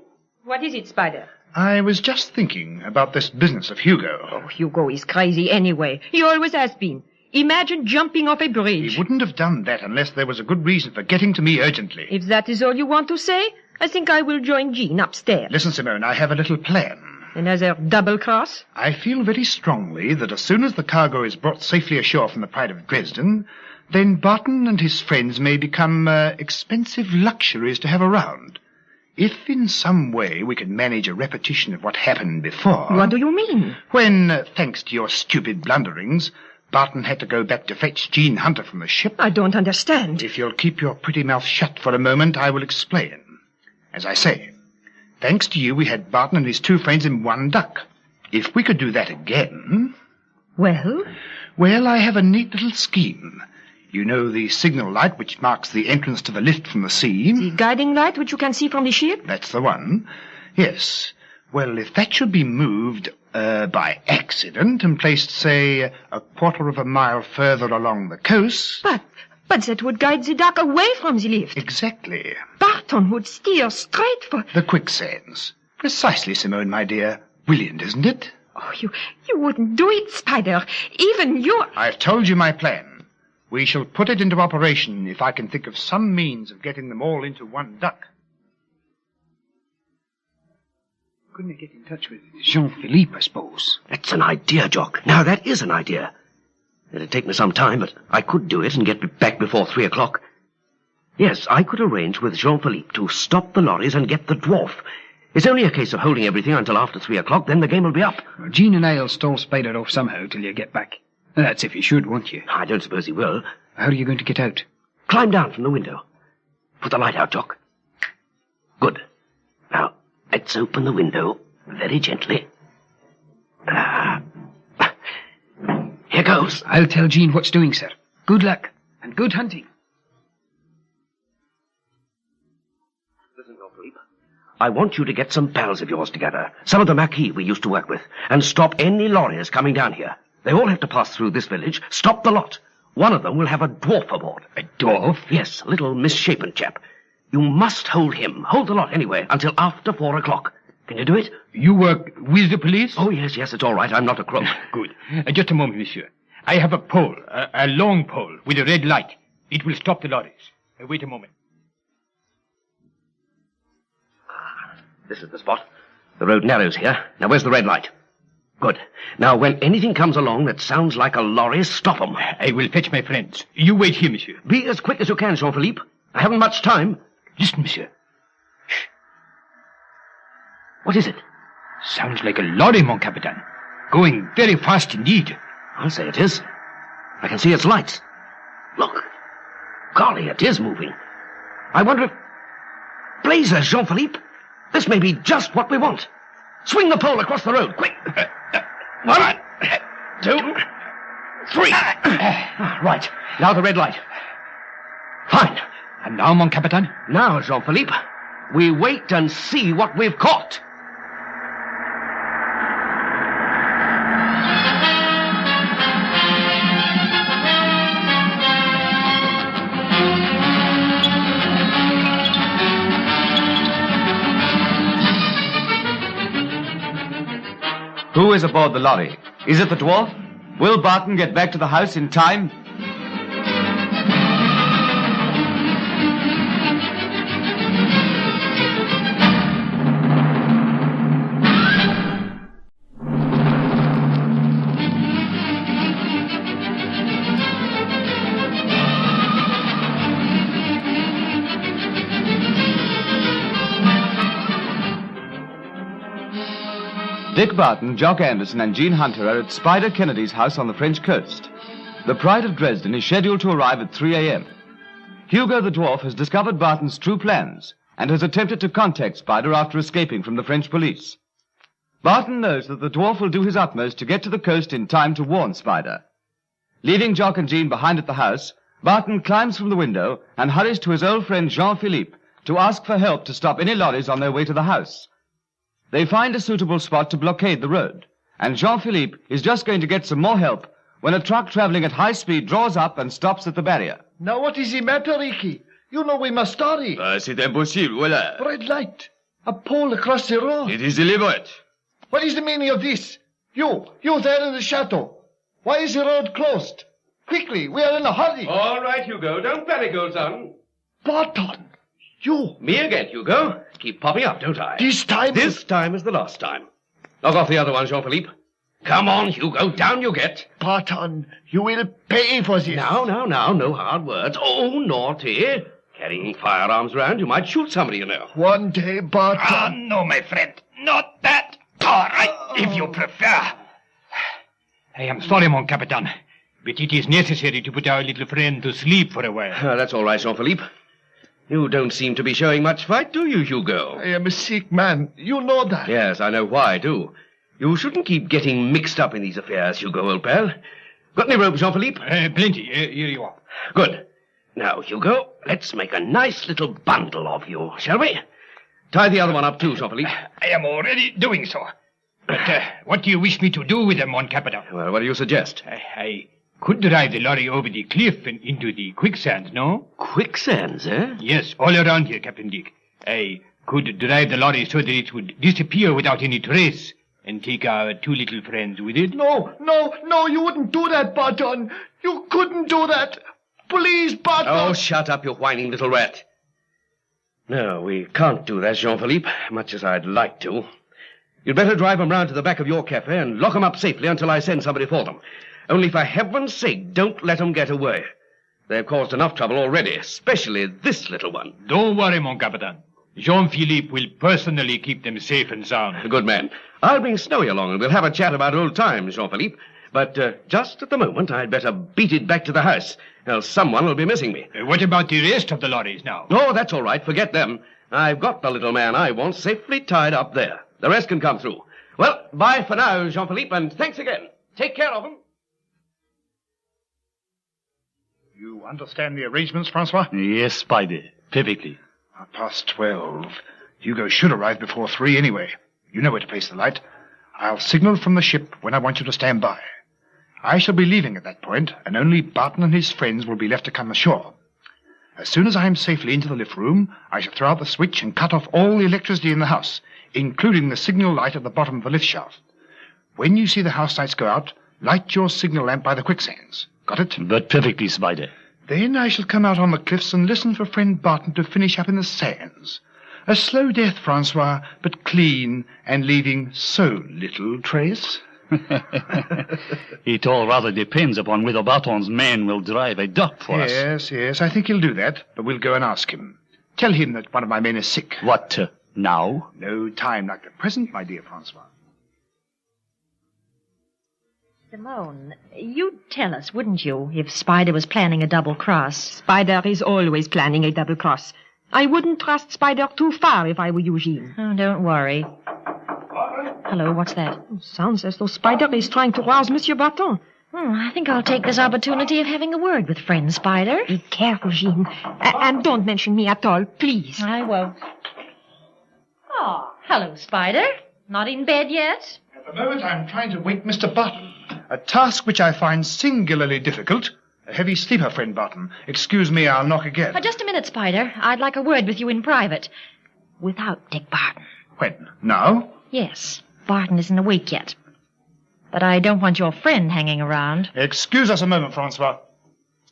What is it, Spider? I was just thinking about this business of Hugo. Oh, Hugo is crazy anyway. He always has been. Imagine jumping off a bridge. He wouldn't have done that unless there was a good reason for getting to me urgently. If that is all you want to say, I think I will join Jean upstairs. Listen, Simone, I have a little plan. Another double cross? I feel very strongly that as soon as the cargo is brought safely ashore from the Pride of Dresden, then Barton and his friends may become expensive luxuries to have around. If in some way we can manage a repetition of what happened before... What do you mean? When, thanks to your stupid blunderings, Barton had to go back to fetch Jean Hunter from the ship. I don't understand. If you'll keep your pretty mouth shut for a moment, I will explain. As I say, thanks to you, we had Barton and his two friends in one duck. If we could do that again... Well? Well, I have a neat little scheme. You know the signal light which marks the entrance to the lift from the sea? The guiding light which you can see from the ship? That's the one. Yes. Well, if that should be moved by accident and placed, say, a quarter of a mile further along the coast... But that would guide the duck away from the lift. Exactly. Barton would steer straight for... The quicksands. Precisely, Simone, my dear. Brilliant, isn't it? Oh, you wouldn't do it, Spider. Even you... I've told you my plan. We shall put it into operation if I can think of some means of getting them all into one duck. Couldn't get in touch with Jean-Philippe, I suppose. That's an idea, Jock. Now, that is an idea. It'd take me some time, but I could do it and get back before 3 o'clock. Yes, I could arrange with Jean-Philippe to stop the lorries and get the dwarf. It's only a case of holding everything until after 3 o'clock, then the game will be up. Well, Jean and I'll stall Spider off somehow till you get back. That's if he should, won't you? I don't suppose he will. How are you going to get out? Climb down from the window. Put the light out, Jock. Good. Now, let's open the window very gently. Here goes. I'll tell Jean what's doing, sir. Good luck, and good hunting. Listen, Jean-Philippe. I want you to get some pals of yours together, some of the Maquis we used to work with, and stop any lorries coming down here. They all have to pass through this village. Stop the lot. One of them will have a dwarf aboard. A dwarf? Yes, a little misshapen chap. You must hold him. Hold the lot anyway, until after 4 o'clock. Can you do it? You work with the police? Oh, yes, it's all right. I'm not a crook. Good. Just a moment, monsieur. I have a pole, a long pole, with a red light. It will stop the lorries. Wait a moment. This is the spot. The road narrows here. Now, where's the red light? Good. Now, when anything comes along that sounds like a lorry, stop 'em. I will fetch my friends. You wait here, monsieur. Be as quick as you can, Jean-Philippe. I haven't much time. Listen, monsieur. Shh. What is it? Sounds like a lorry, mon capitaine. Going very fast indeed. I'll say it is. I can see its lights. Look. Golly, it is moving. I wonder if... Blazers, Jean-Philippe. This may be just what we want. Swing the pole across the road, quick. 1, 2, 3. Right. Now the red light. Fine. And now, mon capitaine? Now, Jean-Philippe, we wait and see what we've caught. Who is aboard the lorry? Is it the dwarf? Will Barton get back to the house in time? Dick Barton, Jock Anderson, and Jean Hunter are at Spider Kennedy's house on the French coast. The Pride of Dresden is scheduled to arrive at 3 a.m. Hugo the dwarf has discovered Barton's true plans and has attempted to contact Spider after escaping from the French police. Barton knows that the dwarf will do his utmost to get to the coast in time to warn Spider. Leaving Jock and Jean behind at the house, Barton climbs from the window and hurries to his old friend Jean-Philippe to ask for help to stop any lorries on their way to the house. They find a suitable spot to blockade the road, and Jean-Philippe is just going to get some more help when a truck traveling at high speed draws up and stops at the barrier. Now what is the matter, Ricky? You know we must hurry. C'est impossible, voilà. Red light. A pole across the road. It is deliberate. What is the meaning of this? You there in the chateau. Why is the road closed? Quickly, we are in a hurry. All right, Hugo. Don't panic, old son. Barton. You. Me again, Hugo. Keep popping up, don't I? This time? This time is the last time. Knock off the other one, Jean-Philippe. Come on, Hugo. Down you get. Barton, you will pay for this. Now. No hard words. Oh, naughty. Carrying firearms around, you might shoot somebody, you know. One day, Barton. No, my friend. Not that. All right, if you prefer. I am sorry, mon captain, but it is necessary to put our little friend to sleep for a while. That's all right, Jean-Philippe. You don't seem to be showing much fight, do you, Hugo? I am a sick man. You know that. Yes, I know why, too. You shouldn't keep getting mixed up in these affairs, Hugo, old pal. Got any rope, Jean-Philippe? Plenty. Here you are. Good. Now, Hugo, let's make a nice little bundle of you, shall we? Tie the other one up, too, Jean-Philippe. I am already doing so. But what do you wish me to do with them, mon captain? Well, what do you suggest? I could drive the lorry over the cliff and into the quicksands, no? Quicksands, eh? Yes, all around here, Captain Dick. I could drive the lorry so that it would disappear without any trace and take our two little friends with it. No, you wouldn't do that, Barton. You couldn't do that. Please, Barton. Oh, shut up, you whining little rat. No, we can't do that, Jean-Philippe, much as I'd like to. You'd better drive them round to the back of your cafe and lock them up safely until I send somebody for them. Only for heaven's sake, don't let them get away. They've caused enough trouble already, especially this little one. Don't worry, mon captain. Jean-Philippe will personally keep them safe and sound. Good man. I'll bring Snowy along and we'll have a chat about old times, Jean-Philippe. But just at the moment, I'd better beat it back to the house, else someone will be missing me. What about the rest of the lorries now? Oh, that's all right. Forget them. I've got the little man I want safely tied up there. The rest can come through. Well, bye for now, Jean-Philippe, and thanks again. Take care of them. You understand the arrangements, Francois? Yes, Spider. Perfectly. 12:30. Hugo should arrive before 3 anyway. You know where to place the light. I'll signal from the ship when I want you to stand by. I shall be leaving at that point, and only Barton and his friends will be left to come ashore. As soon as I am safely into the lift room, I shall throw out the switch and cut off all the electricity in the house, including the signal light at the bottom of the lift shaft. When you see the house lights go out, light your signal lamp by the quicksands. Got it? But perfectly, Spider. Then I shall come out on the cliffs and listen for friend Barton to finish up in the sands. A slow death, Francois, but clean and leaving so little trace. It all rather depends upon whether Barton's man will drive a duck for us. Yes, I think he'll do that, but we'll go and ask him. Tell him that one of my men is sick. What, now? No time like the present, my dear Francois. Simone, you'd tell us, wouldn't you, if Spider was planning a double cross? Spider is always planning a double cross. I wouldn't trust Spider too far if I were Eugene. Oh, don't worry. Hello, what's that? Sounds as though Spider is trying to rouse Monsieur Barton. I think I'll take this opportunity of having a word with friend Spider. Be careful, Jean. And don't mention me at all, please. I won't. Oh, hello, Spider. Not in bed yet? At the moment, I'm trying to wake Mr. Barton. A task which I find singularly difficult. A heavy sleeper, friend Barton. Excuse me, I'll knock again. Just a minute, Spider. I'd like a word with you in private. Without Dick Barton. When? Now? Yes. Barton isn't awake yet. But I don't want your friend hanging around. Excuse us a moment, Francois.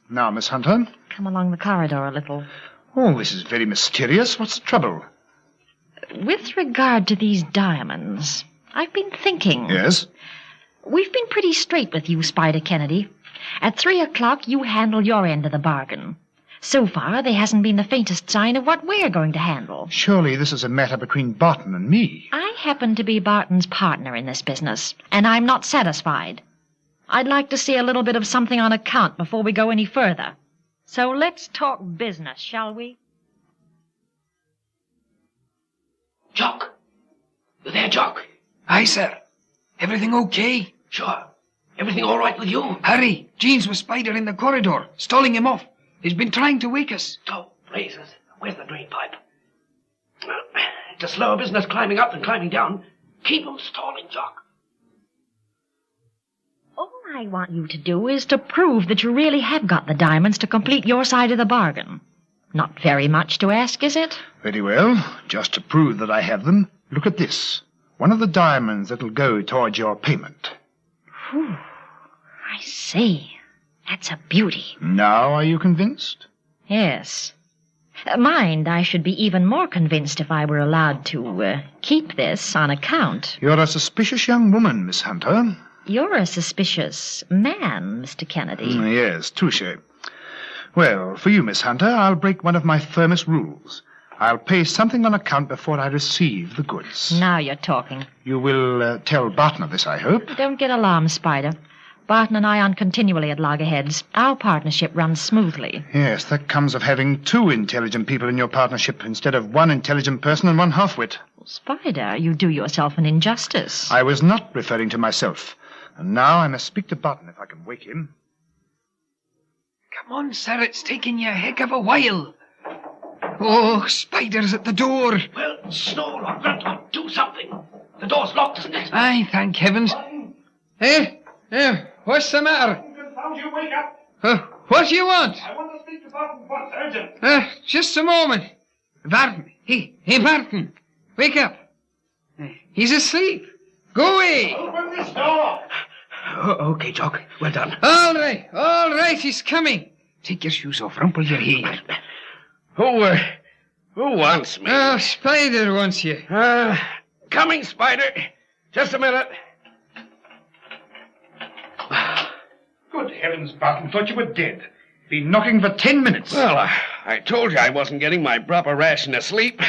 Now, Miss Hunter. Come along the corridor a little. Oh, this is very mysterious. What's the trouble? With regard to these diamonds, I've been thinking. Yes? We've been pretty straight with you, Spider Kennedy. At 3 o'clock, you handle your end of the bargain. So far, there hasn't been the faintest sign of what we're going to handle. Surely this is a matter between Barton and me. I happen to be Barton's partner in this business, and I'm not satisfied. I'd like to see a little bit of something on account before we go any further. So let's talk business, shall we? Jock! You there, Jock? Aye, sir. Everything okay? Sure. Everything all right with you? Hurry! Jean's with Spider in the corridor, stalling him off. He's been trying to wake us. Oh, blazes. Where's the drain pipe? It's a slower business climbing up than climbing down. Keep 'em stalling, Jock. All I want you to do is to prove that you really have got the diamonds to complete your side of the bargain. Not very much to ask, is it? Very well. Just to prove that I have them, look at this. One of the diamonds that'll go towards your payment. Whew. I see. That's a beauty. Now are you convinced? Yes. Mind, I should be even more convinced if I were allowed to keep this on account. You're a suspicious young woman, Miss Hunter. You're a suspicious man, Mr. Kennedy. Yes, touche. Well, for you, Miss Hunter, I'll break one of my firmest rules. I'll pay something on account before I receive the goods. Now you're talking. You will tell Barton of this, I hope. Don't get alarmed, Spider. Barton and I aren't continually at loggerheads. Our partnership runs smoothly. Yes, that comes of having two intelligent people in your partnership instead of one intelligent person and one half-wit. Spider, you do yourself an injustice. I was not referring to myself. And now I must speak to Barton if I can wake him. Come on, sir, it's taking you a heck of a while. Oh, Spider's at the door. Well, Snow or Grunt, do something. The door's locked, isn't it? Aye, thank heavens. Hey, what's the matter? Confound you, wake up! What do you want? I want to speak to Barton once, urgent. Just a moment. Barton, hey, Barton, wake up. He's asleep. Go away. Open this door! Okay, Jock, well done. All right, he's coming. Take your shoes off, rumple your hair. Who wants me? Oh, Spider wants you. Coming, Spider. Just a minute. Good heavens, Barton, thought you were dead. Been knocking for 10 minutes. Well, I told you I wasn't getting my proper ration of sleep.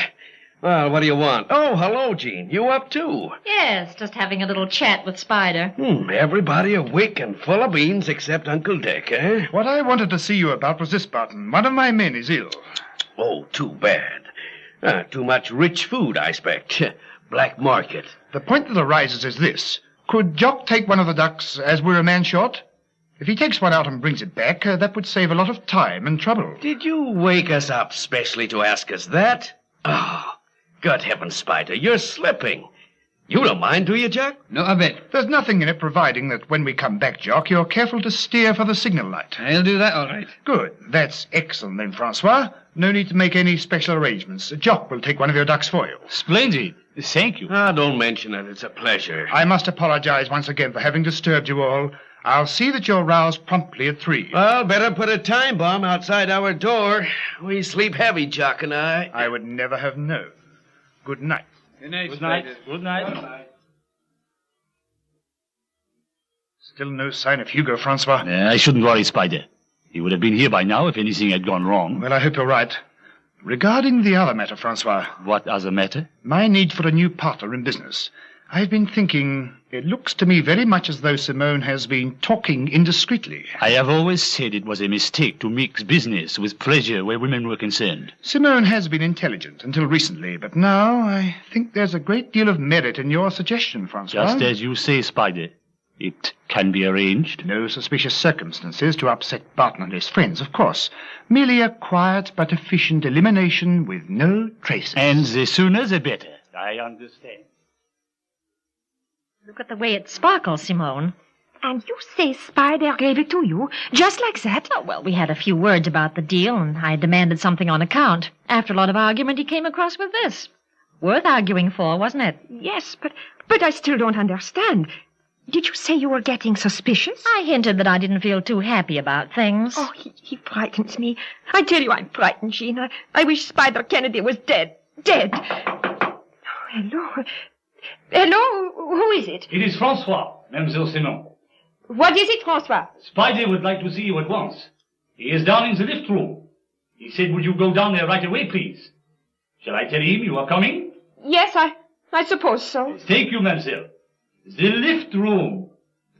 Well, what do you want? Oh, hello, Jean. You up, too? Yes, just having a little chat with Spider. Everybody awake and full of beans except Uncle Dick, eh? What I wanted to see you about was this, Barton. One of my men is ill. Oh, too bad. Too much rich food, I expect. Black market. The point that arises is this. Could Jock take one of the ducks as we're a man short? If he takes one out and brings it back, that would save a lot of time and trouble. Did you wake us up specially to ask us that? Oh, good heavens, Spider, you're slipping. You don't mind, do you, Jock? Not a bit. There's nothing in it, providing that when we come back, Jock, you're careful to steer for the signal light. I'll do that, all right. Good. That's excellent, then, Francois. No need to make any special arrangements. Jock will take one of your ducks for you. Splendid. Thank you. Don't mention it. It's a pleasure. I must apologize once again for having disturbed you all. I'll see that you're roused promptly at 3. Well, better put a time bomb outside our door. We sleep heavy, Jock and I. I would never have known. Good night. Good night. Good night. Good night. Still no sign of Hugo, Francois. I shouldn't worry, Spider. He would have been here by now if anything had gone wrong. Well, I hope you're right. Regarding the other matter, Francois. What other matter? My need for a new partner in business. I've been thinking, it looks to me very much as though Simone has been talking indiscreetly. I have always said it was a mistake to mix business with pleasure where women were concerned. Simone has been intelligent until recently, but now I think there's a great deal of merit in your suggestion, Francois. Just as you say, Spider. It can be arranged. No suspicious circumstances to upset Barton and his friends, of course. Merely a quiet but efficient elimination with no traces. And the sooner the better. I understand. Look at the way it sparkles, Simone. And you say Spider gave it to you, just like that? Oh, well, we had a few words about the deal, and I demanded something on account. After a lot of argument, he came across with this. Worth arguing for, wasn't it? Yes, but I still don't understand. Did you say you were getting suspicious? I hinted that I didn't feel too happy about things. Oh, he frightens me. I tell you I'm frightened, Jean. I wish Spider Kennedy was dead. Dead. Oh, hello. Hello? Who is it? It is Francois, Mademoiselle Simon. What is it, Francois? Spider would like to see you at once. He is down in the lift room. He said, would you go down there right away, please? Shall I tell him you are coming? Yes, I suppose so. Thank you, mademoiselle. The lift room.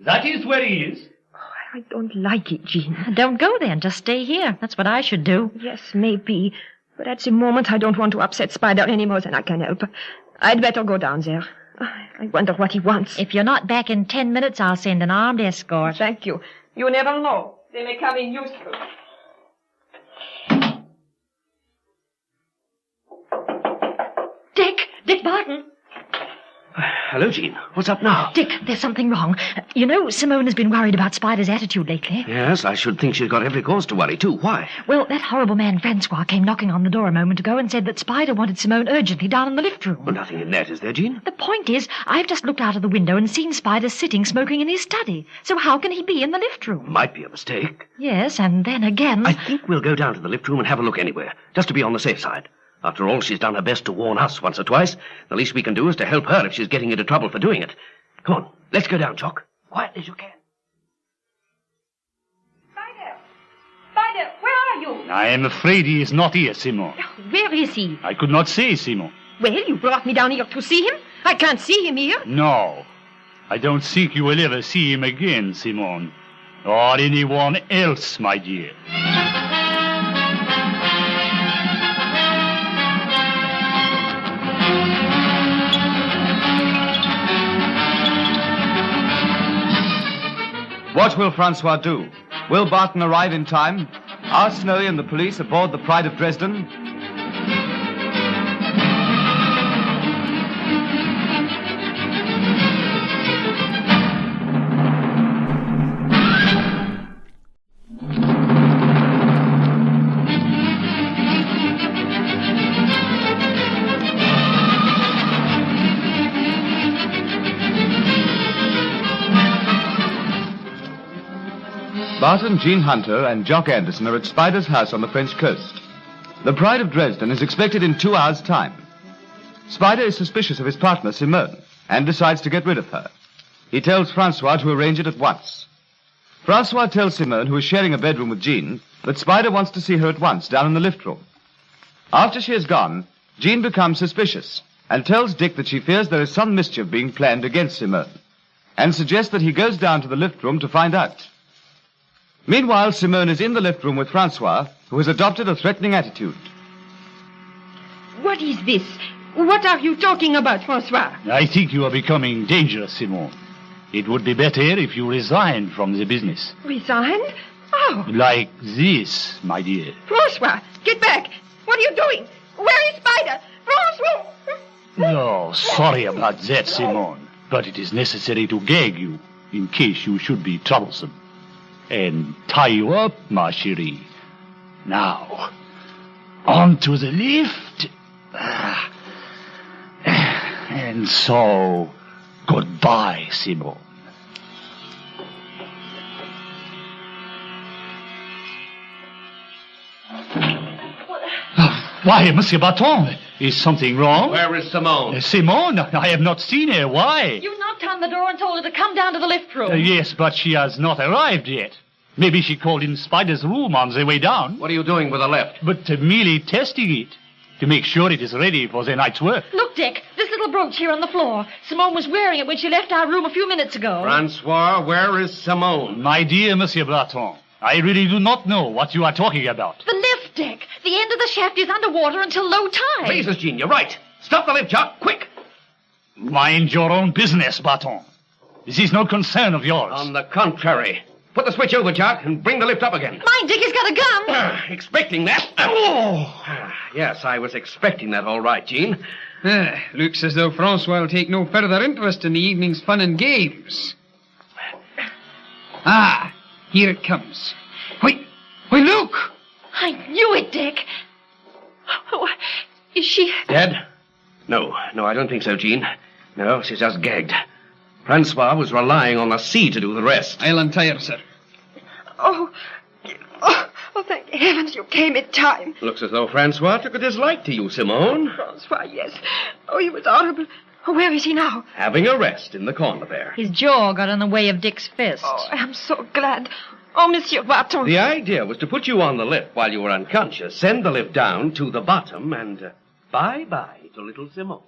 That is where he is. Oh, I don't like it, Jean. Don't go then. Just stay here. That's what I should do. Yes, maybe. But at the moment, I don't want to upset Spider any more than I can help. I'd better go down there. I wonder what he wants. If you're not back in 10 minutes, I'll send an armed escort. Thank you. You never know. They may come in useful. Dick Barton. Hello, Jean. What's up now? Dick, there's something wrong. You know, Simone has been worried about Spider's attitude lately. Yes, I should think she's got every cause to worry, too. Why? Well, that horrible man, Francois, came knocking on the door a moment ago and said that Spider wanted Simone urgently down in the lift room. Well, nothing in that, is there, Jean? The point is, I've just looked out of the window and seen Spider sitting smoking in his study. So how can he be in the lift room? Might be a mistake. Yes, and then again... I think we'll go down to the lift room and have a look anywhere, just to be on the safe side. After all, she's done her best to warn us once or twice. The least we can do is to help her if she's getting into trouble for doing it. Come on, let's go down, Jock. Quietly as you can. Spider, where are you? I am afraid he is not here, Simon. Where is he? I could not say, Simon. Well, you brought me down here to see him. I can't see him here. No. I don't think you will ever see him again, Simon. Or anyone else, my dear. What will Francois do? Will Barton arrive in time? Are Snowy and the police aboard the Pride of Dresden? Barton, Jean Hunter, and Jock Anderson are at Spider's house on the French coast. The Pride of Dresden is expected in 2 hours' time. Spider is suspicious of his partner, Simone, and decides to get rid of her. He tells Francois to arrange it at once. Francois tells Simone, who is sharing a bedroom with Jean, that Spider wants to see her at once down in the lift room. After she has gone, Jean becomes suspicious and tells Dick that she fears there is some mischief being planned against Simone, and suggests that he goes down to the lift room to find out. Meanwhile, Simone is in the lift room with Francois, who has adopted a threatening attitude. What is this? What are you talking about, Francois? I think you are becoming dangerous, Simon. It would be better if you resigned from the business. Resign? Oh. Like this, my dear. Francois, get back. What are you doing? Where is Spider? Francois! No, sorry about that, Simon. But it is necessary to gag you, in case you should be troublesome. And tie you up, ma chérie. Now, on to the lift. And so, goodbye, Simon. Why, Monsieur Barton, is something wrong? Where is Simone? Simone? I have not seen her. Why? You knocked on the door and told her to come down to the lift room. Yes, but she has not arrived yet. Maybe she called in Spider's room on the way down. What are you doing with the lift? But merely testing it, to make sure it is ready for the night's work. Look, Dick, this little brooch here on the floor. Simone was wearing it when she left our room a few minutes ago. Francois, where is Simone? My dear Monsieur Barton, I really do not know what you are talking about. The lift, Dick. The end of the shaft is underwater until low tide. Jesus, Jean, you're right. Stop the lift, Jock, quick. Mind your own business, Barton. This is no concern of yours. On the contrary. Put the switch over, Jock, and bring the lift up again. Mind, Dick has got a gun. Expecting that. Yes, I was expecting that all right, Jean. Looks as though Francois will take no further interest in the evening's fun and games. Ah, here it comes. Wait, look! I knew it, Dick. Oh, is she... Dead? No, I don't think so, Jean. No, she's just gagged. Francois was relying on the sea to do the rest. I'll untie her, sir. Oh, thank heavens you came in time. Looks as though Francois took a dislike to you, Simone. Francois, yes. Oh, he was horrible. Oh, where is he now? Having a rest in the corner there. His jaw got in the way of Dick's fist. Oh, I'm so glad. Oh, Monsieur Barton. The idea was to put you on the lift while you were unconscious, send the lift down to the bottom, and bye-bye to little Simone.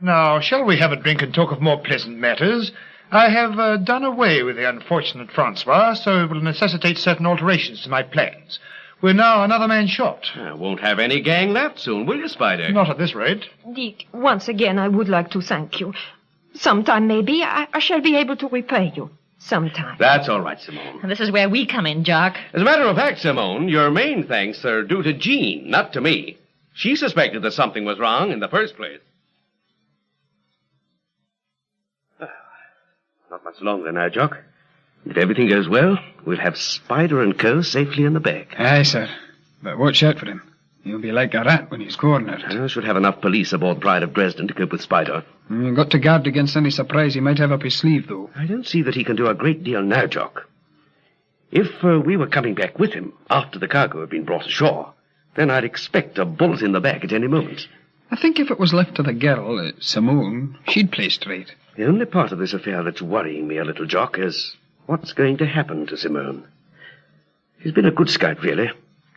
Now, shall we have a drink and talk of more pleasant matters? I have done away with the unfortunate Francois, so it will necessitate certain alterations to my plans. We're now another man short. Won't have any gang left soon, will you, Spider? Not at this rate. Dick, once again, I would like to thank you. Sometime, maybe, I shall be able to repay you. Sometime. That's all right, Simone. And this is where we come in, Jock. As a matter of fact, Simone, your main thanks are due to Jean, not to me. She suspected that something was wrong in the first place. Not much longer now, Jock. If everything goes well, we'll have Spider and Co. safely in the bag. Aye, sir. But watch out for him. He'll be like a rat when he's cornered. I should have enough police aboard Pride of Dresden to cope with Spider. You've got to guard against any surprise he might have up his sleeve, though. I don't see that he can do a great deal now, Jock. If we were coming back with him after the cargo had been brought ashore, then I'd expect a bullet in the back at any moment. I think if it was left to the girl, Simone, she'd play straight. The only part of this affair that's worrying me a little, Jock, is what's going to happen to Simone. She's been a good scout, really.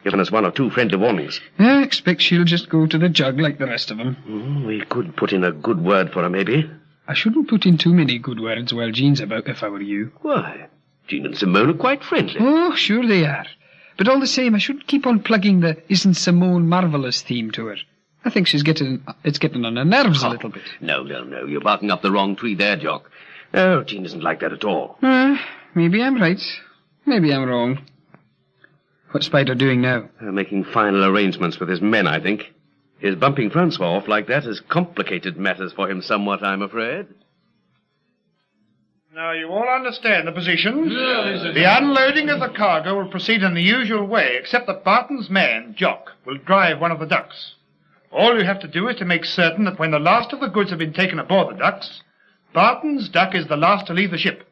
Given us 1 or 2 friendly warnings. I expect she'll just go to the jug like the rest of them. We could put in a good word for her, maybe. I shouldn't put in too many good words while Jean's about, if I were you. Why? Jean and Simone are quite friendly. Oh, sure they are. But all the same, I shouldn't keep on plugging the "Isn't Simone Marvellous" theme to her. I think it's getting on her nerves a little bit. No. You're barking up the wrong tree there, Jock. Oh, Jean isn't like that at all. Maybe I'm right. Maybe I'm wrong. What's Spider doing now? Making final arrangements with his men, I think. His bumping Francois off like that has complicated matters for him somewhat, I'm afraid. Now, you all understand the position. The unloading of the cargo will proceed in the usual way, except that Barton's man, Jock, will drive one of the ducks. All you have to do is to make certain that when the last of the goods have been taken aboard the ducks, Barton's duck is the last to leave the ship.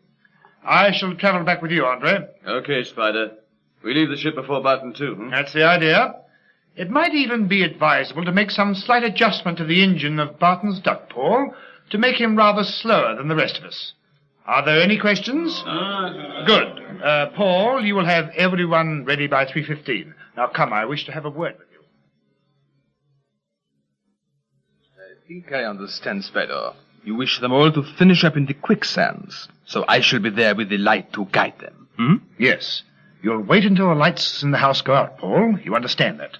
I shall travel back with you, Andre. Okay, Spider. We leave the ship before Barton, too. That's the idea. It might even be advisable to make some slight adjustment to the engine of Barton's duck, Paul, to make him rather slower than the rest of us. Are there any questions? Good. Paul, you will have everyone ready by 3:15. Now, come, I wish to have a word with you. I think I understand, Spider. You wish them all to finish up in the quicksands, so I shall be there with the light to guide them. Yes. You'll wait until the lights in the house go out, Paul. You understand that.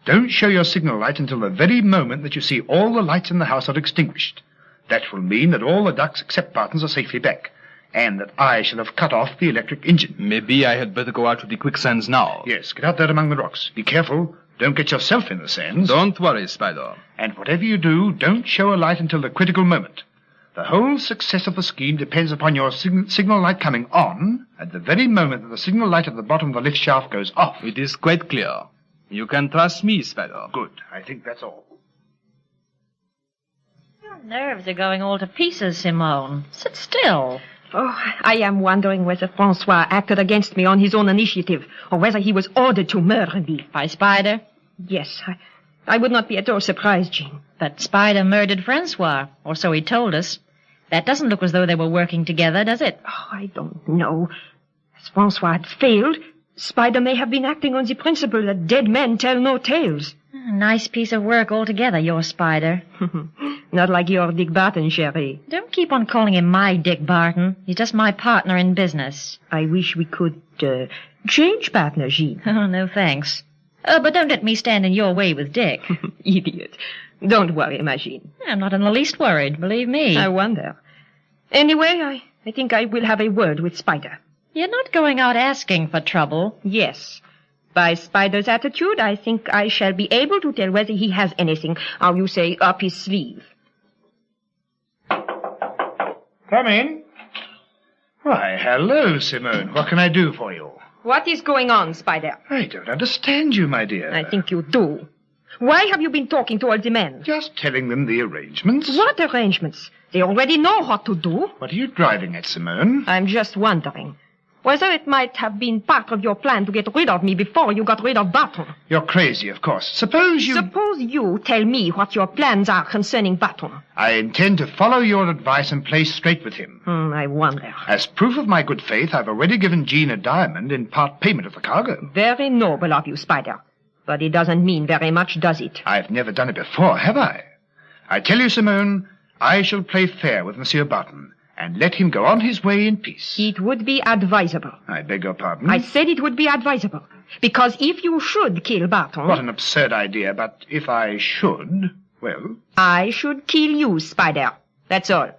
Don't show your signal light until the very moment that you see all the lights in the house are extinguished. That will mean that all the ducks except Barton's are safely back, and that I shall have cut off the electric engine. Maybe I had better go out to the quicksands now. Yes, get out there among the rocks. Be careful. Don't get yourself in the sands. Don't worry, Spider. And whatever you do, don't show a light until the critical moment. The whole success of the scheme depends upon your signal light coming on at the very moment that the signal light at the bottom of the lift shaft goes off. It is quite clear. You can trust me, Spider. Good. I think that's all. Your nerves are going all to pieces, Simone. Sit still. Oh, I am wondering whether Francois acted against me on his own initiative, or whether he was ordered to murder me. By Spider? Yes, I would not be at all surprised, Jean. But Spider murdered Francois, or so he told us. That doesn't look as though they were working together, does it? Oh, I don't know. As Francois had failed, Spider may have been acting on the principle that dead men tell no tales. Nice piece of work altogether, your Spider. Not like your Dick Barton, chérie. Don't keep on calling him my Dick Barton. He's just my partner in business. I wish we could, change partner, Jean. Oh, no thanks. But don't let me stand in your way with Dick. Idiot. Don't worry, my Jean. I'm not in the least worried, believe me. I wonder. Anyway, I think I will have a word with Spider. You're not going out asking for trouble. Yes. By Spider's attitude, I think I shall be able to tell whether he has anything, how you say, up his sleeve. Come in. Why, hello, Simone. What can I do for you? What is going on, Spider? I don't understand you, my dear. I think you do. Why have you been talking to all the men? Just telling them the arrangements. What arrangements? They already know what to do. What are you driving at, Simone? I'm just wondering whether it might have been part of your plan to get rid of me before you got rid of Barton. You're crazy, of course. Suppose you tell me what your plans are concerning Barton. I intend to follow your advice and play straight with him. I wonder. As proof of my good faith, I've already given Jean a diamond in part payment of the cargo. Very noble of you, Spider. But it doesn't mean very much, does it? I've never done it before, have I? I tell you, Simone, I shall play fair with Monsieur Barton and let him go on his way in peace. It would be advisable. I beg your pardon? I said it would be advisable. Because if you should kill Barton... What an absurd idea, but if I should, well... I should kill you, Spider. That's all.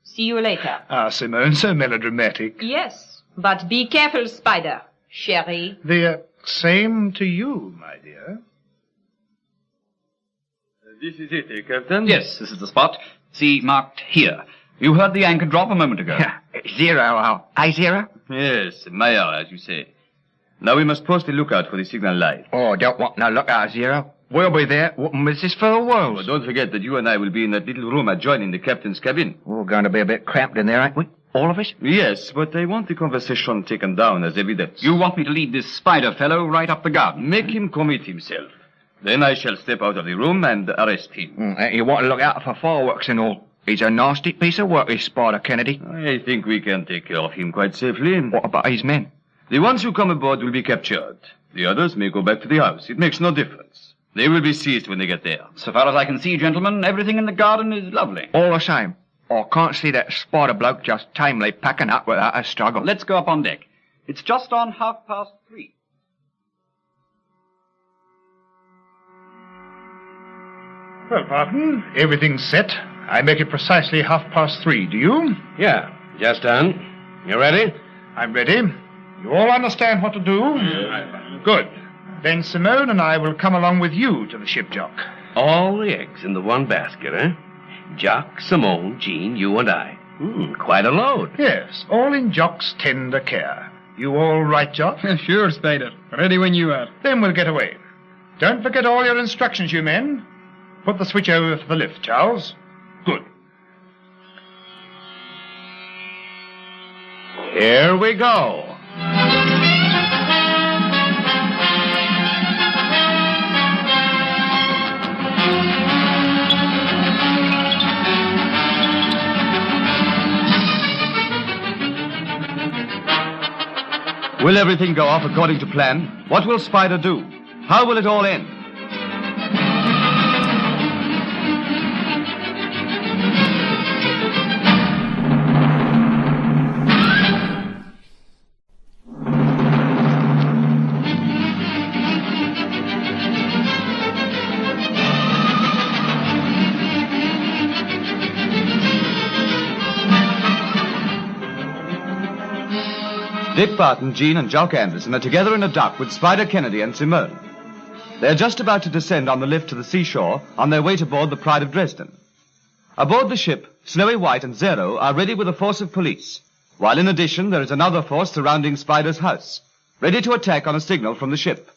See you later. Ah, Simone, so melodramatic. Yes, but be careful, Spider, chérie. The same to you, my dear. This is it, Captain? Yes, this is the spot. See, marked here. You heard the anchor drop a moment ago. Zero. I-0? Yes, Mayer, as you say. Now we must post a lookout for the signal light. Oh, don't want no lookout, Zero. We'll be there. What is this for the world? Well, don't forget that you and I will be in that little room adjoining the captain's cabin. We're going to be a bit cramped in there, ain't we? All of us? Yes, but I want the conversation taken down as evidence. You want me to lead this spider fellow right up the garden? Make him commit himself. Then I shall step out of the room and arrest him. You want to look out for fireworks and all. He's a nasty piece of work, this Spider Kennedy. I think we can take care of him quite safely. What about his men? The ones who come aboard will be captured. The others may go back to the house. It makes no difference. They will be seized when they get there. So far as I can see, gentlemen, everything in the garden is lovely. All the same. I can't see that spider bloke just tamely packing up without a struggle. Let's go up on deck. It's just on 3:30. Well, Barton, everything's set. I make it precisely 3:30, do you? Yeah, just done. You ready? I'm ready. You all understand what to do? Good. Then Simone and I will come along with you to the ship, Jock. All the eggs in the one basket, eh? Jock, Simone, Jean, you and I. Quite a load. Yes, all in Jock's tender care. You all right, Jock? Sure, Spider. Ready when you are. Then we'll get away. Don't forget all your instructions, you men. Put the switch over for the lift, Charles. Good. Here we go. Will everything go off according to plan? What will Spider do? How will it all end? Dick Barton, Jean, and Jock Anderson are together in a dock with Spider Kennedy and Simone. They're just about to descend on the lift to the seashore on their way to board the Pride of Dresden. Aboard the ship, Snowy White and Zero are ready with a force of police, while in addition there is another force surrounding Spider's house, ready to attack on a signal from the ship.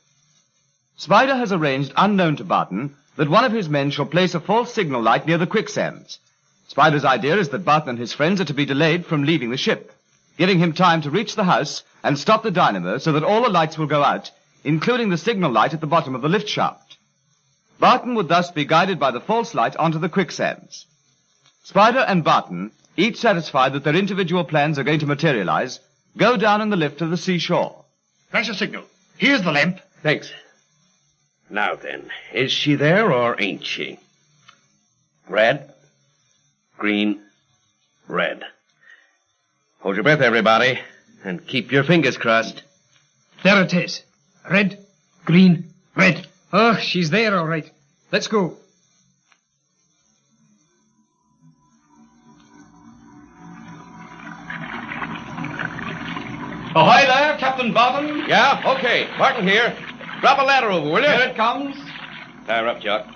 Spider has arranged, unknown to Barton, that one of his men shall place a false signal light near the quicksands. Spider's idea is that Barton and his friends are to be delayed from leaving the ship, giving him time to reach the house and stop the dynamo so that all the lights will go out, including the signal light at the bottom of the lift shaft. Barton would thus be guided by the false light onto the quicksands. Spider and Barton, each satisfied that their individual plans are going to materialize, go down in the lift to the seashore. Flash a signal. Here's the lamp. Thanks. Now then, is she there or ain't she? Red, green, red. Hold your breath, everybody, and keep your fingers crossed. There it is. Red, green, red. Oh, she's there, all right. Let's go. Oh, hi there, Captain Barton. Yeah, okay. Barton here. Drop a ladder over, will you? Here it comes. Fire up, Jock.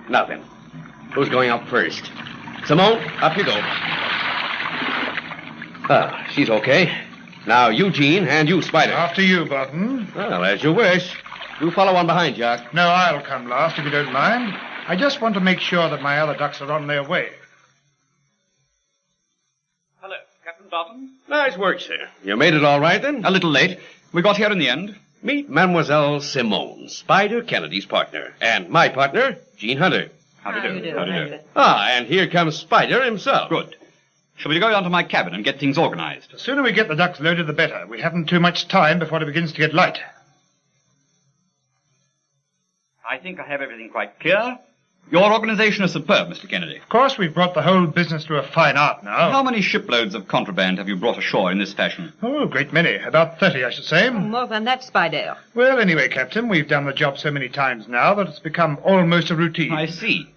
Now then, who's going up first? Simone, up you go. Ah, she's okay. Now, Eugene, and you, Spider. After you, Barton. Well, as you wish. You follow on behind, Jock. No, I'll come last, if you don't mind. I just want to make sure that my other ducks are on their way. Hello, Captain Barton. Nice work, sir. You made it all right, then? A little late. We got here in the end. Meet Mademoiselle Simone, Spider Kennedy's partner, and my partner, Gene Hunter. How do you do? How do you do? Ah, and here comes Spider himself. Good. Shall we go down to my cabin and get things organized? The sooner we get the ducks loaded, the better. We haven't too much time before it begins to get light. I think I have everything quite clear. Your organization is superb, Mr. Kennedy. Of course, we've brought the whole business to a fine art now. How many shiploads of contraband have you brought ashore in this fashion? Oh, a great many. About 30, I should say. More than that, Spider. Well, anyway, Captain, we've done the job so many times now that it's become almost a routine. I see.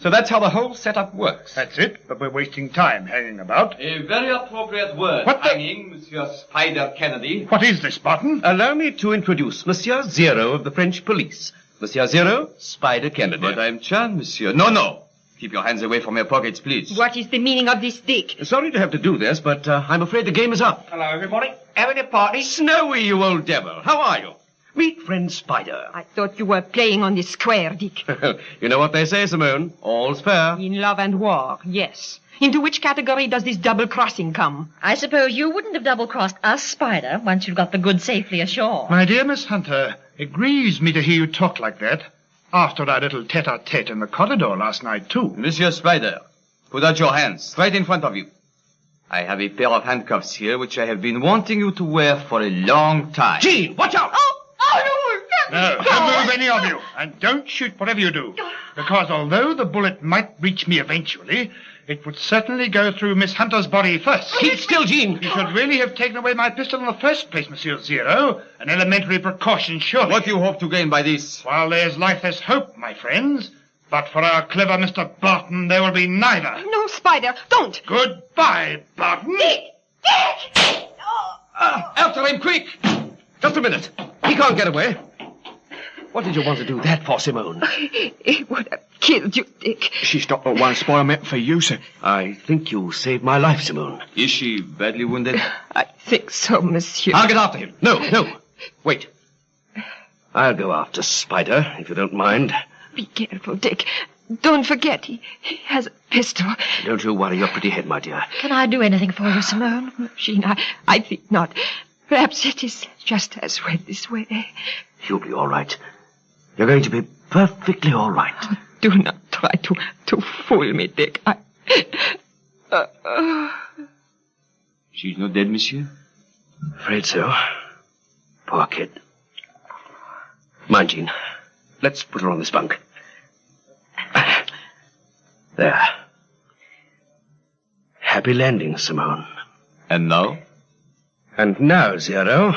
So that's how the whole setup works. That's it, but we're wasting time hanging about. A very appropriate word, What the- hanging, Monsieur Spider Kennedy. What is this, Barton? Allow me to introduce Monsieur Zero of the French police. Monsieur Zero, Spider Kennedy. But I'm Chan, monsieur. No. Keep your hands away from your pockets, please. What is the meaning of this, Dick? Sorry to have to do this, but I'm afraid the game is up. Hello, everybody. Having a party? Snowy, you old devil. How are you? Meet friend Spider. I thought you were playing on the square, Dick. You know what they say, Simone. All's fair. In love and war, yes. Into which category does this double-crossing come? I suppose you wouldn't have double-crossed us, Spider, once you'd got the goods safely ashore. My dear Miss Hunter, it grieves me to hear you talk like that. After our little tete-a-tete in the corridor last night, too. Monsieur Spider, put out your hands, right in front of you. I have a pair of handcuffs here, which I have been wanting you to wear for a long time. Gene, watch out! No, don't move any of you, and don't shoot whatever you do. Because although the bullet might reach me eventually, it would certainly go through Miss Hunter's body first. Keep still, Gene. You should really have taken away my pistol in the first place, Monsieur Zero. An elementary precaution, surely. What do you hope to gain by this? While there's life, there's hope, my friends. But for our clever Mr. Barton, there will be neither. No, Spider, don't. Goodbye, Barton. Dick! After him, quick! Just a minute. He can't get away. What did you want to do that for, Simone? He would have killed you, Dick. She stopped at one spot I meant for you, sir. I think you saved my life, Simone. Is she badly wounded? I think so, monsieur. I'll get after him. No. Wait. I'll go after Spider, if you don't mind. Be careful, Dick. Don't forget, he has a pistol. Don't you worry your pretty head, my dear. Can I do anything for you, Simone? Jean, I think not. Perhaps it is just as well this way. You'll be all right. You're going to be perfectly all right. Oh, do not try to fool me, Dick. She's not dead, monsieur? Afraid so. Poor kid. Mind, Jean. Let's put her on this bunk. There. Happy landing, Simone. And now? And now, Zero,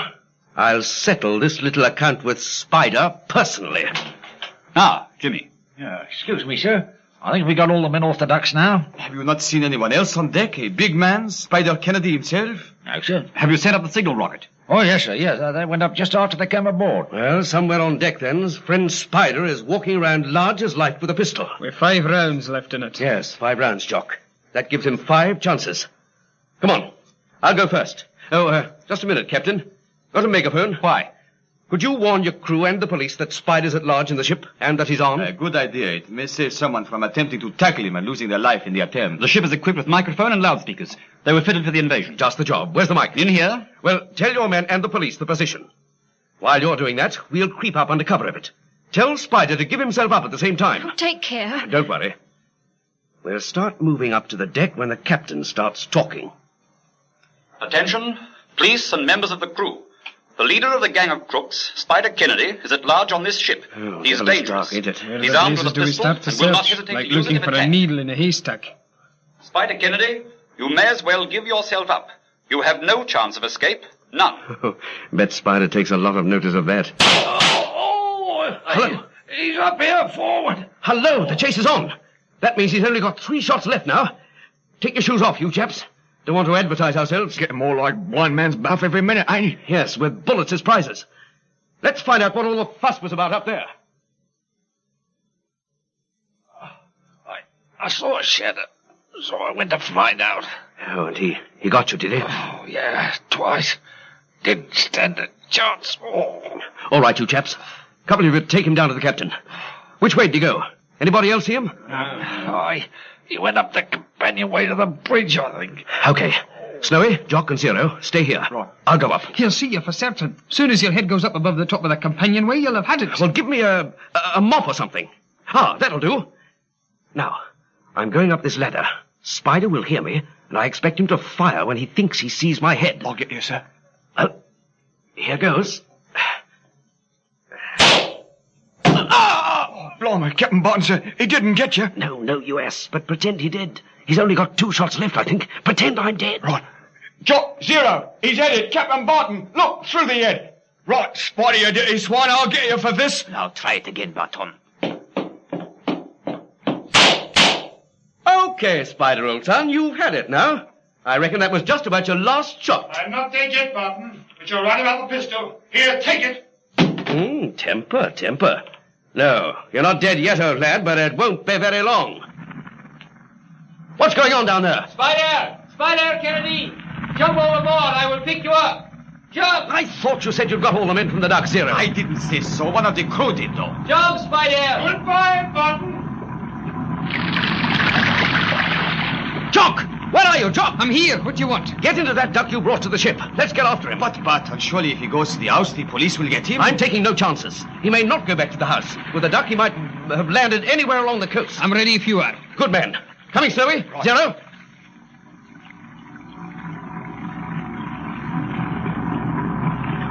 I'll settle this little account with Spider personally. Ah, Jimmy. Excuse me, sir. I think we got all the men off the docks now. Have you not seen anyone else on deck? A big man, Spider Kennedy himself? No, sir. Have you set up the signal rocket? Oh, yes, sir, yes. They went up just after they came aboard. Well, somewhere on deck, then, friend Spider is walking around large as life with a pistol. With 5 rounds left in it. Yes, 5 rounds, Jock. That gives him 5 chances. Come on. I'll go first. Oh, just a minute, Captain. Got a megaphone. Why? Could you warn your crew and the police that Spider's at large in the ship and that he's armed? A good idea. It may save someone from attempting to tackle him and losing their life in the attempt. The ship is equipped with microphone and loudspeakers. They were fitted for the invasion. Just the job. Where's the mic? In here. Well, tell your men and the police the position. While you're doing that, we'll creep up under cover of it. Tell Spider to give himself up at the same time. Oh, take care. Don't worry. We'll start moving up to the deck when the captain starts talking. Attention, police and members of the crew. The leader of the gang of crooks, Spider Kennedy, is at large on this ship. He's dangerous. Dark, ain't it? He's armed with a pistol and will not hesitate like to use it looking if for a attacked. needle in a haystack. Spider Kennedy, you may as well give yourself up. You have no chance of escape. None. Bet Spider takes a lot of notice of that. Hello. He's up here, forward. Hello, the chase is on. That means he's only got 3 shots left now. Take your shoes off, you chaps. Don't want to advertise ourselves. Getting more like blind man's buff every minute, ain't he? Yes, with bullets as prizes. Let's find out what all the fuss was about up there. I saw a shadow, so I went to find out. Oh, and he got you, did he? Oh, yeah, twice. Didn't stand a chance. Oh. All right, you chaps. Couple of you take him down to the captain. Which way did he go? Anybody else see him? He went up the companionway to the bridge, I think. Okay. Snowy, Jock, and Zero, stay here. Right. I'll go up. He'll see you for certain. Soon as your head goes up above the top of the companionway, you'll have had it. Well, give me a mop or something. Ah, that'll do. Now, I'm going up this ladder. Spider will hear me, and I expect him to fire when he thinks he sees my head. I'll get you, sir. Here goes. Blimey, Captain Barton, sir, he didn't get you. No, US, but pretend he did. He's only got 2 shots left, I think. Pretend I'm dead. Right. Jock, Zero, he's headed. Captain Barton, look, through the head. Right, Spotty, you dirty swine, I'll get you for this. Now try it again, Barton. Okay, Spider, old son, you've had it now. I reckon that was just about your last shot. I'm not dead yet, Barton, but you're right about the pistol. Here, take it. Temper. No, you're not dead yet, old lad, but it won't be very long. What's going on down there? Spider! Spider, Kennedy! Jump overboard, I will pick you up. Jump! I thought you said you'd got all the men from the Dock Zero. I didn't say so. One of the crew did, though. Jump, Spider! Goodbye, Barton. Jock! Where are you, Jock? I'm here. What do you want? Get into that duck you brought to the ship. Let's get after him. But, Barton, surely if he goes to the house, the police will get him. I'm taking no chances. He may not go back to the house. With the duck, he might have landed anywhere along the coast. I'm ready if you are. Good man. Coming, Snowy. Right. Zero.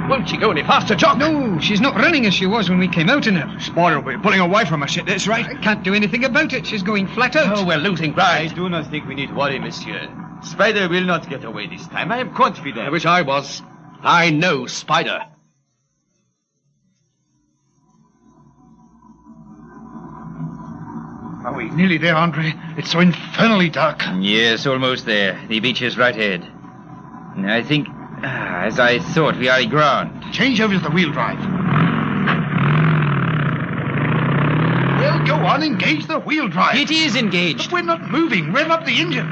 Won't she go any faster, Jock? No, she's not running as she was when we came out in her. Spider will be pulling away from us, that's right. I can't do anything about it. She's going flat out. Oh, we're losing ground. I do not think we need worry, monsieur. Spider will not get away this time. I am confident. I wish I was. I know Spider. Are we nearly there, Andre? It's so infernally dark. Yes, almost there. The beach is right ahead. I think, as I thought, we are aground. Change over to the wheel drive. Well, go on, engage the wheel drive. It is engaged. But we're not moving. Rev up the engine.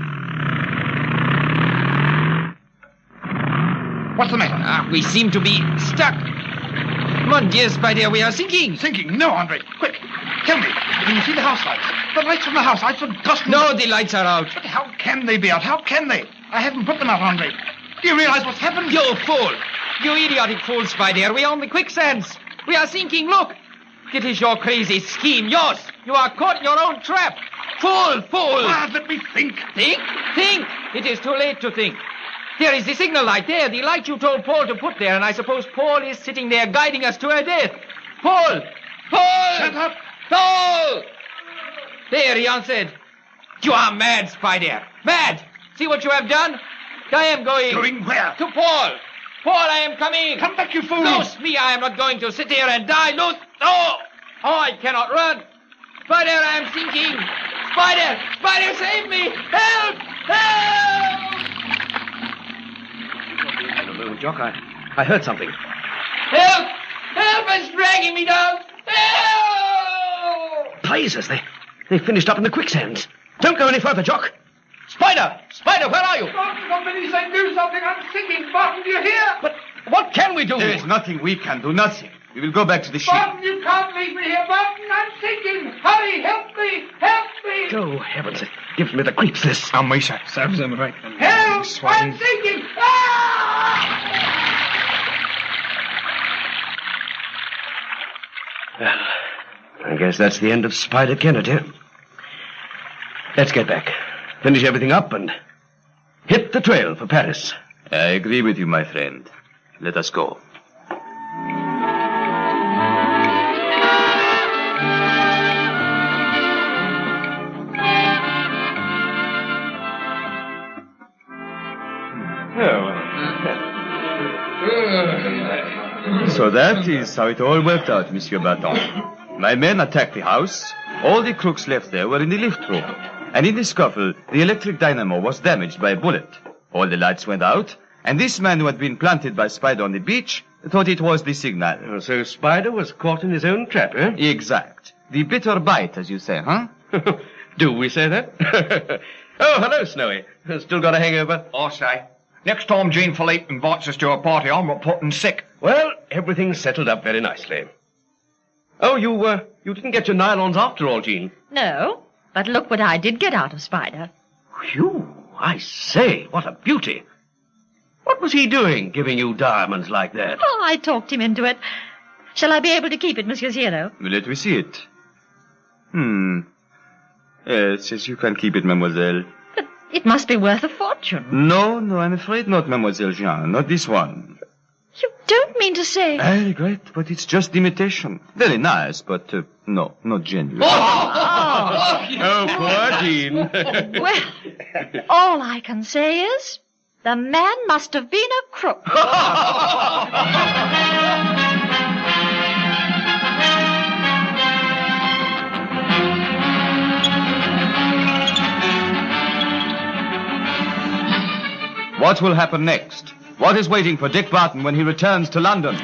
What's the matter? We seem to be stuck. Mon Dieu, Spider, we are sinking. Sinking? No, Andre. Quick. Tell me, can you see the house lights? The lights from the house lights are dusting. No, the lights are out. But how can they be out? How can they? I haven't put them out, Andre. Do you realize what's happened? You fool! You idiotic fool, Spider. We are on the quicksands. We are sinking. Look. It is your crazy scheme. Yours. You are caught in your own trap. Fool, fool. Let me think. Think? Think. It is too late to think. There is the signal light there, the light you told Paul to put there, and I suppose Paul is sitting there guiding us to our death. Paul! Paul! Shut up! Paul! There, he answered. You are mad, Spider. Mad! See what you have done? I am going. Going where? To Paul. Paul, I am coming. Come back, you fool. Loose me. I am not going to sit here and die. Loose. Oh! Oh, I cannot run. Spider, I am sinking. Spider! Spider, save me! Help! Help! I don't know, Jock. I heard something. Help! Help! It's dragging me down. Help! Blazes, they finished up in the quicksands. Don't go any further, Jock. Spider! Spider, where are you? Somebody say do something. I'm sinking. Barton, do you hear? But what can we do? There is nothing we can do. Nothing. We will go back to the ship. Barton, you can't leave me here. Barton, I'm sinking. Hurry, help me. Help me. Oh, heavens. It gives me the creeps, this. I'm Mesa. Serves them right. Help! I'm sinking. Well, I guess that's the end of Spider Kennedy. Let's get back, finish everything up, and hit the trail for Paris. I agree with you, my friend. Let us go. So that is how it all worked out, Monsieur Barton. My men attacked the house. All the crooks left there were in the lift room. And in the scuffle, the electric dynamo was damaged by a bullet. All the lights went out, and this man who had been planted by Spider on the beach thought it was the signal. Oh, so Spider was caught in his own trap, eh? Exact. The bitter bite, as you say, huh? Do we say that? Oh, hello, Snowy. Still got a hangover? I say. Next time Jean Philippe invites us to a party, I'm reporting sick. Well, everything's settled up very nicely. Oh, you didn't get your nylons after all, Jean. No, but look what I did get out of Spider. Phew, I say, what a beauty. What was he doing, giving you diamonds like that? Oh, I talked him into it. Shall I be able to keep it, Monsieur Zero? Let me see it. Yes, you can keep it, mademoiselle. But it must be worth a fortune. No, I'm afraid not, mademoiselle Jean. Not this one. You don't mean to say... I regret, but it's just imitation. Very nice, but no, not genuine. Oh, poor Jean. Well, all I can say is, the man must have been a crook. What will happen next? What is waiting for Dick Barton when he returns to London?